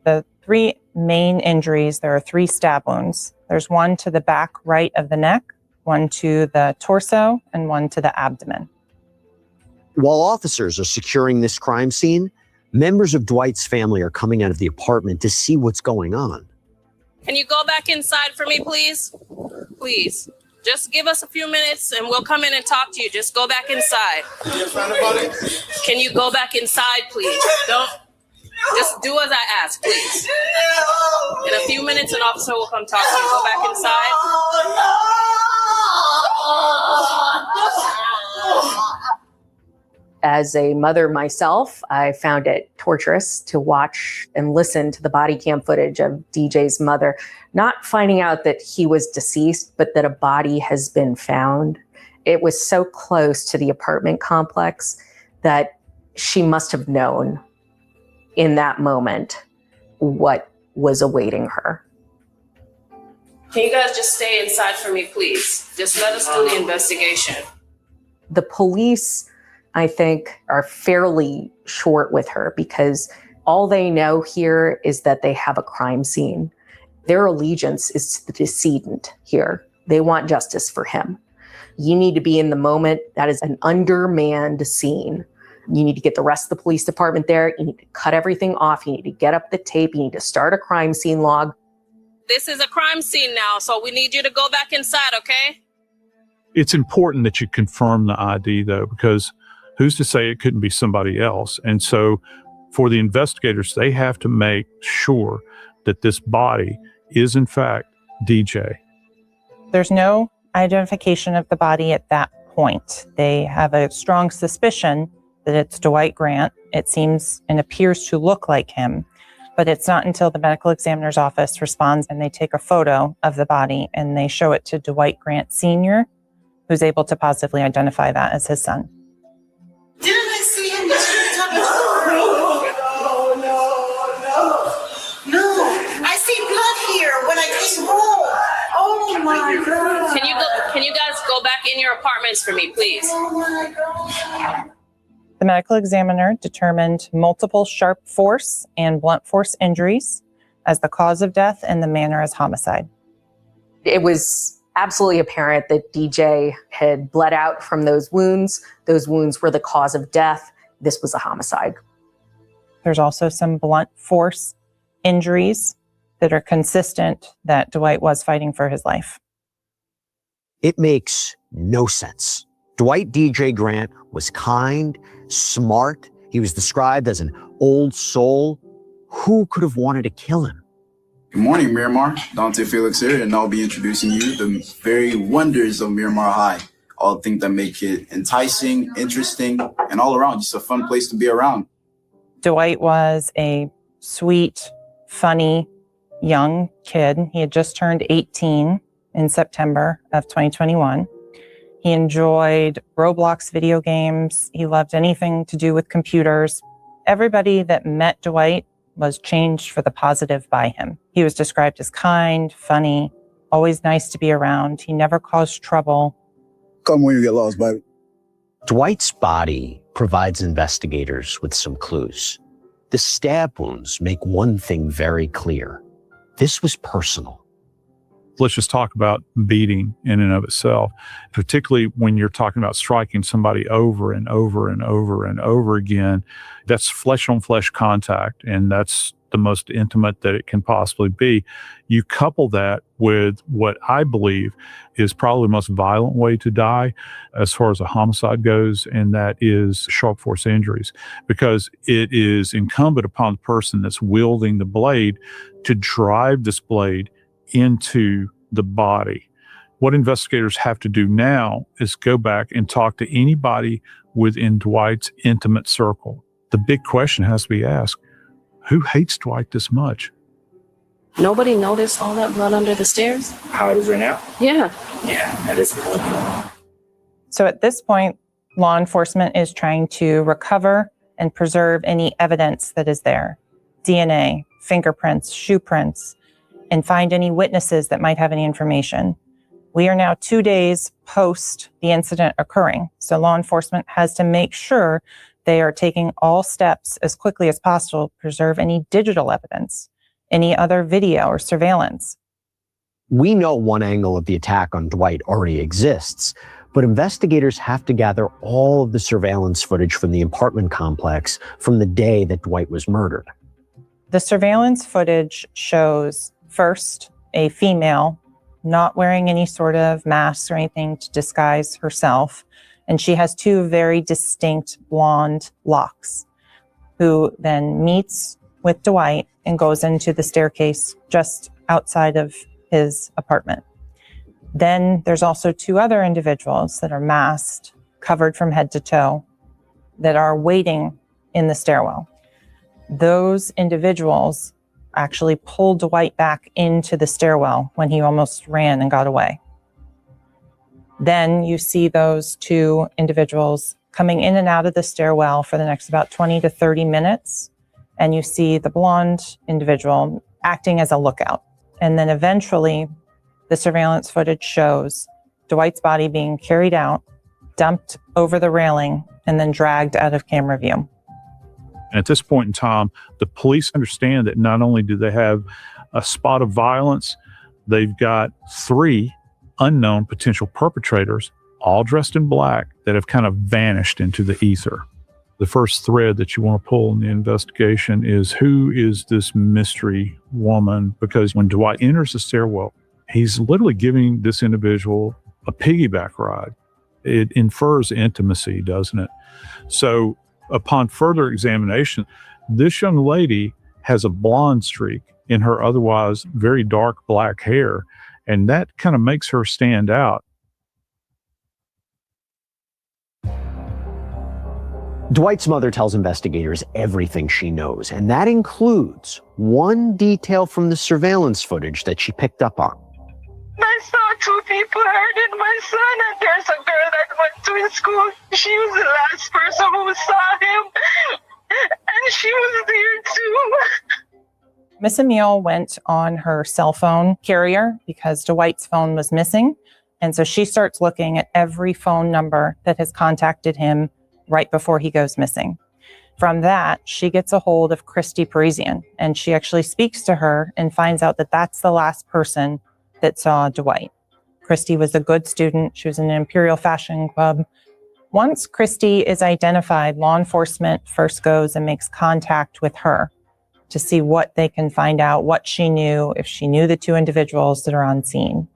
Speaker 23: The three main injuries, there are 3 stab wounds. There's one to the back right of the neck, one to the torso, and one to the abdomen.
Speaker 24: While officers are securing this crime scene, members of Dwight's family are coming out of the apartment to see what's going on.
Speaker 26: Can you go back inside for me, please? Please. Just give us a few minutes and we'll come in and talk to you. Just go back inside. Can you go back inside, please? Don't. Just do as I ask, please. In a few minutes, an officer will come talk to you. Go back inside.
Speaker 28: As a mother myself, I found it torturous to watch and listen to the body cam footage of DJ's mother, not finding out that he was deceased, but that a body has been found. It was so close to the apartment complex that she must have known in that moment what was awaiting her.
Speaker 26: Can you guys just stay inside for me, please? Just let us do the investigation.
Speaker 28: The police, I think, are fairly short with her because all they know here is that they have a crime scene. Their allegiance is to the decedent here. They want justice for him. You need to be in the moment. That is an undermanned scene. You need to get the rest of the police department there. You need to cut everything off. You need to get up the tape. You need to start a crime scene log.
Speaker 26: This is a crime scene now, so we need you to go back inside, okay?
Speaker 29: It's important that you confirm the ID, though, because Who's to say it couldn't be somebody else? And so for the investigators, they have to make sure that this body is in fact DJ.
Speaker 23: There's no identification of the body at that point. They have a strong suspicion that it's Dwight Grant. It seems and appears to look like him, but it's not until the medical examiner's office responds and they take a photo of the body and they show it to Dwight Grant Sr., who's able to positively identify that as his son.
Speaker 27: Didn't I see him No. I see blood here when I came home. Oh my God.
Speaker 26: Can you guys go back in your apartments for me, please?
Speaker 27: Oh my God.
Speaker 23: The medical examiner determined multiple sharp force and blunt force injuries as the cause of death and the manner as homicide.
Speaker 28: It was absolutely apparent that DJ had bled out from those wounds. Those wounds were the cause of death. This was a homicide.
Speaker 23: There's also some blunt force injuries that are consistent that Dwight was fighting for his life.
Speaker 24: It makes no sense. Dwight DJ Grant was kind, smart. He was described as an old soul. Who could have wanted to kill him?
Speaker 7: Good morning, Miramar. Dante Felix here, and I'll be introducing you to the very wonders of Miramar High. All the things that make it enticing, interesting, and all around just a fun place to be around.
Speaker 23: Dwight was a sweet, funny, young kid. He had just turned 18 in September of 2021. He enjoyed Roblox video games. He loved anything to do with computers. Everybody that met Dwight was changed for the positive by him. He was described as kind, funny, always nice to be around. He never caused trouble.
Speaker 7: Come when you get lost, baby.
Speaker 24: Dwight's body provides investigators with some clues. The stab wounds make one thing very clear. This was personal.
Speaker 29: Let's just talk about beating in and of itself, particularly when you're talking about striking somebody over and over and over and over again. That's flesh on flesh contact, and that's the most intimate that it can possibly be. You couple that with what I believe is probably the most violent way to die as far as a homicide goes, and that is sharp force injuries, because it is incumbent upon the person that's wielding the blade to drive this blade into the body. What investigators have to do now is go back and talk to anybody within Dwight's intimate circle. The big question has to be asked, who hates Dwight this much?
Speaker 9: Nobody noticed all that blood under the stairs?
Speaker 1: How it is right now?
Speaker 9: Yeah.
Speaker 1: Yeah, that is.
Speaker 23: So at this point, law enforcement is trying to recover and preserve any evidence that is there. DNA, fingerprints, shoe prints, and find any witnesses that might have any information. We are now 2 days post the incident occurring, so law enforcement has to make sure they are taking all steps as quickly as possible to preserve any digital evidence, any other video or surveillance.
Speaker 24: We know one angle of the attack on Dwight already exists, but investigators have to gather all of the surveillance footage from the apartment complex from the day that Dwight was murdered.
Speaker 23: The surveillance footage shows, first, a female not wearing any sort of mask or anything to disguise herself. And she has two very distinct blonde locks, who then meets with Dwight and goes into the staircase just outside of his apartment. Then there's also two other individuals that are masked, covered from head to toe, that are waiting in the stairwell. Those individuals actually pulled Dwight back into the stairwell when he almost ran and got away. Then you see those two individuals coming in and out of the stairwell for the next about 20 to 30 minutes. And you see the blonde individual acting as a lookout. And then eventually the surveillance footage shows Dwight's body being carried out, dumped over the railing, and then dragged out of camera view.
Speaker 29: At this point in time, the police understand that not only do they have a spot of violence, they've got 3 unknown potential perpetrators, all dressed in black, that have kind of vanished into the ether. The first thread that you want to pull in the investigation is, who is this mystery woman? Because when Dwight enters the stairwell, he's literally giving this individual a piggyback ride. It infers intimacy, doesn't it? So upon further examination, this young lady has a blonde streak in her otherwise very dark black hair, and that kind of makes her stand out.
Speaker 24: Dwight's mother tells investigators everything she knows, and that includes one detail from the surveillance footage that she picked up on.
Speaker 22: I saw two people hurting my son, and there's a girl that went to his school. She was the last person who saw him, and she was there too.
Speaker 23: Miss Emile went on her cell phone carrier because Dwight's phone was missing. And so she starts looking at every phone number that has contacted him right before he goes missing. From that, she gets a hold of Christy Parisian, and she actually speaks to her and finds out that that's the last person that saw Dwight. Christy was a good student. She was in an Imperial Fashion Club. Once Christy is identified, law enforcement first goes and makes contact with her to see what they can find out, what she knew, if she knew the two individuals that are on scene.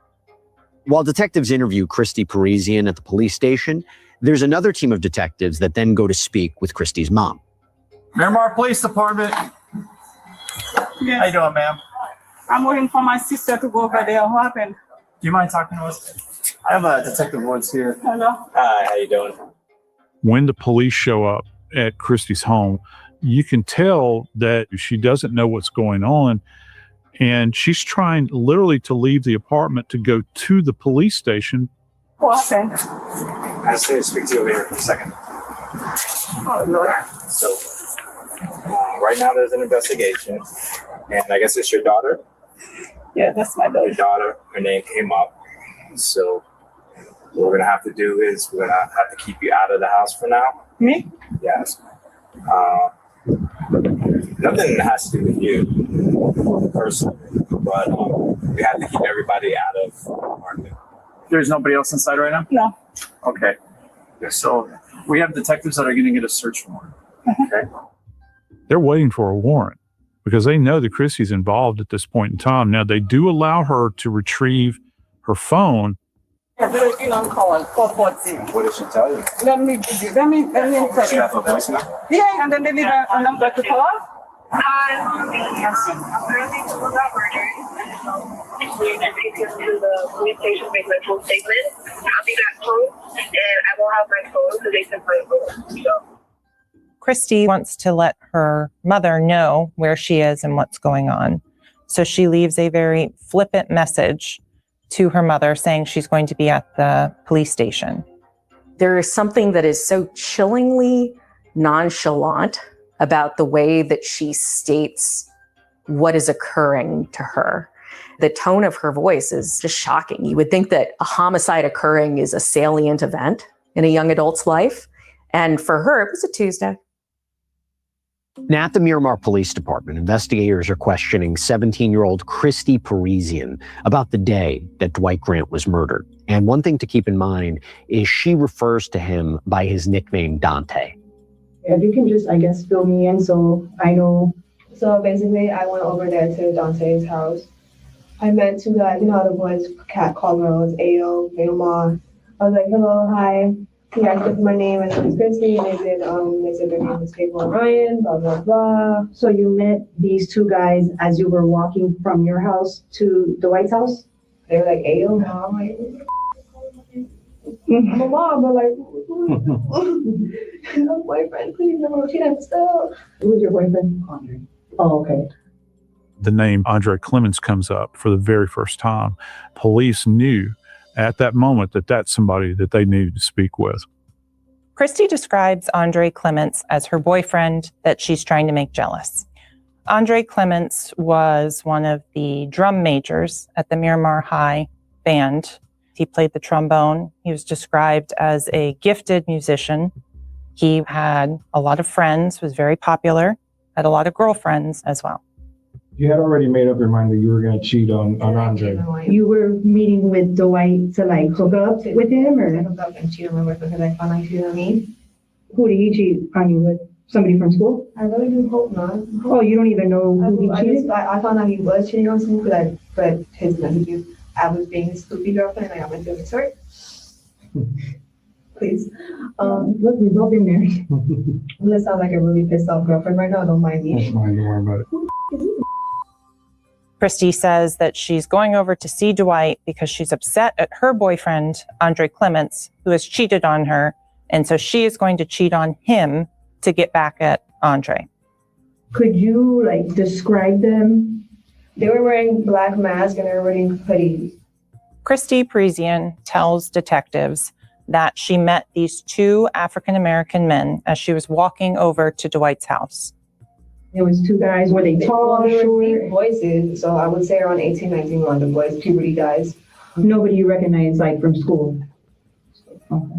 Speaker 24: While detectives interview Christy Parisian at the police station, there's another team of detectives that then go to speak with Christy's mom.
Speaker 10: Miramar Police Department.
Speaker 13: Yes.
Speaker 10: How you doing, ma'am?
Speaker 13: I'm waiting for my sister to go over there. What happened?
Speaker 10: Do you mind talking to us? I have a Detective Woods here.
Speaker 13: Hello.
Speaker 10: Hi, how you doing?
Speaker 29: When the police show up at Christy's home, you can tell that she doesn't know what's going on, and she's trying literally to leave the apartment to go to the police station.
Speaker 13: What happened?
Speaker 10: I just need to speak to you over here for a second.
Speaker 13: Oh, Lord.
Speaker 10: So, right now there's an investigation, and I guess it's your daughter?
Speaker 13: Yeah, that's my daughter.
Speaker 10: Your daughter, her name came up. So, what we're going to have to do is we're going to have to keep you out of the house for now.
Speaker 13: Me?
Speaker 10: Yes. Nothing has to do with you personally, but we have to keep everybody out of the apartment. There's nobody else inside right now?
Speaker 13: No.
Speaker 10: Okay. So we have detectives that are going to get a search warrant. Okay.
Speaker 29: They're waiting for a warrant because they know that Christy's involved at this point in time. Now, they do allow her to retrieve her phone.
Speaker 13: Yeah, they're in on call, 440.
Speaker 10: What did she tell you?
Speaker 13: Let me tell
Speaker 10: Does she
Speaker 13: you.
Speaker 10: have a voicemail?
Speaker 13: Yeah, and then they need a number to call.
Speaker 22: To the police station, make my full statement. I'll be back home, and I won't have my phone because they took my phone. So.
Speaker 23: Christy wants to let her mother know where she is and what's going on. So she leaves a very flippant message to her mother saying she's going to be at the police station.
Speaker 28: There is something that is so chillingly nonchalant about the way that she states what is occurring to her. The tone of her voice is just shocking. You would think that a homicide occurring is a salient event in a young adult's life. And for her, it was a Tuesday.
Speaker 24: Now, at the Miramar Police Department, investigators are questioning 17-year-old Christy Parisian about the day that Dwight Grant was murdered. And one thing to keep in mind is she refers to him by his nickname, Dante.
Speaker 14: If you can just, I guess, fill me in so I know. So basically, I went over there to Dante's house. I met two guys, you know how the boys call girls, Ayo, Miramar. I was like, hello, hi. He asked me my name, and it was Christy, and they said their name was Cable and Ryan, blah, blah, blah. So you met these two guys as you were walking from your house to the White's house? They were like, Ayo, mom, I'm a mom, but like, no boyfriend, please, no, she doesn't stop. Who's your boyfriend? Andre. Oh, okay.
Speaker 29: The name Andre Clemens comes up for the very first time. Police knew at that moment that that's somebody that they needed to speak with.
Speaker 23: Christy describes Andre Clements as her boyfriend that she's trying to make jealous. Andre Clements was one of the drum majors at the Miramar High band. He played the trombone. He was described as a gifted musician. He had a lot of friends, was very popular, had a lot of girlfriends as well.
Speaker 16: You had already made up your mind that you were going to cheat on Andre.
Speaker 14: You were meeting with Dwight to like hook up with him, or hook up and cheat on my boyfriend because I found out he cheated on me? Who did he cheat on you with? Somebody from school? I really do hope not. Oh, you don't even know who he cheated? I found out he was cheating on someone, but his messages, I was being his stupid girlfriend, and I went to his story. Please. Look, we've all been married. I'm gonna sound like a really pissed off girlfriend right now. Don't mind me.
Speaker 16: That's fine. Don't worry about it.
Speaker 23: Christy says that she's going over to see Dwight because she's upset at her boyfriend, Andre Clements, who has cheated on her. And so she is going to cheat on him to get back at Andre.
Speaker 14: Could you like describe them? They were wearing black masks and they were wearing hoodies.
Speaker 23: Christy Parisian tells detectives that she met these two African-American men as she was walking over to Dwight's house.
Speaker 14: There was two guys. Were they tall, short? Voices. So I would say around 18, 19 on the boys, puberty guys. Nobody you recognize like from school? Okay.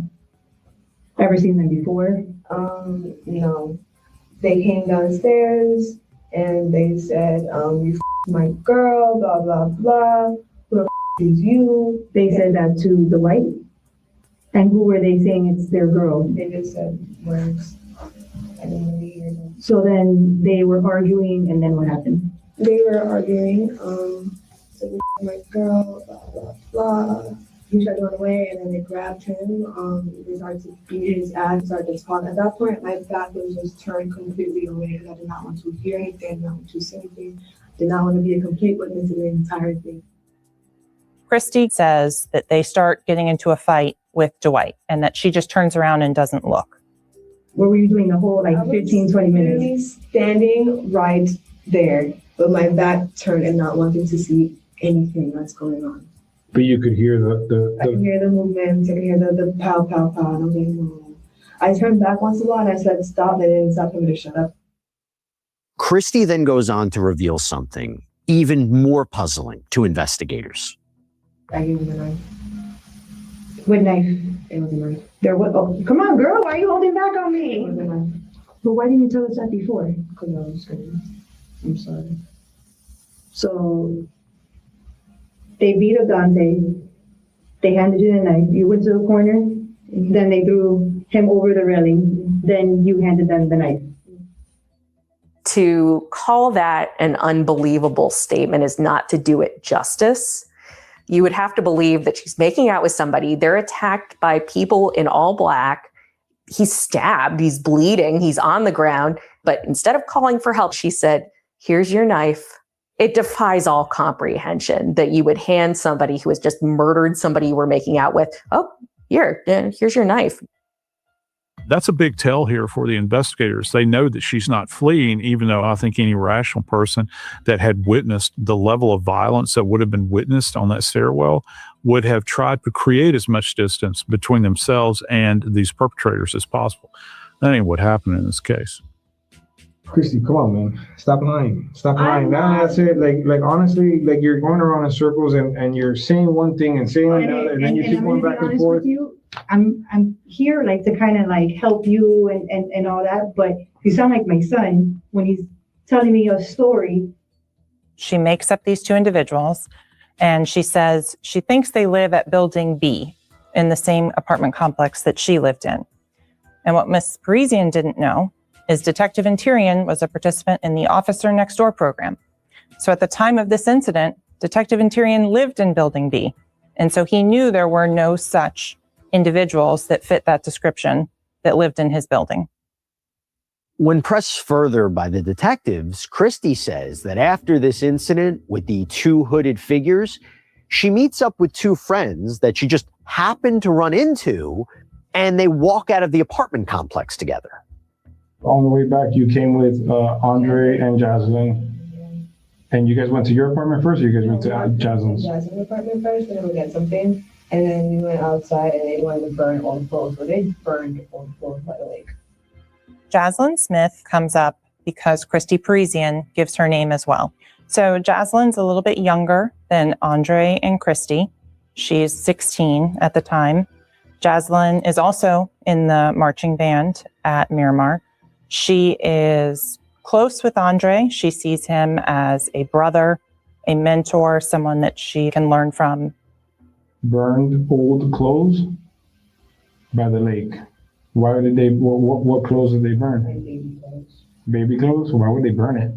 Speaker 14: Ever seen them before? No. They came downstairs and they said, you my girl, blah, blah, blah. Who the is you? They said that to the white? And who were they saying it's their girl? They just said words. I didn't really hear them. So then they were arguing, and then what happened? They were arguing, so my girl, blah, blah, blah. He tried to run away, and then they grabbed him. They started to beat his ass, started to talk. At that point, my back was just turned completely away. I did not want to hear anything, I did not want to say anything. I did not want to be a complete witness to the entire thing.
Speaker 23: Christy says that they start getting into a fight with Dwight and that she just turns around and doesn't look.
Speaker 14: What were you doing the whole 15, 20 minutes? Really standing right there, with my back turned and not wanting to see anything that's going on.
Speaker 16: But you could hear
Speaker 14: I could hear the movement, I could hear the pow, pow, pow, and I was like, no. I turned back once in a while and I said, stop, and they didn't stop for me to shut up.
Speaker 24: Christy then goes on to reveal something even more puzzling to investigators.
Speaker 14: I gave him a knife. What knife? It was a knife. There was, oh, come on, girl, why are you holding back on me? It was a knife. But why didn't you tell us that before? Because I was scared. I'm sorry. So, they beat up Dante. They handed you the knife. You went to the corner. Then they threw him over the railing. Then you handed them the knife.
Speaker 28: To call that an unbelievable statement is not to do it justice. You would have to believe that she's making out with somebody. They're attacked by people in all black. He's stabbed. He's bleeding. He's on the ground. But instead of calling for help, she said, here's your knife. It defies all comprehension that you would hand somebody who has just murdered somebody you were making out with, oh, here's your knife.
Speaker 29: That's a big tell here for the investigators. They know that she's not fleeing, even though I think any rational person that had witnessed the level of violence that would have been witnessed on that stairwell would have tried to create as much distance between themselves and these perpetrators as possible. That ain't what happened in this case.
Speaker 16: Christy, come on, man. Stop lying. Stop lying. That's it. Like honestly, like you're going around in circles and you're saying one thing and saying another, and then you keep going back and forth.
Speaker 14: I'm here like to kind of like help you and all that, but you sound like my son when he's telling me a story.
Speaker 23: She makes up these two individuals and she says she thinks they live at building B in the same apartment complex that she lived in. And what Miss Parisian didn't know is Detective Interian was a participant in the Officer Next Door program. So at the time of this incident, Detective Interian lived in building B. And so he knew there were no such individuals that fit that description that lived in his building.
Speaker 24: When pressed further by the detectives, Christy says that after this incident with the two hooded figures, she meets up with two friends that she just happened to run into, and they walk out of the apartment complex together.
Speaker 16: On the way back, you came with Andre and Jocelyn, and you guys went to your apartment first, or you guys went to Jocelyn's?
Speaker 14: Jocelyn's apartment first, and then we got something. And then we went outside and they wanted to burn all the clothes. So they burned all the clothes by the lake.
Speaker 23: Jocelyn Smith comes up because Christy Parisian gives her name as well. So Jocelyn's a little bit younger than Andre and Christy. She's 16 at the time. Jocelyn is also in the marching band at Miramar. She is close with Andre. She sees him as a brother, a mentor, someone that she can learn from.
Speaker 16: Burned old clothes by the lake. Why did they, what clothes did they burn?
Speaker 14: Baby clothes.
Speaker 16: Baby clothes? Why would they burn it?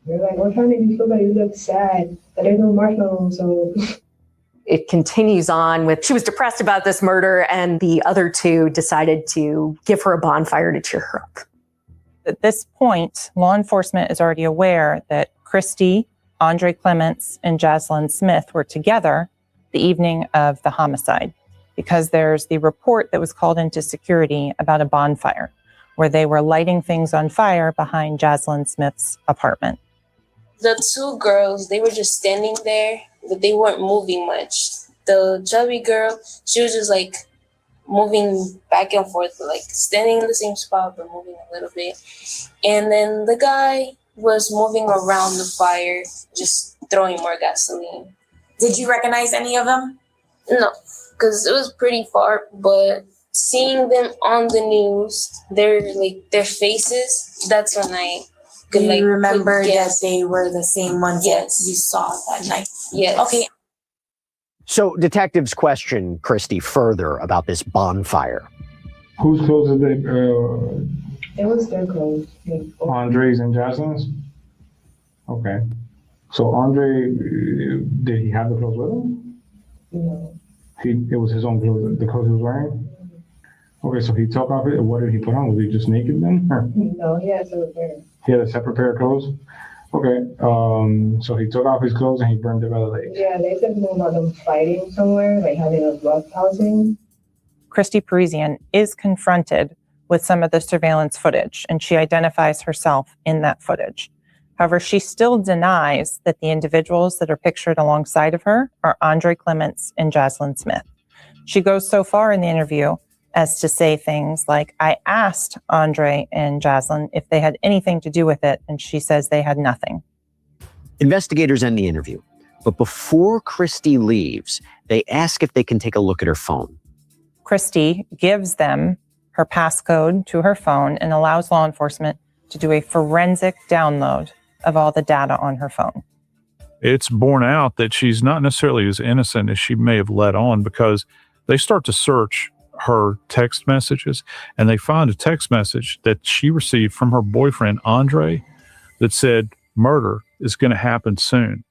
Speaker 14: They're like, we're trying to make you feel better. You look sad. But there's no marshmallows, so.
Speaker 28: It continues on with, she was depressed about this murder, and the other two decided to give her a bonfire to cheer her up.
Speaker 23: At this point, law enforcement is already aware that Christy, Andre Clements, and Jaslyn Smith were together the evening of the homicide, because there's the report that was called into security about a bonfire where they were lighting things on fire behind Jaslyn Smith's apartment.
Speaker 5: The two girls, they were just standing there, but they weren't moving much. The chubby girl, she was just like moving back and forth, like standing in the same spot, but moving a little bit. And then the guy was moving around the fire, just throwing more gasoline.
Speaker 11: Did you recognize any of them?
Speaker 5: No, because it was pretty far, but seeing them on the news, their faces, that's when I could
Speaker 11: you remember that
Speaker 5: guess.
Speaker 11: they were the same ones that you saw that night?
Speaker 5: Yes.
Speaker 11: Okay.
Speaker 24: So detectives question Christy further about this bonfire.
Speaker 16: Whose clothes did they,
Speaker 14: It was their clothes.
Speaker 16: Andre's and Jaslyn's? Okay. So Andre, did he have the clothes with him?
Speaker 14: No.
Speaker 16: It was his own clothes, the clothes he was wearing? Okay, so he took off it, what did he put on? Was he just naked then? Or?
Speaker 14: No, he had a pair.
Speaker 16: He had a separate pair of clothes? Okay, so he took off his clothes and he burned them by the lake.
Speaker 14: Yeah, they said something about them fighting somewhere, like having a rough housing.
Speaker 23: Christy Parisian is confronted with some of the surveillance footage, and she identifies herself in that footage. However, she still denies that the individuals that are pictured alongside of her are Andre Clements and Jaslyn Smith. She goes so far in the interview as to say things like, I asked Andre and Jaslyn if they had anything to do with it, and she says they had nothing.
Speaker 24: Investigators end the interview, but before Christy leaves, they ask if they can take a look at her phone.
Speaker 23: Christy gives them her passcode to her phone and allows law enforcement to do a forensic download of all the data on her phone.
Speaker 29: It's borne out that she's not necessarily as innocent as she may have let on, because they start to search her text messages and they find a text message that she received from her boyfriend, Andre, that said, murder is going to happen soon.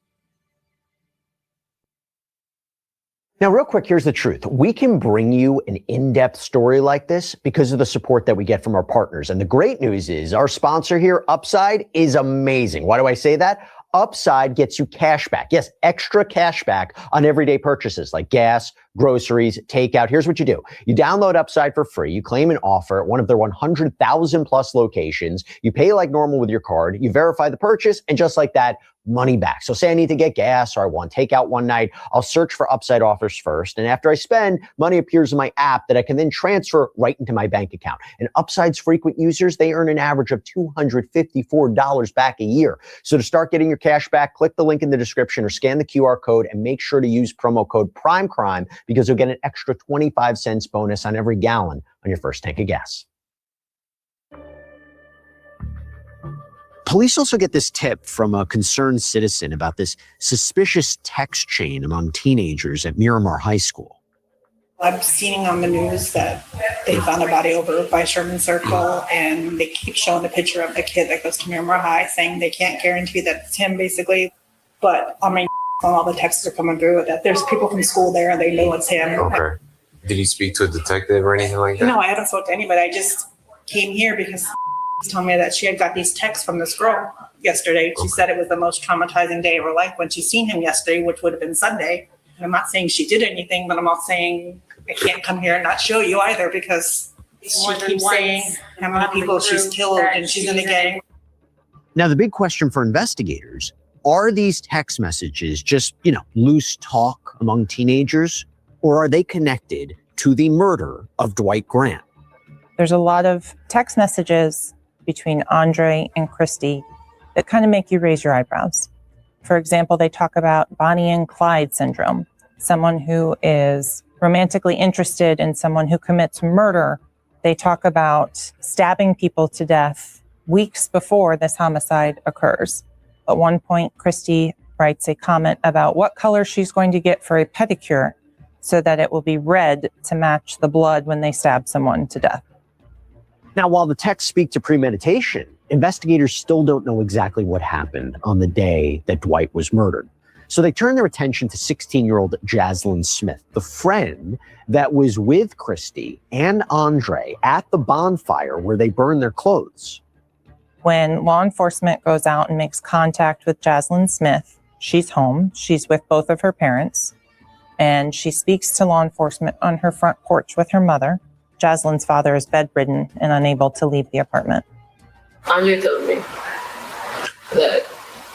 Speaker 24: Now, real quick, here's the truth. We can bring you an in-depth story like this because of the support that we get from our partners. And the great news is our sponsor here, Upside, is amazing. Why do I say that? Upside gets you cash back. Yes, extra cash back on everyday purchases like gas, groceries, takeout. Here's what you do. You download Upside for free. You claim an offer at one of their 100,000 plus locations. You pay like normal with your card. You verify the purchase, and just like that, money back. So say I need to get gas or I want takeout one night. I'll search for Upside offers first. And after I spend, money appears in my app that I can then transfer right into my bank account. And Upside's frequent users, they earn an average of $254 back a year. So to start getting your cash back, click the link in the description or scan the QR code and make sure to use promo code PRIMECRIME because you'll get an extra 25 cents bonus on every gallon on your first tank of gas. Police also get this tip from a concerned citizen about this suspicious text chain among teenagers at Miramar High School.
Speaker 13: I'm seeing on the news that they found a body over by Sherman Circle, and they keep showing the picture of the kid that goes to Miramar High, saying they can't guarantee that it's him, basically. But on my phone, all the texts are coming through that there's people from school there and they know it's him.
Speaker 12: Okay. Did he speak to a detective or anything like that?
Speaker 13: No, I haven't spoken to anybody. I just came here because told me that she had got these texts from this girl yesterday. She said it was the most traumatizing day of her life when she seen him yesterday, which would have been Sunday. And I'm not saying she did anything, but I'm not saying I can't come here and not show you either because she keeps saying how many people she's killed and she's in the gang.
Speaker 24: Now, the big question for investigators, are these text messages just, loose talk among teenagers, or are they connected to the murder of Dwight Grant?
Speaker 23: There's a lot of text messages between Andre and Christy that kind of make you raise your eyebrows. For example, they talk about Bonnie and Clyde syndrome, someone who is romantically interested in someone who commits murder. They talk about stabbing people to death weeks before this homicide occurs. At one point, Christy writes a comment about what color she's going to get for a pedicure so that it will be red to match the blood when they stab someone to death.
Speaker 24: Now, while the texts speak to premeditation, investigators still don't know exactly what happened on the day that Dwight was murdered. So they turn their attention to 16-year-old Jaslyn Smith, the friend that was with Christy and Andre at the bonfire where they burned their clothes.
Speaker 23: When law enforcement goes out and makes contact with Jaslyn Smith, she's home. She's with both of her parents, and she speaks to law enforcement on her front porch with her mother. Jaslyn's father is bedridden and unable to leave the apartment.
Speaker 5: Andre told me that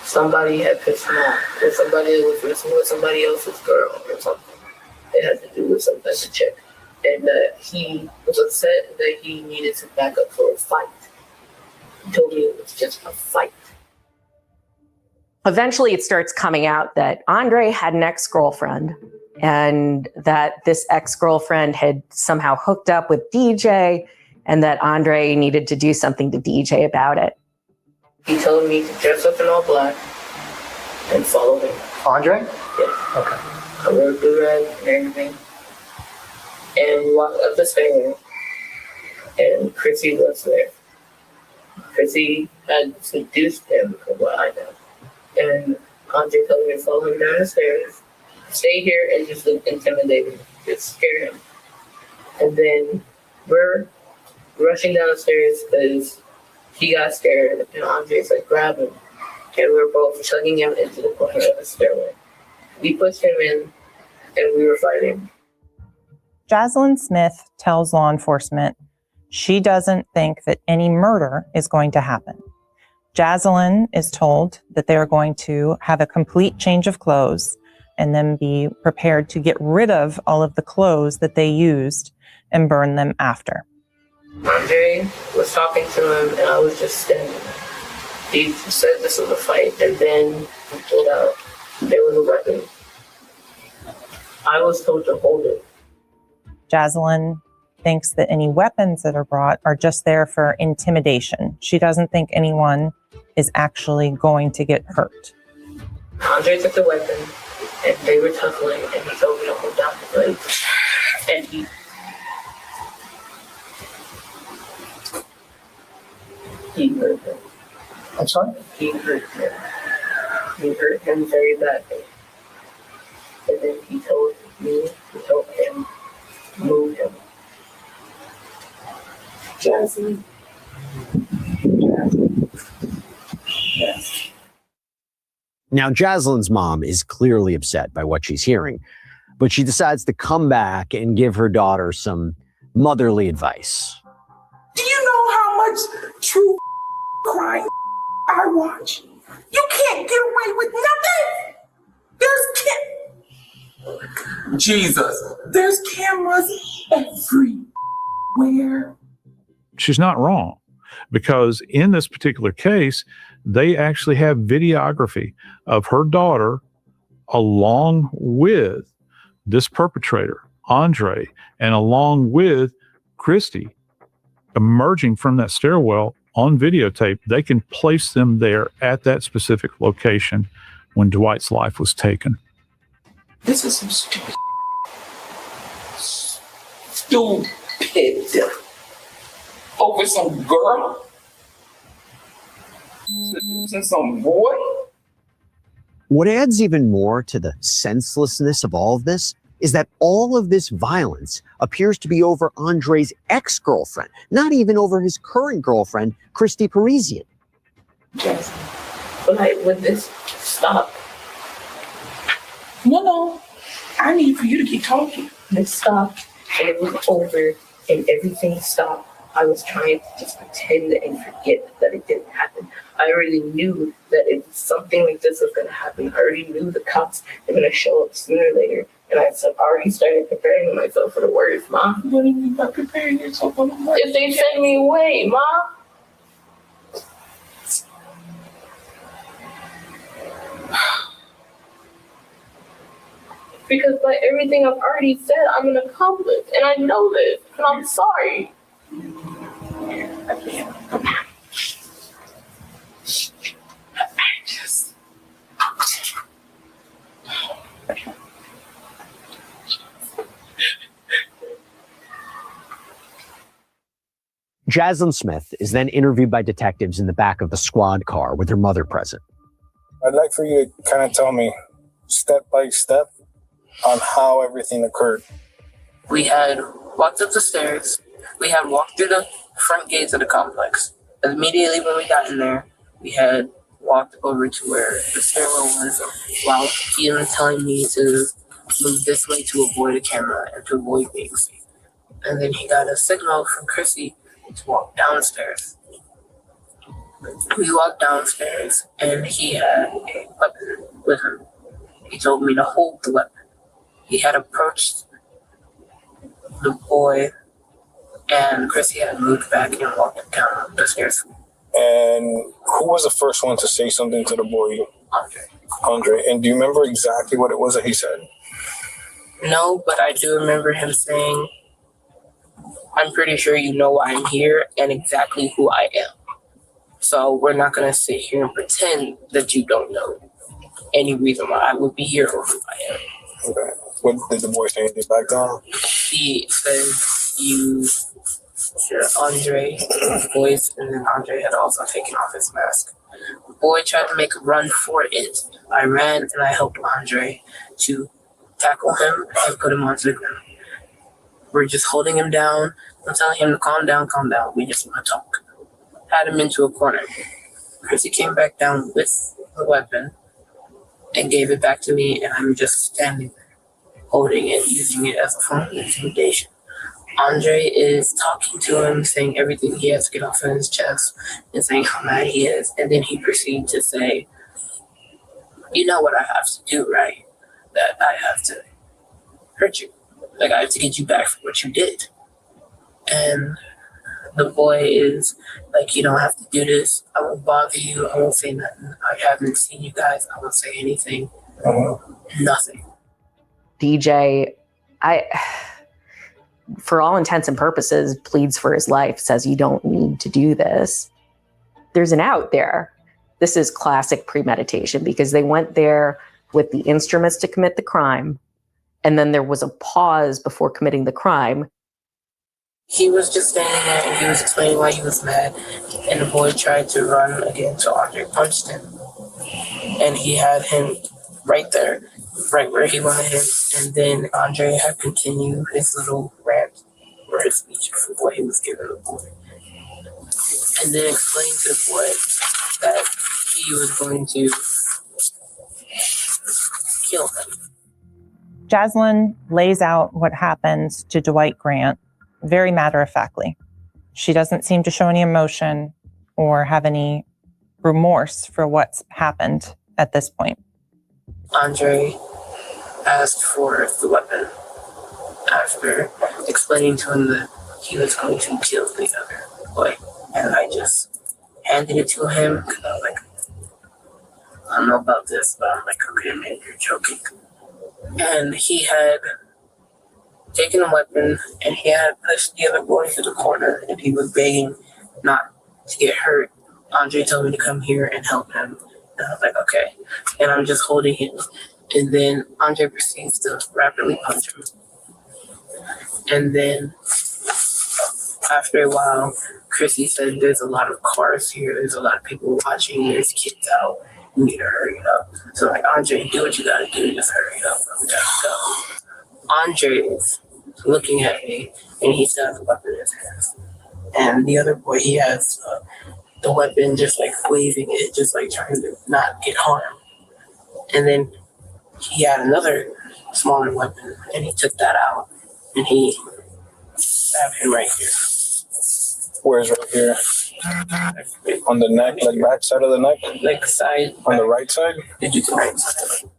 Speaker 5: somebody had pissed him off, or somebody was messing with somebody else's girl or something. It had to do with some type of chick. And that he was upset that he needed to back up for a fight. He told me it was just a fight.
Speaker 28: Eventually, it starts coming out that Andre had an ex-girlfriend and that this ex-girlfriend had somehow hooked up with DJ and that Andre needed to do something to DJ about it.
Speaker 5: He told me to dress up in all black and follow him.
Speaker 10: Andre?
Speaker 5: Yeah.
Speaker 10: Okay.
Speaker 5: I wore a do-rag and everything. And walked up the stairs, and Chrissy was there. Chrissy had seduced him, from what I know. And Andre told me to follow him down the stairs, stay here, and just look intimidating, just scare him. And then we're rushing down the stairs because he got scared, and Andre's like, grab him. And we're both chugging him into the corner of the stairway. We pushed him in, and we were fighting.
Speaker 23: Jaslyn Smith tells law enforcement she doesn't think that any murder is going to happen. Jaslyn is told that they're going to have a complete change of clothes and then be prepared to get rid of all of the clothes that they used and burn them after.
Speaker 5: Andre was talking to him, and I was just standing there. He said this was a fight, and then he pulled out. There was a weapon. I was told to hold it.
Speaker 23: Jaslyn thinks that any weapons that are brought are just there for intimidation. She doesn't think anyone is actually going to get hurt.
Speaker 5: Andre took the weapon, and they were tussling, and he told me to hold down the blade. And he hurt him.
Speaker 10: I'm sorry?
Speaker 5: He hurt him. He hurt him very badly. And then he told him, move him.
Speaker 27: Jaslyn.
Speaker 5: Yes.
Speaker 24: Now, Jaslyn's mom is clearly upset by what she's hearing, but she decides to come back and give her daughter some motherly advice.
Speaker 27: Do you know how much true crime I watch? You can't get away with nothing. There's cameras everywhere.
Speaker 29: She's not wrong, because in this particular case, they actually have videography of her daughter along with this perpetrator, Andre, and along with Christy emerging from that stairwell on videotape. They can place them there at that specific location when Dwight's life was taken.
Speaker 27: This is some stupid. Stupid. Over some girl? Some boy?
Speaker 24: What adds even more to the senselessness of all of this is that all of this violence appears to be over Andre's ex-girlfriend, not even over his current girlfriend, Christy Parisian.
Speaker 5: Yes. But would this stop?
Speaker 27: No. I need for you to keep talking.
Speaker 5: It stopped, and it was over, and everything stopped. I was trying to just pretend and forget that it didn't happen. I already knew that if something like this was going to happen, I already knew the cops were going to show up sooner or later. And I already started preparing myself for the worst, Ma.
Speaker 27: What do you mean by preparing yourself for the worst?
Speaker 5: If they send me away, Ma. Because by everything I've already said, I'm an accomplice. And I know this. And I'm sorry. I can't.
Speaker 24: Jaslyn Smith is then interviewed by detectives in the back of the squad car with her mother present.
Speaker 2: I'd like for you to kind of tell me step by step on how everything occurred?
Speaker 6: We had walked up the stairs. We had walked through the front gates of the complex. Immediately when we got in there, we had walked over to where the stairwell was while he was telling me to move this way to avoid a camera and to avoid being seen. And then he got a signal from Chrissy to walk downstairs. We walked downstairs and he had a weapon with him. He told me to hold the weapon. He had approached the boy and Chrissy had moved back and walked down the stairs.
Speaker 2: And who was the first one to say something to the boy? Andre. And do you remember exactly what it was that he said?
Speaker 6: No, but I do remember him saying, I'm pretty sure you know why I'm here and exactly who I am. So we're not going to sit here and pretend that you don't know any reason why I would be here or who I am.
Speaker 2: Okay. What did the boy say anything back down?
Speaker 6: He said, you hear Andre's voice, and then Andre had also taken off his mask. The boy tried to make a run for it. I ran and I helped Andre to tackle him and put him onto the ground. We're just holding him down. I'm telling him to calm down, calm down. We just want to talk. Had him into a corner. Chrissy came back down with the weapon and gave it back to me, and I'm just standing there, holding it, using it as a form of intimidation. Andre is talking to him, saying everything he has to get off of his chest, and saying how mad he is. And then he proceeded to say, you know what I have to do, right? That I have to hurt you. Like, I have to get you back for what you did. And the boy is like, you don't have to do this. I won't bother you. I won't say nothing. I haven't seen you guys. I won't say anything. Nothing.
Speaker 28: DJ, for all intents and purposes, pleads for his life, says you don't need to do this. There's an out there. This is classic premeditation because they went there with the instruments to commit the crime, and then there was a pause before committing the crime.
Speaker 6: He was just standing there and he was explaining why he was mad, and the boy tried to run again, so Andre punched him. And he had him right there, right where he wanted him. And then Andre had continued his little rant or his speech for what he was giving the boy. And then explained to the boy that he was going to kill him.
Speaker 23: Jaslyn lays out what happens to Dwight Grant very matter-of-factly. She doesn't seem to show any emotion or have any remorse for what's happened at this point.
Speaker 6: Andre asked for the weapon after explaining to him that he was going to kill the other boy. And I just handed it to him because I was like, I don't know about this, but I'm like, okay, man, you're joking. And he had taken a weapon and he had pushed the other boy into the corner and he was begging not to get hurt. Andre told me to come here and help him. And I was like, okay. And I'm just holding him. And then Andre proceeds to rapidly punch him. And then after a while, Chrissy said, there's a lot of cars here. There's a lot of people watching. There's kids out. You need to hurry up. So like, Andre, do what you gotta do. Just hurry up. We gotta go. Andre is looking at me and he still has a weapon in his hands. And the other boy, he has the weapon just like waving it, just like trying to not get harmed. And then he had another smaller weapon and he took that out and he stabbed him right here.
Speaker 2: Where's right here? On the neck, like back side of the neck?
Speaker 6: Like side.
Speaker 2: On the right side?
Speaker 6: The right side.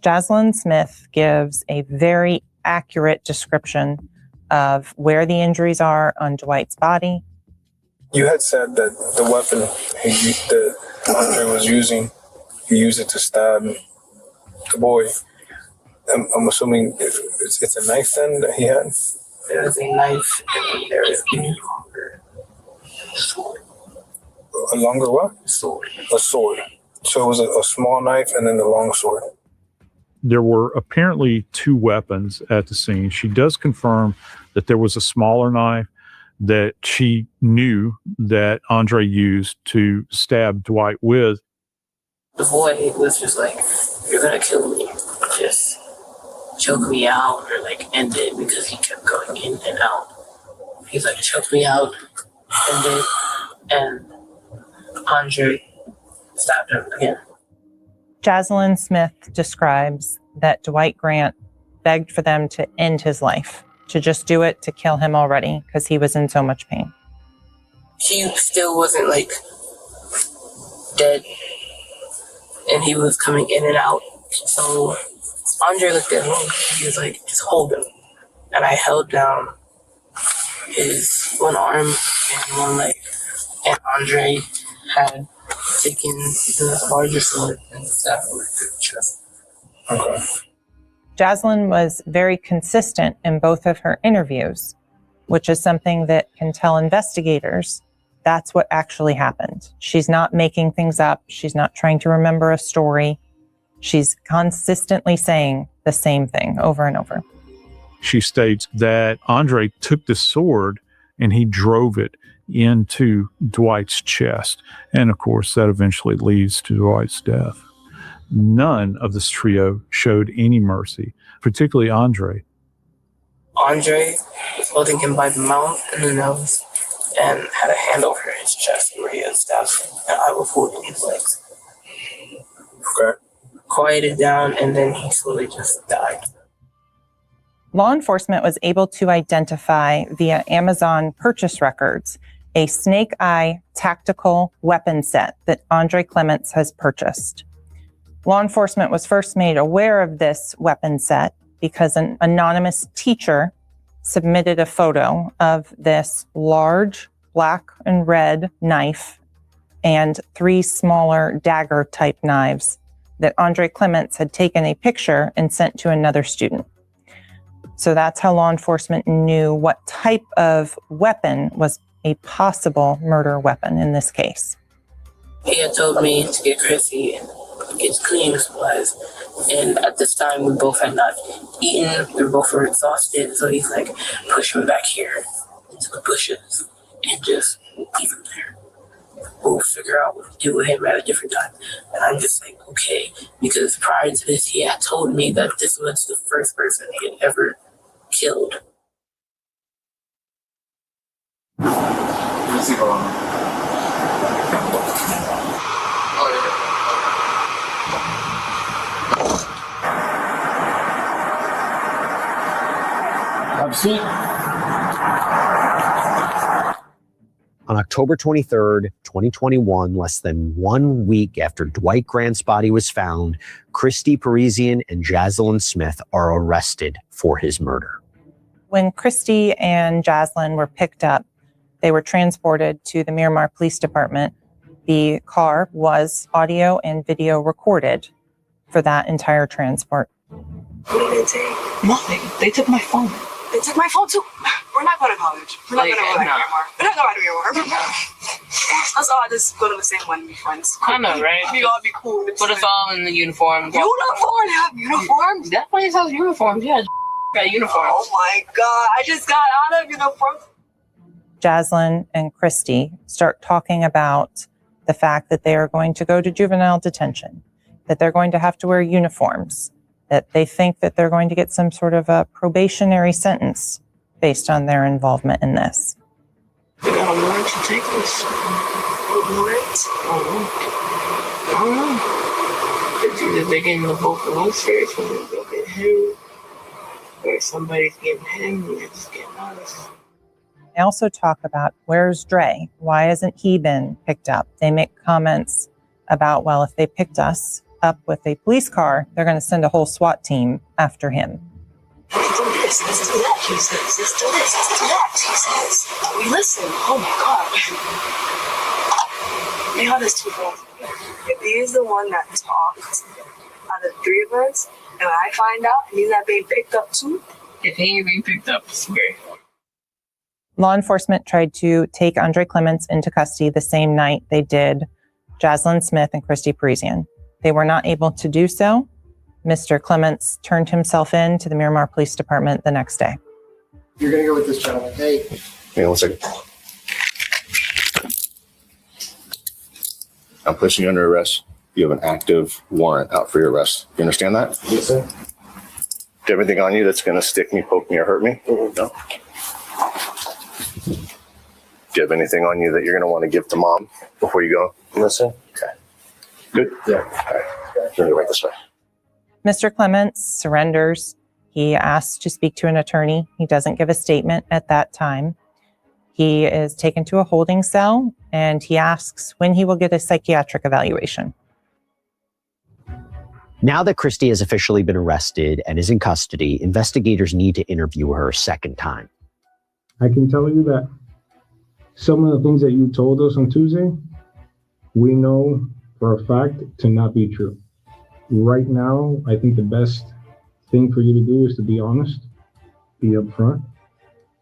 Speaker 23: Jaslyn Smith gives a very accurate description of where the injuries are on Dwight's body.
Speaker 2: You had said that the weapon that Andre was using, he used it to stab the boy. I'm assuming it's a knife then that he had?
Speaker 6: There is a knife and there is a longer sword.
Speaker 2: A longer what?
Speaker 6: Sword.
Speaker 2: A sword. So it was a small knife and then the long sword.
Speaker 29: There were apparently two weapons at the scene. She does confirm that there was a smaller knife that she knew that Andre used to stab Dwight with.
Speaker 6: The boy was just like you're gonna kill me. Just choke me out or like end it, because he kept going in and out. He's like, choke me out, end it, and Andre stabbed him again.
Speaker 23: Jaslyn Smith describes that Dwight Grant begged for them to end his life, to just do it, to kill him already, because he was in so much pain.
Speaker 6: He still wasn't like dead, and he was coming in and out. So Andre looked at him. He was like, just hold him. And I held down his one arm and one leg. And Andre had taken the larger sword and stabbed him through the chest.
Speaker 2: Okay.
Speaker 23: Jaslyn was very consistent in both of her interviews, which is something that can tell investigators that's what actually happened. She's not making things up. She's not trying to remember a story. She's consistently saying the same thing over and over.
Speaker 29: She states that Andre took the sword and he drove it into Dwight's chest. And of course, that eventually leads to Dwight's death. None of this trio showed any mercy, particularly Andre.
Speaker 6: Andre was holding him by the mouth and the nose and had a hand over his chest where he had stabbed him. And I was holding his legs.
Speaker 2: Okay.
Speaker 6: Quieted down, and then he slowly just died.
Speaker 23: Law enforcement was able to identify via Amazon purchase records a snake eye tactical weapon set that Andre Clements has purchased. Law enforcement was first made aware of this weapon set because an anonymous teacher submitted a photo of this large black and red knife and 3 smaller dagger type knives that Andre Clements had taken a picture and sent to another student. So that's how law enforcement knew what type of weapon was a possible murder weapon in this case.
Speaker 6: He had told me to get Chrissy and get cleaning supplies. And at this time, we both had not eaten. We both were exhausted. So he's like, push me back here into the bushes and just leave him there. We'll figure out what to do with him at a different time. And I'm just like, okay. Because prior to this, he had told me that this was the first person he had ever killed.
Speaker 2: Have a seat.
Speaker 24: On October 23rd, 2021, less than 1 week after Dwight Grant's body was found, Christy Parisian and Jaslyn Smith are arrested for his murder.
Speaker 23: When Christy and Jaslyn were picked up, they were transported to the Miramar Police Department. The car was audio and video recorded for that entire transport.
Speaker 3: What did they take? Nothing. They took my phone. They took my phone too. We're not going to college. We're not going to go to Miramar. We're not going to Miramar. Let's all just go to the same one and be friends.
Speaker 6: I know, right?
Speaker 3: We all be cool.
Speaker 6: Put us all in the uniform.
Speaker 3: Uniform? Have uniforms?
Speaker 6: That place has uniforms. Yeah, got uniforms.
Speaker 3: Oh my God. I just got out of uniform.
Speaker 23: Jaslyn and Christy start talking about the fact that they are going to go to juvenile detention, that they're going to have to wear uniforms, that they think that they're going to get some sort of a probationary sentence based on their involvement in this.
Speaker 3: We got a warrant to take this. A warrant? I don't know. It's either they're getting the both of us serious, or they'll get him, or somebody's getting him, and they're just getting us.
Speaker 23: They also talk about, where's Dre? Why hasn't he been picked up? They make comments about, well, if they picked us up with a police car, they're going to send a whole SWAT team after him.
Speaker 3: Let's do this, let's do that, he says. Let's do this, let's do that, he says. We listen. Oh my God. You know, there's 2 girls. If he is the one that talked out of the 3 of us, and I find out he's not being picked up too,
Speaker 6: if he ain't being picked up, I swear.
Speaker 23: Law enforcement tried to take Andre Clements into custody the same night they did Jaslyn Smith and Christy Parisian. They were not able to do so. Mr. Clements turned himself in to the Miramar Police Department the next day.
Speaker 2: You're going to go with this gentleman. Hey.
Speaker 4: Hang on 1 second. I'm placing you under arrest You have an active warrant out for your arrest. You understand that?
Speaker 1: Yes, sir.
Speaker 4: Do you have anything on you that's going to stick me, poke me, or hurt me? No. Do you have anything on you that you're going to want to give to mom before you go?
Speaker 1: No, sir.
Speaker 4: Okay. Good? Yeah. All right. Turn it right this way.
Speaker 23: Mr. Clements surrenders. He asks to speak to an attorney. He doesn't give a statement at that time. He is taken to a holding cell, and he asks when he will get a psychiatric evaluation.
Speaker 24: Now that Christy has officially been arrested and is in custody, investigators need to interview her a second time.
Speaker 16: I can tell you that some of the things that you told us on Tuesday, we know for a fact to not be true. Right now, I think the best thing for you to do is to be honest, be upfront.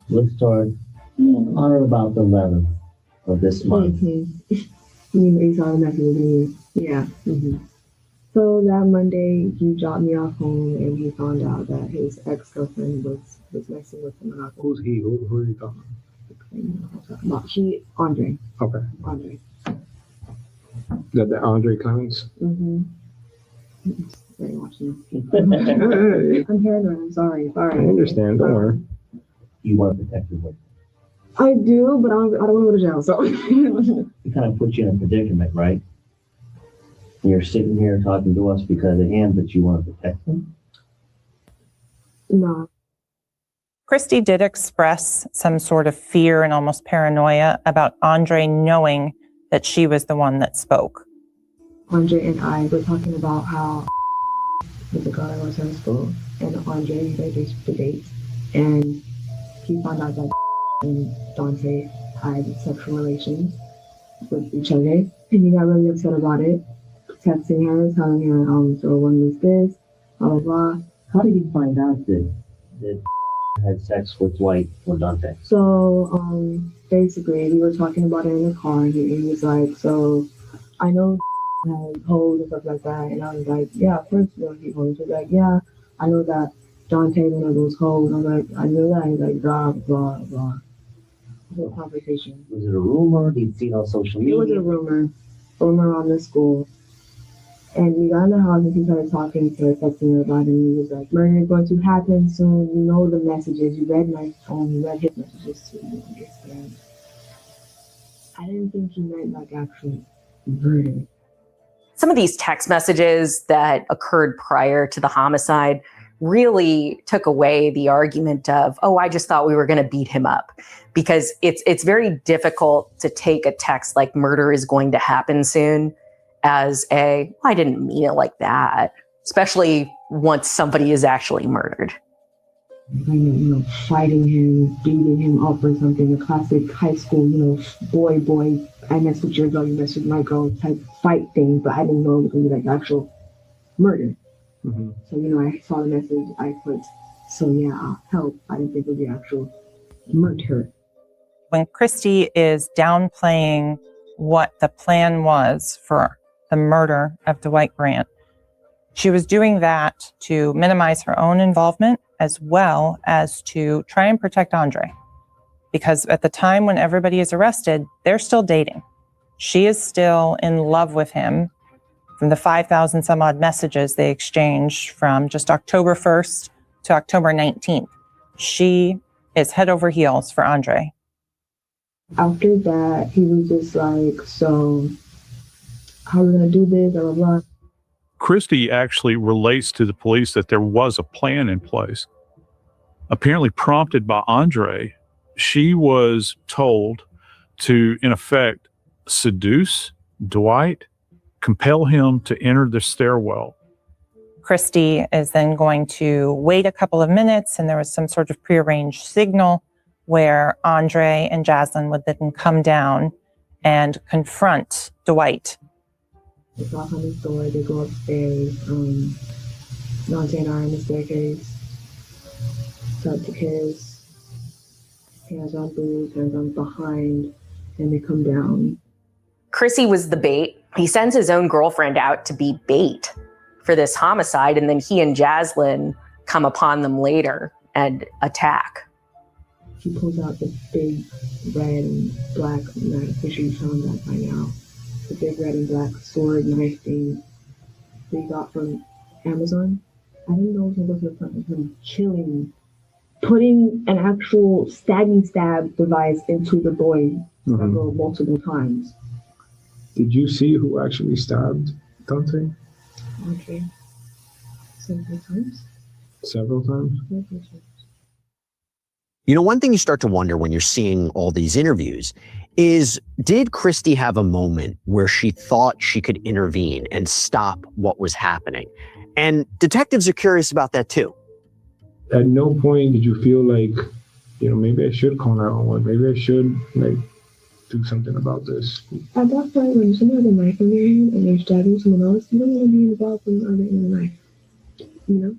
Speaker 8: Let's start on about the 11th of this month.
Speaker 14: You saw the message with me. Yeah. So that Monday, he dropped me off home and he found out that his ex-girlfriend was messing with him.
Speaker 16: Who's he? Who are you talking
Speaker 14: about? Andre.
Speaker 16: Okay.
Speaker 14: Andre.
Speaker 16: The Andre Clements?
Speaker 14: Very watching. I'm paranoid. I'm sorry.
Speaker 16: I understand. Don't worry.
Speaker 8: You want to protect your boyfriend.
Speaker 14: I do, but I don't want to go to jail. So
Speaker 8: It kind of puts you in a predicament, right? You're sitting here talking to us because of him, but you want to protect him?
Speaker 14: No.
Speaker 23: Christy did express some sort of fear and almost paranoia about Andre knowing that she was the one that spoke.
Speaker 14: Andre and I were talking about how was a girl I was in school, and Andre, they used to date, and he found out that and Dante had sexual relations with each other, and he got really upset about it, texting her, telling her, so when was this, blah, blah, blah.
Speaker 8: How did you find out that had sex with Dwight or Dante?
Speaker 14: So, basically, we were talking about it in the car, and he was like, so, I know had holes and stuff like that, and I was like, yeah, of course you know he holes. He was like, yeah, I know that Dante's one of those holes. I was like, I knew that. He's like, blah, blah, blah. Whole conversation.
Speaker 8: Was it a rumor? Did you see it on social media?
Speaker 14: It was a rumor on the school. And we got in the house and he started talking to her, texting her about it, and he was like, murder is going to happen soon. You know the messages. You read my phone, you read his messages too. You understand? I didn't think he meant like actual murder.
Speaker 28: Some of these text messages that occurred prior to the homicide really took away the argument of, oh, I just thought we were going to beat him up, because it's very difficult to take a text like murder is going to happen soon as I didn't mean it like that, especially once somebody is actually murdered.
Speaker 14: Fighting him, beating him up or something, a classic high school, boy, I mess with your girl, you mess with my girl type fight thing, but I didn't know it was going to be like actual murder. So, I saw the message, I put, so yeah, I'll help. I didn't think it would be actual murder.
Speaker 23: When Christy is downplaying what the plan was for the murder of Dwight Grant, she was doing that to minimize her own involvement as well as to try and protect Andre. Because at the time when everybody is arrested, they're still dating. She is still in love with him from the 5,000 some odd messages they exchanged from just October 1st to October 19th. She is head over heels for Andre.
Speaker 14: After that, he was just like, so how are we going to do this, blah, blah, blah.
Speaker 29: Christy actually relates to the police that there was a plan in place. Apparently prompted by Andre, she was told to, in effect, seduce Dwight, compel him to enter the stairwell.
Speaker 23: Christy is then going to wait a couple of minutes, and there was some sort of prearranged signal where Andre and Jaslyn would then come down and confront Dwight.
Speaker 14: They knock on his door, they go upstairs, Dante and I are in the staircase, start to kiss, hands on boobs, hands on behind, and they come down.
Speaker 28: Chrissy was the bait. He sends his own girlfriend out to be bait for this homicide, and then he and Jaslyn come upon them later and attack.
Speaker 14: He pulls out the big red and black, I'm pretty sure you found that by now. the big red and black sword knife thing we got from Amazon. I didn't know it was going to front of him killing me. Putting an actual stabbing stab device into the boy multiple times.
Speaker 16: Did you see who actually stabbed Dante?
Speaker 14: Okay. Several times.
Speaker 16: Several times?
Speaker 24: You know, one thing you start to wonder when you're seeing all these interviews is, did Christy have a moment where she thought she could intervene and stop what was happening? And detectives are curious about that too.
Speaker 16: At no point did you feel like, you know, maybe I should call 911. Maybe I should, like, do something about this.
Speaker 14: At that point, when someone has a knife in their hand and they're stabbing someone else, you don't want to be involved in the knife. You know?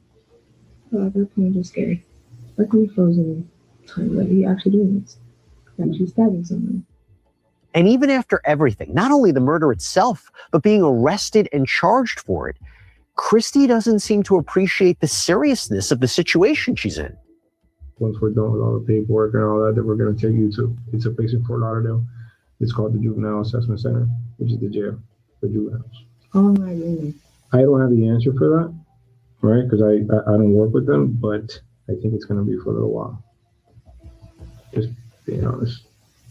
Speaker 14: So at that point, I'm just scared. Luckily, frozen time that he actually doing this. Actually stabbing someone.
Speaker 24: And even after everything, not only the murder itself, but being arrested and charged for it, Christy doesn't seem to appreciate the seriousness of the situation she's in.
Speaker 16: Once we're done with all the paperwork and all that, then we're going to take you to, it's a place in Fort Lauderdale. It's called the Juvenile Assessment Center, which is the jail for juveniles.
Speaker 14: Oh my goodness.
Speaker 16: I don't have the answer for that, right? Because I don't work with them, but I think it's going to be for a little while. Just being honest.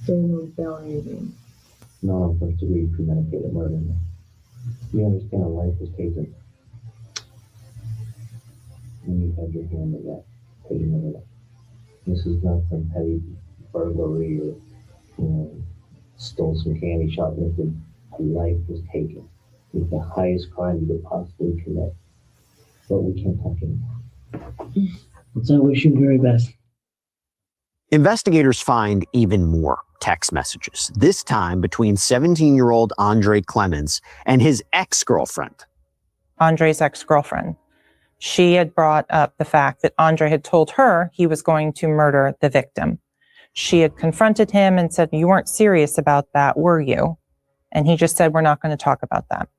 Speaker 14: So you don't fail anything.
Speaker 8: No, first degree premeditated murder. You understand a life was taken. And you had your hand in that, taking it away. This is not some petty burglary or, you know, stole some candy, shoplifted. A life was taken. It's the highest crime you could possibly commit. But we can't talk anymore. So I wish you the very best.
Speaker 24: Investigators find even more text messages, this time between 17-year-old Andre Clements and his ex-girlfriend.
Speaker 23: Andre's ex-girlfriend. She had brought up the fact that Andre had told her he was going to murder the victim. She had confronted him and said, "You weren't serious about that, were you?" And he just said, "We're not going to talk about that."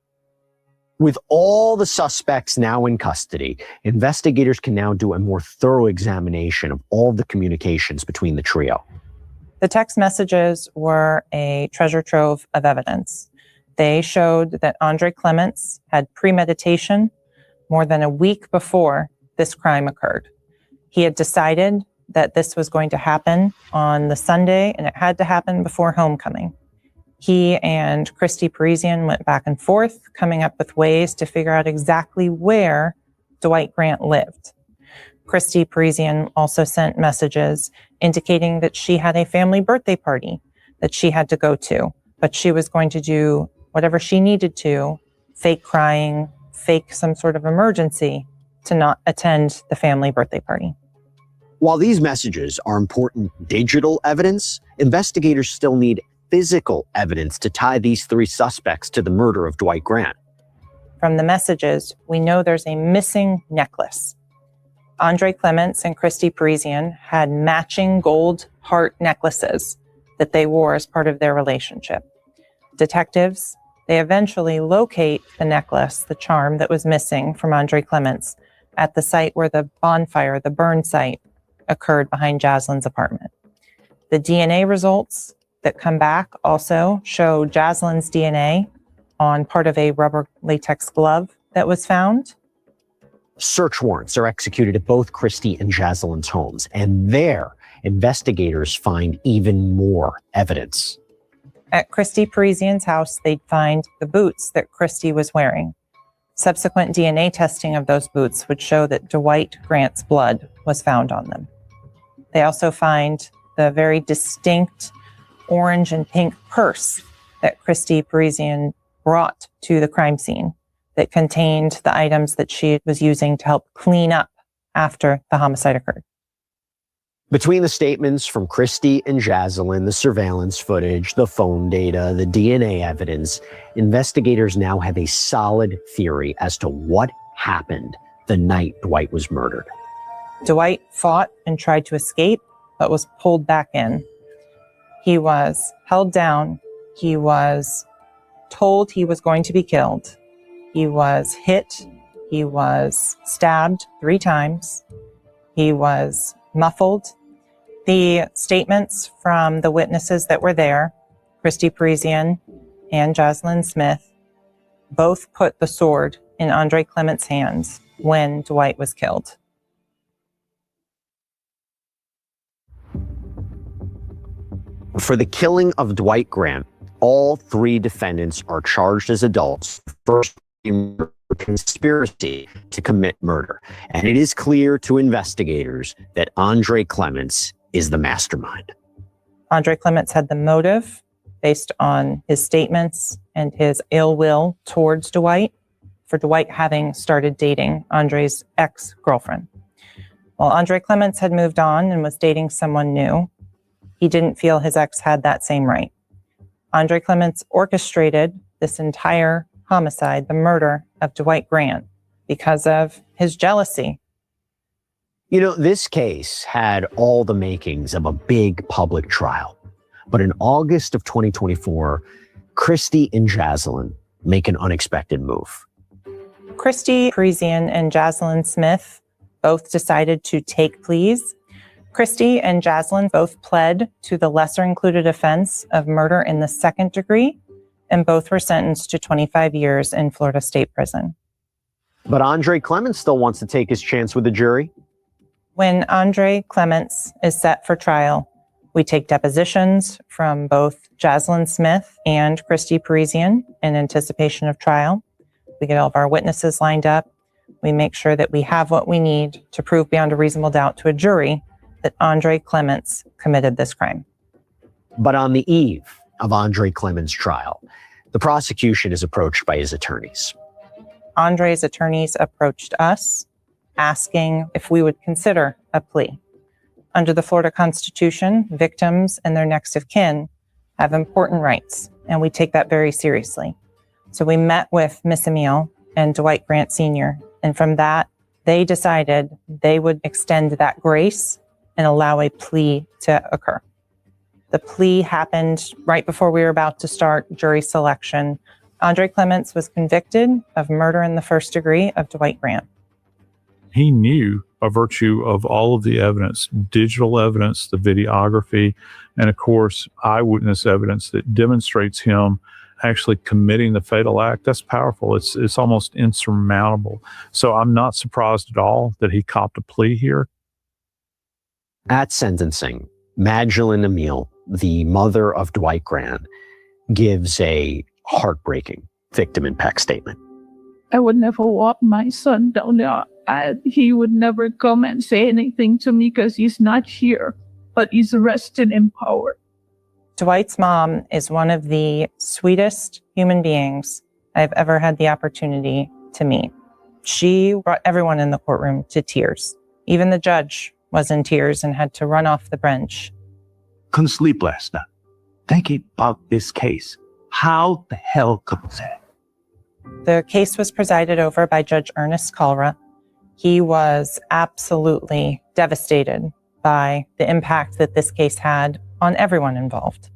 Speaker 24: With all the suspects now in custody, investigators can now do a more thorough examination of all the communications between the trio.
Speaker 23: The text messages were a treasure trove of evidence. They showed that Andre Clements had premeditation more than a week before this crime occurred. He had decided that this was going to happen on the Sunday, and it had to happen before homecoming. He and Christy Parisian went back and forth, coming up with ways to figure out exactly where Dwight Grant lived. Christy Parisian also sent messages indicating that she had a family birthday party that she had to go to, but she was going to do whatever she needed to, fake crying, fake some sort of emergency, to not attend the family birthday party.
Speaker 24: While these messages are important digital evidence, investigators still need physical evidence to tie these three suspects to the murder of Dwight Grant.
Speaker 23: From the messages, we know there's a missing necklace. Andre Clements and Christy Parisian had matching gold heart necklaces that they wore as part of their relationship. Detectives, they eventually locate the necklace, the charm that was missing from Andre Clements, at the site where the bonfire, the burn site, occurred behind Jaslyn's apartment. The DNA results that come back also show Jaslyn's DNA on part of a rubber latex glove that was found.
Speaker 24: Search warrants are executed at both Christy and Jaslyn's homes, and there, investigators find even more evidence.
Speaker 23: At Christy Parisian's house, they'd find the boots that Christy was wearing. Subsequent DNA testing of those boots would show that Dwight Grant's blood was found on them. They also find the very distinct orange and pink purse that Christy Parisian brought to the crime scene that contained the items that she was using to help clean up after the homicide occurred.
Speaker 24: Between the statements from Christy and Jaslyn, the surveillance footage, the phone data, the DNA evidence, investigators now have a solid theory as to what happened the night Dwight was murdered.
Speaker 23: Dwight fought and tried to escape, but was pulled back in. He was held down. He was told he was going to be killed. He was hit. He was stabbed 3 times. He was muffled. The statements from the witnesses that were there, Christy Parisian and Jocelyn Smith both put the sword in Andre Clement's hands when Dwight was killed.
Speaker 24: For the killing of Dwight Grant, all three defendants are charged as adults. First, conspiracy to commit murder. And it is clear to investigators that Andre Clements is the mastermind.
Speaker 23: Andre Clements had the motive based on his statements and his ill will towards Dwight, for Dwight having started dating Andre's ex-girlfriend. While Andre Clements had moved on and was dating someone new, he didn't feel his ex had that same right. Andre Clements orchestrated this entire homicide, the murder of Dwight Grant, because of his jealousy.
Speaker 24: You know, this case had all the makings of a big public trial. But in August of 2024, Christy and Jocelyn make an unexpected move.
Speaker 23: Christy Parisian and Jocelyn Smith both decided to take pleas. Christy and Jocelyn both pled to the lesser included offense of murder in the second degree, and both were sentenced to 25 years in Florida State Prison.
Speaker 24: But Andre Clements still wants to take his chance with the jury.
Speaker 23: When Andre Clements is set for trial, we take depositions from both Jocelyn Smith and Christy Parisian in anticipation of trial. We get all of our witnesses lined up. We make sure that we have what we need to prove beyond a reasonable doubt to a jury that Andre Clements committed this crime.
Speaker 24: But on the eve of Andre Clements' trial, the prosecution is approached by his attorneys.
Speaker 23: Andre's attorneys approached us asking if we would consider a plea. Under the Florida Constitution, victims and their next of kin have important rights, and we take that very seriously. So we met with Miss Emile and Dwight Grant Sr., and from that, they decided they would extend that grace and allow a plea to occur. The plea happened right before we were about to start jury selection. Andre Clements was convicted of murder in the first degree of Dwight Grant.
Speaker 29: He knew, by virtue of all of the evidence, digital evidence, the videography, and of course, eyewitness evidence that demonstrates him actually committing the fatal act. That's powerful. It's almost insurmountable. So I'm not surprised at all that he copped a plea here.
Speaker 24: At sentencing, Magdalene Emile, the mother of Dwight Grant, gives a heartbreaking victim impact statement.
Speaker 7: I would never walk my son down there. He would never come and say anything to me because he's not here, but he's resting in power.
Speaker 23: Dwight's mom is one of the sweetest human beings I've ever had the opportunity to meet. She brought everyone in the courtroom to tears. Even the judge was in tears and had to run off the bench.
Speaker 15: Couldn't sleep last night, thinking about this case. How the hell could that?
Speaker 23: The case was presided over by Judge Ernest Calra. He was absolutely devastated by the impact that this case had on everyone involved.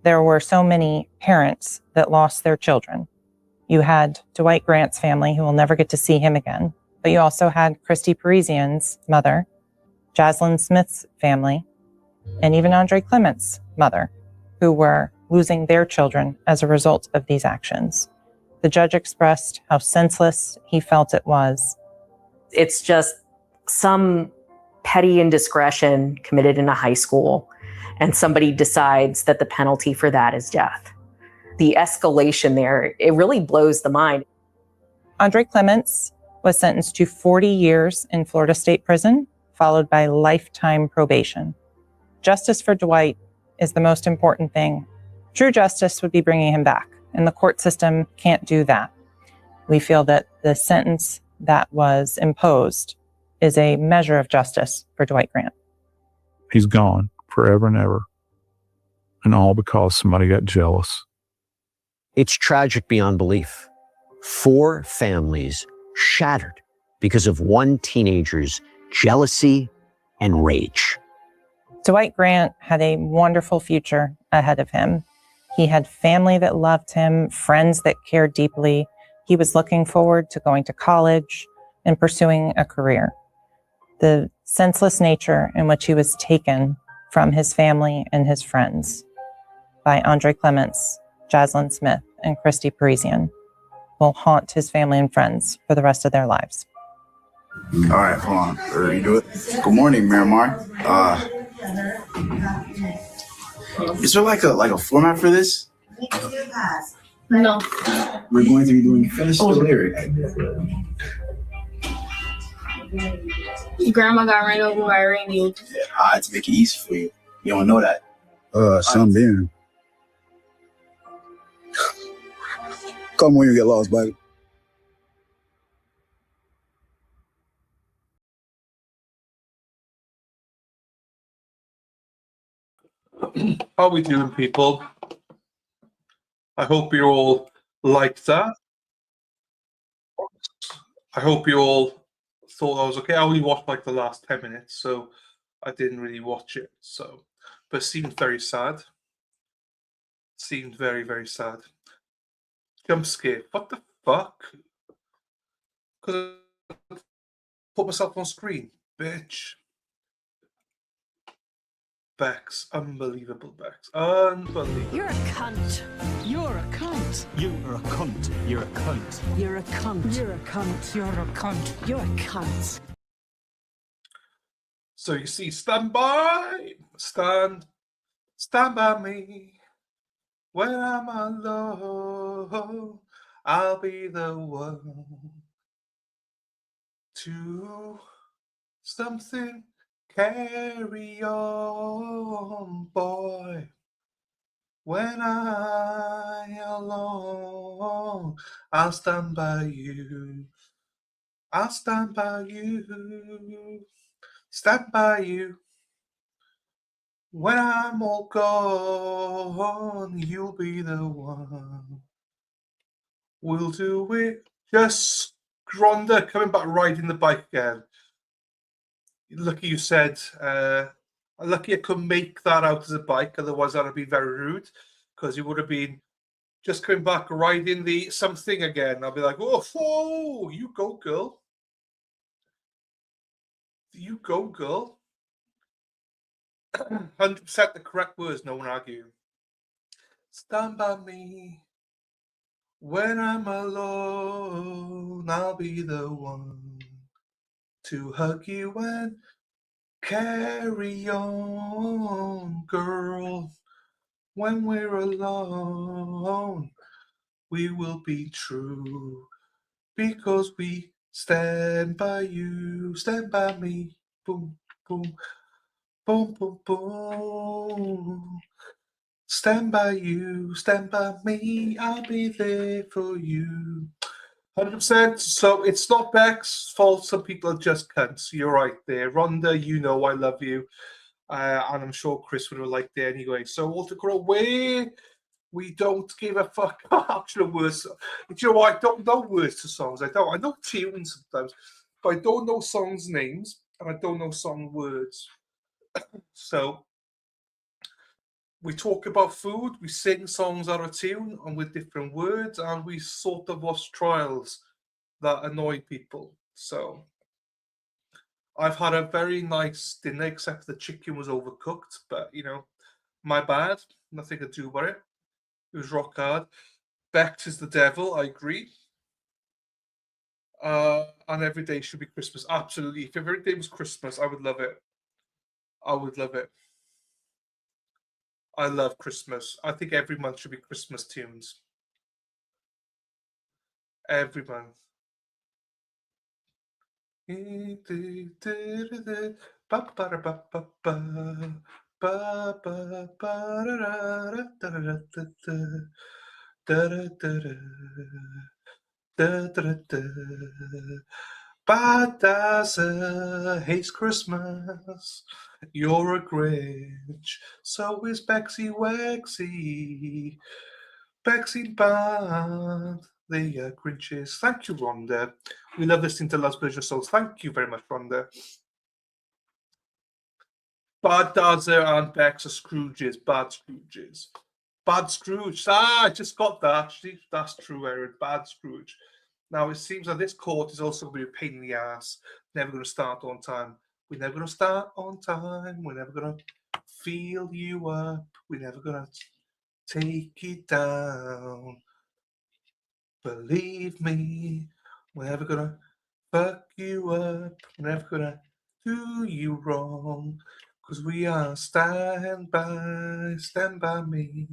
Speaker 23: There were so many parents that lost their children. You had Dwight Grant's family, who will never get to see him again, but you also had Christy Parisian's mother, Jocelyn Smith's family, and even Andre Clements' mother, who were losing their children as a result of these actions. The judge expressed how senseless he felt it was.
Speaker 28: It's just some petty indiscretion committed in a high school, and somebody decides that the penalty for that is death. The escalation there, it really blows the mind.
Speaker 23: Andre Clements was sentenced to 40 years in Florida State Prison, followed by lifetime probation. Justice for Dwight is the most important thing. True justice would be bringing him back, and the court system can't do that. We feel that the sentence that was imposed is a measure of justice for Dwight Grant.
Speaker 29: He's gone forever and ever, and all because somebody got jealous.
Speaker 24: It's tragic beyond belief. 4 families shattered because of one teenager's jealousy and rage.
Speaker 23: Dwight Grant had a wonderful future ahead of him. He had family that loved him, friends that cared deeply. He was looking forward to going to college and pursuing a career. The senseless nature in which he was taken from his family and his friends by Andre Clements, Jocelyn Smith, and Christy Parisian will haunt his family and friends for the rest of their lives.
Speaker 9: All right, hold on. You do it. Good morning, Miramar. Is there like a format for this?
Speaker 5: No.
Speaker 9: We're going to be doing finish the lyric.
Speaker 5: Grandma got ran over by a reindeer.
Speaker 9: Yeah, I had to make it easy for you. You don't know that.
Speaker 17: Sunbeam. Come when you get lost, baby.
Speaker 18: How we doing, people? I hope you all liked that. I hope you all thought that was okay. I only watched like the last 10 minutes, so I didn't really watch it. So, but it seemed very sad. Seemed very, very sad. Jump scare. What the fuck? Because I put myself on screen, bitch. Bex, unbelievable, Bex, unbelievable.
Speaker 19: You're a cunt. You're a cunt.
Speaker 15: You're a cunt. You're a cunt.
Speaker 19: You're a cunt. You're a cunt. You're a cunt. You're a cunt.
Speaker 18: So you see, stand by me. When I'm alone, I'll be the one to something. Carry on, boy. When I alone, I'll stand by you. I'll stand by you. Stand by you. When I'm all gone, you'll be the one. We'll do it. Just Gronda coming back riding the bike again. Lucky you said, lucky I couldn't make that out as a bike, otherwise that would be very rude, because you would have been just coming back riding the something again. I'll be like, oh, you go, girl. You go, girl. 100% the correct words, no one argue. Stand by me. When I'm alone, I'll be the one to hug you and carry on, girl. When we're alone, we will be true, because we stand by you, stand by me. Boom, boom, boom, boom, boom. Stand by you, stand by me. I'll be there for you. 100%. So it's not Beck's fault. Some people are just cunts. You're right there. Rhonda, you know I love you. And I'm sure Chris would have liked it anyway. So Walter Crow, where we don't give a fuck actual words. You know, I don't know words to songs. I know tunes sometimes, but I don't know songs' names and I don't know song words. So we talk about food, we sing songs out of tune and with different words, and we sort of watch trials that annoy people. So I've had a very nice dinner, except the chicken was overcooked, but you know, my bad. Nothing to do about it. It was rock hard. Bex is the devil, I agree. And every day should be Christmas. Absolutely. If every day was Christmas, I would love it. I would love it. I love Christmas. I think every month should be Christmas tunes. Every month. Badazza hates Christmas. You're a Grinch. So is Bexy Wexy. Bexy Band. The Grinches. Thank you, Rhonda. We love listening to Love's Version songs. Thank you very much, Rhonda. Bad Dazza and Bex are Scrooges. Bad Scrooges. Bad Scrooge. I just got that. Actually, that's true, Aaron. Bad Scrooge. Now, it seems that this court is also going to be a pain in the ass. Never going to start on time. We're never going to start on time. We're never going to fill you up. We're never going to take it down. Believe me, we're never gonna fuck you up. We're never gonna do you wrong. Cause we are stand by me.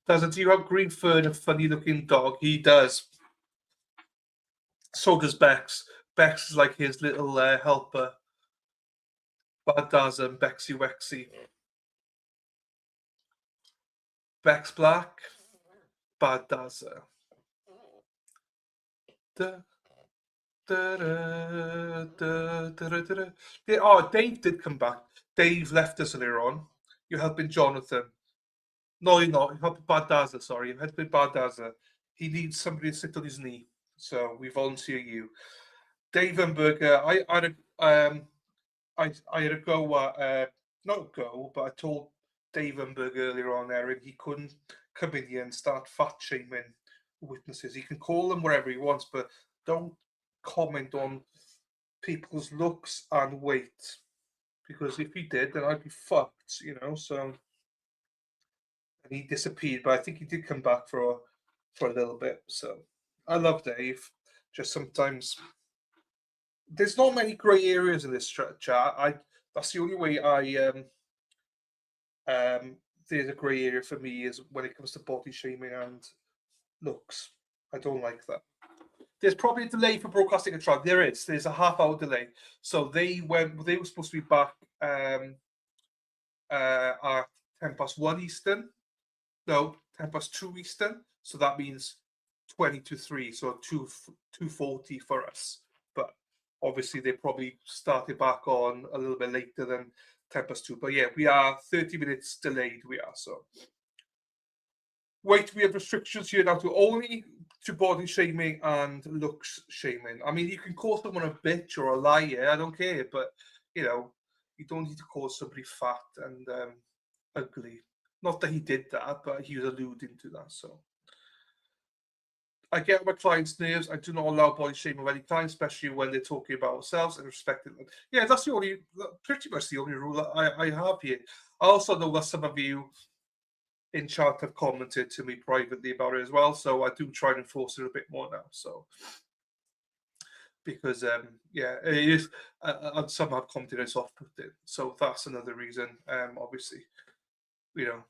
Speaker 18: Doesn't he have Greenford, a funny looking dog? He does. So does Bex. Bex is like his little helper. Bad does Bexy Wexy. Bex Black, Bad does Oh, Dave did come back. Dave left us earlier on. You're helping Jonathan. No, you're not. You're helping Badaza, sorry. You're helping Badaza. He needs somebody to sit on his knee. So we volunteer you. Dave and Berger, I had a go at, not a go, but I told Dave and Berger earlier on, Eric, he couldn't come in here and start fat shaming witnesses. He can call them wherever he wants, but don't comment on people's looks and weight, because if he did, then I'd be fucked, you know. So, and he disappeared, but I think he did come back for a little bit. So I love Dave. Just sometimes there's not many grey areas in this chat. That's the only way there's a grey area for me is when it comes to body shaming and looks. I don't like that. There's probably a delay for broadcasting a trial. There's a half-hour delay. So they were supposed to be back at 1:10 Eastern. No, 2 Eastern. So that means 20 to 3. So 2:40 for us. But obviously they probably started back on a little bit later than 2. But yeah, we are 30 minutes delayed. We are so. Wait, we have restrictions here now to only to body shaming and looks shaming. I mean, you can call someone a bitch or a liar, I don't care, but you know, you don't need to call somebody fat and ugly. Not that he did that, but he was alluding to that. So I get my clients' nerves. I do not allow body shaming of any kind, especially when they're talking about ourselves and respecting them. Yeah, that's pretty much the only rule I have here. I also know that some of you in chat have commented to me privately about it as well, so I do try and enforce it a bit more now. So because yeah, it is, and some have commented it's off-putting, so that's another reason. Obviously, you know,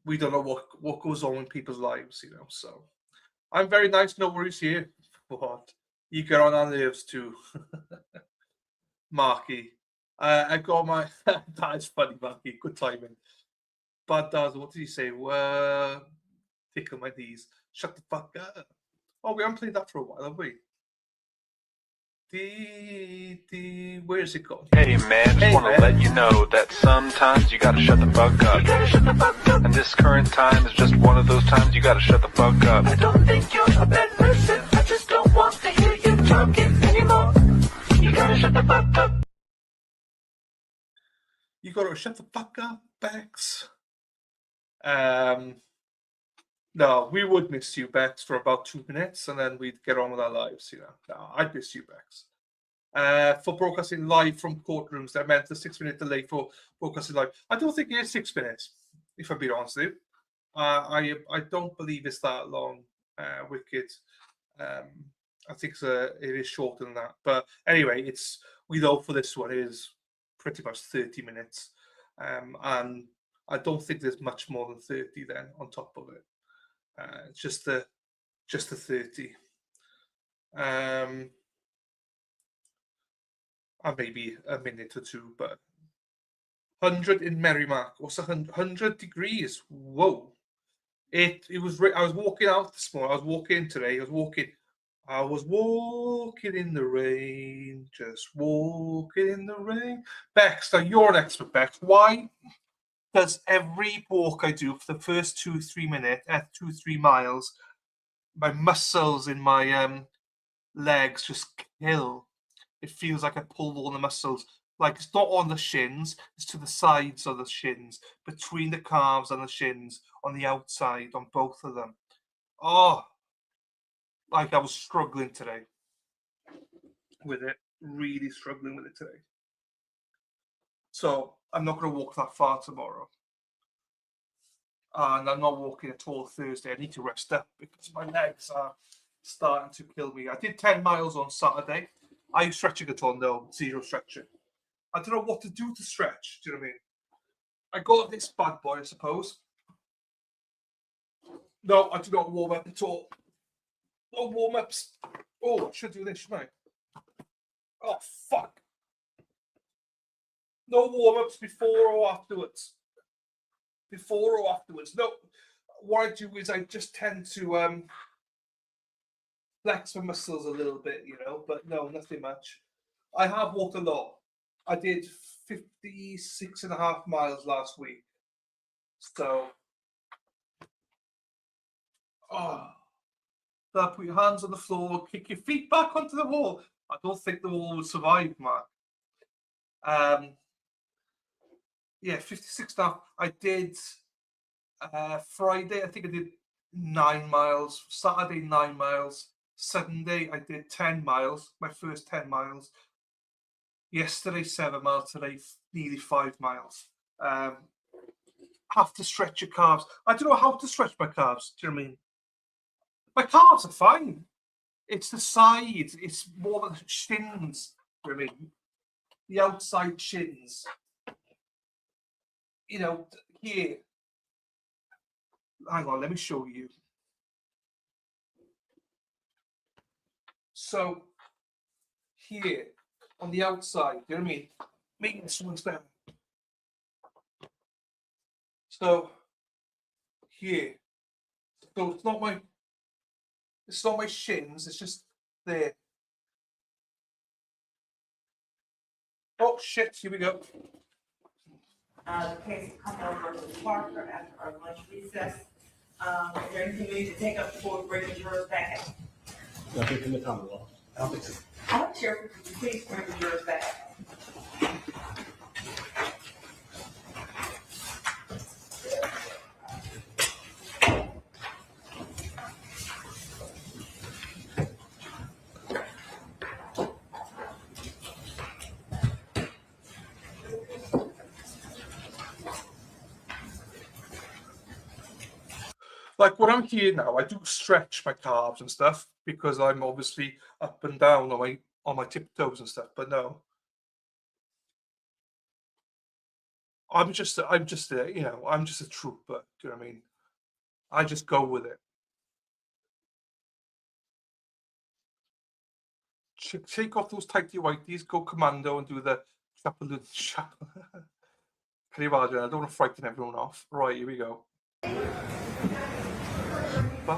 Speaker 18: we don't know what goes on in people's lives, you know. So I'm very nice, no worries here. But you get on our nerves too, Marky. I got my that is funny, Marky. Good timing. But what did he say? Tickle my knees. Shut the fuck up. Oh, we haven't played that for a while, have we? Where is it gone?
Speaker 10: Hey man, just wanna let you know that sometimes you gotta shut the fuck up. And this current time is just one of those times you gotta shut the fuck up. I don't think you're a bad person. I just don't want to hear you talking anymore. You gotta shut the fuck up.
Speaker 18: You gotta shut the fuck up, Bex. No, we would miss you, Bex, for about 2 minutes, and then we'd get on with our lives, you know. No, I'd miss you, Bex. For broadcasting live from courtrooms, that meant the 6-minute delay for broadcasting live. I don't think it is 6 minutes, if I'm being honest with you. I don't believe it's that long, Wicked. I think it is shorter than that. But anyway, we know for this one it is pretty much 30 minutes. And I don't think there's much more than 30 then on top of it. Just the 30. And maybe a minute or two, but 100 in Merrimack. What's 100 degrees? Whoa! It was. I was walking out this morning. I was walking today. I was walking in the rain, just walking in the rain. Bex, now you're an expert, Bex. Why does every walk I do for the first 2-3 minutes, 2-3 miles, my muscles in my legs just kill? It feels like I pulled all the muscles. Like it's not on the shins, it's to the sides of the shins, between the calves and the shins, on the outside, on both of them. Oh, like I was struggling today with it, really struggling with it today. So I'm not going to walk that far tomorrow. and I'm not walking at all Thursday. I need to rest up because my legs are starting to kill me. I did 10 miles on Saturday. Are you stretching at all? No, zero stretching. I don't know what to do to stretch. Do you know what I mean? I got this bad boy, I suppose. No, I do not warm up at all. No warm-ups. Oh, I should do this, shouldn't I? Oh, fuck. No warm-ups before or afterwards. Before or afterwards. No. What I do is I just tend to flex my muscles a little bit, you know, but no, nothing much. I have walked a lot. I did 56.5 miles last week. So, put your hands on the floor, kick your feet back onto the wall. I don't think the wall would survive, Mark. Yeah, 56.5. I did Friday, I think I did 9 miles. Saturday, 9 miles. Sunday, I did 10 miles, my first 10 miles. Yesterday, 7 miles. Today, nearly 5 miles. Have to stretch your calves. I don't know how to stretch my calves. Do you know what I mean? My calves are fine. It's the sides. It's more the shins. Do you know what I mean? The outside shins. You know, here. Hang on, let me show you. So, here, on the outside, you know what I mean? Making this one's down. So, here. So it's not my shins, it's just there. Oh shit, here we go.
Speaker 11: The case is coming over to Parker after our lunch recess. Is there anything we need to take up before we bring the jurors back out?
Speaker 12: Nothing from the Commonwealth. I don't think so.
Speaker 11: Sheriff, would you please bring the jurors back out?
Speaker 18: Like when I'm here now, I do stretch my calves and stuff because I'm obviously up and down on my tiptoes and stuff. But no, I'm just I'm just a trooper. Do you know what I mean? I just go with it. Take off those tighty whities, go commando, and do the chapel. Can you imagine? I don't want to frighten everyone off. Right, here we go. Bye.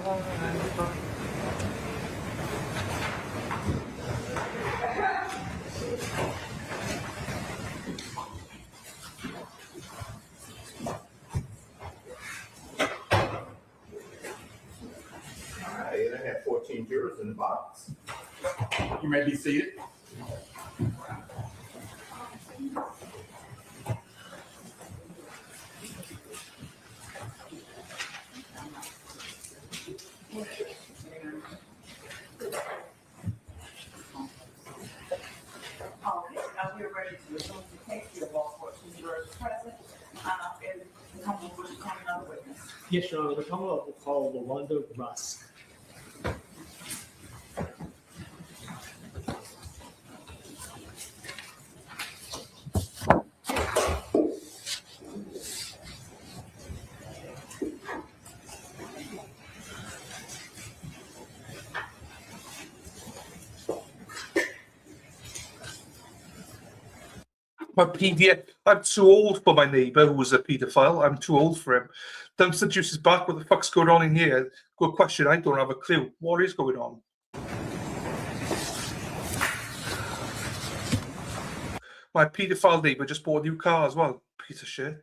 Speaker 9: I have 14 jurors in the box. You may be seated.
Speaker 11: Now we're ready to resume the case. We have all 14 jurors present. And the Commonwealth will call another witness.
Speaker 12: Yes, Your Honor. The Commonwealth will call Wanda Rusk.
Speaker 18: My PDA. I'm too old for my neighbour who was a paedophile. I'm too old for him. Dumpster juice is back. What the fuck's going on in here? Good question. I don't have a clue. What is going on? My paedophile neighbour just bought a new car as well. Piece of shit.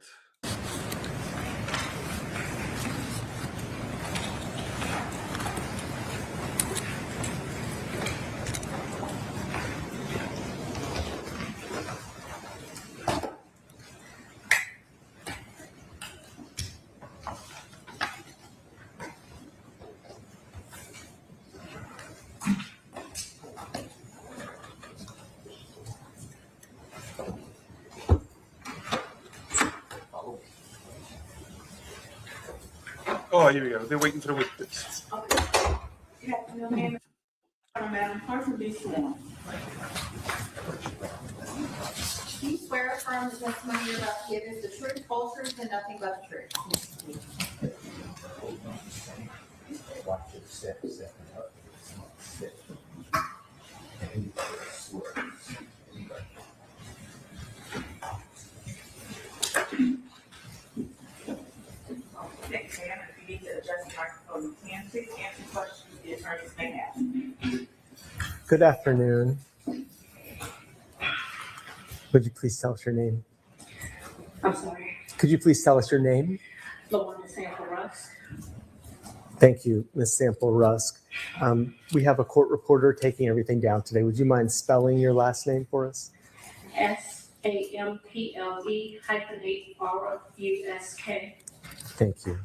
Speaker 18: Oh, here we go. They're waiting for the witness.
Speaker 11: Okay. Good afternoon, ma'am. Madam Clerk, please sworn.
Speaker 3: Do you swear affirm the testimony you're about to give is the truth, whole truth, and nothing but the truth?
Speaker 11: Next, ma'am, if you need to adjust the microphone, you can. Please answer questions the attorneys may have.
Speaker 6: Good afternoon. Would you please tell us your name?
Speaker 3: I'm sorry.
Speaker 6: Could you please tell us your name?
Speaker 3: Lawana Sample Russ.
Speaker 6: Thank you, Ms. Sample Rusk. We have a court reporter taking everything down today. Would you mind spelling your last name for us?
Speaker 3: SAMPLE-RUSK.
Speaker 6: Thank you.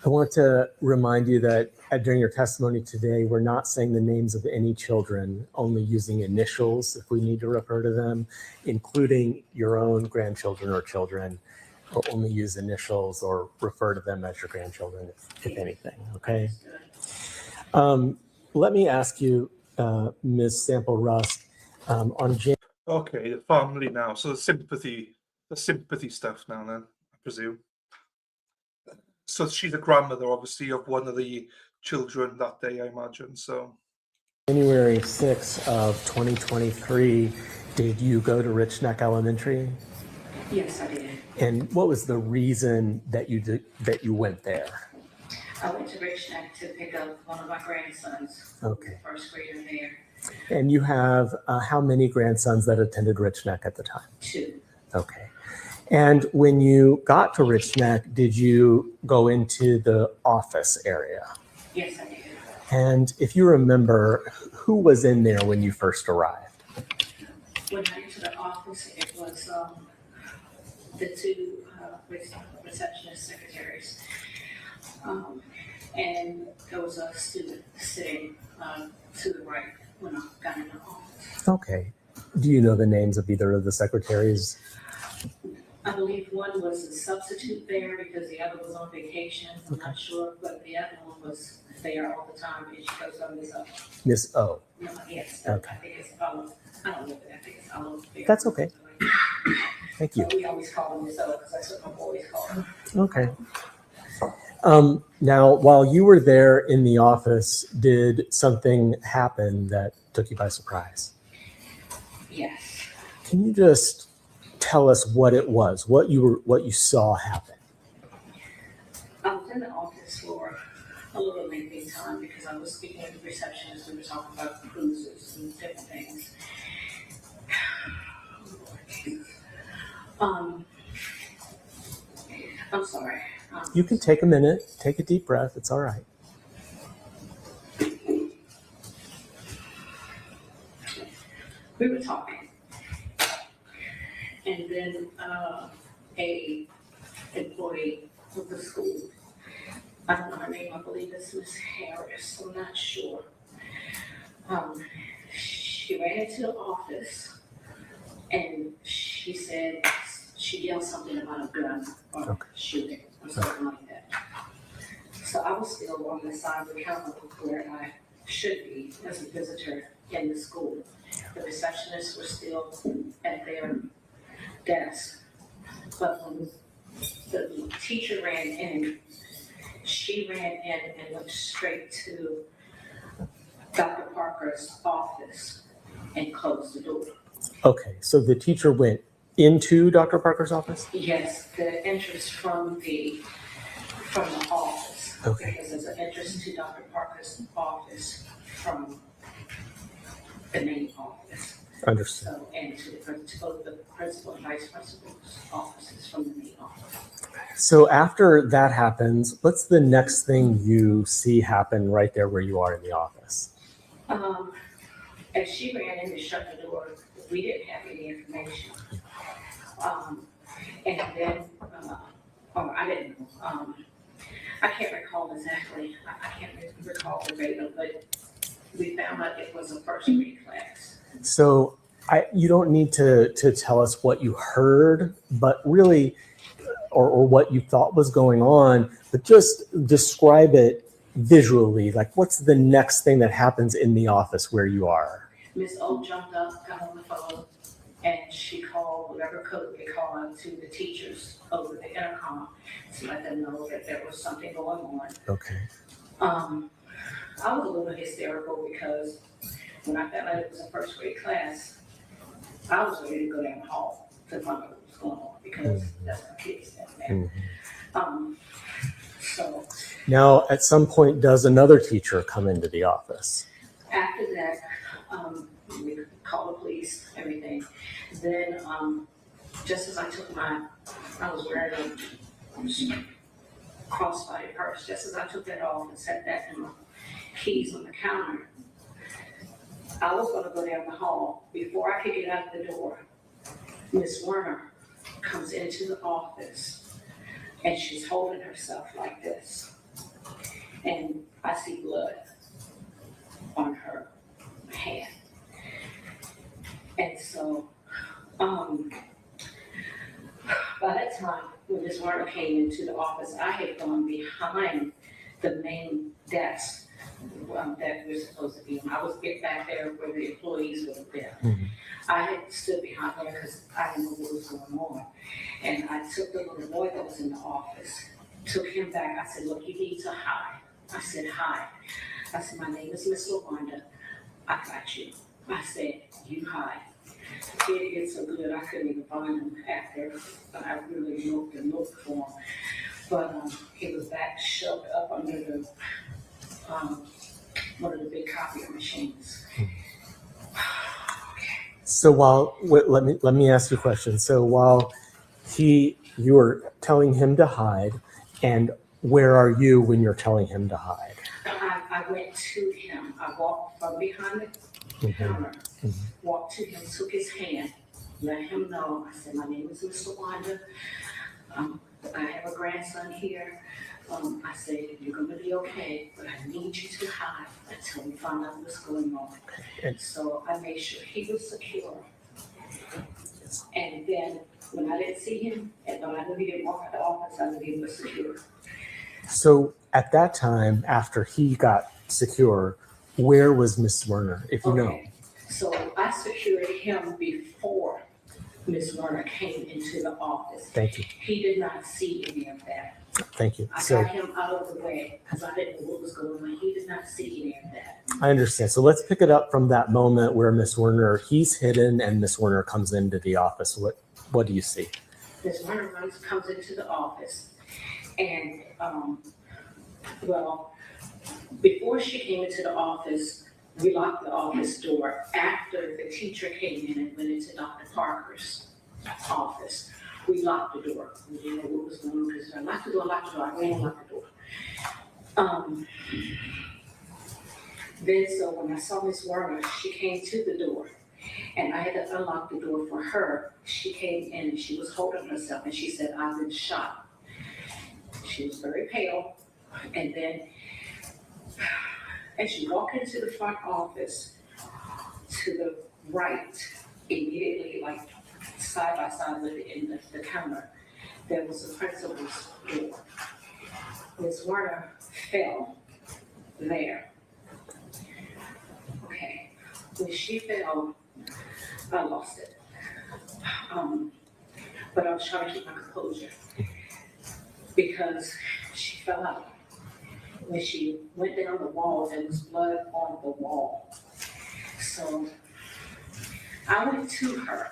Speaker 6: I want to remind you that during your testimony today, we're not saying the names of any children, only using initials if we need to refer to them, including your own grandchildren or children. We'll only use initials or refer to them as your grandchildren, if anything, okay? Let me ask you, Ms. Sample Rusk, on Jan-
Speaker 18: Okay, the family now. So the sympathy stuff now then, I presume. So she's a grandmother, obviously, of one of the children that day, I imagine. So
Speaker 6: January 6th of 2023, did you go to Richneck Elementary?
Speaker 3: Yes, I did.
Speaker 6: And what was the reason that you went there?
Speaker 3: I went to Richneck to pick up one of my grandsons.
Speaker 6: Okay.
Speaker 3: First grader there.
Speaker 6: And you have how many grandsons that attended Richneck at the time?
Speaker 3: 2.
Speaker 6: Okay. And when you got to Richneck, did you go into the office area?
Speaker 3: Yes, I did.
Speaker 6: And if you remember, who was in there when you first arrived?
Speaker 3: When I entered the office, it was the 2 receptionist secretaries. And there was a student sitting to the right when I got in the office.
Speaker 6: Okay. Do you know the names of either of the secretaries?
Speaker 3: I believe one was a substitute there because the other was on vacation. I'm not sure, but the other one was there all the time, and she goes on Miss O.
Speaker 6: Miss O.
Speaker 3: No, yes,
Speaker 6: Okay.
Speaker 3: I think it's Olive. I don't know, but I think it's Olive.
Speaker 6: That's okay. Thank you.
Speaker 3: We always call her Miss O because that's what my boys call her.
Speaker 6: Okay. Now, while you were there in the office, did something happen that took you by surprise?
Speaker 3: Yes.
Speaker 6: Can you just tell us what it was, what you saw happen?
Speaker 3: I was in the office for a little lengthy time because I was speaking with the receptionist. We were talking about cruises and different things. I'm sorry.
Speaker 6: You can take a minute, take a deep breath. It's all right.
Speaker 3: We were talking, and then a employee of the school, I don't know her name, I believe it's Miss Harris, I'm not sure. She ran into the office and she said, she yelled something about a gun or shooting or something like that. So I was still on the side of the counter where I should be as a visitor in the school. The receptionists were still at their desk. But when the teacher ran in, she ran in and went straight to Dr. Parker's office and closed the door.
Speaker 6: Okay, so the teacher went into Dr. Parker's office?
Speaker 3: Yes, the entrance from the office.
Speaker 6: Okay.
Speaker 3: Because there's an entrance to Dr. Parker's office from the main office.
Speaker 6: Understood.
Speaker 3: So, and to both the principal and vice principal's offices from the main office.
Speaker 6: So after that happens, what's the next thing you see happen right there where you are in the office?
Speaker 3: As she ran in to shut the door, we didn't have any information. And then, or I didn't, I can't recall exactly, I can't recall verbatim, but we found out it was a first grade class.
Speaker 6: So you don't need to tell us what you heard, but really or what you thought was going on, but just describe it visually. Like, what's the next thing that happens in the office where you are?
Speaker 3: Miss O jumped up, got on the phone, and she called whatever code they call to the teachers over the intercom to let them know that there was something going on.
Speaker 6: Okay.
Speaker 3: I was a little hysterical because when I found out it was a first grade class, I was ready to go down the hall to find out what was going on because that's my kids down there. So
Speaker 6: Now, at some point, does another teacher come into the office?
Speaker 3: after that, we called the police, everything. Then, just as I was wearing a crossbody purse. Just as I took that off and set that in my keys on the counter, I was going to go down the hall. Before I could get out the door, Miss Werner comes into the office and she's holding herself like this. And I see blood on her hand. And so, by that time, when Ms. Werner came into the office, I had gone behind the main desk that we're supposed to be on. I was get back there where the employees would have been. I had stood behind there because I didn't know what was going on. And I took the little boy that was in the office, took him back. I said, look, you need to hide. I said, hide. I said, my name is Miss LaWanda. I got you. I said, you hide. It gets so good, I couldn't even find him after. I really looked for him. But he was back shoved up under the one of the big copier machines.
Speaker 6: So let me ask you a question. So while you were telling him to hide, and where are you when you're telling him to hide?
Speaker 3: I went to him. I walked from behind the counter, walked to him, took his hand, let him know. I said, my name is Miss LaWanda. I have a grandson here. I said, you're going to be okay, but I need you to hide until we find out what's going on. And so I made sure he was secure. And then when I didn't see him, and when I knew he didn't walk out the office, I knew he was secure.
Speaker 6: So at that time, after he got secure, where was Miss Werner, if you know?
Speaker 3: So I secured him before Miss Werner came into the office.
Speaker 6: Thank you.
Speaker 3: He did not see any of that.
Speaker 6: Thank you.
Speaker 3: I got him out of the way because I didn't know what was going on. He did not see any of that.
Speaker 6: I understand. So let's pick it up from that moment where Miss Werner, he's hidden and Miss Werner comes into the office. What do you see?
Speaker 3: Miss Werner comes into the office and, before she came into the office, we locked the office door. After the teacher came in and went into Dr. Parker's office, we locked the door. We didn't know what was going on because I locked the door. I ran and locked the door. Then, so when I saw Miss Werner, she came to the door, and I had to unlock the door for her. She came in and she was holding herself, and she said, "I've been shot." She was very pale, and then, as she walked into the front office, to the right, immediately, like side by side with the counter, there was the principal's door. Ms. Werner fell there. Okay, when she fell, I lost it. But I was trying to keep my composure because she fell out. When she went down the wall, there was blood on the wall. So I went to her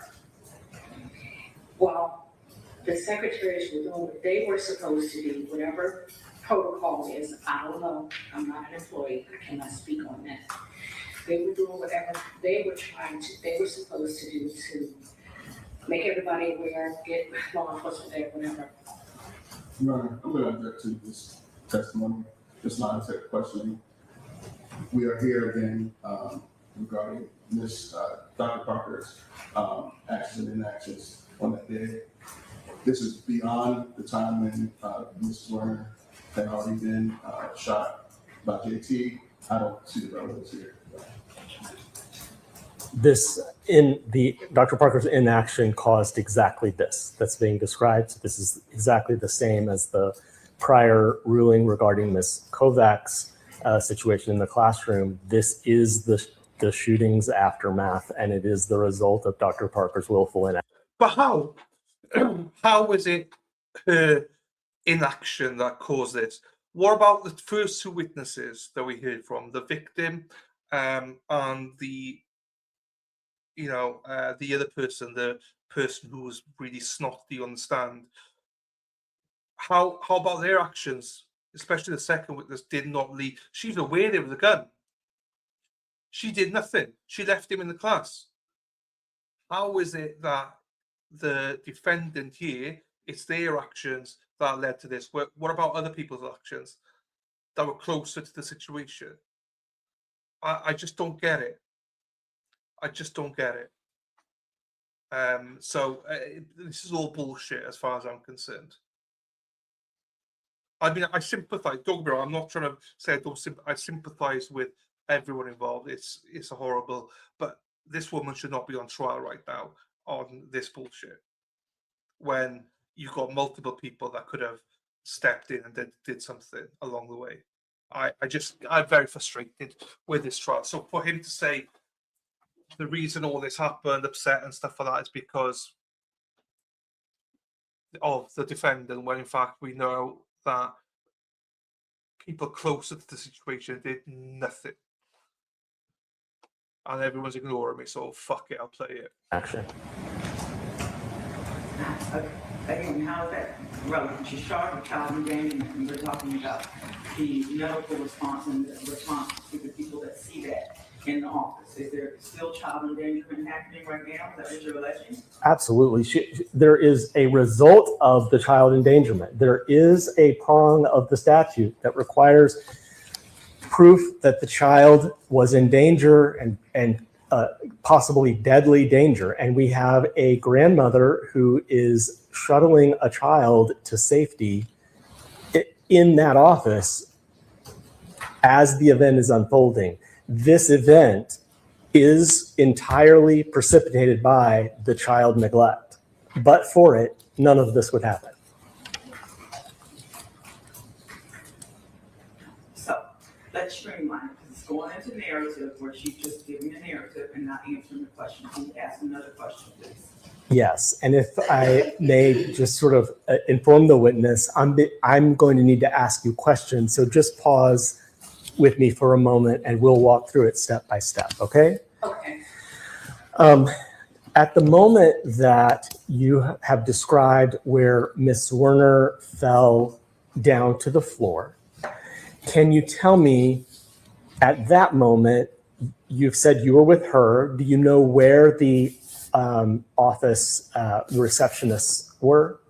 Speaker 3: while the secretaries were doing what they were supposed to do, whatever protocol is. I don't know. I'm not an employee. I cannot speak on that. They were doing whatever they were supposed to do to make everybody aware, get law enforcement there, whatever.
Speaker 1: Right. I'm going to object to this testimony, this line of questioning. We are here again regarding Dr. Parker's actions and inactions on that day. This is beyond the time when Mrs. Zwerner had already been shot by JT. I don't see the relevance here.
Speaker 6: Dr. Parker's inaction caused exactly this that's being described. So this is exactly the same as the prior ruling regarding Ms. Kovac's situation in the classroom. This is the shooting's aftermath, and it is the result of Dr. Parker's willful inaction.
Speaker 18: But how? How was it her inaction that caused this? What about the first two witnesses that we heard from, the victim and the other person, the person who was really snotty on the stand? How about their actions? Especially the second witness did not leave. She was aware there was a gun. She did nothing. She left him in the class. How is it that the defendant here, it's their actions that led to this? What about other people's actions that were closer to the situation? I just don't get it. I just don't get it. This is all bullshit as far as I'm concerned. I mean, I sympathize. Don't get me wrong, I'm not trying to say I sympathize with everyone involved. It's horrible, but this woman should not be on trial right now on this bullshit. When you've got multiple people that could have stepped in and did something along the way. I'm very frustrated with this trial. So for him to say the reason all this happened, upset and stuff like that, is because of the defendant, when in fact we know that people closer to the situation did nothing. And everyone's ignoring me, so fuck it, I'll play it.
Speaker 6: Action.
Speaker 11: Again, how is that relevant? She's charged with child endangerment, and we're talking about the medical response and the response to the people that see that in the office. Is there still child endangerment happening right now? Is that what you're alleging?
Speaker 6: Absolutely. There is a result of the child endangerment. There is a prong of the statute that requires proof that the child was in danger and possibly deadly danger. And we have a grandmother who is shuttling a child to safety in that office as the event is unfolding. This event is entirely precipitated by the child neglect. But for it, none of this would happen.
Speaker 11: So let's streamline it, because it's going into narrative where she's just giving a narrative and not answering the question. Can you ask another question, please?
Speaker 6: Yes, and if I may just sort of inform the witness, I'm going to need to ask you questions, so just pause with me for a moment and we'll walk through it step by step, okay?
Speaker 11: Okay.
Speaker 6: At the moment that you have described where Ms. Zwerner fell down to the floor, can you tell me at that moment, you've said you were with her, do you know where the office receptionists were?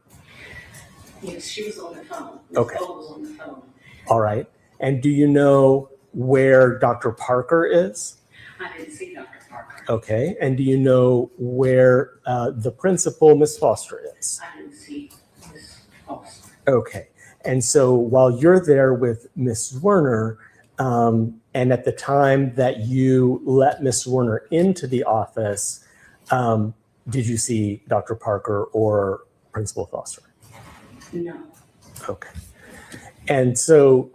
Speaker 3: Yes, she was on the phone.
Speaker 6: Okay.
Speaker 3: Nicole was on the phone.
Speaker 6: All right. And do you know where Dr. Parker is?
Speaker 3: I didn't see Dr. Parker.
Speaker 6: Okay. And do you know where the principal, Ms. Foster, is?
Speaker 3: I didn't see Ms. Foster.
Speaker 6: Okay. And so while you're there with Ms. Zwerner, and at the time that you let Ms. Zwerner into the office, did you see Dr. Parker or Principal Foster?
Speaker 3: No.
Speaker 6: Okay. And so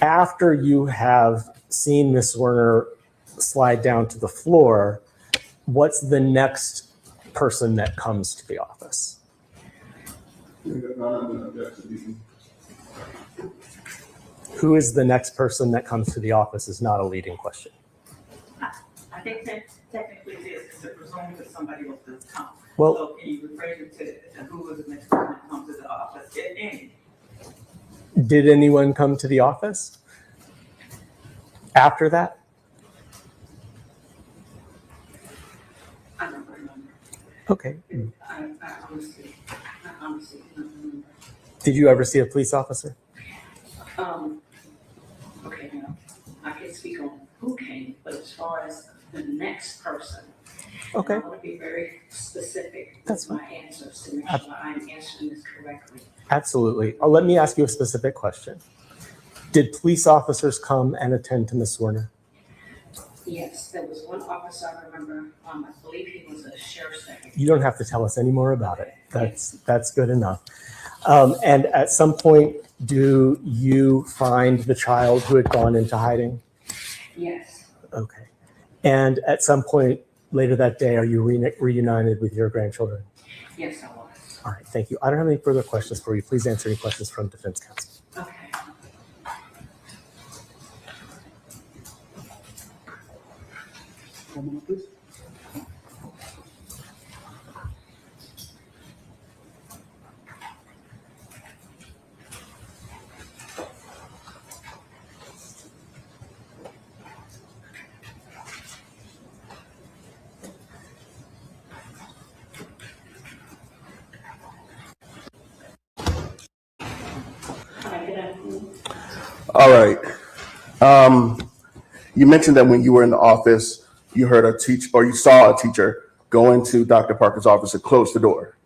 Speaker 6: after you have seen Ms. Zwerner slide down to the floor, what's the next person that comes to the office? Who is the next person that comes to the office is not a leading question.
Speaker 11: I think that technically it is, because it presumes that somebody else does come.
Speaker 6: Well,
Speaker 11: so can you rephrase it to who was the next person that comes to the office, if any?
Speaker 6: Did anyone come to the office after that?
Speaker 3: I don't remember.
Speaker 6: Okay.
Speaker 3: I honestly don't remember.
Speaker 6: Did you ever see a police officer?
Speaker 3: Okay, no, I can't speak on who came, but as far as the next person,
Speaker 6: okay,
Speaker 3: I want to be very specific with my answers to make sure I'm answering this correctly.
Speaker 6: Absolutely. Let me ask you a specific question. Did police officers come and attend to Ms. Zwerner?
Speaker 3: Yes, there was one officer I remember, I believe he was a sheriff's deputy.
Speaker 6: You don't have to tell us any more about it. That's good enough. And at some point, do you find the child who had gone into hiding?
Speaker 3: Yes,
Speaker 6: Okay. And at some point later that day, are you reunited with your grandchildren?
Speaker 3: yes, I was.
Speaker 6: All right, thank you. I don't have any further questions for you. Please answer any questions from defense counsel.
Speaker 3: Okay.
Speaker 1: One moment, please. All right. You mentioned that when you were in the office, you heard a teacher, or you saw a teacher go into Dr. Parker's office and close the door,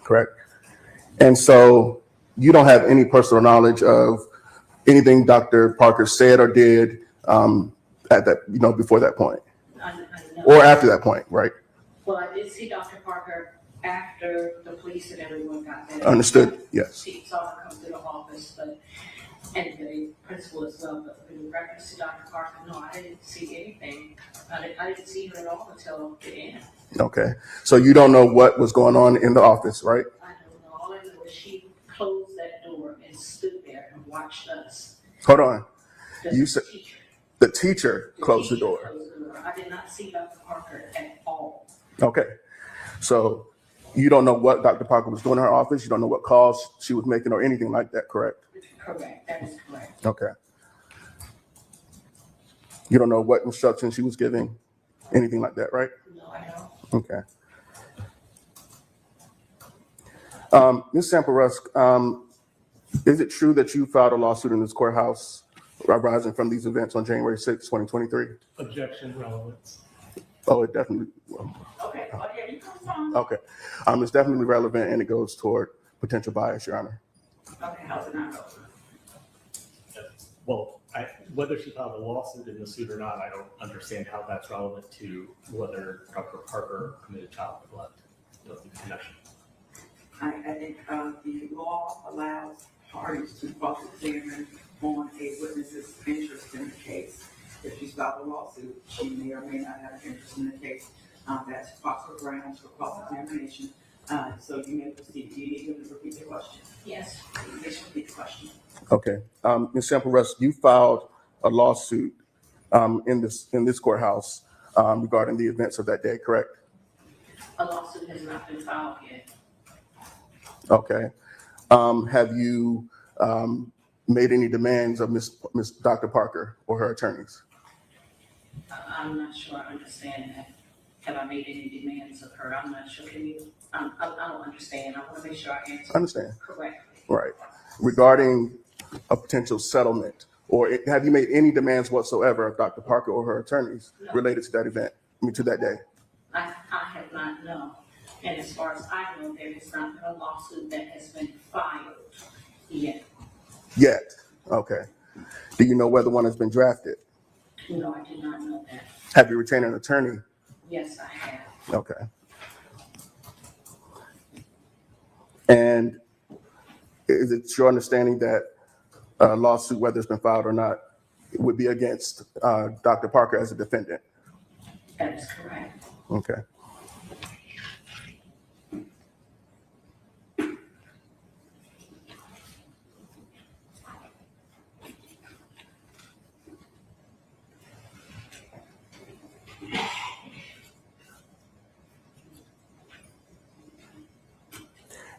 Speaker 1: correct? And so you don't have any personal knowledge of anything Dr. Parker said or did at that, before that point, or after that point, right?
Speaker 3: Well, I did see Dr. Parker after the police and everyone got there.
Speaker 1: Understood, yes.
Speaker 3: She saw her come to the office, and the principal as well, but in reference to Dr. Parker, no, I didn't see anything. I didn't see her at all until the end.
Speaker 1: Okay, so you don't know what was going on in the office, right?
Speaker 3: I don't know. All I know is she closed that door and stood there and watched us.
Speaker 1: Hold on.
Speaker 3: The
Speaker 1: You said
Speaker 3: teacher.
Speaker 1: the teacher closed the door.
Speaker 3: I did not see Dr. Parker at all.
Speaker 1: Okay, so you don't know what Dr. Parker was doing in her office. You don't know what calls she was making or anything like that, correct?
Speaker 3: Correct. That is correct.
Speaker 1: Okay. You don't know what instructions she was giving, anything like that, right?
Speaker 3: No, I don't.
Speaker 1: Okay. Ms. Sample-Rusk, is it true that you filed a lawsuit in this courthouse arising from these events on January 6, 2023?
Speaker 12: Objection, relevance.
Speaker 1: Oh, it definitely.
Speaker 11: Okay, oh yeah, you come from.
Speaker 1: Okay. It's definitely relevant and it goes toward potential bias, Your Honor.
Speaker 11: Okay, how's it not relevant?
Speaker 12: Well, whether she filed a lawsuit in the suit or not, I don't understand how that's relevant to whether Dr. Parker committed child neglect. Connection.
Speaker 11: I think the law allows parties to cross-examine on a witness's interest in the case. If she's filed a lawsuit, she may or may not have an interest in the case. That's proper grounds for cross-examination. So you may proceed. Do you need to repeat the question?
Speaker 3: Yes.
Speaker 11: Please repeat the question.
Speaker 1: Okay. Ms. Sample-Rusk, you filed a lawsuit in this courthouse regarding the events of that day, correct?
Speaker 3: A lawsuit has not been filed yet.
Speaker 1: Okay. Have you made any demands of Miss Dr. Parker or her attorneys?
Speaker 3: I'm not sure I understand that. Have I made any demands of her? I'm not sure. Can you? I don't understand. I want to make sure I answer
Speaker 1: Understand.
Speaker 3: correctly.
Speaker 1: Right. Regarding a potential settlement, or have you made any demands whatsoever of Dr. Parker or her attorneys related to that event, to that day?
Speaker 3: I have not known. And as far as I know, there has not been a lawsuit that has been filed yet.
Speaker 1: Yet. Okay. Do you know whether one has been drafted?
Speaker 3: No, I do not know that.
Speaker 1: Have you retained an attorney?
Speaker 3: Yes, I have.
Speaker 1: Okay. And is it your understanding that a lawsuit, whether it's been filed or not, would be against Dr. Parker as a defendant?
Speaker 3: That is correct.
Speaker 1: Okay.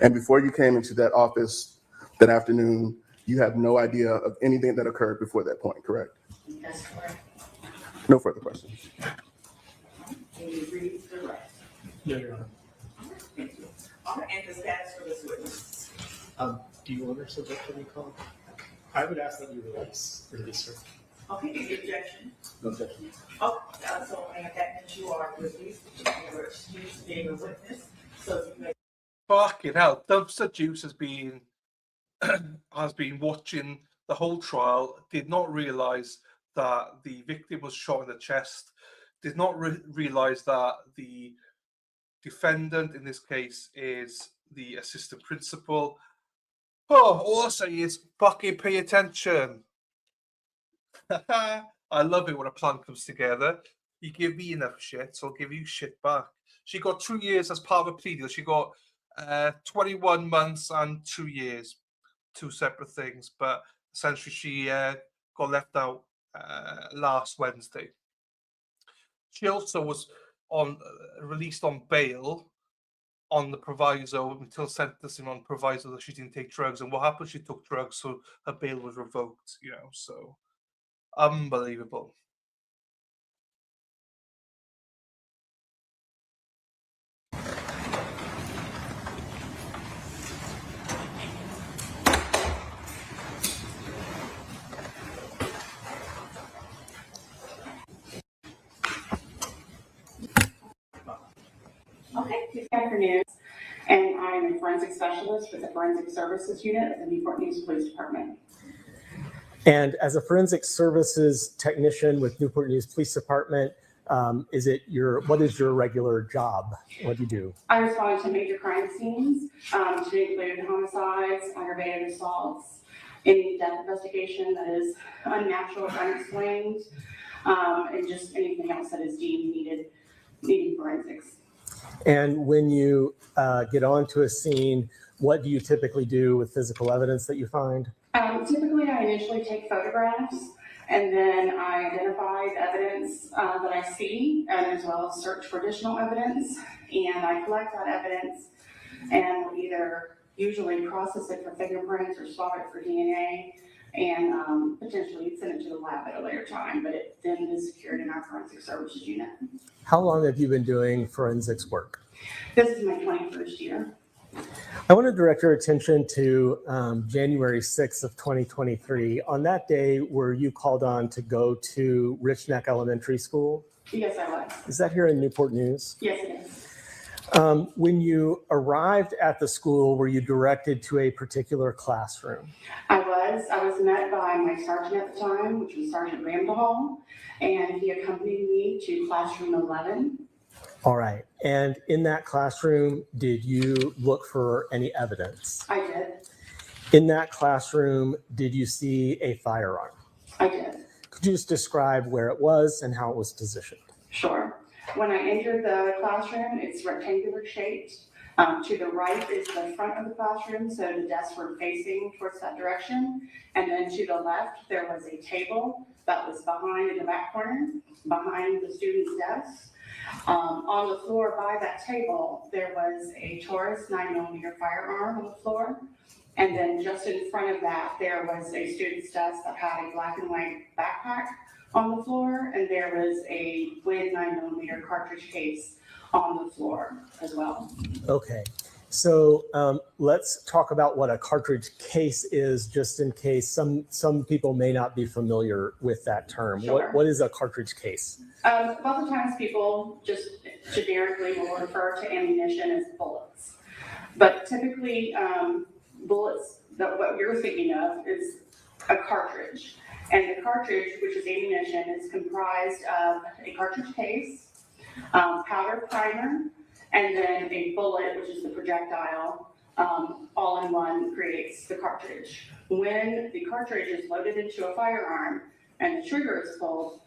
Speaker 1: And before you came into that office that afternoon, you have no idea of anything that occurred before that point, correct?
Speaker 3: That's correct.
Speaker 1: No further questions.
Speaker 11: Can you read the rest?
Speaker 12: Yeah, Your Honor.
Speaker 11: Thank you. And the status for this witness.
Speaker 12: Do you want her subject to recall? I would ask that you release her.
Speaker 11: Okay, any objection?
Speaker 1: No objection.
Speaker 11: Oh, so that means you are released. You're excused being a witness. So you may.
Speaker 18: Fucking hell, Dumpster Juice has been watching the whole trial, did not realise that the victim was shot in the chest did not realize that the defendant in this case is the assistant principal. Oh, all I say is fucking pay attention. I love it when a plan comes together. You give me enough shit, so I'll give you shit back. She got 2 years as part of a plea deal. She got 21 months and 2 years, two separate things. But essentially, she got left out last Wednesday. She also was released on bail on the proviso until sentencing on proviso that she didn't take drugs. And what happened? She took drugs, so her bail was revoked. So unbelievable.
Speaker 2: Okay, good afternoon. And I'm a forensic specialist for the Forensic Services Unit of the Newport News Police Department.
Speaker 6: And as a forensic services technician with Newport News Police Department, what is your regular job? What do you do?
Speaker 2: I respond to major crime scenes, to include homicides, aggravated assaults, any death investigation that is unnatural or unexplained, and just anything else that is deemed needing forensics.
Speaker 6: And when you get onto a scene, what do you typically do with physical evidence that you find?
Speaker 2: Typically, I initially take photographs, and then I identify the evidence that I see, and as well as search for additional evidence. And I collect that evidence and will either usually process it for fingerprints or swab it for DNA, and potentially send it to the lab at a later time. But it then is secured in our forensic services unit.
Speaker 6: How long have you been doing forensics work?
Speaker 2: This is my 21st year.
Speaker 6: I want to direct your attention to January 6th of 2023. On that day, were you called on to go to Richneck Elementary School?
Speaker 2: Yes, I was.
Speaker 6: Is that here in Newport News?
Speaker 2: Yes, it is.
Speaker 6: When you arrived at the school, were you directed to a particular classroom?
Speaker 2: I was met by my sergeant at the time, which was Sergeant Ramdahall, and he accompanied me to classroom 11.
Speaker 6: All right. And in that classroom, did you look for any evidence?
Speaker 2: I did.
Speaker 6: In that classroom, did you see a firearm?
Speaker 2: I did.
Speaker 6: Could you just describe where it was and how it was positioned?
Speaker 2: Sure. When I entered the classroom, it's rectangular shaped. To the right is the front of the classroom, so the desks were facing towards that direction. And then to the left, there was a table that was behind in the back corner, behind the student's desk. On the floor by that table, there was a Taurus 9mm firearm on the floor. And then just in front of that, there was a student's desk that had a black and white backpack on the floor, and there was a Win 9mm cartridge case on the floor as well.
Speaker 6: Okay. So let's talk about what a cartridge case is, just in case some people may not be familiar with that term.
Speaker 2: Sure.
Speaker 6: What is a cartridge case?
Speaker 2: Lots of times people just generically will refer to ammunition as bullets. But typically, bullets, what you're thinking of is a cartridge. And the cartridge, which is ammunition, is comprised of a cartridge case, powder primer, and then a bullet, which is the projectile, all in one creates the cartridge. When the cartridge is loaded into a firearm and the trigger is pulled,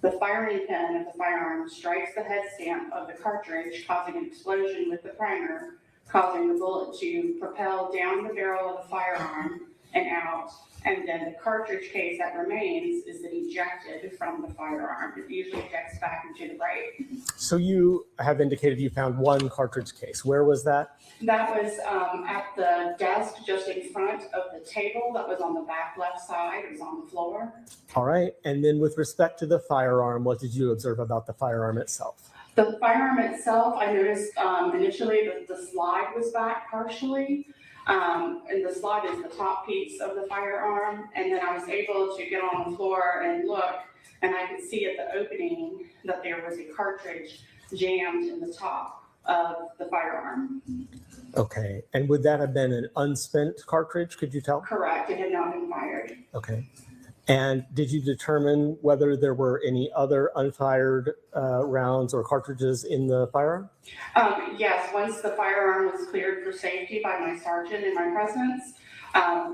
Speaker 2: the firing pin of the firearm strikes the head stamp of the cartridge, causing an explosion with the primer, causing the bullet to propel down the barrel of the firearm and out. And then the cartridge case that remains is then ejected from the firearm. It usually ejects back into the right.
Speaker 6: So you have indicated you found one cartridge case. Where was that?
Speaker 2: That was at the desk just in front of the table that was on the back left side. It was on the floor.
Speaker 6: All right. And then with respect to the firearm, what did you observe about the firearm itself?
Speaker 2: The firearm itself, I noticed initially that the slide was back partially. And the slide is the top piece of the firearm. And then I was able to get on the floor and look, and I could see at the opening that there was a cartridge jammed in the top of the firearm.
Speaker 6: Okay. And would that have been an unspent cartridge? Could you tell?
Speaker 2: Correct. It had not been fired.
Speaker 6: Okay. And did you determine whether there were any other unfired rounds or cartridges in the firearm?
Speaker 2: Yes, once the firearm was cleared for safety by my sergeant in my presence,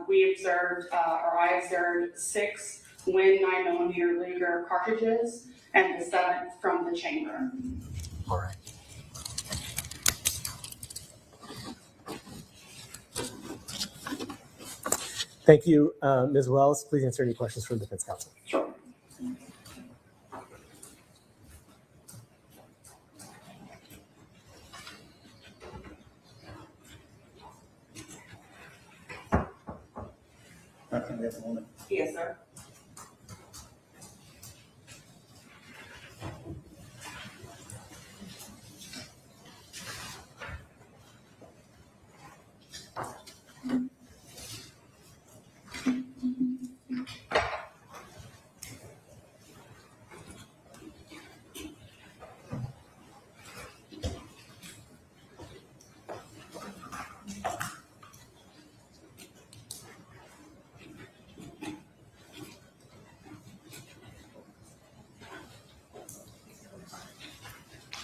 Speaker 2: we observed, or I observed 6 Win 9mm Luger cartridges and the 7th from the chamber.
Speaker 6: All right. Thank you, Ms. Wells. Please answer any questions from the defense counsel.
Speaker 2: Sure.
Speaker 11: Yes, sir.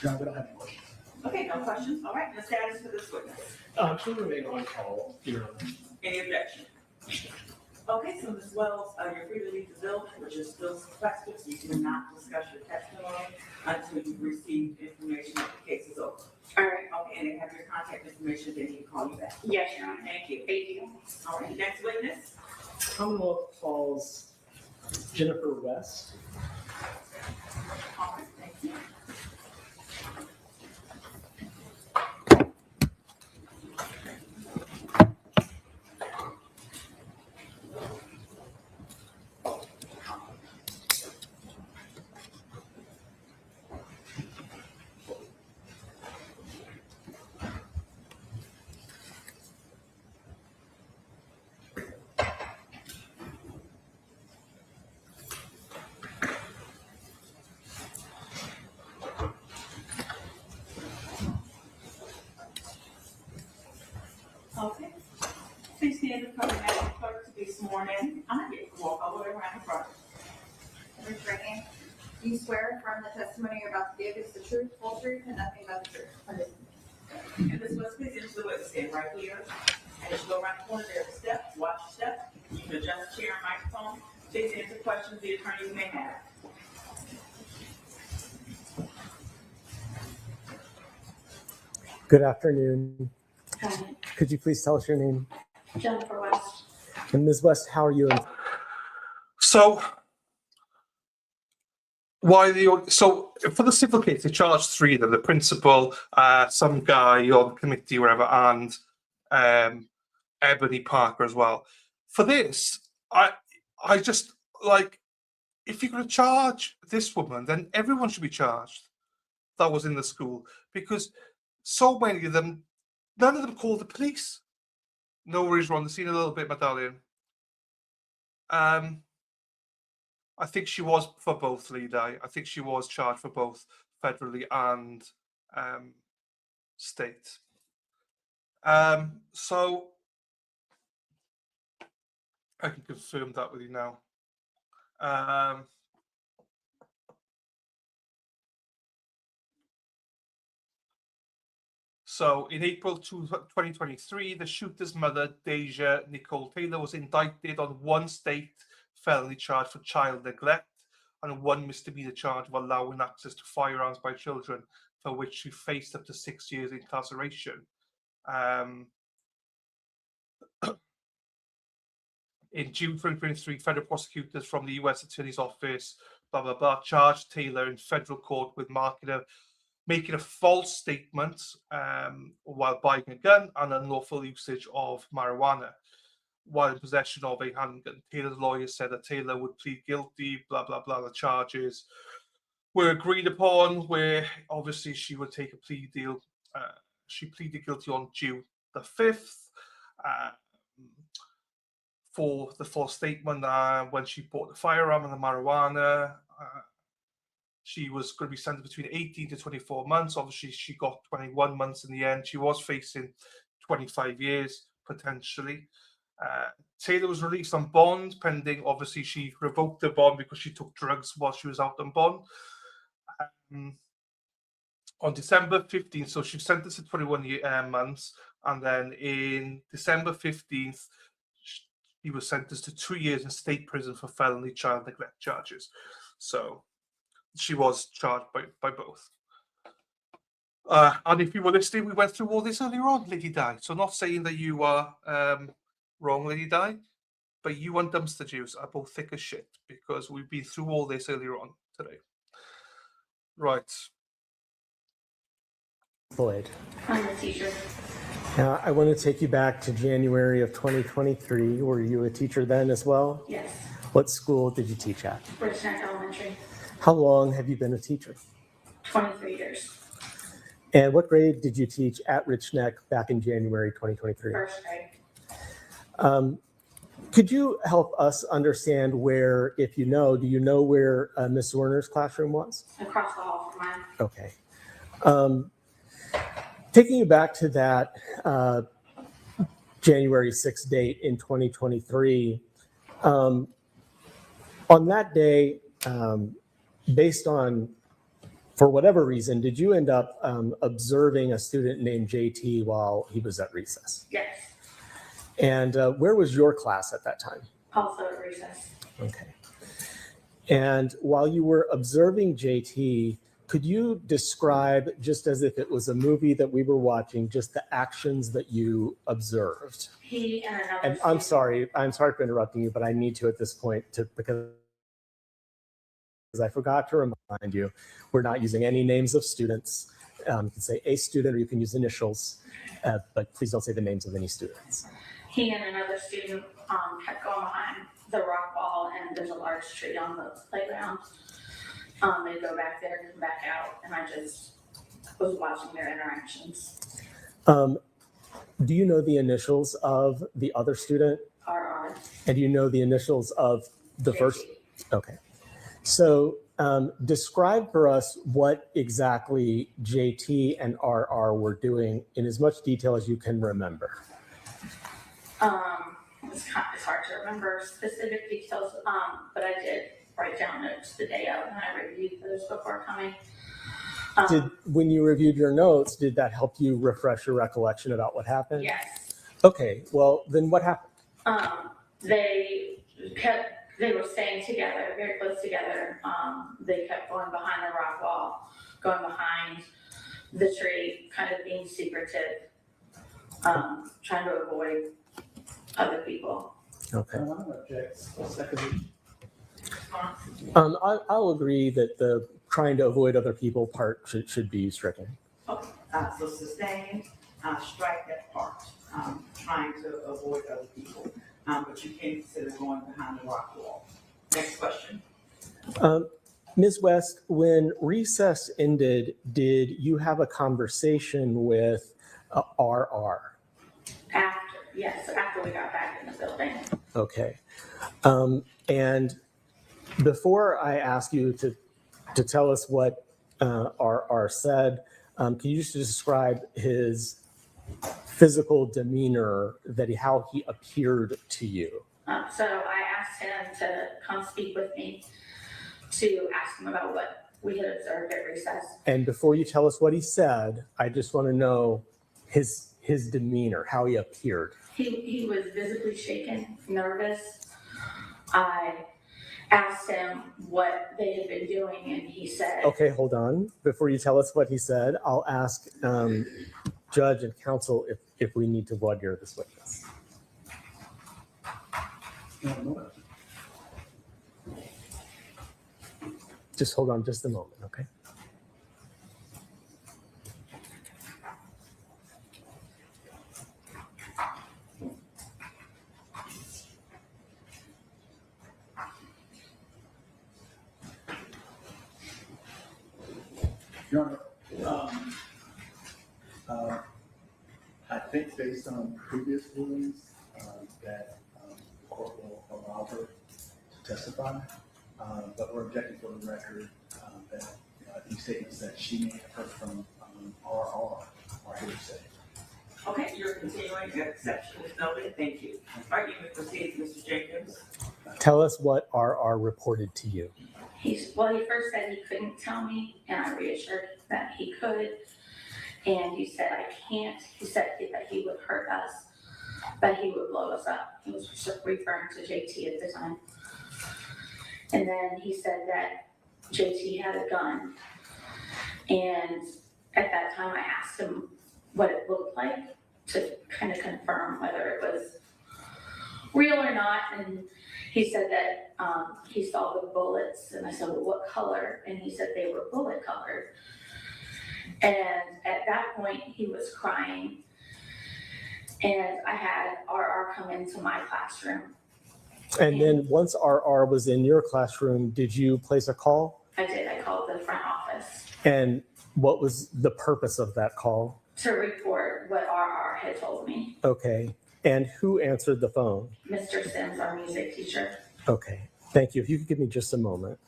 Speaker 12: No, we don't have any questions.
Speaker 11: Okay, no questions. All right, the status for this witness.
Speaker 12: She'll remain on call, Your Honor.
Speaker 11: Any objection? Okay, so Ms. Wells, you're free to leave the building, but you're still sequestered, so you cannot discuss your testimony until you receive information that the case is over.
Speaker 2: All right.
Speaker 11: Okay, and they have your contact information, they need to call you back.
Speaker 2: Yes, Your Honor.
Speaker 11: Thank you.
Speaker 2: Thank you.
Speaker 11: All right, next witness.
Speaker 12: Commonwealth calls Jennifer West.
Speaker 11: All right, thank you. Okay. Please stand in front of the Madam Clerk to be sworn in. I'm gonna get walk all the way around the front.
Speaker 4: Raise your hand. Do you swear affirm the testimony you're about to give is the truth, full truth, and nothing but the truth?
Speaker 11: And this was please into the witness stand right here. And as you go around the corner, there's a step. Watch the step. You can adjust the chair and microphone. Please answer questions the attorneys may have.
Speaker 6: Good afternoon.
Speaker 2: Hi.
Speaker 6: Could you please tell us your name?
Speaker 2: Jennifer West.
Speaker 6: And Ms. West, how are you?
Speaker 18: So, so for the civil case, they charged 3 of them: the principal, some guy on the committee, whatever, and Ebony Parker as well. For this, I just like, if you're going to charge this woman, then everyone should be charged that was in the school, because so many of them, none of them called the police. No worries, Ron. Seen a little bit, medallion. I think she was for both, Leadai. I think she was charged for both federally and state. So I can confirm that with you now. So in April 2023, the shooter's mother, Deja Nicole Taylor, was indicted on 1 state felony charge for child neglect and 1 misdemeanor charge of allowing access to firearms by children, for which she faced up to 6 years incarceration. In June 2023, federal prosecutors from the U.S. Attorney's Office, charged Taylor in federal court with making a false statement while buying a gun and unlawful usage of marijuana while in possession of a handgun. Taylor's lawyer said that Taylor would plead guilty, The charges were agreed upon, where obviously she would take a plea deal. She pleaded guilty on June the 5th for the false statement when she bought the firearm and the marijuana. She was going to be sentenced between 18 to 24 months. Obviously, she got 21 months in the end. She was facing 25 years, potentially. Taylor was released on bond, pending, obviously, she revoked the bond because she took drugs while she was out on bond. On December 15th, so she was sentenced to 21 months, and then in December 15th, he was sentenced to 2 years in state prison for felony child neglect charges. So she was charged by both. And if you were listening, we went through all this earlier on, Lady Di. So not saying that you are wrong, Lady Di, but you and Dumpster Juice are both thick as shit because we've been through all this earlier on today. Right.
Speaker 6: Boyd.
Speaker 2: I'm a teacher.
Speaker 6: Now, I want to take you back to January of 2023. Were you a teacher then as well?
Speaker 2: Yes.
Speaker 6: What school did you teach at?
Speaker 2: Richneck Elementary.
Speaker 6: How long have you been a teacher?
Speaker 2: 23 years.
Speaker 6: And what grade did you teach at Richneck back in January 2023?
Speaker 2: First grade.
Speaker 6: Could you help us understand where, if you know, do you know where Miss Zwerner's classroom was?
Speaker 2: Across the hall from mine.
Speaker 6: Okay. Taking you back to that January 6th date in 2023, on that day, based on, for whatever reason, did you end up observing a student named JT while he was at recess?
Speaker 2: Yes.
Speaker 6: And where was your class at that time?
Speaker 2: Also at recess.
Speaker 6: Okay. And while you were observing JT, could you describe, just as if it was a movie that we were watching, just the actions that you observed?
Speaker 2: He and another
Speaker 6: And I'm sorry for interrupting you, but I need to at this point because I forgot to remind you, we're not using any names of students. You can say a student or you can use initials, but please don't say the names of any students.
Speaker 2: He and another student kept going behind the rock wall, and there's a large tree on the playground. They go back there and come back out, and I just was watching their interactions.
Speaker 6: Do you know the initials of the other student?
Speaker 2: RR.
Speaker 6: And do you know the initials of the first? Okay. So describe for us what exactly JT and RR were doing in as much detail as you can remember.
Speaker 2: It's hard to remember specific details, but I did write down notes the day of, and I reviewed those before coming.
Speaker 6: When you reviewed your notes, did that help you refresh your recollection about what happened?
Speaker 2: Yes.
Speaker 6: Okay, well, then what happened?
Speaker 2: They were staying together, very close together. They kept going behind the rock wall, going behind the tree, kind of being secretive, trying to avoid other people.
Speaker 6: Okay. I'll agree that the trying to avoid other people part should be stricken.
Speaker 11: Okay, so sustain, strike that part, trying to avoid other people, but you can't consider going behind the rock wall. Next question.
Speaker 6: Ms. West, when recess ended, did you have a conversation with RR?
Speaker 2: After we got back in the building.
Speaker 6: Okay. And before I ask you to tell us what RR said, can you just describe his physical demeanor, how he appeared to you?
Speaker 2: So I asked him to come speak with me to ask him about what we had observed at recess.
Speaker 6: And before you tell us what he said, I just want to know his demeanor, how he appeared.
Speaker 2: He was visibly shaken, nervous. I asked him what they had been doing, and he said...
Speaker 6: Okay, hold on. Before you tell us what he said, I'll ask judge and counsel if we need to voir dire this witness. Just hold on just a moment, okay?
Speaker 13: Your Honor, I think based on previous rulings that the court will allow her to testify, but we're objecting for the record that these statements that she may have heard from RR are hearsay.
Speaker 11: Okay, you're continuing, exception is noted, thank you. All right, you may proceed, Mr. Jenkins.
Speaker 6: Tell us what RR reported to you.
Speaker 2: He first said he couldn't tell me, and I reassured him that he could. And he said, I can't. He said that he would hurt us, that he would blow us up. He was referring to JT at the time. And then he said that JT had a gun. And at that time, I asked him what it looked like to kind of confirm whether it was real or not. And he said that he saw the bullets. And I said, well, what color? And he said they were bullet colored. And at that point, he was crying. And I had RR come into my classroom.
Speaker 6: And then once RR was in your classroom, did you place a call?
Speaker 2: I did. I called the front office
Speaker 6: And what was the purpose of that call?
Speaker 2: to report what RR had told me.
Speaker 6: Okay. And who answered the phone?
Speaker 2: Mr. Sims, our music teacher.
Speaker 6: Okay. Thank you. If you could give me just a moment.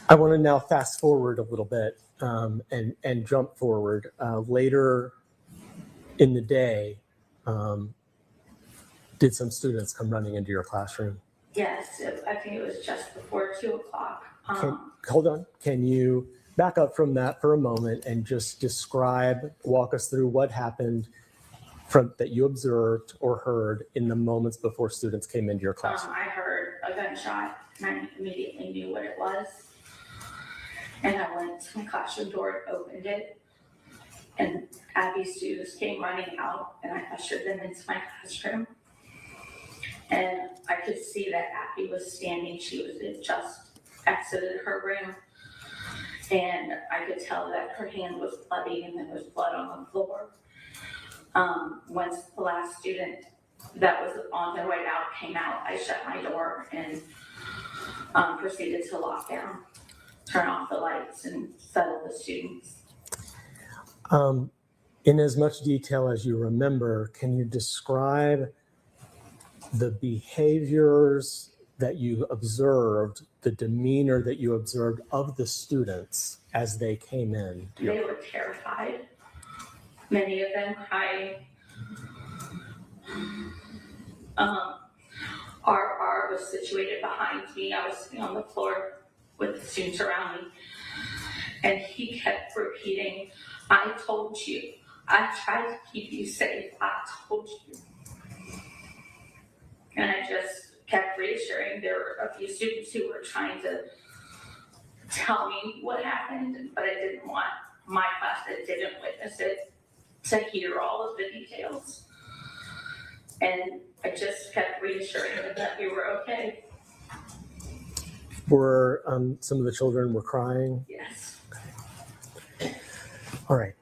Speaker 6: I want to now fast forward a little bit and jump forward. Later in the day, did some students come running into your classroom?
Speaker 2: Yes, I think it was just before 2 o'clock.
Speaker 6: Hold on. Can you back up from that for a moment and just walk us through what happened that you observed or heard in the moments before students came into your classroom?
Speaker 2: I heard a gunshot and I immediately knew what it was. And I went to my classroom door, opened it, and Abby's students came running out, and I ushered them into my classroom. And I could see that Abby was standing. She had just exited her room, and I could tell that her hand was bloody, and there was blood on the floor. Once the last student that was on their way out came out, I shut my door and proceeded to lock down, turn off the lights, and settle the students.
Speaker 6: In as much detail as you remember, can you describe the behaviors that you observed, the demeanor that you observed of the students as they came in?
Speaker 2: They were terrified. Many of them crying. RR was situated behind me. I was sitting on the floor with the students around me. And he kept repeating, I told you. I tried to keep you safe. I told you. And I just kept reassuring. There were a few students who were trying to tell me what happened, but I didn't want my class that didn't witness it to hear all of the details. And I just kept reassuring them that we were okay.
Speaker 6: Were some of the children were crying?
Speaker 2: Yes.
Speaker 6: Okay. All right.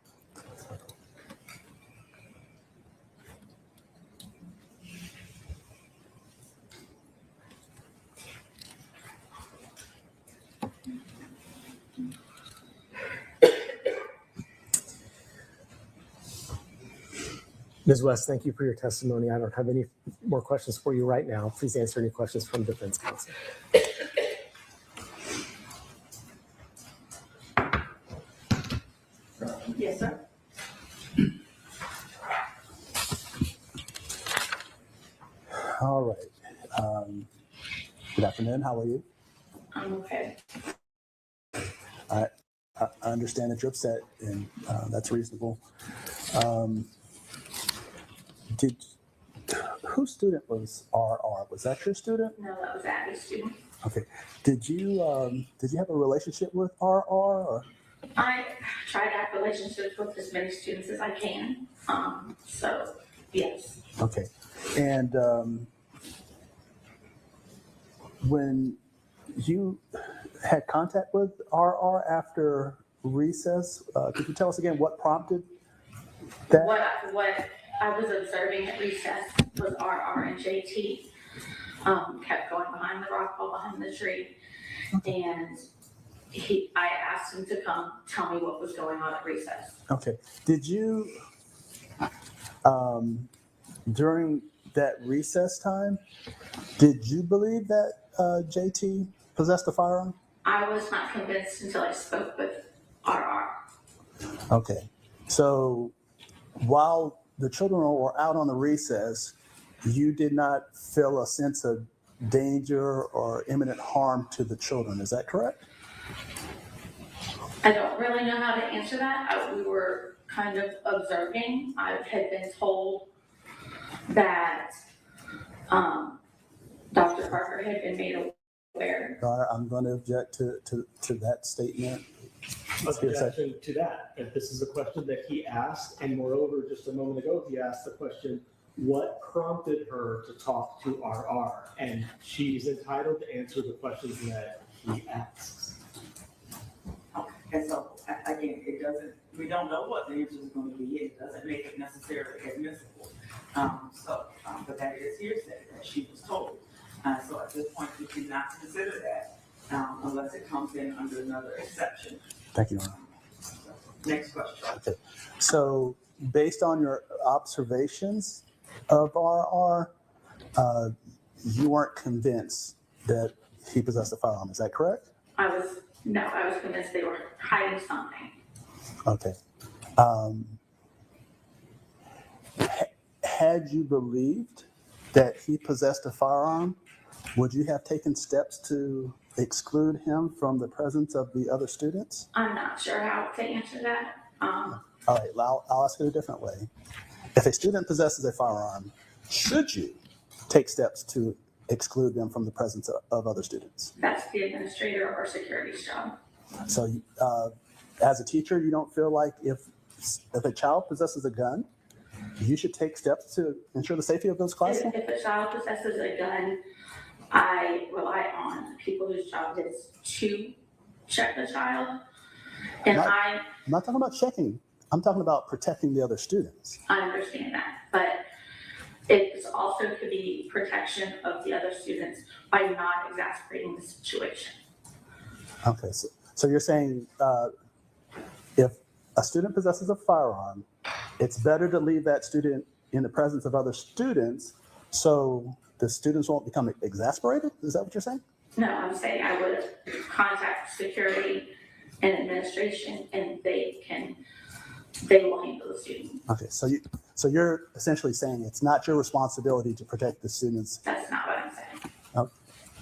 Speaker 6: Ms. West, thank you for your testimony. I don't have any more questions for you right now. Please answer any questions from defense counsel.
Speaker 11: Yes, sir.
Speaker 13: All right. Good afternoon. How are you?
Speaker 2: I'm okay.
Speaker 13: I understand that you're upset, and that's reasonable. Whose student was RR? Was that your student?
Speaker 2: No, that was Abby's student.
Speaker 13: Okay. Did you have a relationship with RR? Or?
Speaker 2: I try to have relationships with as many students as I can. So, yes.
Speaker 13: Okay. And when you had contact with RR after recess, could you tell us again what prompted that?
Speaker 2: What I was observing at recess was RR and JT kept going behind the rock wall, behind the tree. And I asked him to come tell me what was going on at recess.
Speaker 13: Okay. Did you, during that recess time, did you believe that JT possessed a firearm?
Speaker 3: I was not convinced until I spoke with RR.
Speaker 13: Okay. So while the children were out on the recess, you did not feel a sense of danger or imminent harm to the children. Is that correct?
Speaker 2: I don't really know how to answer that. We were kind of observing. I had been told that Dr. Parker had been made aware.
Speaker 13: I'm going to object to that statement.
Speaker 12: Objection to that. If this is a question that he asked, and moreover, just a moment ago, he asked the question, what prompted her to talk to RR? And she's entitled to answer the questions that he asks.
Speaker 11: And so, again, we don't know what the answer is going to be. It doesn't make it necessarily admissible. But that is hearsay that she was told. So at this point, we cannot consider that unless it comes in under another exception.
Speaker 13: Thank you, Your Honor.
Speaker 11: Next question.
Speaker 13: Okay. So based on your observations of RR, you weren't convinced that he possessed a firearm. Is that correct?
Speaker 2: I was convinced they were hiding something.
Speaker 13: Okay. Had you believed that he possessed a firearm, would you have taken steps to exclude him from the presence of the other students?
Speaker 2: I'm not sure how to answer that.
Speaker 13: All right, well, I'll ask it a different way. If a student possesses a firearm, should you take steps to exclude them from the presence of other students?
Speaker 2: That's the administrator or security's job.
Speaker 13: So as a teacher, you don't feel like if a child possesses a gun, you should take steps to ensure the safety of those classrooms?
Speaker 2: If a child possesses a gun, I rely on people whose job is to check the child. And
Speaker 13: I'm not talking about checking. I'm talking about protecting the other students.
Speaker 2: I understand that, but it's also could be protection of the other students by not exacerbating the situation.
Speaker 13: Okay, so you're saying if a student possesses a firearm, it's better to leave that student in the presence of other students so the students won't become exasperated? Is that what you're saying?
Speaker 2: No, I'm saying I would contact security and administration, and they will handle the student.
Speaker 13: Okay, so you're essentially saying it's not your responsibility to protect the students.
Speaker 2: That's not what I'm saying.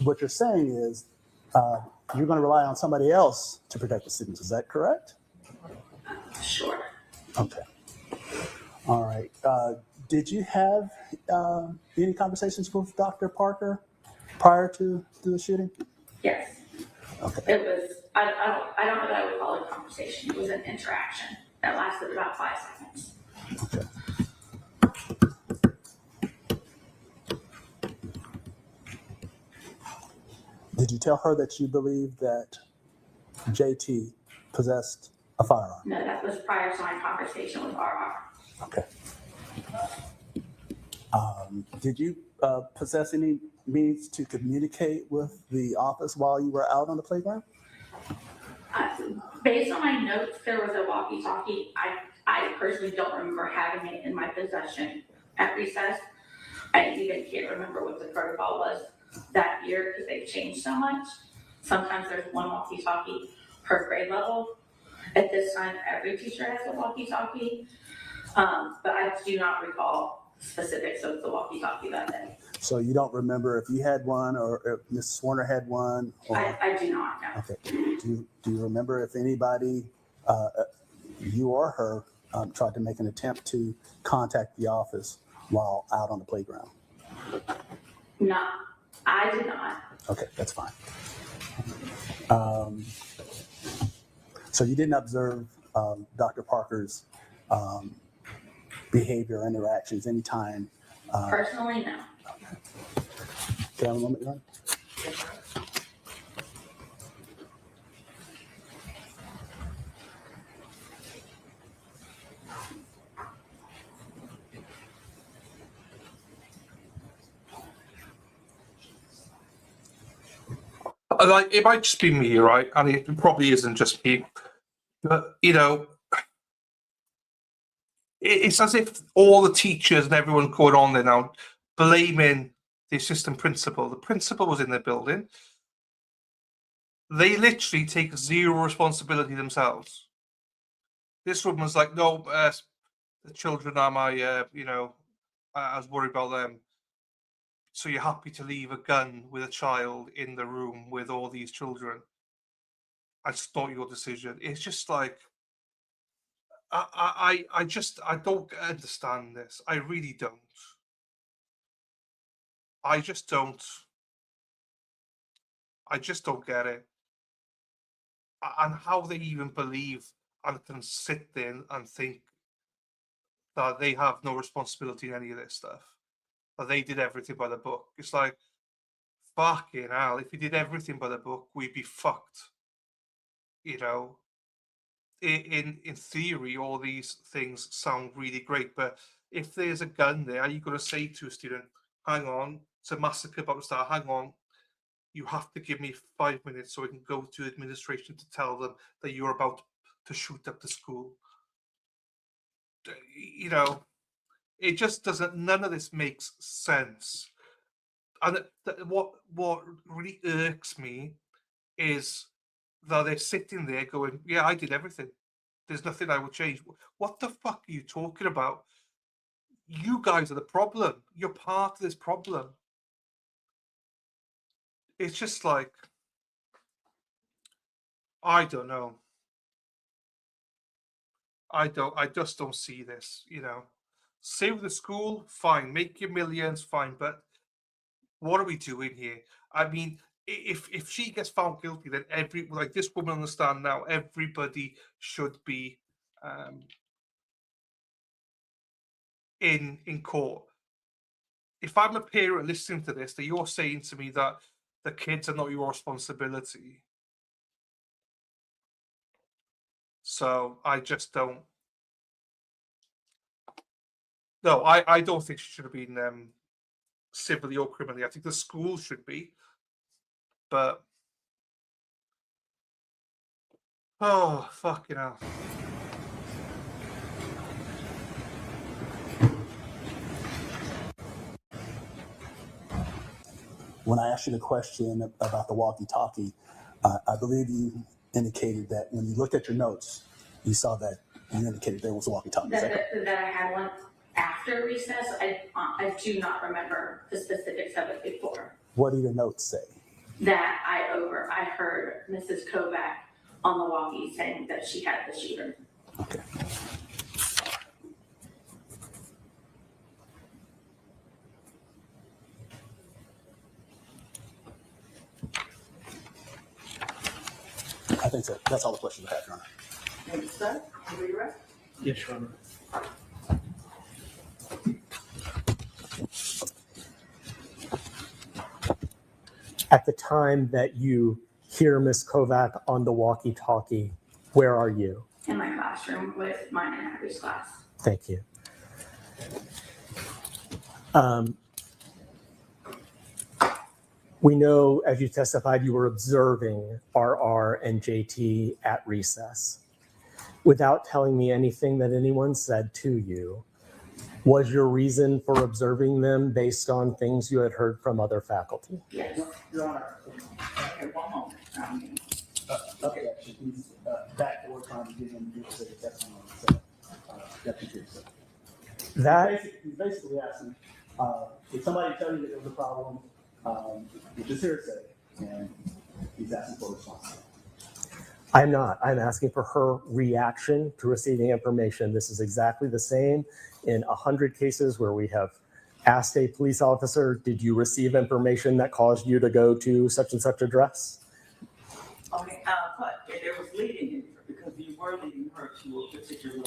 Speaker 13: What you're saying is you're going to rely on somebody else to protect the students. Is that correct?
Speaker 2: Sure.
Speaker 13: Okay. All right. Did you have any conversations with Dr. Parker prior to the shooting?
Speaker 2: Yes.
Speaker 13: Okay.
Speaker 2: It was, I don't know that I would call it a conversation. It was an interaction that lasted about 5 seconds.
Speaker 13: Okay. Did you tell her that you believe that JT possessed a firearm?
Speaker 2: No, that was prior to my conversation with RR.
Speaker 13: Okay. Did you possess any means to communicate with the office while you were out on the playground?
Speaker 2: Based on my notes, there was a walkie-talkie. I personally don't remember having it in my possession at recess. I even can't remember what the protocol was that year because they've changed so much. Sometimes there's one walkie-talkie per grade level. At this time, every teacher has a walkie-talkie, but I do not recall specifics of the walkie-talkie that day.
Speaker 13: So you don't remember if you had one or if Ms. Zwerner had one? Or...
Speaker 2: I do not know.
Speaker 13: Okay. Do you remember if anybody, you or her, tried to make an attempt to contact the office while out on the playground?
Speaker 2: No, I did not.
Speaker 13: Okay, that's fine. So you didn't observe Dr. Parker's behavior or interactions anytime?
Speaker 2: Personally, no.
Speaker 13: Can I have a moment, Your Honor?
Speaker 18: Like, it might just be me, right? And it probably isn't just me. But, you know, it's as if all the teachers and everyone going on there now blaming the assistant principal. The principal was in the building. They literally take zero responsibility themselves. This woman's like, no, the children are my, I was worried about them. So you're happy to leave a gun with a child in the room with all these children? I just thought your decision. It's just like, I don't understand this. I really don't. I just don't get it. And how they even believe and can sit there and think that they have no responsibility in any of this stuff. That they did everything by the book. It's like, fucking hell, if we did everything by the book, we'd be fucked. You know? In theory, all these things sound really great, but if there's a gun there, are you going to say to a student, hang on, it's a massacre about to start, hang on, you have to give me 5 minutes so I can go to administration to tell them that you're about to shoot up the school? You know, it just doesn't, none of this makes sense. And what really irks me is that they're sitting there going, yeah, I did everything. There's nothing I would change. What the fuck are you talking about? You guys are the problem. You're part of this problem. It's just like, I don't know. I just don't see this, you know. Save the school, fine. Make your millions, fine. But what are we doing here? I mean, if she gets found guilty, then like this woman understand now, everybody should be in court. If I'm a parent listening to this, that you're saying to me that the kids are not your responsibility. So I just don't. No, I don't think she should have been civilly or criminally. I think the school should be. But oh, fucking hell.
Speaker 13: When I asked you the question about the walkie-talkie, I believe you indicated that when you looked at your notes, you saw that you indicated there was a walkie-talkie.
Speaker 2: That I had one after recess. I do not remember the specifics of it before.
Speaker 13: What do your notes say?
Speaker 2: That I heard Mrs. Kovac on the walkie saying that she had the shooter.
Speaker 13: Okay. I think so. That's all the questions I have, Your Honor.
Speaker 11: Thank you, sir. Are you ready?
Speaker 12: Yes, Your Honor. At the time that you hear Ms. Kovac on the walkie-talkie, where are you?
Speaker 2: In my classroom with mine and Abby's class.
Speaker 12: Thank you. We know, as you testified, you were observing RR and JT at recess. Without telling me anything that anyone said to you, was your reason for observing them based on things you had heard from other faculty?
Speaker 2: Yes.
Speaker 11: Your Honor. Okay, one moment.
Speaker 13: Okay, actually, he's back to work on giving the testimony. So, Deputy Chief. He's basically asking, did somebody tell you that there was a problem with this hearsay? And he's asking for a response.
Speaker 12: I'm not. I'm asking for her reaction to receiving information. This is exactly the same in 100 cases where we have asked a police officer, did you receive information that caused you to go to such and such address?
Speaker 11: Okay, but there was leading in her because you were leading her to a particular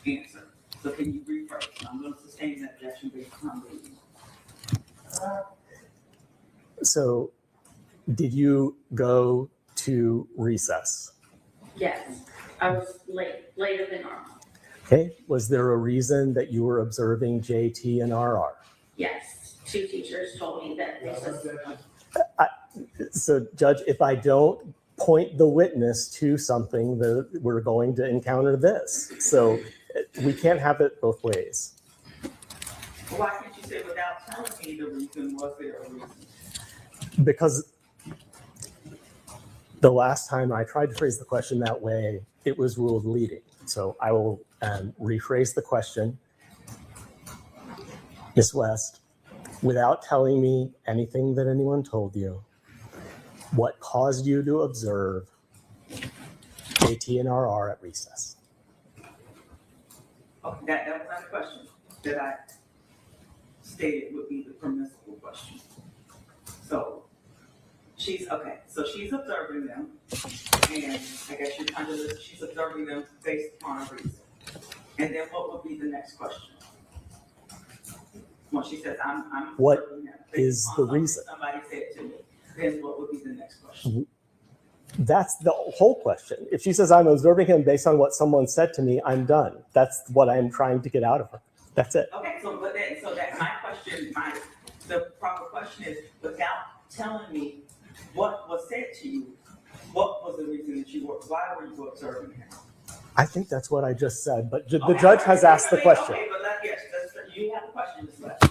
Speaker 11: answer. So can you rephrase? I'm going to sustain that objection based on leading.
Speaker 12: So did you go to recess?
Speaker 2: Yes. I was later than normal.
Speaker 12: Okay. Was there a reason that you were observing JT and RR?
Speaker 2: Yes. 2 teachers told me that this was.
Speaker 12: So, Judge, if I don't point the witness to something, we're going to encounter this. So we can't have it both ways.
Speaker 11: Why can't you say without telling me the reason? Was there a reason?
Speaker 6: Because the last time I tried to phrase the question that way, it was ruled leading. So I will rephrase the question. Ms. West, without telling me anything that anyone told you, what caused you to observe JT and RR at recess?
Speaker 11: Okay, that was not a question that I stated would be the permissible question. So she's observing them, and I guess you're kind of she's observing them based upon a reason. And then what would be the next question? When she says, I'm
Speaker 6: What
Speaker 11: observing them
Speaker 6: is
Speaker 11: based
Speaker 6: the
Speaker 11: upon
Speaker 6: reason?
Speaker 11: something somebody said to me, then what would be the next question?
Speaker 6: That's the whole question. If she says I'm observing him based on what someone said to me, I'm done. That's what I'm trying to get out of her. That's it.
Speaker 11: Okay, so that's my question. The proper question is, without telling me what was said to you, what was the reason that you were? Why were you observing him?
Speaker 6: I think that's what I just said, but the judge has asked the question.
Speaker 11: Okay, but yes, you have the question, Ms. West.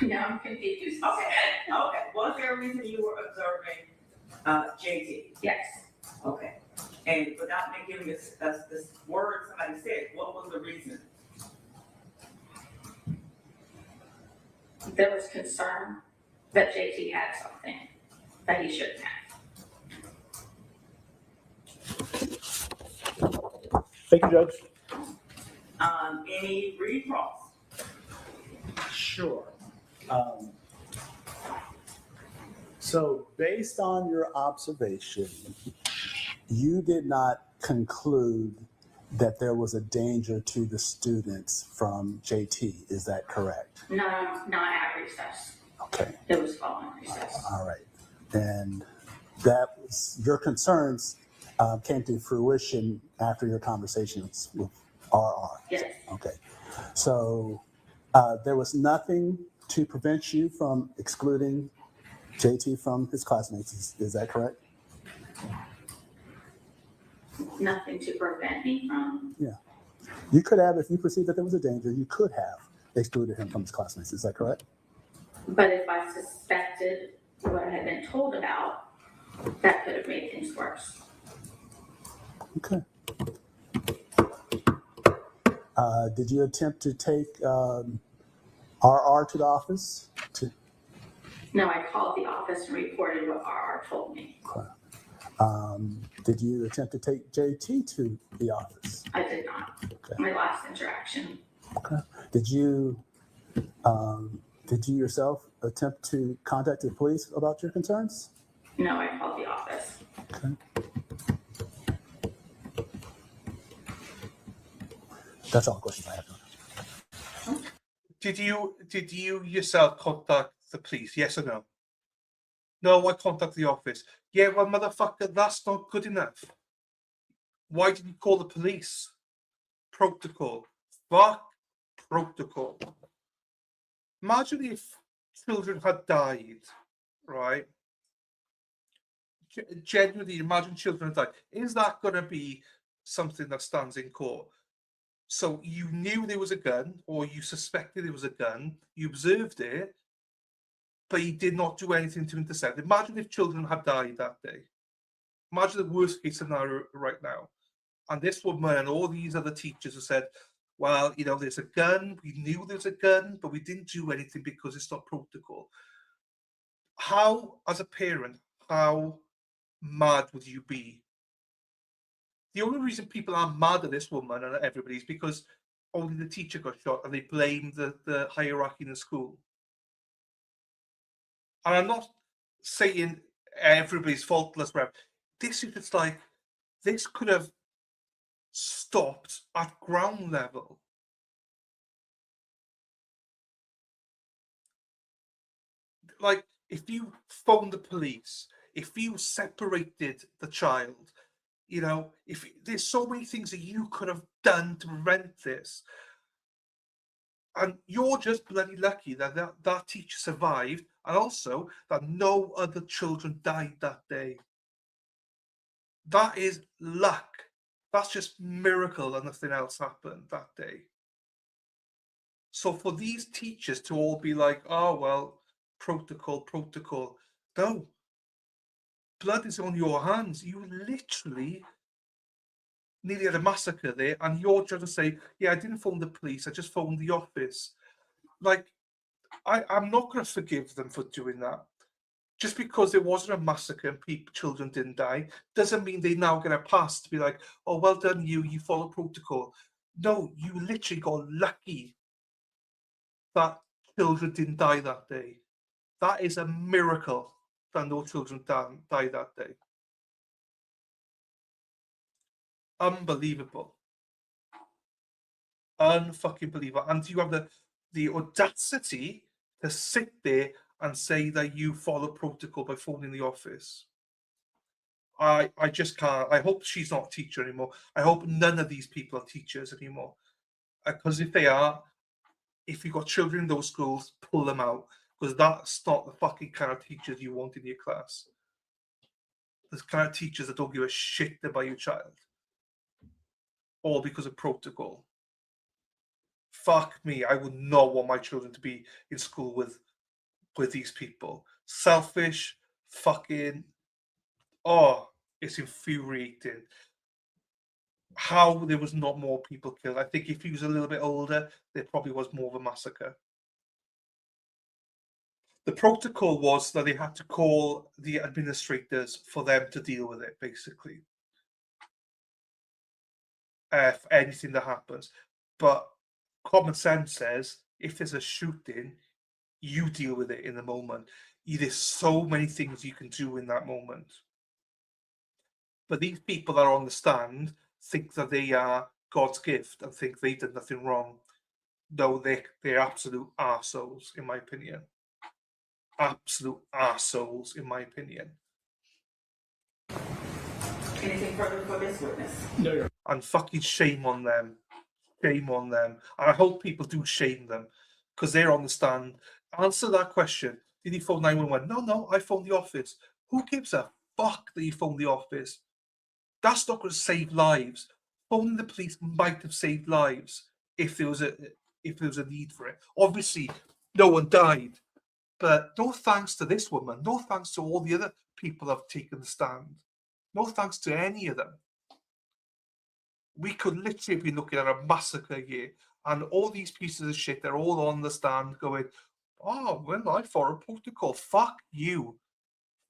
Speaker 2: Now I'm confused.
Speaker 11: Okay. Was there a reason you were observing JT?
Speaker 2: Yes.
Speaker 11: Okay. And without me giving this word somebody said, what was the reason?
Speaker 2: There was concern that JT had something that he shouldn't have.
Speaker 6: Thank you, Judge.
Speaker 11: Any recross?
Speaker 13: Sure. So based on your observation, you did not conclude that there was a danger to the students from JT. Is that correct?
Speaker 2: No, not at recess.
Speaker 13: Okay.
Speaker 2: It was following recess.
Speaker 13: All right. And that was your concerns came to fruition after your conversations with RR.
Speaker 2: Yes.
Speaker 13: Okay. So there was nothing to prevent you from excluding JT from his classmates. Is that correct?
Speaker 2: Nothing to prevent me from.
Speaker 13: Yeah. You could have, if you perceived that there was a danger, you could have excluded him from his classmates. Is that correct?
Speaker 2: But if I suspected what I had been told about, that could have made things worse.
Speaker 13: Okay. Did you attempt to take RR to the office?
Speaker 2: No, I called the office and reported what RR told me.
Speaker 13: Did you attempt to take JT to the office?
Speaker 2: I did not.
Speaker 13: Okay.
Speaker 2: My last interaction.
Speaker 13: Okay. Did you yourself attempt to contact the police about your concerns?
Speaker 2: No, I called the office.
Speaker 13: Okay. That's all the questions I have.
Speaker 18: Did you yourself contact the police? Yes or no? No, I contacted the office. Yeah, well, motherfucker, that's not good enough. Why did you call the police? Protocol. Fuck protocol. Imagine if children had died, right? Genuinely, imagine children had died. Is that going to be something that stands in court? So you knew there was a gun, or you suspected there was a gun, you observed it, but you did not do anything to intercept. Imagine if children had died that day. Imagine the worst case scenario right now. And this woman and all these other teachers have said, well, you know, there's a gun, we knew there's a gun, but we didn't do anything because it's not protocol. How, as a parent, how mad would you be? The only reason people are mad at this woman and at everybody is because only the teacher got shot and they blame the hierarchy in the school. And I'm not saying everybody's faultless, but this could have stopped at ground level. Like, if you phoned the police, if you separated the child, you know, if there's so many things that you could have done to prevent this, and you're just bloody lucky that that teacher survived, and also that no other children died that day. That is luck. That's just miracle, and nothing else happened that day. So for these teachers to all be like, oh, well, protocol. No. Blood is on your hands. You literally nearly had a massacre there, and you're trying to say, yeah, I didn't phone the police, I just phoned the office. Like, I'm not going to forgive them for doing that. Just because there wasn't a massacre and children didn't die, doesn't mean they now get a pass to be like, oh, well done, you follow protocol. No, you literally got lucky that children didn't die that day. That is a miracle that no children died that day. Unbelievable. Unfucking believable. And you have the audacity to sit there and say that you follow protocol by phoning the office. I just can't. I hope she's not a teacher anymore. I hope none of these people are teachers anymore. Because if they are, if you've got children in those schools, pull them out. Because that's not the fucking kind of teachers you want in your class. The kind of teachers that don't give a shit about your child. All because of protocol. Fuck me, I would not want my children to be in school with these people. Selfish, fucking, oh, it's infuriating. How there was not more people killed. I think if he was a little bit older, there probably was more of a massacre. The protocol was that they had to call the administrators for them to deal with it, basically. For anything that happens. But common sense says, if there's a shooting, you deal with it in the moment. There's so many things you can do in that moment. But these people that are on the stand think that they are God's gift and think they did nothing wrong. No, they're absolute arseholes, in my opinion. Absolute arseholes, in my opinion.
Speaker 11: Anything further for this witness?
Speaker 12: No.
Speaker 18: And fucking shame on them. Shame on them. And I hope people do shame them because they're on the stand. Answer that question. Did he phone 911? No, I phoned the office. Who gives a fuck that you phoned the office? That's not going to save lives. Phoning the police might have saved lives if there was a need for it. Obviously, no one died. But no thanks to this woman. No thanks to all the other people that have taken the stand. No thanks to any of them. We could literally be looking at a massacre here, and all these pieces of shit, they're all on the stand going, oh, well, I follow protocol. Fuck you.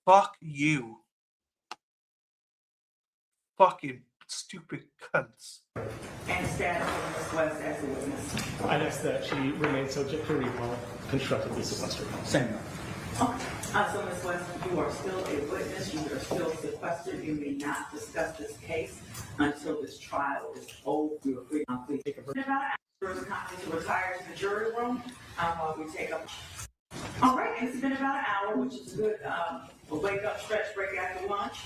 Speaker 18: Fuck you. Fucking stupid cunts.
Speaker 11: And status of Ms. West as a witness.
Speaker 12: I'd ask that she remain subject to recall, constructively sequestered.
Speaker 13: Same.
Speaker 11: Okay. So Ms. West, you are still a witness. You are still sequestered. You may not discuss this case until this trial is over. You are free. Please take a break. To retire to the jury room while we take up. All right, and it's been about an hour, which is a good wake up, stretch break after lunch.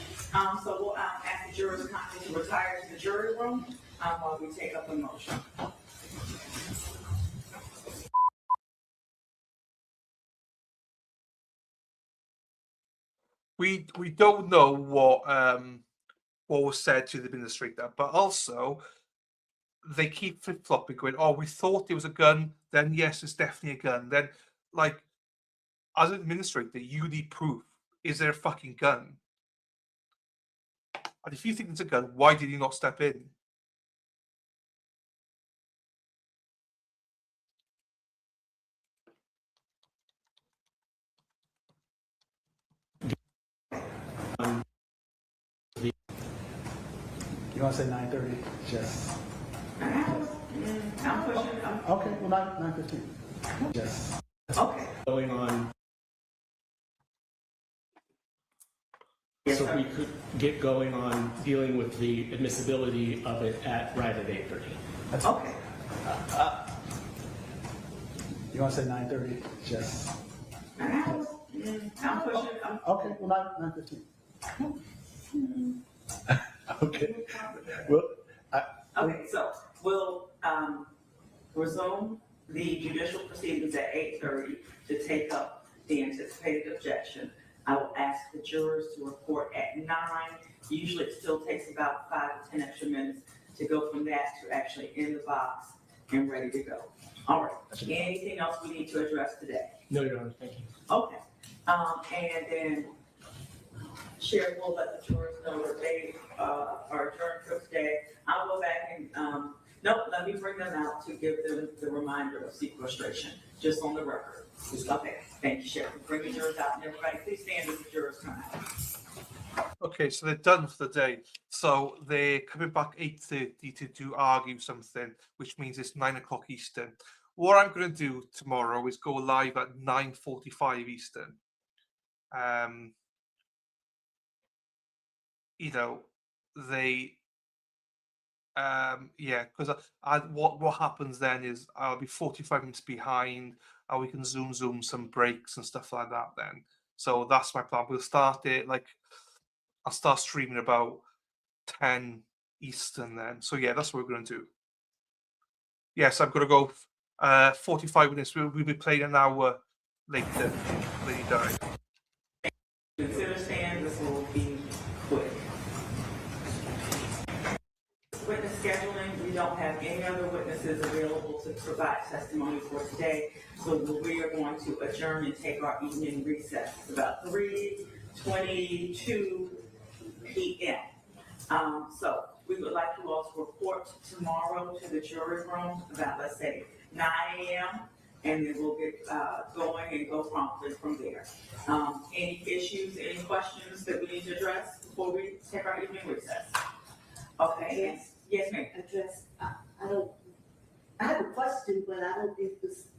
Speaker 11: So we'll ask the jurors to retire to the jury room while we take up a motion.
Speaker 18: We don't know what was said to the administrator, but also they keep flip-flopping, going, oh, we thought it was a gun, then yes, it's definitely a gun. Then, like, as an administrator, you need proof. Is there a fucking gun? And if you think it's a gun, why did you not step in?
Speaker 13: You want to say 9:30? Just.
Speaker 11: I'm pushing.
Speaker 13: Okay, well, 9:15. Just.
Speaker 11: Okay.
Speaker 12: Going on. So we could get going on dealing with the admissibility of it right at 8:30.
Speaker 11: Okay.
Speaker 13: You want to say 9:30? Just.
Speaker 11: I'm pushing.
Speaker 13: Okay, well, 9:15. Okay. Well,
Speaker 11: okay, so we'll resume the judicial proceedings at 8:30 to take up the anticipated objection. I will ask the jurors to report at 9. Usually it still takes about 5 to 10 extra minutes to go from that to actually in the box and ready to go. All right, anything else we need to address today?
Speaker 12: No, Your Honor, thank you.
Speaker 11: Okay, and then Sheriff will let the jurors know that they, are adjourned for today. I'll go back and, no, let me bring them out to give them the reminder of sequestration, just on the record. Okay, thank you, Sheriff. Bring the jurors out, and everybody please stand as the jurors come out.
Speaker 18: Okay, so they're done for the day. So they're coming back 8:30 to argue something, which means it's 9 o'clock Eastern. What I'm going to do tomorrow is go live at 9:45 Eastern. You know, they, yeah, because what happens then is I'll be 45 minutes behind, and we can zoom some breaks and stuff like that then. So that's my plan. We'll start it like, I'll start streaming about 10 Eastern then. So yeah, that's what we're going to do. Yes, I'm going to go 45 minutes. We'll be playing an hour later. Lady Di.
Speaker 11: Consider stand, this will be quick. Witness scheduling, we don't have any other witnesses available to provide testimony for today. So we are going to adjourn and take our evening recess. It's about 3:22 p.m. So we would like you all to report tomorrow to the jury room about, let's say, 9 a.m. and then we'll get going and go promptly from there. Any issues, any questions that we need to address before we take our evening recess? Okay. Yes, ma'am.
Speaker 8: I have a question, but I don't think this.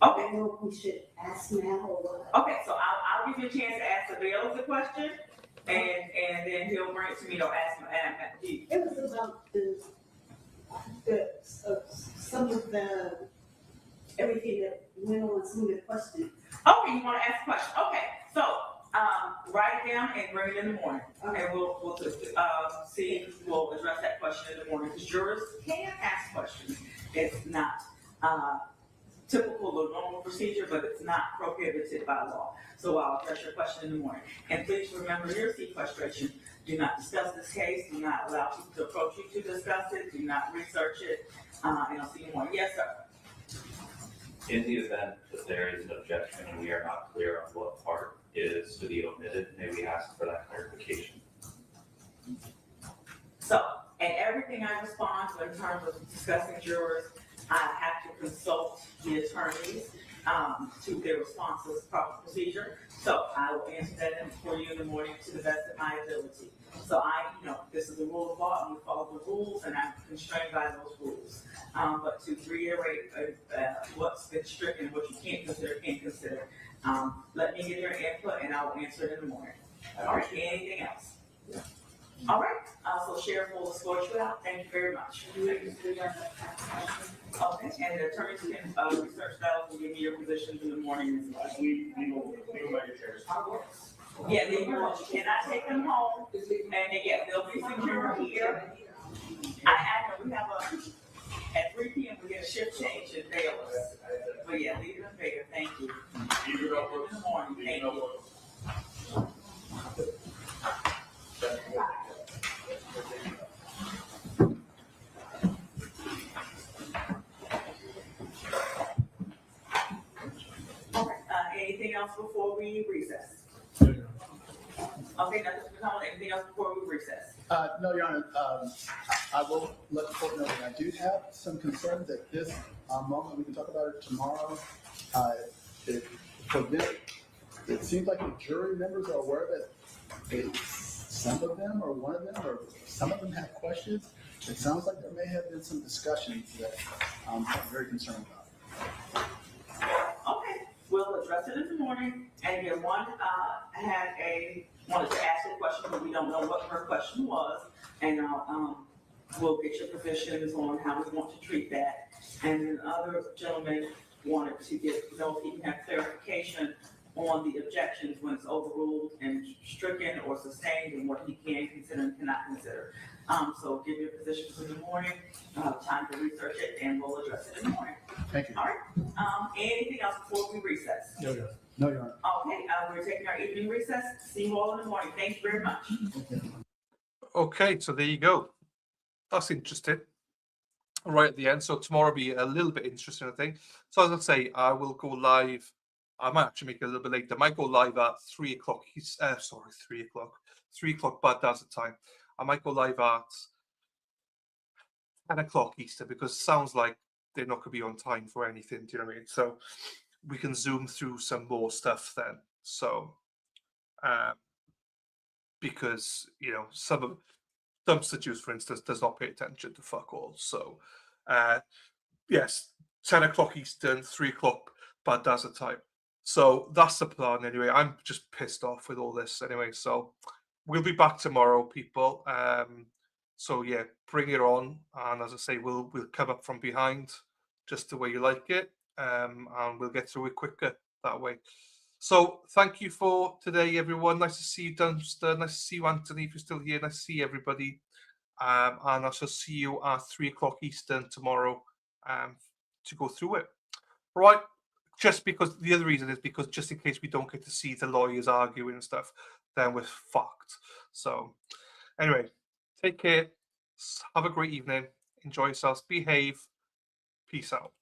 Speaker 11: Okay.
Speaker 8: I don't know if we should ask now or what.
Speaker 11: Okay, so I'll give you a chance to ask the Bales a question, and then he'll bring it to me or ask him.
Speaker 8: It was about some of the everything that went on, some of the questions.
Speaker 11: Okay, you want to ask a question? Okay, so write it down and bring it in the morning, and we'll address that question in the morning. Because jurors can ask questions. It's not typical or normal procedure, but it's not prohibited by law. So I'll address your question in the morning. And please remember your sequestration. Do not discuss this case. Do not allow people to approach you to discuss it. Do not research it. And I'll see you in the morning. Yes, sir.
Speaker 14: In the event that there is an objection and we are not clear on what part is to be omitted, may we ask for that clarification?
Speaker 11: So, and everything I respond to in terms of discussing jurors, I have to consult the attorneys to their responses, proper procedure. So I will answer that for you in the morning to the best of my ability. So this is a rule of law and we follow the rules and I'm constrained by those rules. But to reiterate what's been stricken, what you can't consider, let me get your input and I will answer it in the morning. All right, anything else? Yeah. All right, so Sheriff will escort you out. Thank you very much. Okay, and the attorneys can research that and give me your positions in the morning as well. Yeah, you cannot take them home, and again, they'll be secure here. I know we have at 3 p.m. we get a shift change at Bayless. But yeah, leave them there. Thank you. In the morning. Thank you. Anything else before we recess? Okay, nothing. Anything else before we recess?
Speaker 13: No, Your Honor. I will let the court know that I do have some concerns at this moment. We can talk about it tomorrow. For this, it seems like the jury members are aware that some of them, or one of them, or some of them have questions. It sounds like there may have been some discussions that I'm very concerned about.
Speaker 11: Okay, we'll address it in the morning. And again, one wanted to ask a question, but we don't know what her question was. And we'll get your positions on how we want to treat that. And then other gentlemen wanted to know if he can have clarification on the objections when it's overruled and stricken or sustained and what he can consider and cannot consider. So give your positions in the morning, time to research it, and we'll address it in the morning.
Speaker 13: Thank you.
Speaker 11: All right. Anything else before we recess?
Speaker 13: No, Your Honor. No, Your Honor.
Speaker 11: Okay, we're taking our evening recess. See you all in the morning. Thank you very much.
Speaker 18: Okay, so there you go. That's interesting. right at the end. So tomorrow will be a little bit interesting, I think. So as I say, I will go live. I might actually make it a little bit later. I might go live at 3 o'clock. 3 o'clock. 3 o'clock, but that's the time. I might go live at 10 o'clock Eastern, because it sounds like they're not going to be on time for anything. Do you know what I mean? So we can zoom through some more stuff then. So because, you know, some dumpster juice, for instance, does not pay attention to fuck all. So yes, 10 o'clock Eastern, 3 o'clock Badaza time. So that's the plan anyway. I'm just pissed off with all this anyway. So we'll be back tomorrow, people. So yeah, bring it on. And as I say, we'll come up from behind just the way you like it. And we'll get through it quicker that way. So thank you for today, everyone. Nice to see you, Dunster. Nice to see you, Anthony, if you're still here. Nice to see everybody. And I shall see you at 3 o'clock Eastern tomorrow to go through it. Right. Just because the other reason is because just in case we don't get to see the lawyers arguing and stuff, then we're fucked. So anyway, take care. Have a great evening. Enjoy yourselves. Behave. Peace out.